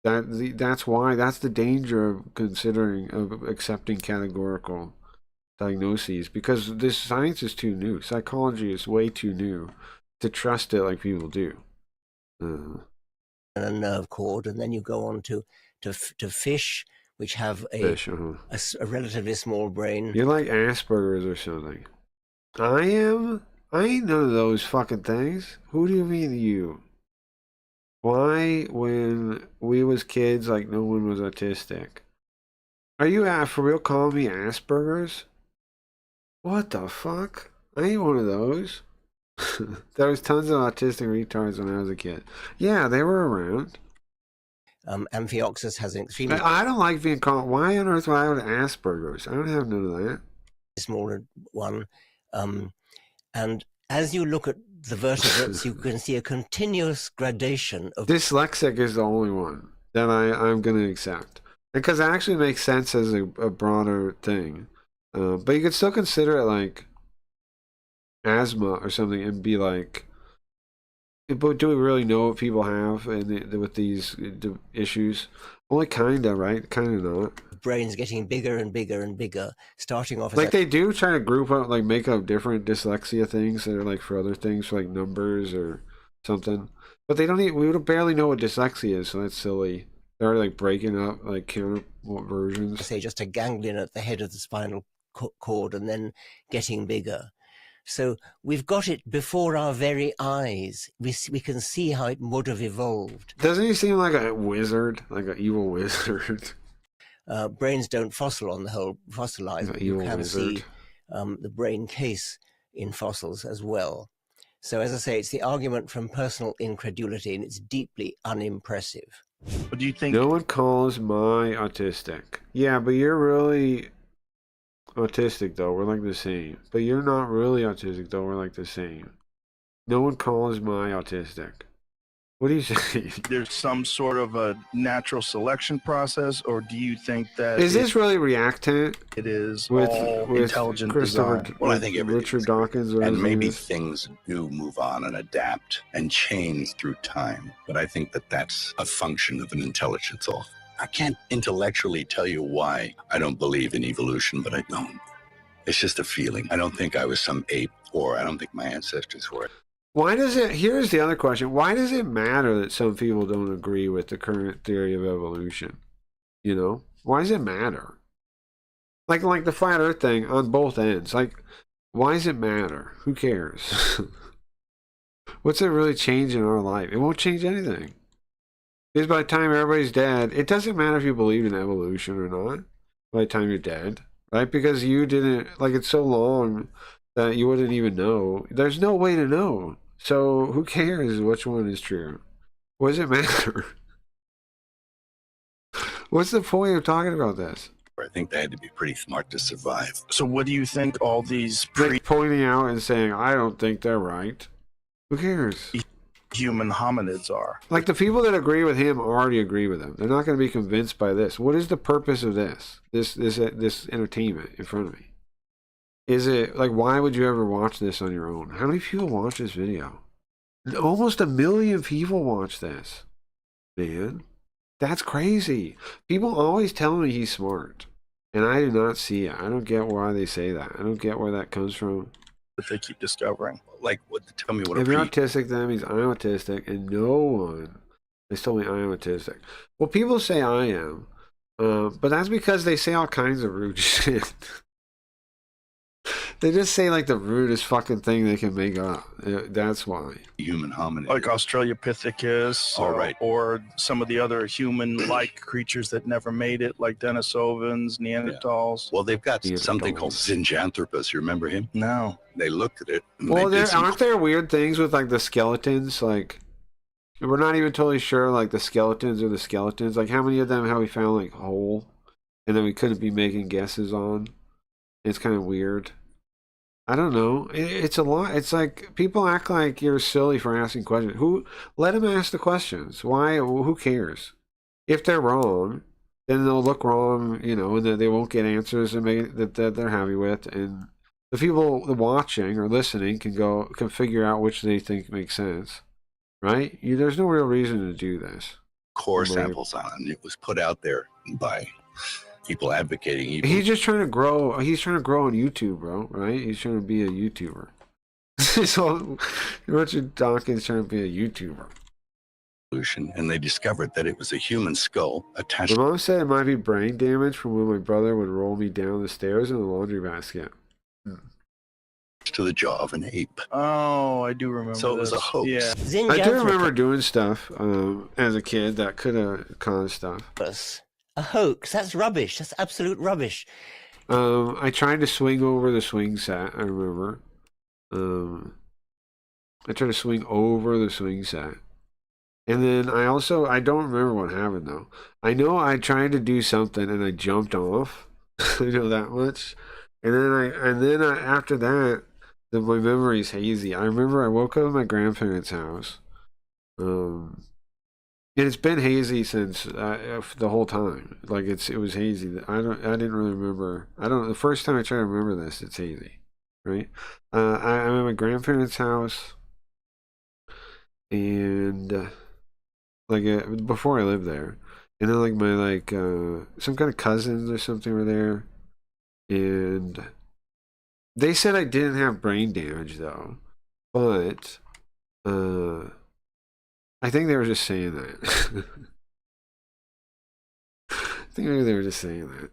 That's the danger of accepting categorical diagnoses, because this science is too new. Psychology is way too new to trust it like people do. A nerve cord, and then you go on to fish, which have a relatively small brain. You're like Asperger's or something. I am? I ain't none of those fucking things. Who do you mean you? Why, when we was kids, like no one was autistic? Are you for real calling me Asperger's? What the fuck? I ain't one of those. There was tons of autistic retards when I was a kid. Yeah, they were around. Amphioxus has an extremely... I don't like being called... Why on earth would I have Asperger's? I don't have none of that. Smaller one. And as you look at the vertebrates, you can see a continuous gradation of... Dyslexic is the only one that I'm going to accept. Because it actually makes sense as a broader thing. But you could still consider it like asthma or something and be like... But do we really know what people have with these issues? Only kinda, right? Kinda not. The brain's getting bigger and bigger and bigger, starting off as Like they do try to group up, like make up different dyslexia things that are like for other things, for like numbers or something. But they don't. We would barely know what dyslexia is, so that's silly. They're like breaking up like counter versions. say just a ganglion at the head of the spinal cord and then getting bigger. So we've got it before our very eyes. We can see how it would have evolved. Doesn't he seem like a wizard, like an evil wizard? Brains don't fossil on the whole, fossilize, but you can see the brain case in fossils as well. So as I say, it's the argument from personal incredulity, and it's deeply unimpressive. What do you think? No one calls my autistic. Yeah, but you're really autistic though. We're like the same. But you're not really autistic though. We're like the same. No one calls my autistic. What do you say? There's some sort of a natural selection process, or do you think that Is this really reactant? it is with all intelligent Christopher, design? Well, I think everything Richard is. Dawkins, And maybe things do move on and adapt and change through time. But I think that that's a function of an intelligence. I can't intellectually tell you why I don't believe in evolution, but I don't. It's just a feeling. I don't think I was some ape, or I don't think my ancestors were. Why does it? Here's the other question: why does it matter that some people don't agree with the current theory of evolution? You know, why does it matter? Like the flat Earth thing on both ends. Like, why does it matter? Who cares? What's it really change in our life? It won't change anything. Because by the time everybody's dead, it doesn't matter if you believe in evolution or not. By the time you're dead, right? Because you didn't, like, it's so long that you wouldn't even know. There's no way to know. So who cares which one is true? What does it matter? What's the point of talking about this? I think they had to be pretty smart to survive. So what do you think all these Like pointing out and saying, I don't think they're right. Who cares? human hominids are? Like the people that agree with him already agree with him. They're not going to be convinced by this. What is the purpose of this entertainment in front of me? Is it like, why would you ever watch this on your own? How many people watch this video? Almost 1 million people watch this. Man, that's crazy. People always tell me he's smart, and I do not see it. I don't get why they say that. I don't get where that comes from. That they keep discovering. Like, tell me what If you're autistic, that means I'm autistic, and no one has told me I am autistic. Well, people say I am, but that's because they say all kinds of rude shit. They just say like the rudest fucking thing they can make up. That's why. Human hominid. Like Australopithecus, All right. or some of the other human-like creatures that never made it, like Denisovans, Neanderthals. Well, they've got Neanderthals. something called Zinjanthropus. You remember him? No. They looked at it. And Well, they did some aren't there weird things with like the skeletons? Like, we're not even totally sure like the skeletons are the skeletons. Like, how many of them have we found like whole, and then we couldn't be making guesses on? It's kind of weird. I don't know. It's a lot. It's like people act like you're silly for asking questions. Let them ask the questions. Why? Who cares? If they're wrong, then they'll look wrong, you know, and then they won't get answers that they're happy with. And the people watching or listening can figure out which they think makes sense, right? There's no real reason to do this. core samples on it. And it was put out there by people advocating. He's just trying to grow. He's trying to grow on YouTube, bro. Right? He's trying to be a YouTuber. So Richard Dawkins trying to be a YouTuber. And they discovered that it was a human skull attached My mom said it might be brain damage from when my brother would roll me down the stairs in a laundry basket. to the jaw of an ape. Oh, I do remember. So it was a this. hoax. Yeah. I do remember doing stuff as a kid that could have caused stuff. A hoax. That's rubbish. That's absolute rubbish. I tried to swing over the swing set. I remember. I tried to swing over the swing set. And then I don't remember what happened though. I know I tried to do something and I jumped off. I know that much. And then after that, my memory's hazy. I remember I woke up at my grandparents' house. And it's been hazy since the whole time. Like it was hazy. I didn't really remember. The first time I try to remember this, it's hazy, right? I'm at my grandparents' house, and like before I lived there, and then like my some kind of cousins or something were there, and they said I didn't have brain damage though, but I think they were just saying that. I think maybe they were just saying that.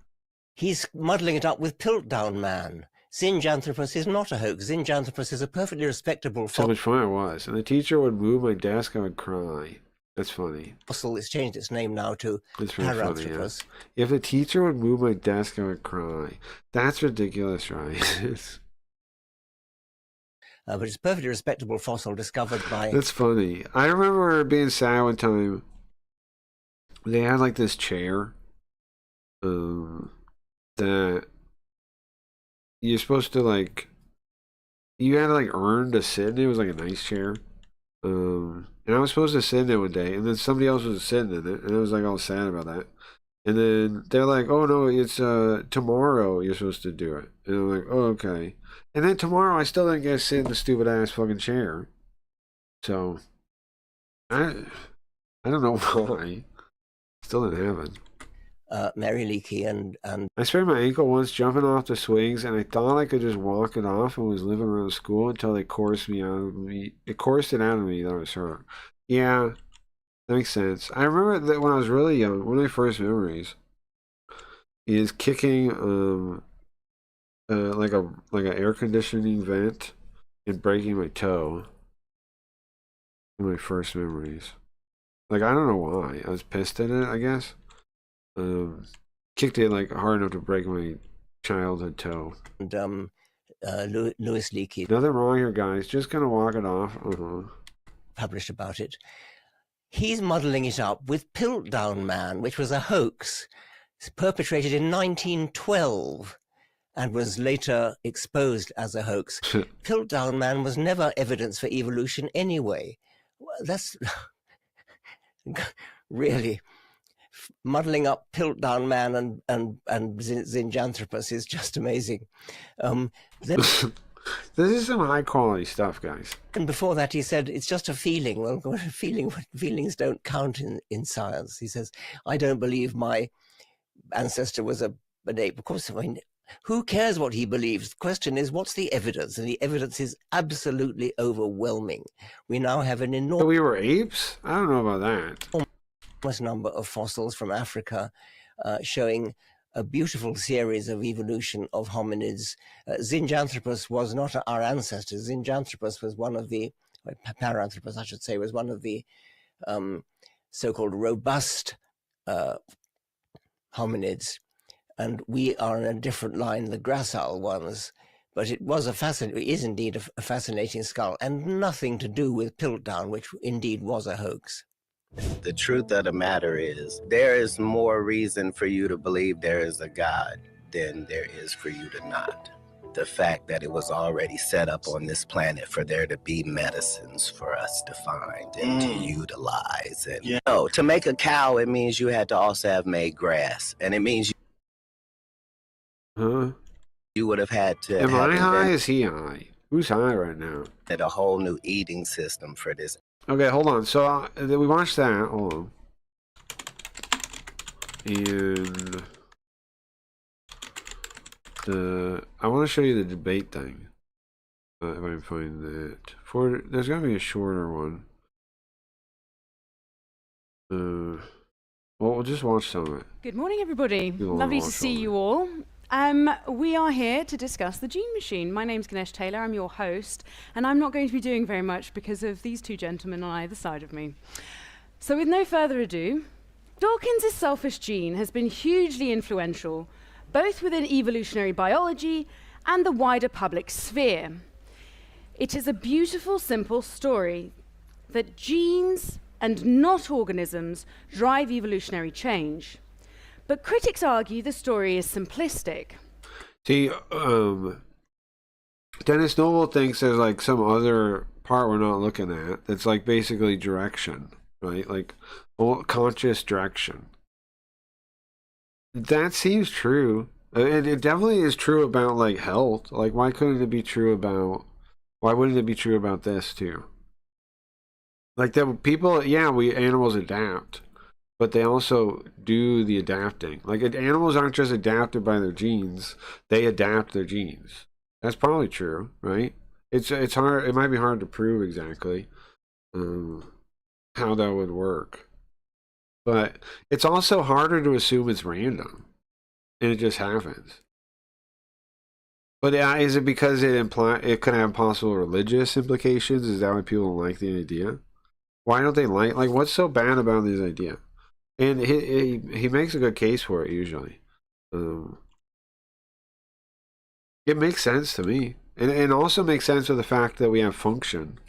He's muddling it up with Piltdown Man. Zinjanthropus is not a hoax. Zinjanthropus is a perfectly respectable So much fun it was. And the teacher would move my desk, I would cry. That's funny. fossil. It's changed its name now to It's really funny, yeah. Paranthropus. If the teacher would move my desk, I would cry. That's ridiculous, right? But it's a perfectly respectable fossil discovered by... That's funny. I remember being sad one time. They had like this chair that you're supposed to like, you had to like earn to sit in it. It was like a nice chair. And I was supposed to sit in it one day, and then somebody else was sitting in it, and I was like all sad about that. And then they're like, "Oh no, it's tomorrow you're supposed to do it." And I'm like, "Oh, okay." And then tomorrow I still didn't get to sit in the stupid ass fucking chair. So I don't know why. Still didn't happen. Mary Leakey and I sprained my ankle once jumping off the swings, and I thought I could just walk it off and was living around school until they coursed me out of me. It coursed it out of me that I was hurt. Yeah, that makes sense. I remember that when I was really young, one of my first memories is kicking like an air conditioning vent and breaking my toe. One of my first memories. Like, I don't know why. I was pissed at it, I guess. Kicked it like hard enough to break my childhood toe. and Louis Leakey Nothing wrong here, guys. Just gonna walk it off. published about it. He's muddling it up with Piltdown Man, which was a hoax perpetrated in 1912 and was later exposed as a hoax. Piltdown Man was never evidence for evolution anyway. That's really... muddling up Piltdown Man and Zinjanthropus is just amazing. This is some high quality stuff, guys. And before that, he said, it's just a feeling. Well, what a feeling? Feelings don't count in science. He says, I don't believe my ancestor was an ape. Of course, I mean, who cares what he believes? The question is, what's the evidence? And the evidence is absolutely overwhelming. We now have an So enormous we were apes? I don't know about that. number of fossils from Africa showing a beautiful series of evolution of hominids. Zinjanthropus was not our ancestor. Zinjanthropus was one of the, Paranthropus, I should say, was one of the so-called robust hominids. And we are in a different line, the gracile ones. But it was it is indeed a fascinating skull, and nothing to do with Piltdown, which indeed was a hoax. The truth of the matter is, there is more reason for you to believe there is a God than there is for you to not. The fact that it was already set up on this planet for there to be medicines for us to find and to utilize. And no, to make a cow, it means you had to also have made grass. And it means you would have had to Am I high? Is he high? Who's high right now? a whole new eating system for this. Okay, hold on. So we watched that. Hold on. And I want to show you the debate thing. If I can find that. There's gonna be a shorter one. Well, we'll just watch some of it. Good morning, everybody. Lovely to see you all. We are here to discuss the Gene Machine. My name's Ganesh Taylor, I'm your host, and I'm not going to be doing very much because of these two gentlemen on either side of me. So with no further ado, Dawkins' selfish gene has been hugely influential, both within evolutionary biology and the wider public sphere. It is a beautiful, simple story that genes and not organisms drive evolutionary change. But critics argue the story is simplistic. See, Dennis Noble thinks there's like some other part we're not looking at that's like basically direction, right? Like conscious direction. That seems true. It definitely is true about like health. Like, why wouldn't it be true about this too? Like the people, yeah, we animals adapt, but they also do the adapting. Like animals aren't just adapted by their genes; they adapt their genes. That's probably true, right? It's hard. It might be hard to prove exactly how that would work, but it's also harder to assume it's random and it just happens. But is it because it could have possible religious implications? Is that why people don't like the idea? Why don't they like what's so bad about this idea? And he makes a good case for it usually. It makes sense to me, and also makes sense with the fact that we have function.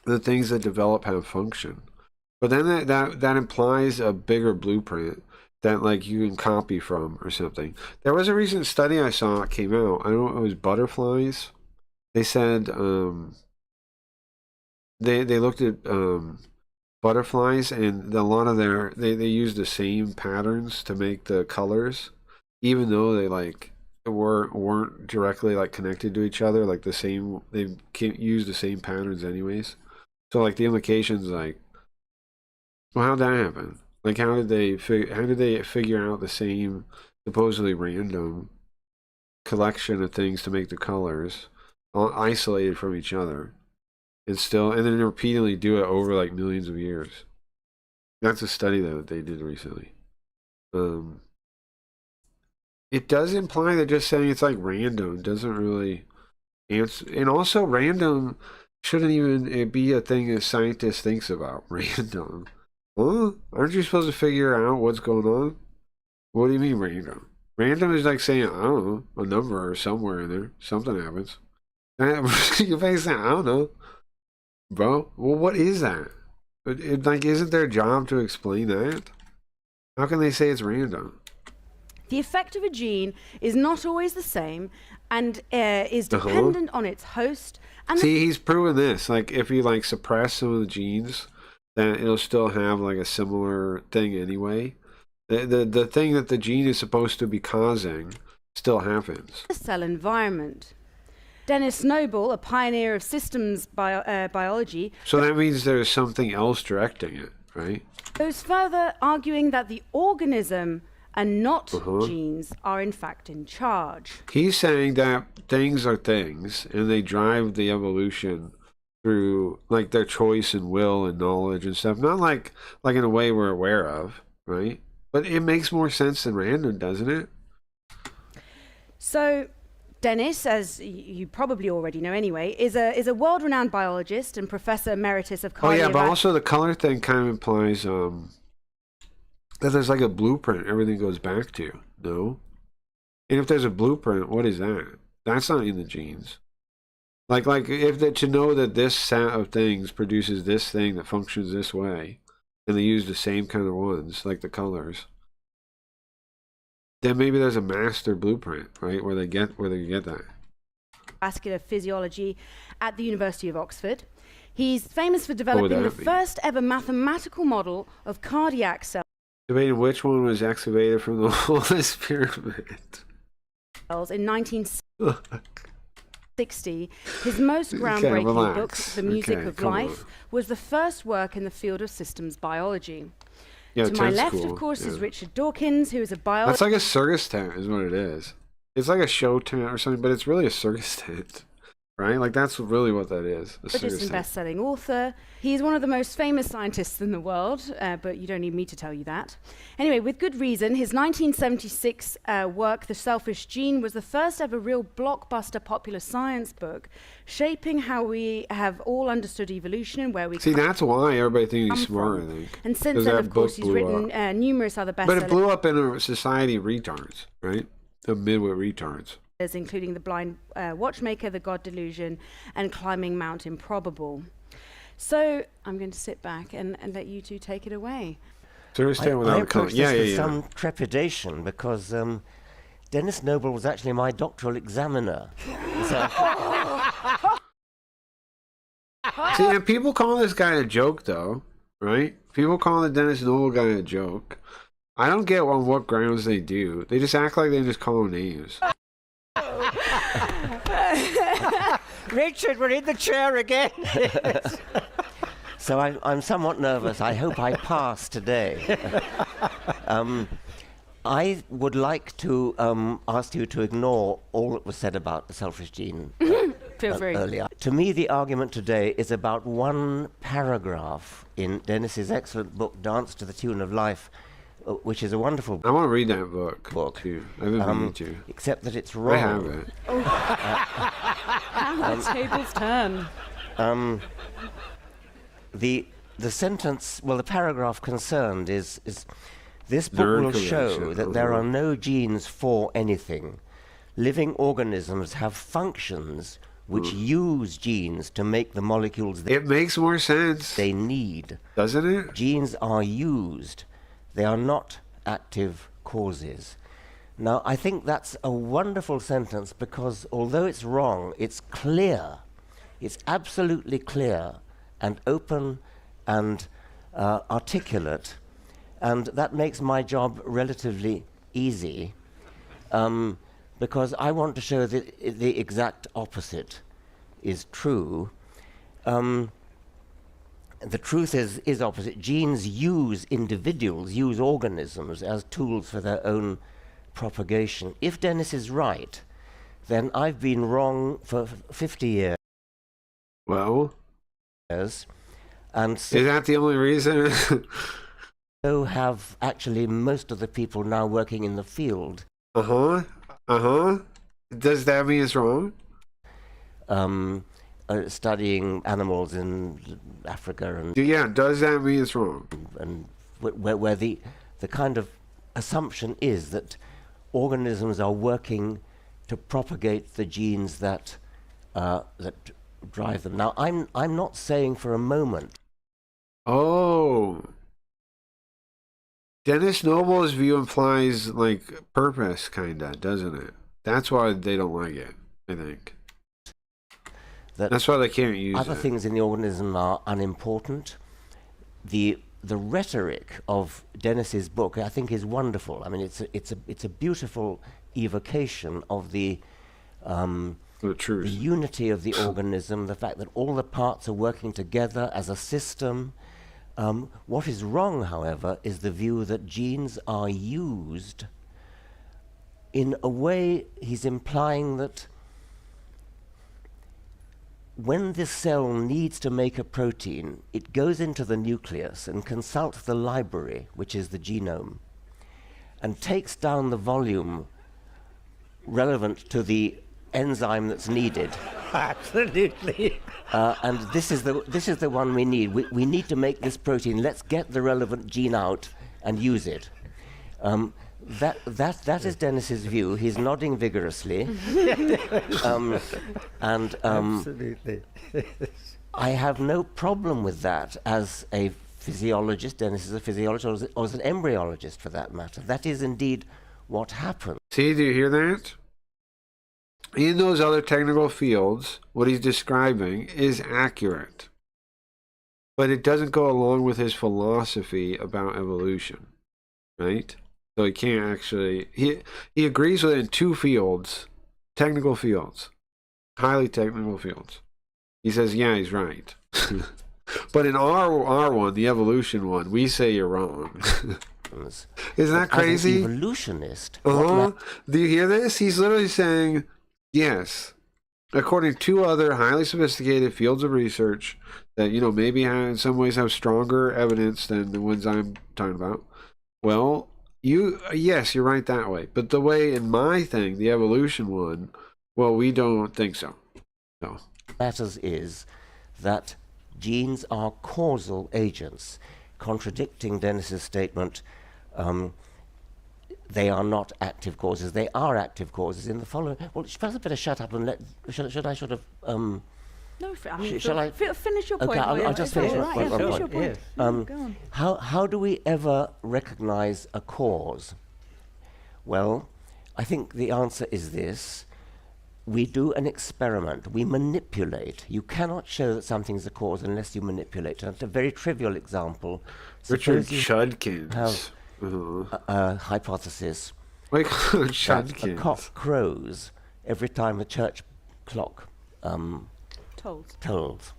The things that develop have function, but then that implies a bigger blueprint that like you can copy from or something. There was a recent study I saw that came out. I don't know, it was butterflies. They said they looked at butterflies, and a lot of they used the same patterns to make the colors, even though they like weren't directly like connected to each other. Like they can't use the same patterns anyways. So like the implications, like, well, how'd that happen? Like how did they figure out the same supposedly random collection of things to make the colors, all isolated from each other? And then repeatedly do it over like millions of years. That's a study that they did recently. It does imply that just saying it's like random doesn't really answer. And also, random shouldn't even be a thing a scientist thinks about. Random. Huh? Aren't you supposed to figure out what's going on? What do you mean random? Random is like saying, I don't know, a number or somewhere in there. Something happens. You're saying, I don't know. Bro, well, what is that? Like, isn't their job to explain that? How can they say it's random? The effect of a gene is not always the same and is dependent on its host. And see, he's proven this. Like, if you like suppress some of the genes, then it'll still have like a similar thing anyway. The thing that the gene is supposed to be causing still happens. The cell environment. Dennis Noble, a pioneer of systems biology. So that means there's something else directing it, right? Goes further, arguing that the organism and not genes are in fact in charge. He's saying that things are things, and they drive the evolution through like their choice and will and knowledge and stuff. Not like in a way we're aware of, right? But it makes more sense than random, doesn't it? So Dennis, as you probably already know anyway, is a world-renowned biologist and professor emeritus of cardiovascular. Oh yeah, but also the color thing kind of implies that there's like a blueprint everything goes back to. No? And if there's a blueprint, what is that? That's not in the genes. Like if to know that this set of things produces this thing that functions this way, and they use the same kind of ones, like the colors, then maybe there's a master blueprint, right? Where they get that. Vascular physiology at the University of Oxford. He's famous for developing the first ever mathematical model of cardiac cells. Debating which one was excavated from the oldest pyramid. In 1960, his most groundbreaking book, The Music of Life, was the first work in the field of systems biology. Yeah, to my left, of course, is Richard Dawkins, who is a biologist. That's like a circus tent, is what it is. It's like a show tent or something, but it's really a circus tent, right? Like that's really what that is. A circus and best-selling author. He's one of the most famous scientists in the world, but you don't need me to tell you that. Anyway, with good reason, his 1976 work, The Selfish Gene, was the first ever real blockbuster popular science book, shaping how we have all understood evolution and where we see. That's why everybody thinks he's smart. I think. And since then, of course, he's written numerous other bestsellers. But it blew up in a society of retards, right? The midwit retards. Including The Blind Watchmaker, The God Delusion, and Climbing Mount Improbable. So I'm going to sit back and let you two take it away. I approached this with some trepidation because Dennis Noble was actually my doctoral examiner. See, and people call this guy a joke, though, right? People call the Dennis Noble guy a joke. I don't get on what grounds they do. They just act like they just call him names. Richard, we're in the chair again. So I'm somewhat nervous. I hope I pass today. I would like to ask you to ignore all that was said about the selfish gene Feel free. earlier. To me, the argument today is about one paragraph in Dennis's excellent book, Dance to the Tune of Life, which is a wonderful I want to read that book. Too. I've been meaning to. except that it's wrong. I have it. How the tables turn. The sentence, well, the paragraph concerned is this book will show that there are no genes for anything. Living organisms have functions which use genes to make the molecules It makes more sense. they need. Doesn't it? Genes are used. They are not active causes. Now, I think that's a wonderful sentence because although it's wrong, it's clear. It's absolutely clear and open and articulate. And that makes my job relatively easy because I want to show that the exact opposite is true. The truth is opposite. Genes use individuals, use organisms as tools for their own propagation. If Dennis is right, then I've been wrong for 50 years. Well, and is that the only reason? so have actually most of the people now working in the field. Does that mean it's wrong? Studying animals in Africa and does that mean it's wrong? And where the kind of assumption is that organisms are working to propagate the genes that drive them. Now, I'm not saying for a moment. Oh, Dennis Noble's view implies like purpose, kinda, doesn't it? That's why they don't like it. I think. That's why they can't use other it. things in the organism are unimportant. The rhetoric of Dennis's book, I think, is wonderful. I mean, it's a beautiful evocation of the truth, the unity of the organism, the fact that all the parts are working together as a system. What is wrong, however, is the view that genes are used. In a way, he's implying that when this cell needs to make a protein, it goes into the nucleus and consults the library, which is the genome, and takes down the volume relevant to the enzyme that's needed. Absolutely. And this is the one we need. We need to make this protein. Let's get the relevant gene out and use it. That is Dennis's view. He's nodding vigorously. Absolutely. I have no problem with that as a physiologist. Dennis is a physiologist, or as an embryologist for that matter. That is indeed what happens. See, do you hear that? In those other technical fields, what he's describing is accurate. But it doesn't go along with his philosophy about evolution, right? So he can't actually... He agrees with it in two fields, technical fields, highly technical fields. He says, yeah, he's right. But in our one, the evolution one, we say you're wrong. Isn't that crazy? As an evolutionist. Do you hear this? He's literally saying, yes, according to two other highly sophisticated fields of research that, maybe in some ways have stronger evidence than the ones I'm talking about. Well, yes, you're right that way. But the way in my thing, the evolution one, well, we don't think so. No. Matters is that genes are causal agents, contradicting Dennis's statement. They are not active causes. They are active causes in the following. Well, perhaps I better shut up and let. Should I sort of? No, I mean, shall I finish your point? Okay, I'll just finish my point. Finish your point. Go on. How do we ever recognize a cause? Well, I think the answer is this. We do an experiment. We manipulate. You cannot show that something's a cause unless you manipulate. And a very trivial example. Richard Judkins have a hypothesis. Why call it Judkins? A cock crows every time the church clock tolls.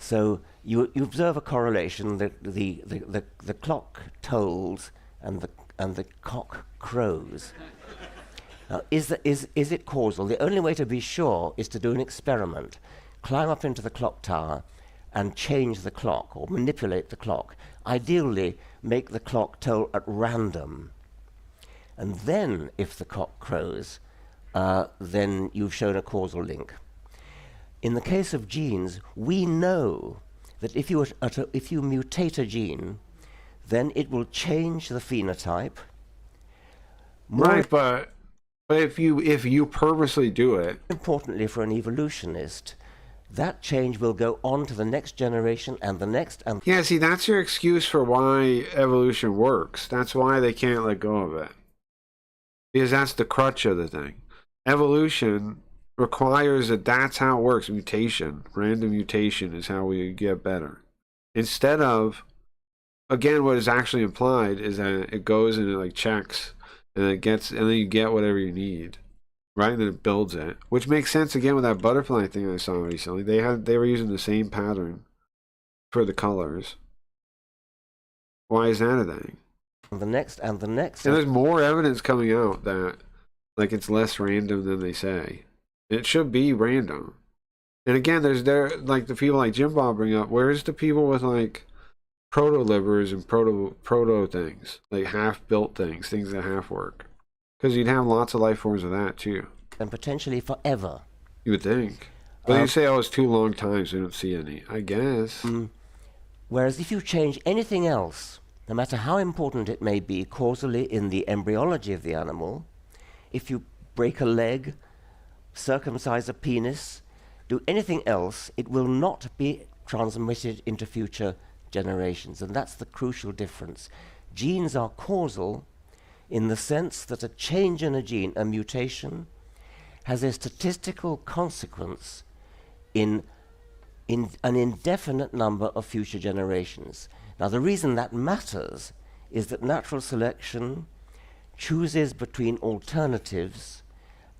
So you observe a correlation that the clock tolls and the cock crows. Now, is it causal? The only way to be sure is to do an experiment. Climb up into the clock tower and change the clock or manipulate the clock. Ideally, make the clock toll at random. And then, if the cock crows, then you've shown a causal link. In the case of genes, we know that if you mutate a gene, then it will change the phenotype. Right, but if you purposely do it, importantly for an evolutionist, that change will go on to the next generation and the next and yeah, see, that's your excuse for why evolution works. That's why they can't let go of it. Because that's the crutch of the thing. Evolution requires that's how it works. Mutation, random mutation is how we get better. Instead of, again, what is actually implied is that it goes and it like checks and then you get whatever you need. Right, and then it builds it, which makes sense again with that butterfly thing I saw recently. They were using the same pattern for the colors. Why is that a thing? The next. And there's more evidence coming out that like it's less random than they say. It should be random. And again, there's like the people like Jim Bob bring up. Where's the people with like proto livers and proto things, like half built things that half work? Because you'd have lots of life forms of that too. And potentially forever. You would think. But you say, it's too long time, so you don't see any. I guess. Whereas if you change anything else, no matter how important it may be causally in the embryology of the animal, if you break a leg, circumcise a penis, do anything else, it will not be transmitted into future generations. And that's the crucial difference. Genes are causal in the sense that a change in a gene, a mutation, has a statistical consequence in an indefinite number of future generations. Now, the reason that matters is that natural selection chooses between alternatives,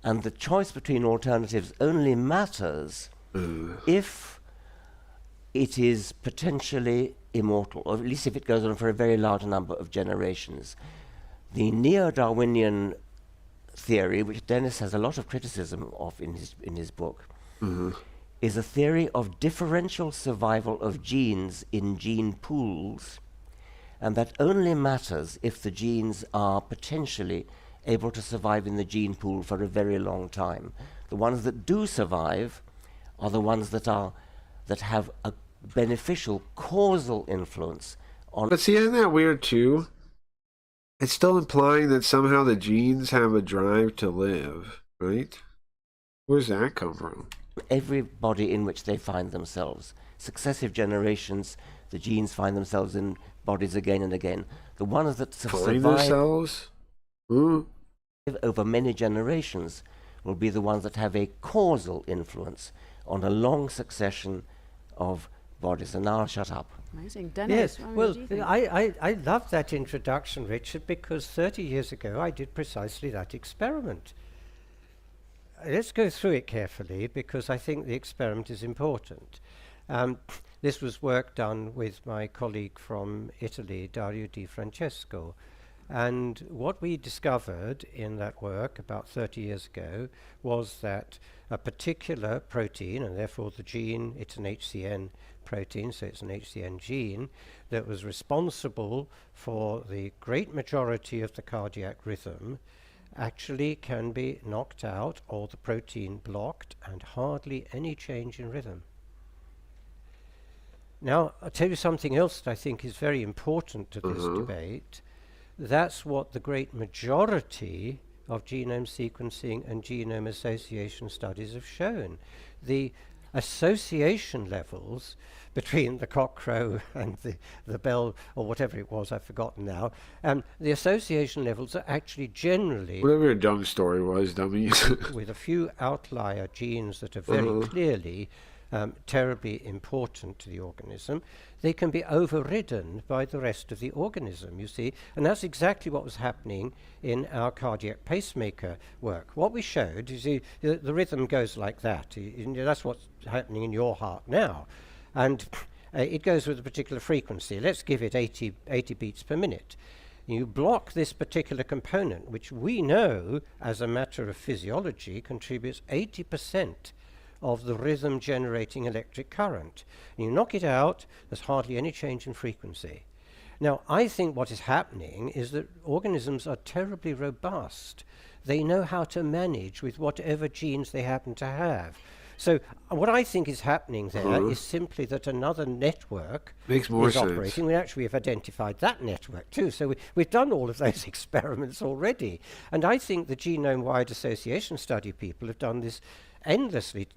and the choice between alternatives only matters if it is potentially immortal, or at least if it goes on for a very large number of generations. The neo-Darwinian theory, which Dennis has a lot of criticism of in his book, is a theory of differential survival of genes in gene pools, and that only matters if the genes are potentially able to survive in the gene pool for a very long time. The ones that do survive are the ones that have a beneficial causal influence on. But see, isn't that weird too? It's still implying that somehow the genes have a drive to live, right? Where's that come from? Every body in which they find themselves. Successive generations, the genes find themselves in bodies again and again. The ones that survive themselves over many generations will be the ones that have a causal influence on a long succession of bodies. And now I'll shut up. Amazing. Dennis, yes, well, I love that introduction, Richard, because 30 years ago I did precisely that experiment. Let's go through it carefully because I think the experiment is important. This was work done with my colleague from Italy, Dario Di Francesco. And what we discovered in that work about 30 years ago was that a particular protein, and therefore the gene, it's an HCN protein, so it's an HCN gene, that was responsible for the great majority of the cardiac rhythm, actually can be knocked out or the protein blocked and hardly any change in rhythm. Now, I'll tell you something else that I think is very important to this debate. That's what the great majority of genome sequencing and genome association studies have shown. The association levels between the cockcrow and the bell, or whatever it was, I've forgotten now, the association levels are actually generally... Whatever your dumb story was, dummy. with a few outlier genes that are very clearly terribly important to the organism, they can be overridden by the rest of the organism, you see. And that's exactly what was happening in our cardiac pacemaker work. What we showed is the rhythm goes like that. That's what's happening in your heart now. and it goes with a particular frequency. Let's give it 80 beats per minute. You block this particular component, which we know, as a matter of physiology, contributes 80% of the rhythm-generating electric current. You knock it out, there's hardly any change in frequency. Now, I think what is happening is that organisms are terribly robust. They know how to manage with whatever genes they happen to have. So what I think is happening there is simply that another network Makes more is sense. operating. We actually have identified that network too. So we've done all of those experiments already. And I think the genome-wide association study people have done this endlessly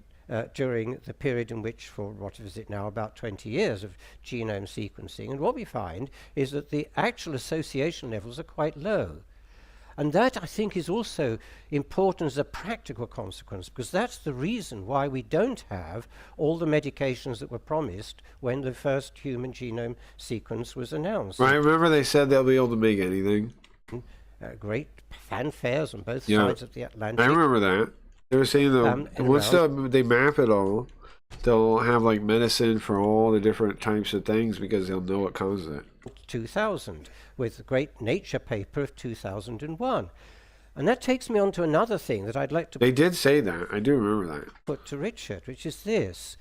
during the period in which, for what is it now, about 20 years of genome sequencing. And what we find is that the actual association levels are quite low. And that, I think, is also important as a practical consequence, because that's the reason why we don't have all the medications that were promised when the first human genome sequence was announced. Right, remember they said they'll be able to make anything? Great fanfares on both sides of the Atlantic. I remember that. They were saying that once they map it all, they'll have like medicine for all the different types of things because they'll know what causes it. 2000, with the great Nature paper of 2001. And that takes me on to another thing that I'd like to They did say that. I do remember that. put to Richard, which is this.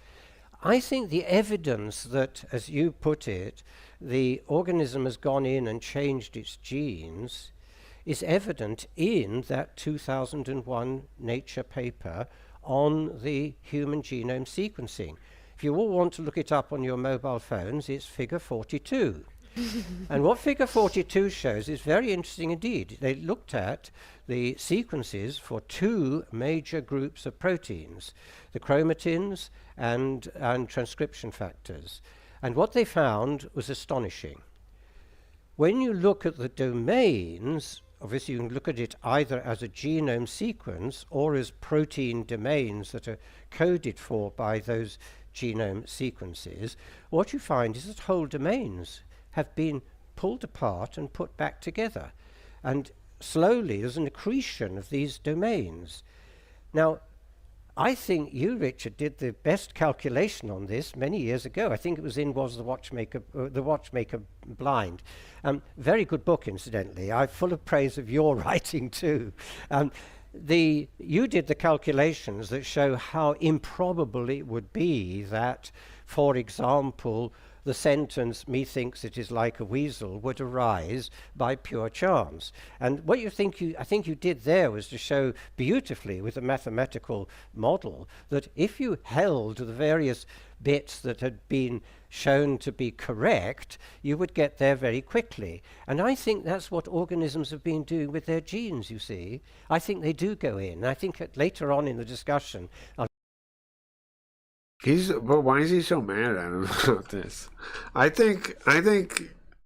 I think the evidence that, as you put it, the organism has gone in and changed its genes is evident in that 2001 Nature paper on the human genome sequencing. If you all want to look it up on your mobile phones, it's figure 42. And what figure 42 shows is very interesting indeed. They looked at the sequences for two major groups of proteins, the chromatins and transcription factors. And what they found was astonishing. When you look at the domains, obviously you can look at it either as a genome sequence or as protein domains that are coded for by those genome sequences. What you find is that whole domains have been pulled apart and put back together. And slowly there's an accretion of these domains. Now, I think you, Richard, did the best calculation on this many years ago. I think it was in Was the Watchmaker Blind? Very good book, incidentally. I'm full of praise of your writing too. You did the calculations that show how improbable it would be that, for example, the sentence, "me thinks it is like a weasel," would arise by pure chance. And what I think you did there was to show beautifully with a mathematical model that if you held the various bits that had been shown to be correct, you would get there very quickly. And I think that's what organisms have been doing with their genes, you see. I think they do go in. I think later on in the discussion, But why is he so mad at him about this? I think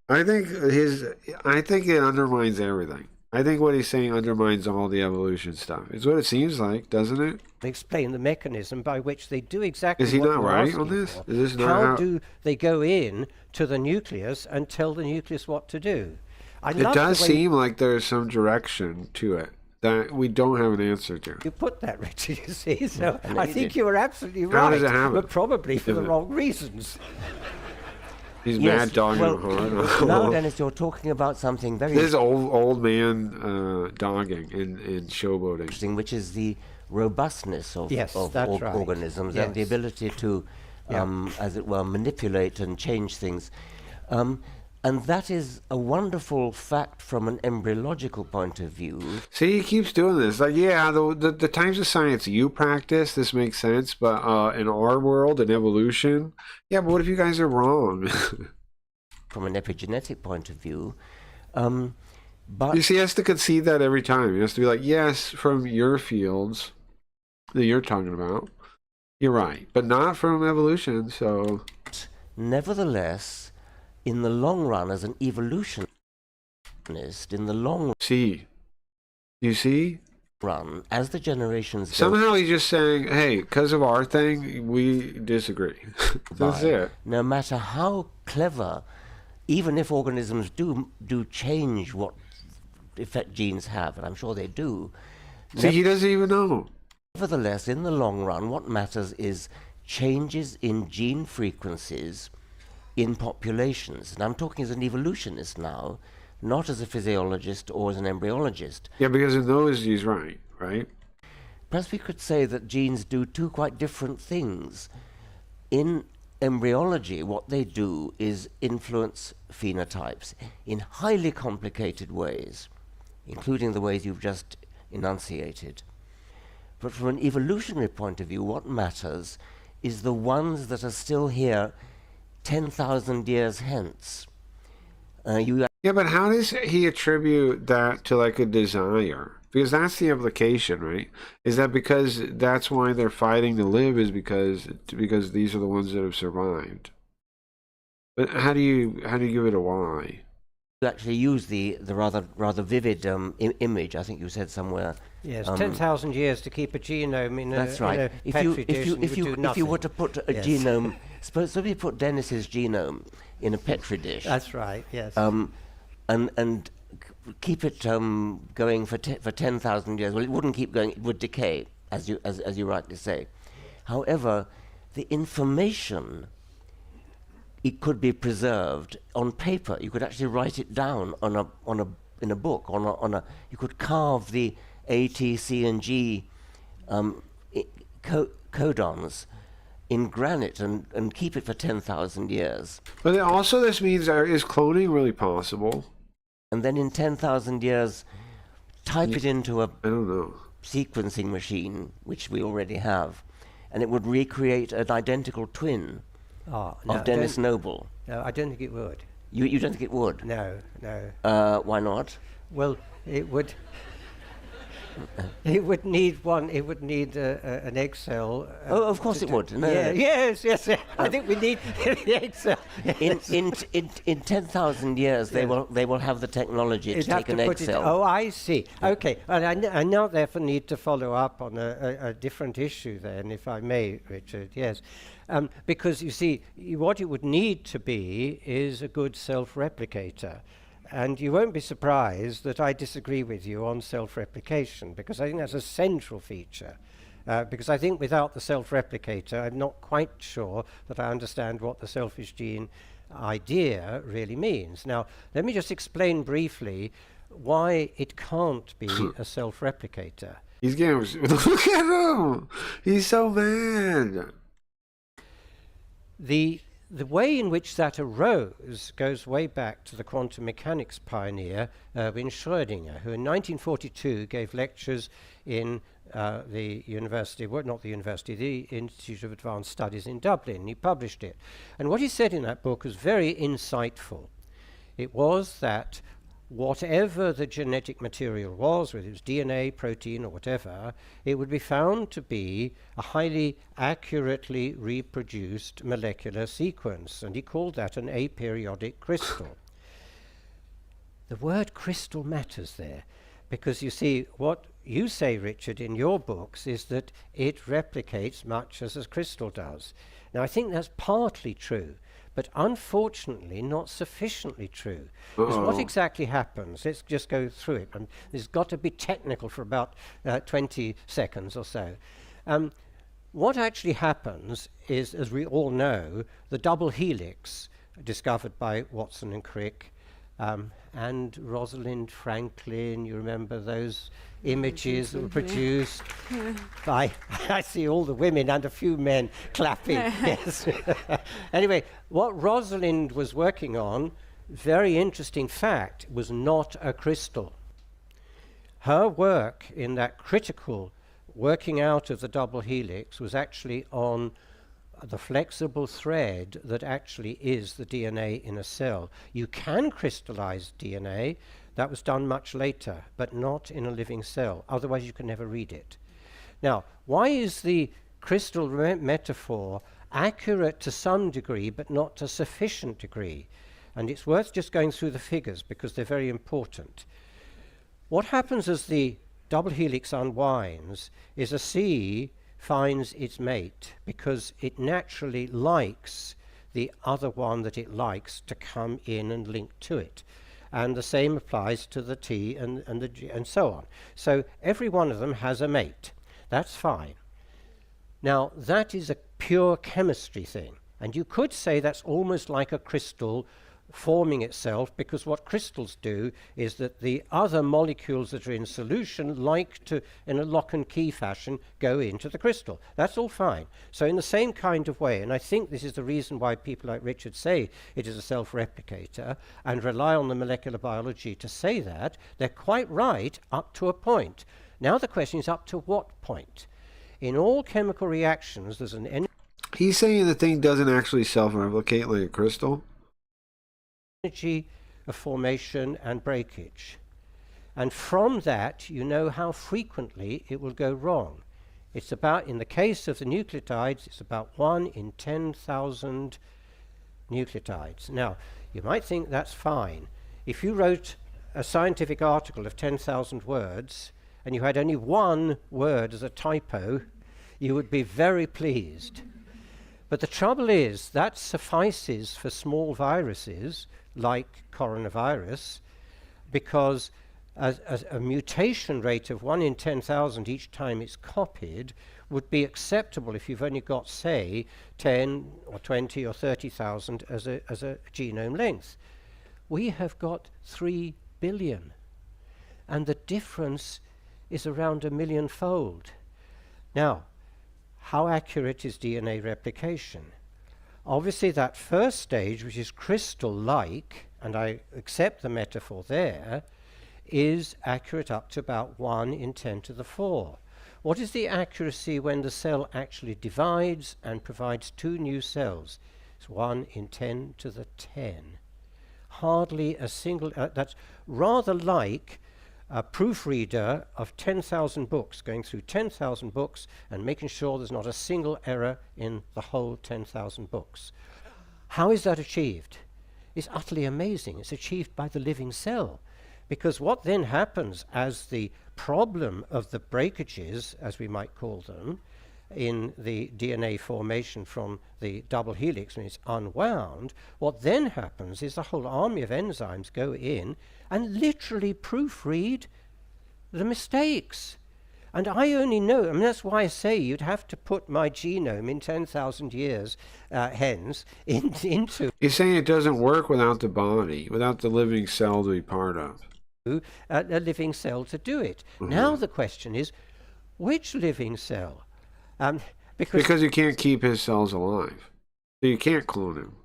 it undermines everything. I think what he's saying undermines all the evolution stuff. It's what it seems like, doesn't it? explain the mechanism by which they do exactly Is he what not you're right asking on this? for. Is this not how how- do they go in to the nucleus and tell the nucleus what to do? It does seem like there's some direction to it that we don't have an answer to. You put that, Richard, you see. So I know I you think did. you were absolutely How right, does it happen? but probably for Is the it- wrong reasons. He's Yes, mad dogging well, him now, hard. Dennis, you're talking about something very This old man dogging and showboating. interesting, which is the robustness of, Yes, that's right. organisms and the Yes. ability to, as it were, manipulate and change things. And that is a wonderful fact from an embryological point of view. See, he keeps doing this. Like, yeah, the types of science you practice, this makes sense. But in our world, in evolution, yeah, but what if you guys are wrong? From an epigenetic point of view. But You see, he has to concede that every time. He has to be like, yes, from your fields that you're talking about, you're right. But not from evolution, so... nevertheless, in the long run, as an evolutionist, in the long See. You see? run, as the generations go Somehow he's just saying, hey, because of our thing, we disagree. That's by, it. no matter how clever, even if organisms do change what effect genes have, and I'm sure they do, See, he doesn't even know. nevertheless, in the long run, what matters is changes in gene frequencies in populations. And I'm talking as an evolutionist now, not as a physiologist or as an embryologist. Yeah, because in those he's right? Perhaps we could say that genes do two quite different things. In embryology, what they do is influence phenotypes in highly complicated ways, including the ways you've just enunciated. But from an evolutionary point of view, what matters is the ones that are still here 10,000 years hence. Yeah, but how does he attribute that to like a desire? Because that's the implication, right? Is that because that's why they're fighting to live, is because these are the ones that have survived? But how do you give it a why? You actually use the rather vivid image. I think you said somewhere. Yes, 10,000 years to keep a genome in that's a, right. in a petri dish would do if you were to put a Yes. genome, suppose we put Dennis's genome in a petri dish. That's right. Yes. And keep it going for 10,000 years. Well, it wouldn't keep going; it would decay, as you rightly say. However, the information, it could be preserved on paper. You could actually write it down in a book. You could carve the A, T, C, and G codons in granite and keep it for 10,000 years. But also, this means is cloning really possible? And then in 10,000 years, type it into a I don't know sequencing machine, which we already have, and it would recreate an identical twin of Dennis Noble. No, I don't think it would. You don't think it would? No, no. Why not? Well, it would. It would need one. It would need an egg cell. Oh, of course it would. No, yeah, no. Yes. I think we need the egg cell. In 10,000 years, they will have the technology to take an egg cell. Oh, I see. Okay, and I now therefore need to follow up on a different issue then, if I may, Richard. Yes, because you see, what it would need to be is a good self-replicator. And you won't be surprised that I disagree with you on self-replication, because I think that's a central feature. Because I think without the self-replicator, I'm not quite sure that I understand what the selfish gene idea really means. Now, let me just explain briefly why it can't be a self-replicator. He's getting... Look at him! He's so mad! The way in which that arose goes way back to the quantum mechanics pioneer, Erwin Schrödinger, who in 1942 gave lectures in the university, well, not the university, the Institute of Advanced Studies in Dublin. He published it. And what he said in that book was very insightful. It was that whatever the genetic material was, whether it was DNA, protein, or whatever, it would be found to be a highly accurately reproduced molecular sequence, and he called that an aperiodic crystal. The word crystal matters there, because you see, what you say, Richard, in your books is that it replicates much as a crystal does. Now, I think that's partly true, but unfortunately not sufficiently true. Because what exactly happens, let's just go through it, and it's got to be technical for about 20 seconds or so. What actually happens is, as we all know, the double helix discovered by Watson and Crick, and Rosalind Franklin, you remember those images that were produced by, I see all the women and a few men clapping, yes. Anyway, what Rosalind was working on, very interesting fact, was not a crystal. Her work in that critical working out of the double helix was actually on the flexible thread that actually is the DNA in a cell. You can crystallize DNA. That was done much later, but not in a living cell. Otherwise, you can never read it. Now, why is the crystal metaphor accurate to some degree, but not to sufficient degree? And it's worth just going through the figures because they're very important. What happens as the double helix unwinds is a C finds its mate because it naturally likes the other one that it likes to come in and link to it. And the same applies to the T and the G and so on. So every one of them has a mate. That's fine. Now, that is a pure chemistry thing. And you could say that's almost like a crystal forming itself, because what crystals do is that the other molecules that are in solution like to, in a lock and key fashion, go into the crystal. That's all fine. So in the same kind of way, and I think this is the reason why people like Richard say it is a self-replicator and rely on the molecular biology to say that, they're quite right up to a point. Now the question is, up to what point? In all chemical reactions, there's an He's saying the thing doesn't actually self-replicate like a crystal? energy of formation and breakage. And from that, you know how frequently it will go wrong. It's about, in the case of the nucleotides, it's about 1 in 10,000 nucleotides. Now, you might think that's fine. If you wrote a scientific article of 10,000 words and you had only one word as a typo, you would be very pleased. But the trouble is that suffices for small viruses like coronavirus, because a mutation rate of 1 in 10,000 each time it's copied would be acceptable if you've only got, say, 10 or 20 or 30,000 as a genome length. We have got 3 billion, and the difference is around 1 million-fold. Now, how accurate is DNA replication? Obviously, that first stage, which is crystal-like, and I accept the metaphor there, is accurate up to about 1 in 10 to the 4. What is the accuracy when the cell actually divides and provides 2 new cells? It's 1 in 10 to the 10. Hardly a single, that's rather like a proofreader of 10,000 books, going through 10,000 books and making sure there's not a single error in the whole 10,000 books. How is that achieved? It's utterly amazing. It's achieved by the living cell. Because what then happens as the problem of the breakages, as we might call them, in the DNA formation from the double helix when it's unwound, what then happens is the whole army of enzymes go in and literally proofread the mistakes. And I only know, I mean, that's why I say you'd have to put my genome in 10,000 years hence into... You're saying it doesn't work without the body, without the living cell to be part of. A living cell to do it. Now the question is, which living cell? Because you can't keep his cells alive. So you can't clone him.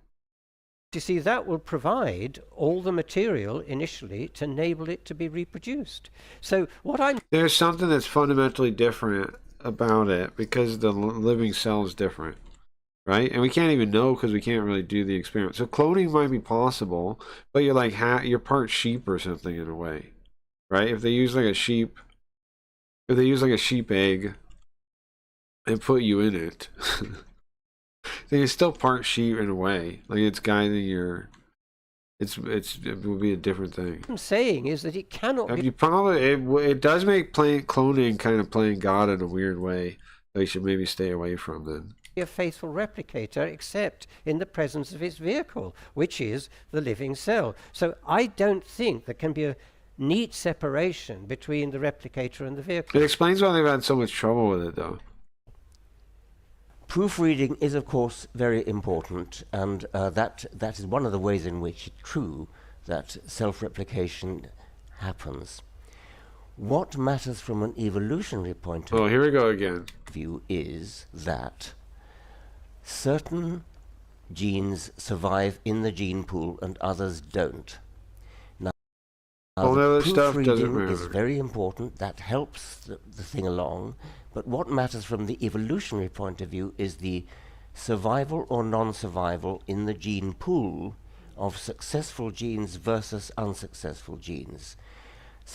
You see, that will provide all the material initially to enable it to be reproduced. So what I'm... There's something that's fundamentally different about it because the living cell is different, right? And we can't even know because we can't really do the experiment. So cloning might be possible, but you're like you're part sheep or something in a way, right? If they use like a sheep, if they use like a sheep egg and put you in it, then you're still part sheep in a way. Like it's guiding your. It will be a different thing. What I'm saying is that it cannot be. You probably it does make cloning kind of playing God in a weird way that you should maybe stay away from then. A faithful replicator except in the presence of its vehicle, which is the living cell. So I don't think there can be a neat separation between the replicator and the vehicle. It explains why they've had so much trouble with it, though. Proofreading is, of course, very important, and that is one of the ways in which it's true that self-replication happens. What matters from an evolutionary point of here we go again. view is that certain genes survive in the gene pool and others don't. Now, the stuff doesn't proofreading matter. is very important. That helps the thing along. But what matters from the evolutionary point of view is the survival or non-survival in the gene pool of successful genes versus unsuccessful genes.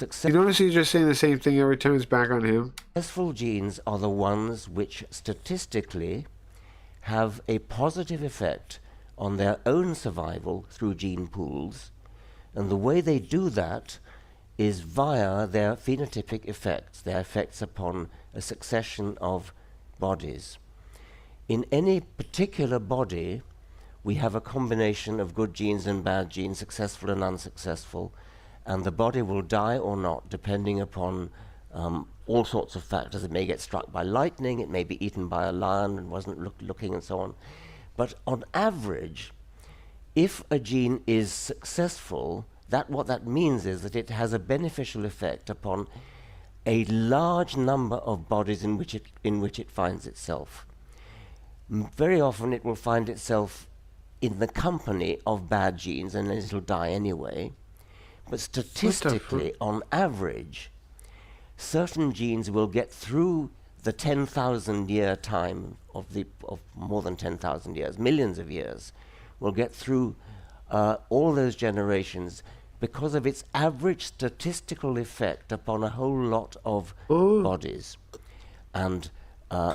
You notice he's just saying the same thing every time it's back on him? Successful genes are the ones which statistically have a positive effect on their own survival through gene pools, and the way they do that is via their phenotypic effects, their effects upon a succession of bodies. In any particular body, we have a combination of good genes and bad genes, successful and unsuccessful, and the body will die or not depending upon all sorts of factors. It may get struck by lightning, it may be eaten by a lion and wasn't looking and so on. But on average, if a gene is successful, what that means is that it has a beneficial effect upon a large number of bodies in which it finds itself. Very often it will find itself in the company of bad genes, and then it'll die anyway. But statistically, on average, certain genes will get through the 10,000 year time of more than 10,000 years, millions of years, will get through all those generations because of its average statistical effect upon a whole lot of bodies. And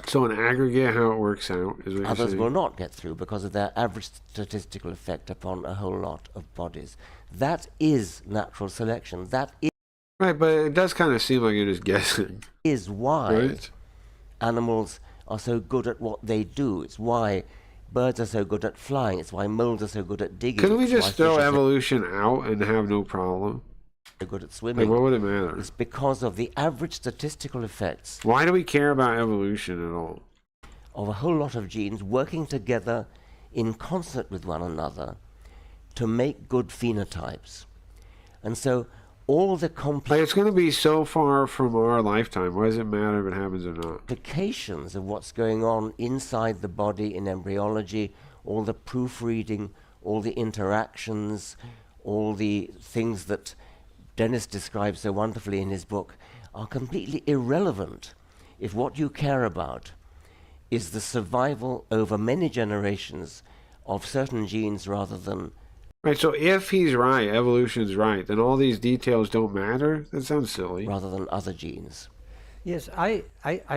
so in aggregate, how it works out is what others will not get through because of their average statistical effect upon a whole lot of bodies. That is natural selection. That is right, but it does kind of seem like you're just guessing. Is why right? Animals are so good at what they do. It's why birds are so good at flying. It's why moles are so good at digging. Couldn't we just throw evolution out and have no problem? So good at swimming. Like, what would it matter? It's because of the average statistical effects. Why do we care about evolution at all? Of a whole lot of genes working together in concert with one another to make good phenotypes. And so all the like, it's going to be so far from our lifetime. Why does it matter if it happens or not? Implications of what's going on inside the body in embryology, all the proofreading, all the interactions, all the things that Dennis describes so wonderfully in his book are completely irrelevant if what you care about is the survival over many generations of certain genes rather than... Right, so if he's right, evolution's right, then all these details don't matter? That sounds silly. Rather than other genes. Yes, I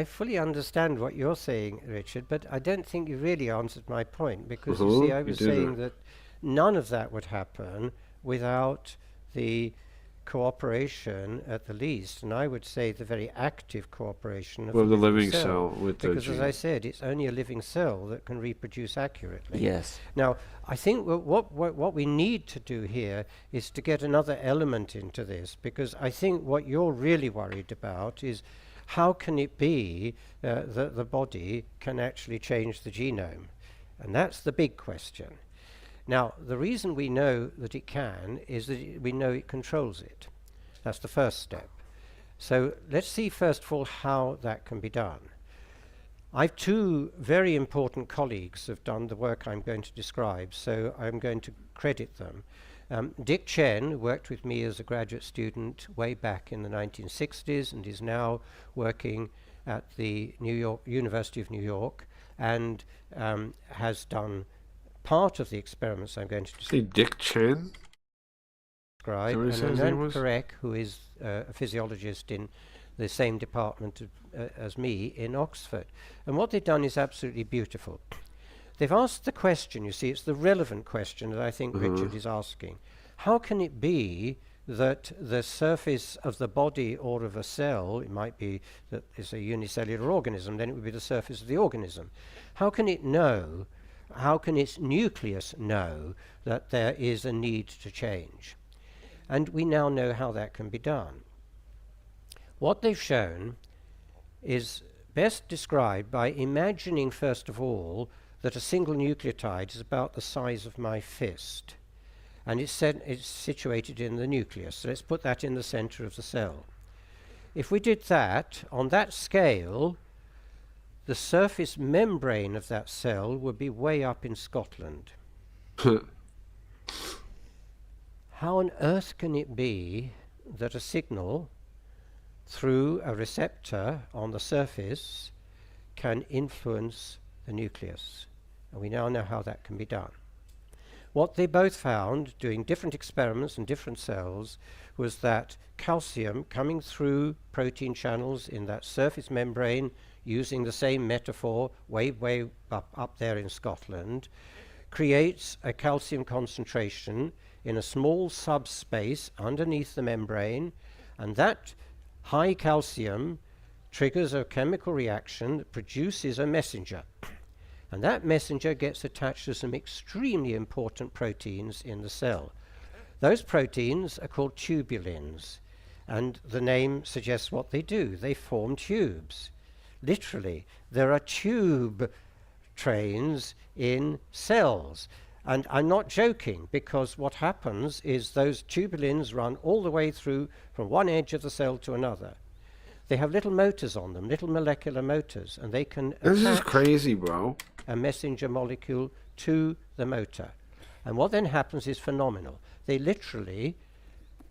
fully understand what you're saying, Richard, but I don't think you really answered my point, because you see, I was saying that none of that would happen without the cooperation, at the least, and I would say the very active cooperation of the living cell with the because gene. as I said, it's only a living cell that can reproduce accurately. Yes. Now, I think what we need to do here is to get another element into this, because I think what you're really worried about is how can it be that the body can actually change the genome? And that's the big question. Now, the reason we know that it can is that we know it controls it. That's the first step. So let's see first of all how that can be done. I've two very important colleagues who have done the work I'm going to describe, so I'm going to credit them. Dick Chen worked with me as a graduate student way back in the 1960s and is now working at the University of New York and has done part of the experiments I'm going to describe. Dick Chen? And Anand Parekh, who is a physiologist in the same department as me in Oxford. And what they've done is absolutely beautiful. They've asked the question, you see, it's the relevant question that I think Richard is asking. How can it be that the surface of the body or of a cell, it might be that it's a unicellular organism, then it would be the surface of the organism. How can it know, how can its nucleus know that there is a need to change? And we now know how that can be done. What they've shown is best described by imagining, first of all, that a single nucleotide is about the size of my fist. And it's situated in the nucleus. So let's put that in the center of the cell. If we did that, on that scale, the surface membrane of that cell would be way up in Scotland. How on earth can it be that a signal through a receptor on the surface can influence the nucleus? And we now know how that can be done. What they both found, doing different experiments in different cells, was that calcium coming through protein channels in that surface membrane, using the same metaphor way up there in Scotland, creates a calcium concentration in a small subspace underneath the membrane, and that high calcium triggers a chemical reaction that produces a messenger. And that messenger gets attached to some extremely important proteins in the cell. Those proteins are called tubulins. And the name suggests what they do. They form tubes. Literally, there are tube trains in cells. And I'm not joking, because what happens is those tubulins run all the way through from one edge of the cell to another. They have little motors on them, little molecular motors, and they can This is attach crazy, bro. a messenger molecule to the motor. And what then happens is phenomenal. They literally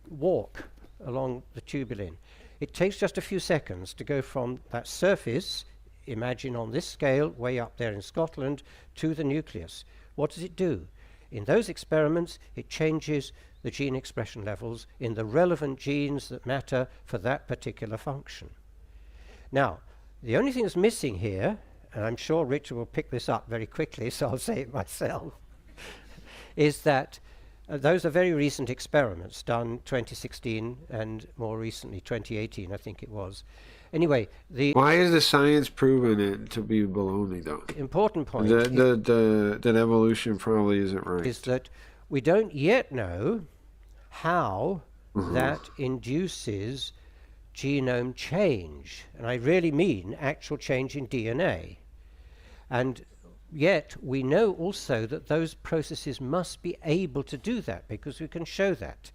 walk along the tubulin. It takes just a few seconds to go from that surface, imagine on this scale, way up there in Scotland, to the nucleus. What does it do? In those experiments, it changes the gene expression levels in the relevant genes that matter for that particular function. Now, the only thing that's missing here, and I'm sure Richard will pick this up very quickly, so I'll say it myself, is that those are very recent experiments done 2016 and more recently 2018, I think it was. Anyway, why is the science proving it to be baloney, though? Important point that evolution probably isn't right. Is that we don't yet know how that induces genome change, and I really mean actual change in DNA. And yet we know also that those processes must be able to do that, because we can show that.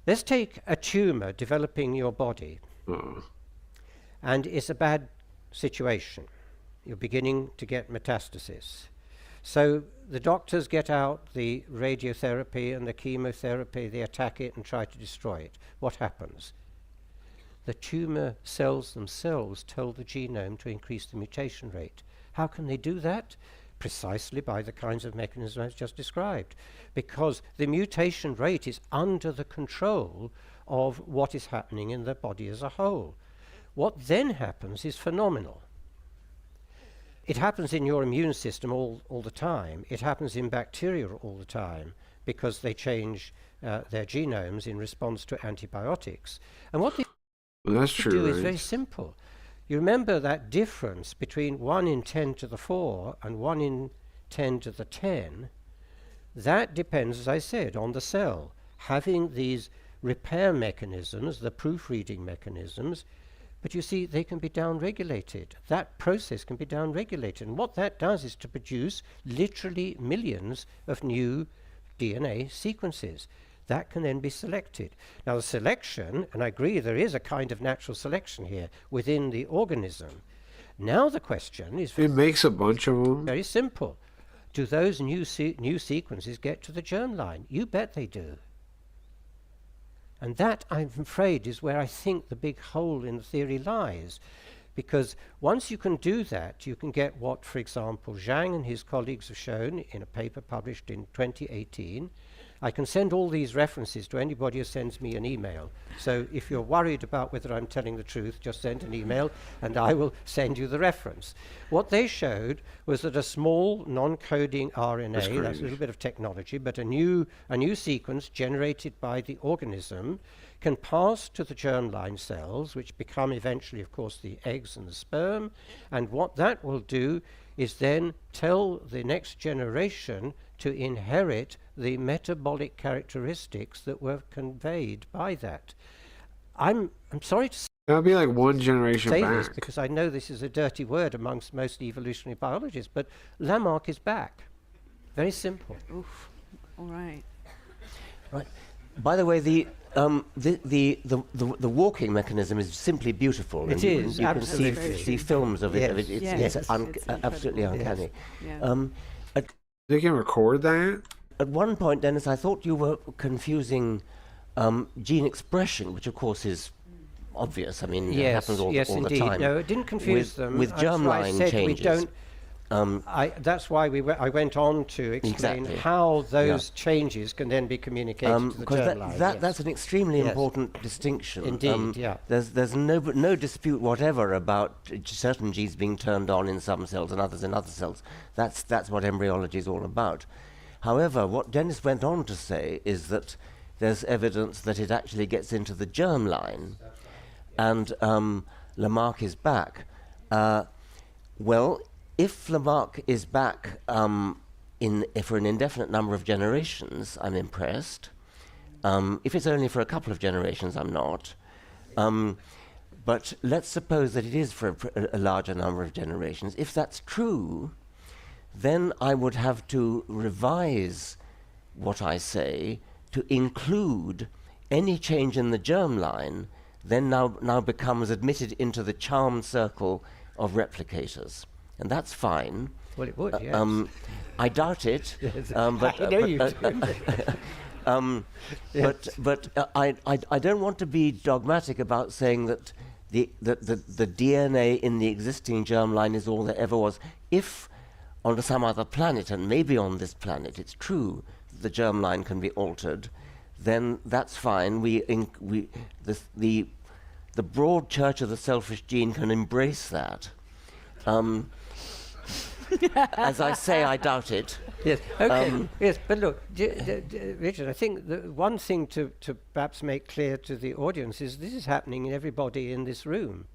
Let's take a tumor developing in your body. And it's a bad situation. You're beginning to get metastasis. So the doctors get out the radiotherapy and the chemotherapy, they attack it and try to destroy it. What happens? The tumor cells themselves tell the genome to increase the mutation rate. How can they do that? Precisely by the kinds of mechanisms I've just described. Because the mutation rate is under the control of what is happening in the body as a whole. What then happens is phenomenal. It happens in your immune system all the time. It happens in bacteria all the time, because they change their genomes in response to antibiotics. And what they do is very simple. You remember that difference between 1 in 10 to the 4 and 1 in 10 to the 10? That depends, as I said, on the cell having these repair mechanisms, the proofreading mechanisms. But you see, they can be down-regulated. That process can be down-regulated. And what that does is to produce literally millions of new DNA sequences. That can then be selected. Now, the selection, and I agree there is a kind of natural selection here within the organism. Now the question is... It makes a bunch of them. Very simple. Do those new sequences get to the germline? You bet they do. And that, I'm afraid, is where I think the big hole in the theory lies. Because once you can do that, you can get what, for example, Zhang and his colleagues have shown in a paper published in 2018. I can send all these references to anybody who sends me an email. So if you're worried about whether I'm telling the truth, just send an email and I will send you the reference. What they showed was that a small non-coding RNA, that's a little bit of technology, but a new sequence generated by the organism can pass to the germline cells, which become eventually, of course, the eggs and the sperm. And what that will do is then tell the next generation to inherit the metabolic characteristics that were conveyed by that. I'm sorry to say that'll be like one generation back. this, because I know this is a dirty word amongst most evolutionary biologists, but Lamarck is back. Very simple. Oof. All right. Right. By the way, the walking mechanism is simply beautiful. It is, you absolutely. can see films of it. Yes. It's absolutely uncanny. Yeah. They can record that? At one point, Dennis, I thought you were confusing gene expression, which of course is obvious. I mean, it happens all the time. No, it didn't confuse them. With germline changes. That's why I went on to explain how those changes can then be communicated to the germline. That's an extremely important distinction. Indeed, There's no dispute whatever about certain genes being turned on in some cells and others in other cells. That's what embryology is all about. However, what Dennis went on to say is that there's evidence that it actually gets into the germline, and Lamarck is back. Well, if Lamarck is back for an indefinite number of generations, I'm impressed. If it's only for a couple of generations, I'm not. But let's suppose that it is for a larger number of generations. If that's true, then I would have to revise what I say to include any change in the germline, then now becomes admitted into the charmed circle of replicators. And that's fine. Well, it would, yes. I doubt it. But I know you do. But I don't want to be dogmatic about saying that the DNA in the existing germline is all there ever was. If on some other planet, and maybe on this planet, it's true that the germline can be altered, then that's fine. The broad church of the selfish gene can embrace that. As I say, I doubt it. Yes, okay. Yes, but look, Richard, I think the one thing to perhaps make clear to the audience is this is happening in everybody in this room,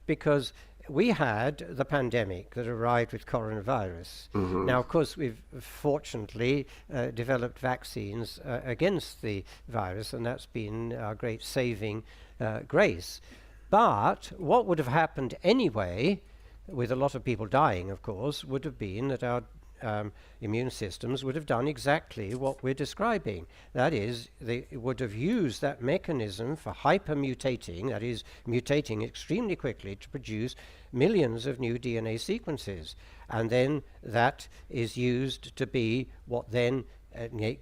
because we had the pandemic that arrived with coronavirus. Now, of course, we've fortunately developed vaccines against the virus, and that's been our great saving grace. But what would have happened anyway, with a lot of people dying, of course, would have been that our immune systems would have done exactly what we're describing. That is, they would have used that mechanism for hypermutating, that is, mutating extremely quickly to produce millions of new DNA sequences. And then that is used to be what then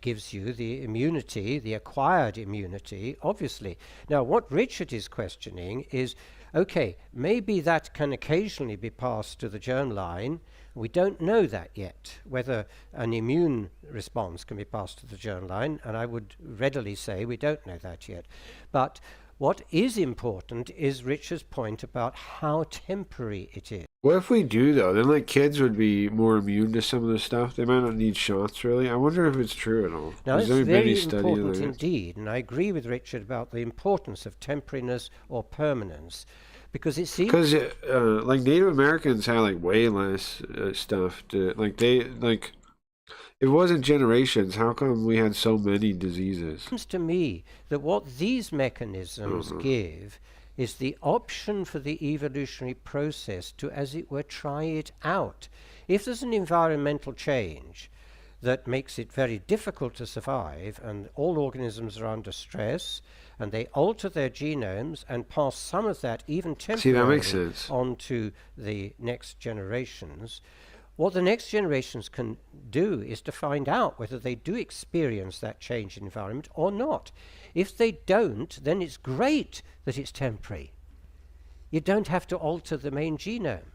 gives you the immunity, the acquired immunity, obviously. Now, what Richard is questioning is, okay, maybe that can occasionally be passed to the germline. We don't know that yet, whether an immune response can be passed to the germline, and I would readily say we don't know that yet. But what is important is Richard's point about how temporary it is. What if we do, though? Then, like, kids would be more immune to some of the stuff. They might not need shots, really. I wonder if it's true at all. Now, Has it's there been any very study important on it? indeed, and I agree with Richard about the importance of temporariness or permanence, because it seems... Because, like, Native Americans had, like, way less stuff to... Like, if it wasn't generations, how come we had so many diseases? It seems to me that what these mechanisms give is the option for the evolutionary process to, as it were, try it out. If there's an environmental change that makes it very difficult to survive, and all organisms are under stress, and they alter their genomes and pass some of that even temporarily onto the next generations, what the next generations can do is to find out whether they do experience that change in environment or not. If they don't, then it's great that it's temporary. You don't have to alter the main genome.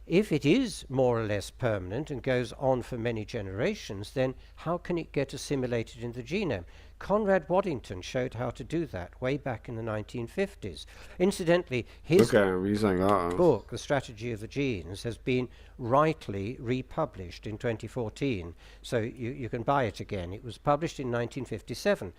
If it is more or less permanent and goes on for many generations, then how can it get assimilated in the genome? Conrad Waddington showed how to do that way back in the 1950s. Incidentally, his book, The Strategy of the Genes, has been rightly republished in 2014, so you can buy it again. It was published in 1957.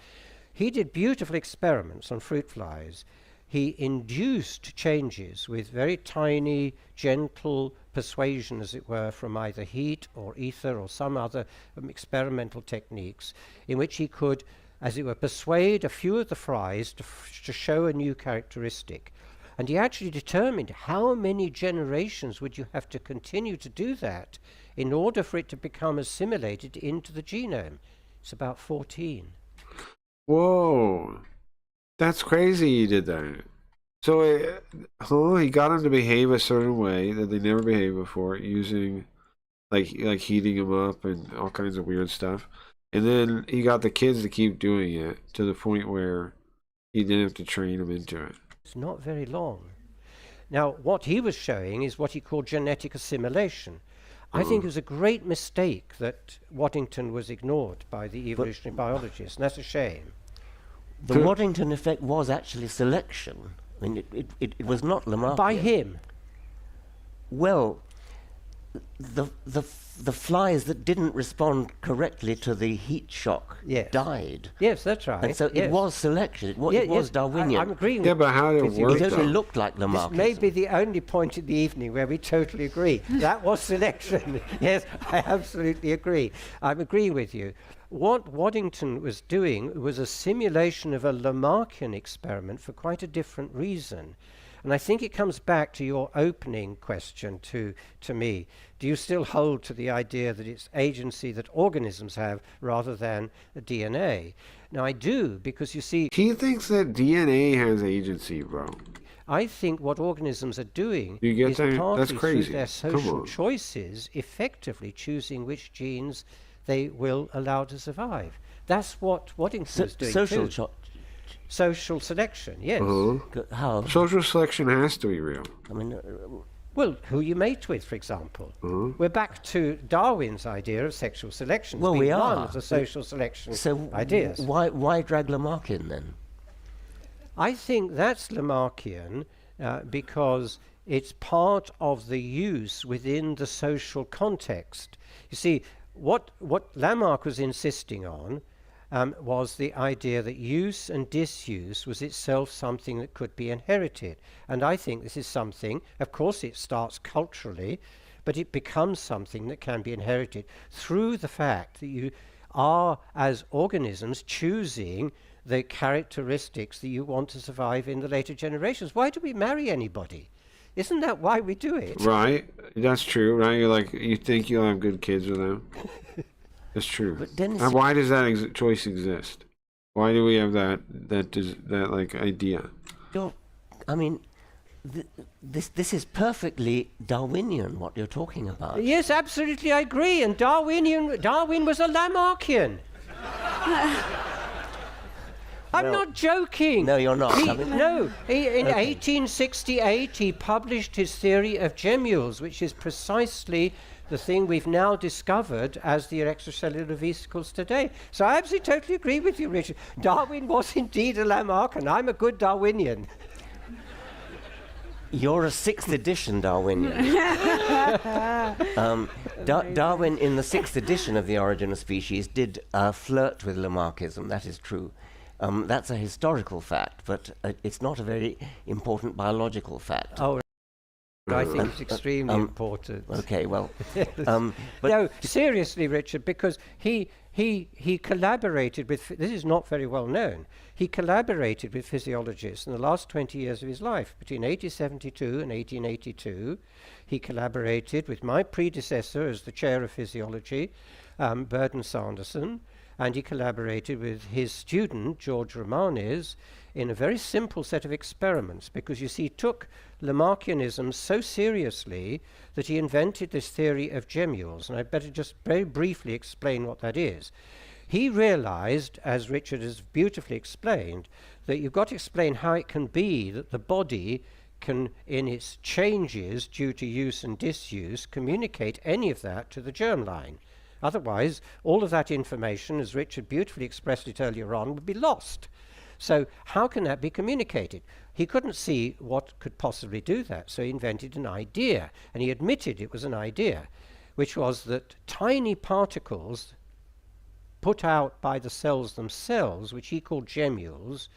He did beautiful experiments on fruit flies. He induced changes with very tiny, gentle persuasion, as it were, from either heat or ether or some other experimental techniques, in which he could, as it were, persuade a few of the flies to show a new characteristic. And he actually determined how many generations would you have to continue to do that in order for it to become assimilated into the genome. It's about 14. Whoa. That's crazy he did that. So he got them to behave a certain way that they never behaved before, using like heating them up and all kinds of weird stuff. And then he got the kids to keep doing it to the point where he didn't have to train them into it. It's not very long. Now, what he was showing is what he called genetic assimilation. I think it was a great mistake that Waddington was ignored by the evolutionary biologists, and that's a shame. The Waddington effect was actually selection. I mean, it was not Lamarck. By him? Well, the flies that didn't respond correctly to the heat shock died. Yes, that's right. And so yes. it was selection. It was yes, Darwinian. I'm agreeing. Yeah, but how did it work? It only though? looked like This Lamarckism. may be the only point in the evening where we totally agree. That was selection. Yes, I absolutely agree. I'm agreeing with you. What Waddington was doing was a simulation of a Lamarckian experiment for quite a different reason. And I think it comes back to your opening question to me. Do you still hold to the idea that it's agency that organisms have rather than DNA? Now, I do, because you see... He thinks that DNA has agency, bro. I think what organisms are doing You get is that? partly That's crazy. through their Come social on. choices, effectively choosing which genes they will allow to survive. That's what Waddington was doing social too. Social selection, yes. How? Social selection has to be real. I mean, Well, who you mate with, for example. We're back to Darwin's idea of sexual selection. Well, It's we been one are. of the social selection so ideas. why drag Lamarck in then? I think that's Lamarckian because it's part of the use within the social context. You see, what Lamarck was insisting on was the idea that use and disuse was itself something that could be inherited. And I think this is something, of course it starts culturally, but it becomes something that can be inherited through the fact that you are, as organisms, choosing the characteristics that you want to survive in the later generations. Why do we marry anybody? Isn't that why we do it? Right. That's true, right? You're like, you think you'll have good kids with them. That's true. But Dennis, And why does that choice exist? Why do we have that like idea? I mean, this is perfectly Darwinian, what you're talking about. Yes, absolutely, I agree. And Darwin was a Lamarckian. I'm not joking. No, you're not. In 1868, he published his theory of gemmules, which is precisely the thing we've now discovered as the extracellular vesicles today. So I absolutely totally agree with you, Richard. Darwin was indeed a Lamarck, and I'm a good Darwinian. You're a 6th edition Darwinian. Darwin, in the 6th edition of The Origin of Species, did flirt with Lamarckism. That is true. That's a historical fact, but it's not a very important biological fact. Oh, I think it's extremely important. Okay, well, but no, seriously, Richard, because he collaborated with. This is not very well known. He collaborated with physiologists in the last 20 years of his life. Between 1872 and 1882, he collaborated with my predecessor as the chair of physiology, Burden Sanderson, and he collaborated with his student, George Romanes, in a very simple set of experiments, because you see, he took Lamarckianism so seriously that he invented this theory of gemmules, and I'd better just very briefly explain what that is. He realized, as Richard has beautifully explained, that you've got to explain how it can be that the body can, in its changes due to use and disuse, communicate any of that to the germline. Otherwise, all of that information, as Richard beautifully expressed it earlier on, would be lost. So how can that be communicated? He couldn't see what could possibly do that, so he invented an idea, and he admitted it was an idea, which was that tiny particles put out by the cells themselves, which he called gemmules,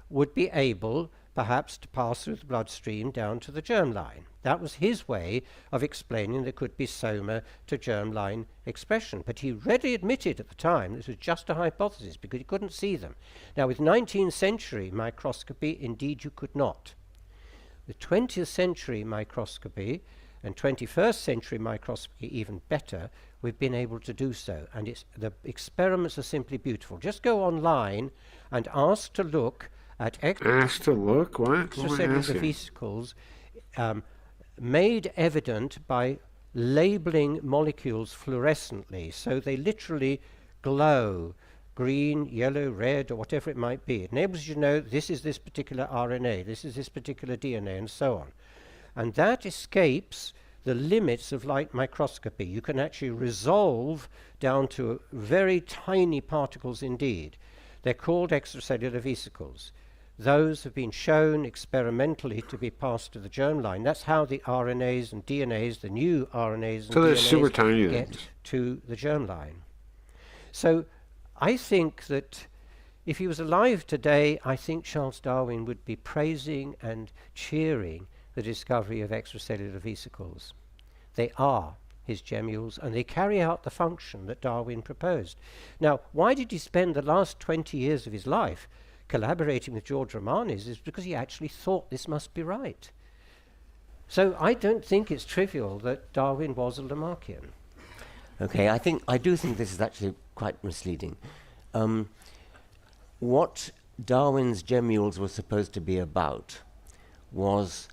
would be able perhaps to pass through the bloodstream down to the germline. That was his way of explaining there could be soma to germline expression. But he readily admitted at the time this was just a hypothesis because he couldn't see them. Now, with 19th century microscopy, indeed you could not. With 20th century microscopy and 21st century microscopy even better, we've been able to do so. And the experiments are simply beautiful. Just go online and ask to look at Ask to look? What? extracellular vesicles made evident by labeling molecules fluorescently. So they literally glow green, yellow, red, or whatever it might be. It enables you to know this is this particular RNA, this is this particular DNA, and so on. And that escapes the limits of light microscopy. You can actually resolve down to very tiny particles indeed. They're called extracellular vesicles. those have been shown experimentally to be passed to the germline. That's how the RNAs and DNAs, the new RNAs and So they're super DNAs, tiny get things. to the germline. So I think that if he was alive today, I think Charles Darwin would be praising and cheering the discovery of extracellular vesicles. They are his gemmules, and they carry out the function that Darwin proposed. Now, why did he spend the last 20 years of his life collaborating with George Romanes? Is because he actually thought this must be right. So I don't think it's trivial that Darwin was a Lamarckian. Okay, I do think this is actually quite misleading. What Darwin's gemmules were supposed to be about was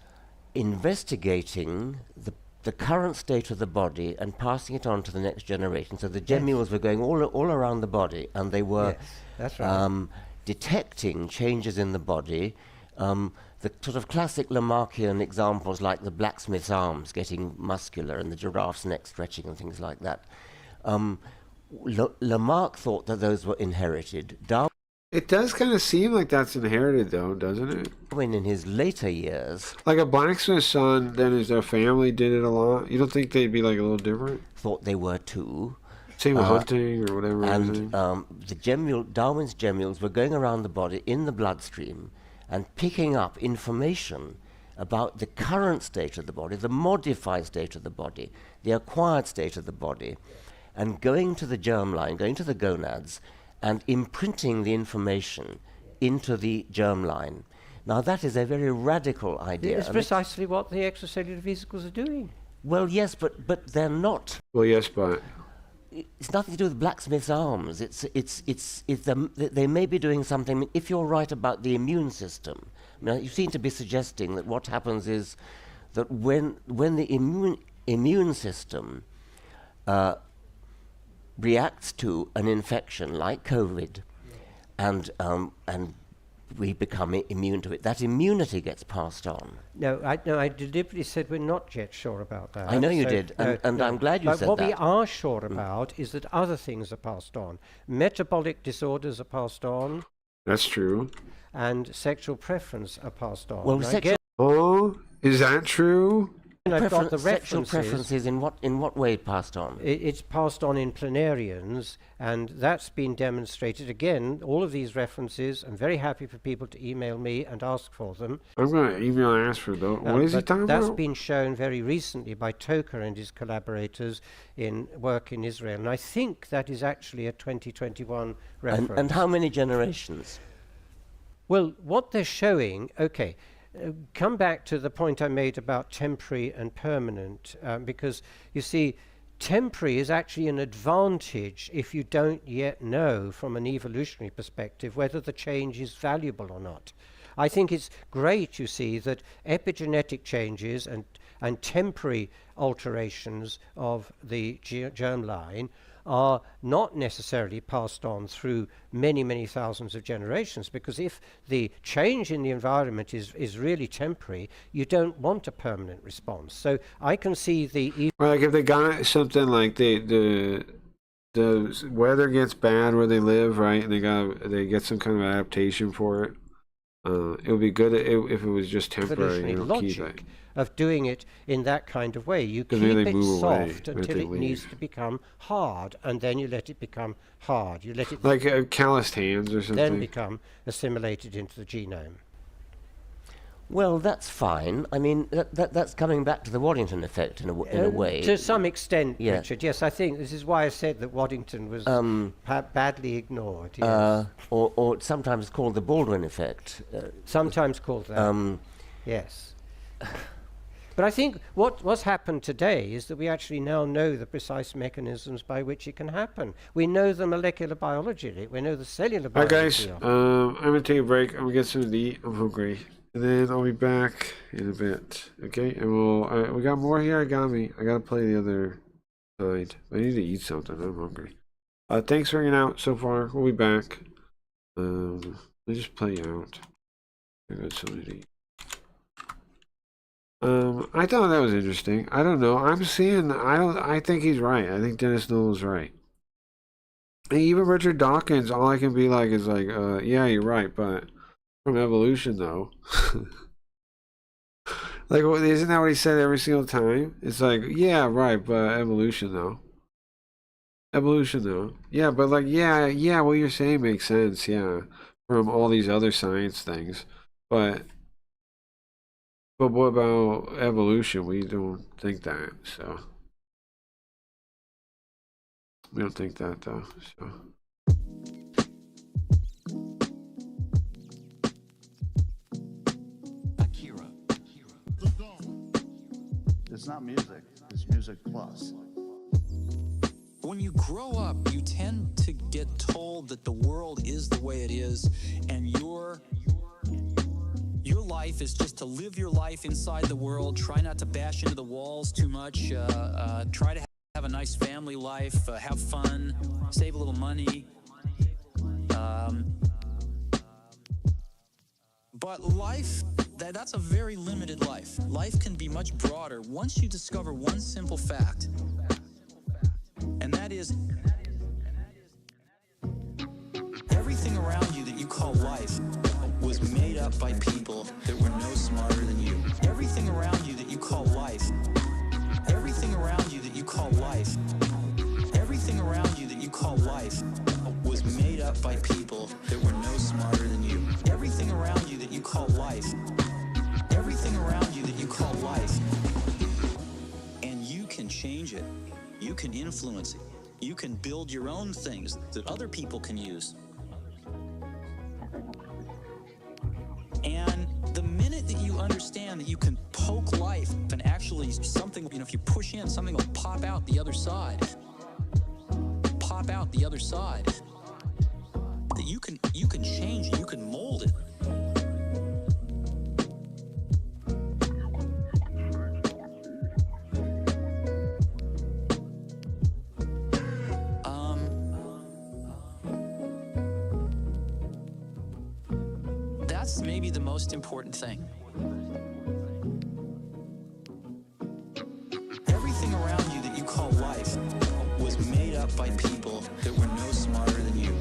investigating the current state of the body and passing it on to the next generation. So the gemmules were going all around the body, and they were that's right. detecting changes in the body. The sort of classic Lamarckian examples, like the blacksmith's arms getting muscular and the giraffe's neck stretching and things like that. Lamarck thought that those were inherited. It does kind of seem like that's inherited, though, doesn't it? Darwin, in his later years, Like a blacksmith's son, then his their family did it a lot. You don't think they'd be like a little different? thought they were too. Same with hunting or whatever. And Darwin's gemmules were going around the body in the bloodstream and picking up information about the current state of the body, the modified state of the body, the acquired state of the body, and going to the germline, going to the gonads, and imprinting the information into the germline. Now that is a very radical idea. It's precisely what the extracellular vesicles are doing. Well, yes, but they're not. Well, yes, but It's nothing to do with blacksmith's arms. They may be doing something. If you're right about the immune system, now you seem to be suggesting that what happens is that when the immune system reacts to an infection like COVID, and we become immune to it, that immunity gets passed on. No, I deliberately said we're not yet sure about that. I know you did, and I'm glad you but said what that. we are sure about is that other things are passed on. Metabolic disorders are passed on, that's true. and sexual preference are passed on. Well, Now, sexual Oh, is that true? I've got the sexual references. preferences in what way passed on? It's passed on in planarians, and that's been demonstrated. Again, all of these references, I'm very happy for people to email me and ask for them. I'm going to email and ask for those. What is he But talking that's about? been shown very recently by Toker and his collaborators in work in Israel, and I think that is actually a 2021 reference. And how many generations? Well, what they're showing, okay, come back to the point I made about temporary and permanent, because you see, temporary is actually an advantage if you don't yet know from an evolutionary perspective whether the change is valuable or not. I think it's great, you see, that epigenetic changes and temporary alterations of the germline are not necessarily passed on through many, many thousands of generations, because if the change in the environment is really temporary, you don't want a permanent response. So I can see the... Or like if they got something like the weather gets bad where they live, right, and they get some kind of adaptation for it. It would be good if it was just temporary. evolutionary You know, keep logic it. of doing it in that kind of way. You 'Cause keep then they it move away soft if until they it leave. needs to become hard, and then you let it become hard. You let it Like calloused hands or something. then become assimilated into the genome. Well, that's fine. I mean, that's coming back to the Waddington effect in a way. To some extent, Yeah. Richard. Yes, I think this is why I said that Waddington was badly ignored. Yes. Or sometimes called the Baldwin effect. Sometimes called that. Yes. But I think what's happened today is that we actually now know the precise mechanisms by which it can happen. We know the molecular biology of it. We know the cellular Alright, biology. guys. of it. I'm gonna take a break. I'm gonna get something to eat. I'm hungry, and then I'll be back in a bit. Okay, and we got more Hayarigami. I gotta play the other side. I need to eat something. I'm hungry. Thanks for hanging out so far. We'll be back. Let me just play out. I got something to eat. I thought that was interesting. I don't know. I think he's right. I think Dennis Knowles is right. And even Richard Dawkins, all I can be like is like, yeah, you're right, but From evolution, though. Like, isn't that what he said every single time? It's like, yeah, right, but evolution, though. Evolution, though. Yeah, but like, yeah, what you're saying makes sense, yeah. From all these other science things. But what about evolution? We don't think that, so. We don't think that, though, so. It's not music, it's music plus. When you grow up, you tend to get told that the world is the way it is, and your life is just to live your life inside the world, try not to bash into the walls too much, try to have a nice family life, have fun, save a little money. But life, that's a very limited life. Life can be much broader once you discover one simple fact. And that is, everything around you that you call life was made up by people that were no smarter than you. Everything around you that you call life, everything around you that you call life, everything around you that you call life was made up by people that were no smarter than you. Everything around you that you call life, everything around you that you call life, and you can change it. You can influence it. You can build your own things that other people can use. And the minute that you understand that you can poke life and actually something, if you push in, something will pop out the other side. Pop out the other side. That you can change it, you can mold it. That's maybe the most important thing. Everything around you that you call life was made up by people that were no smarter than you.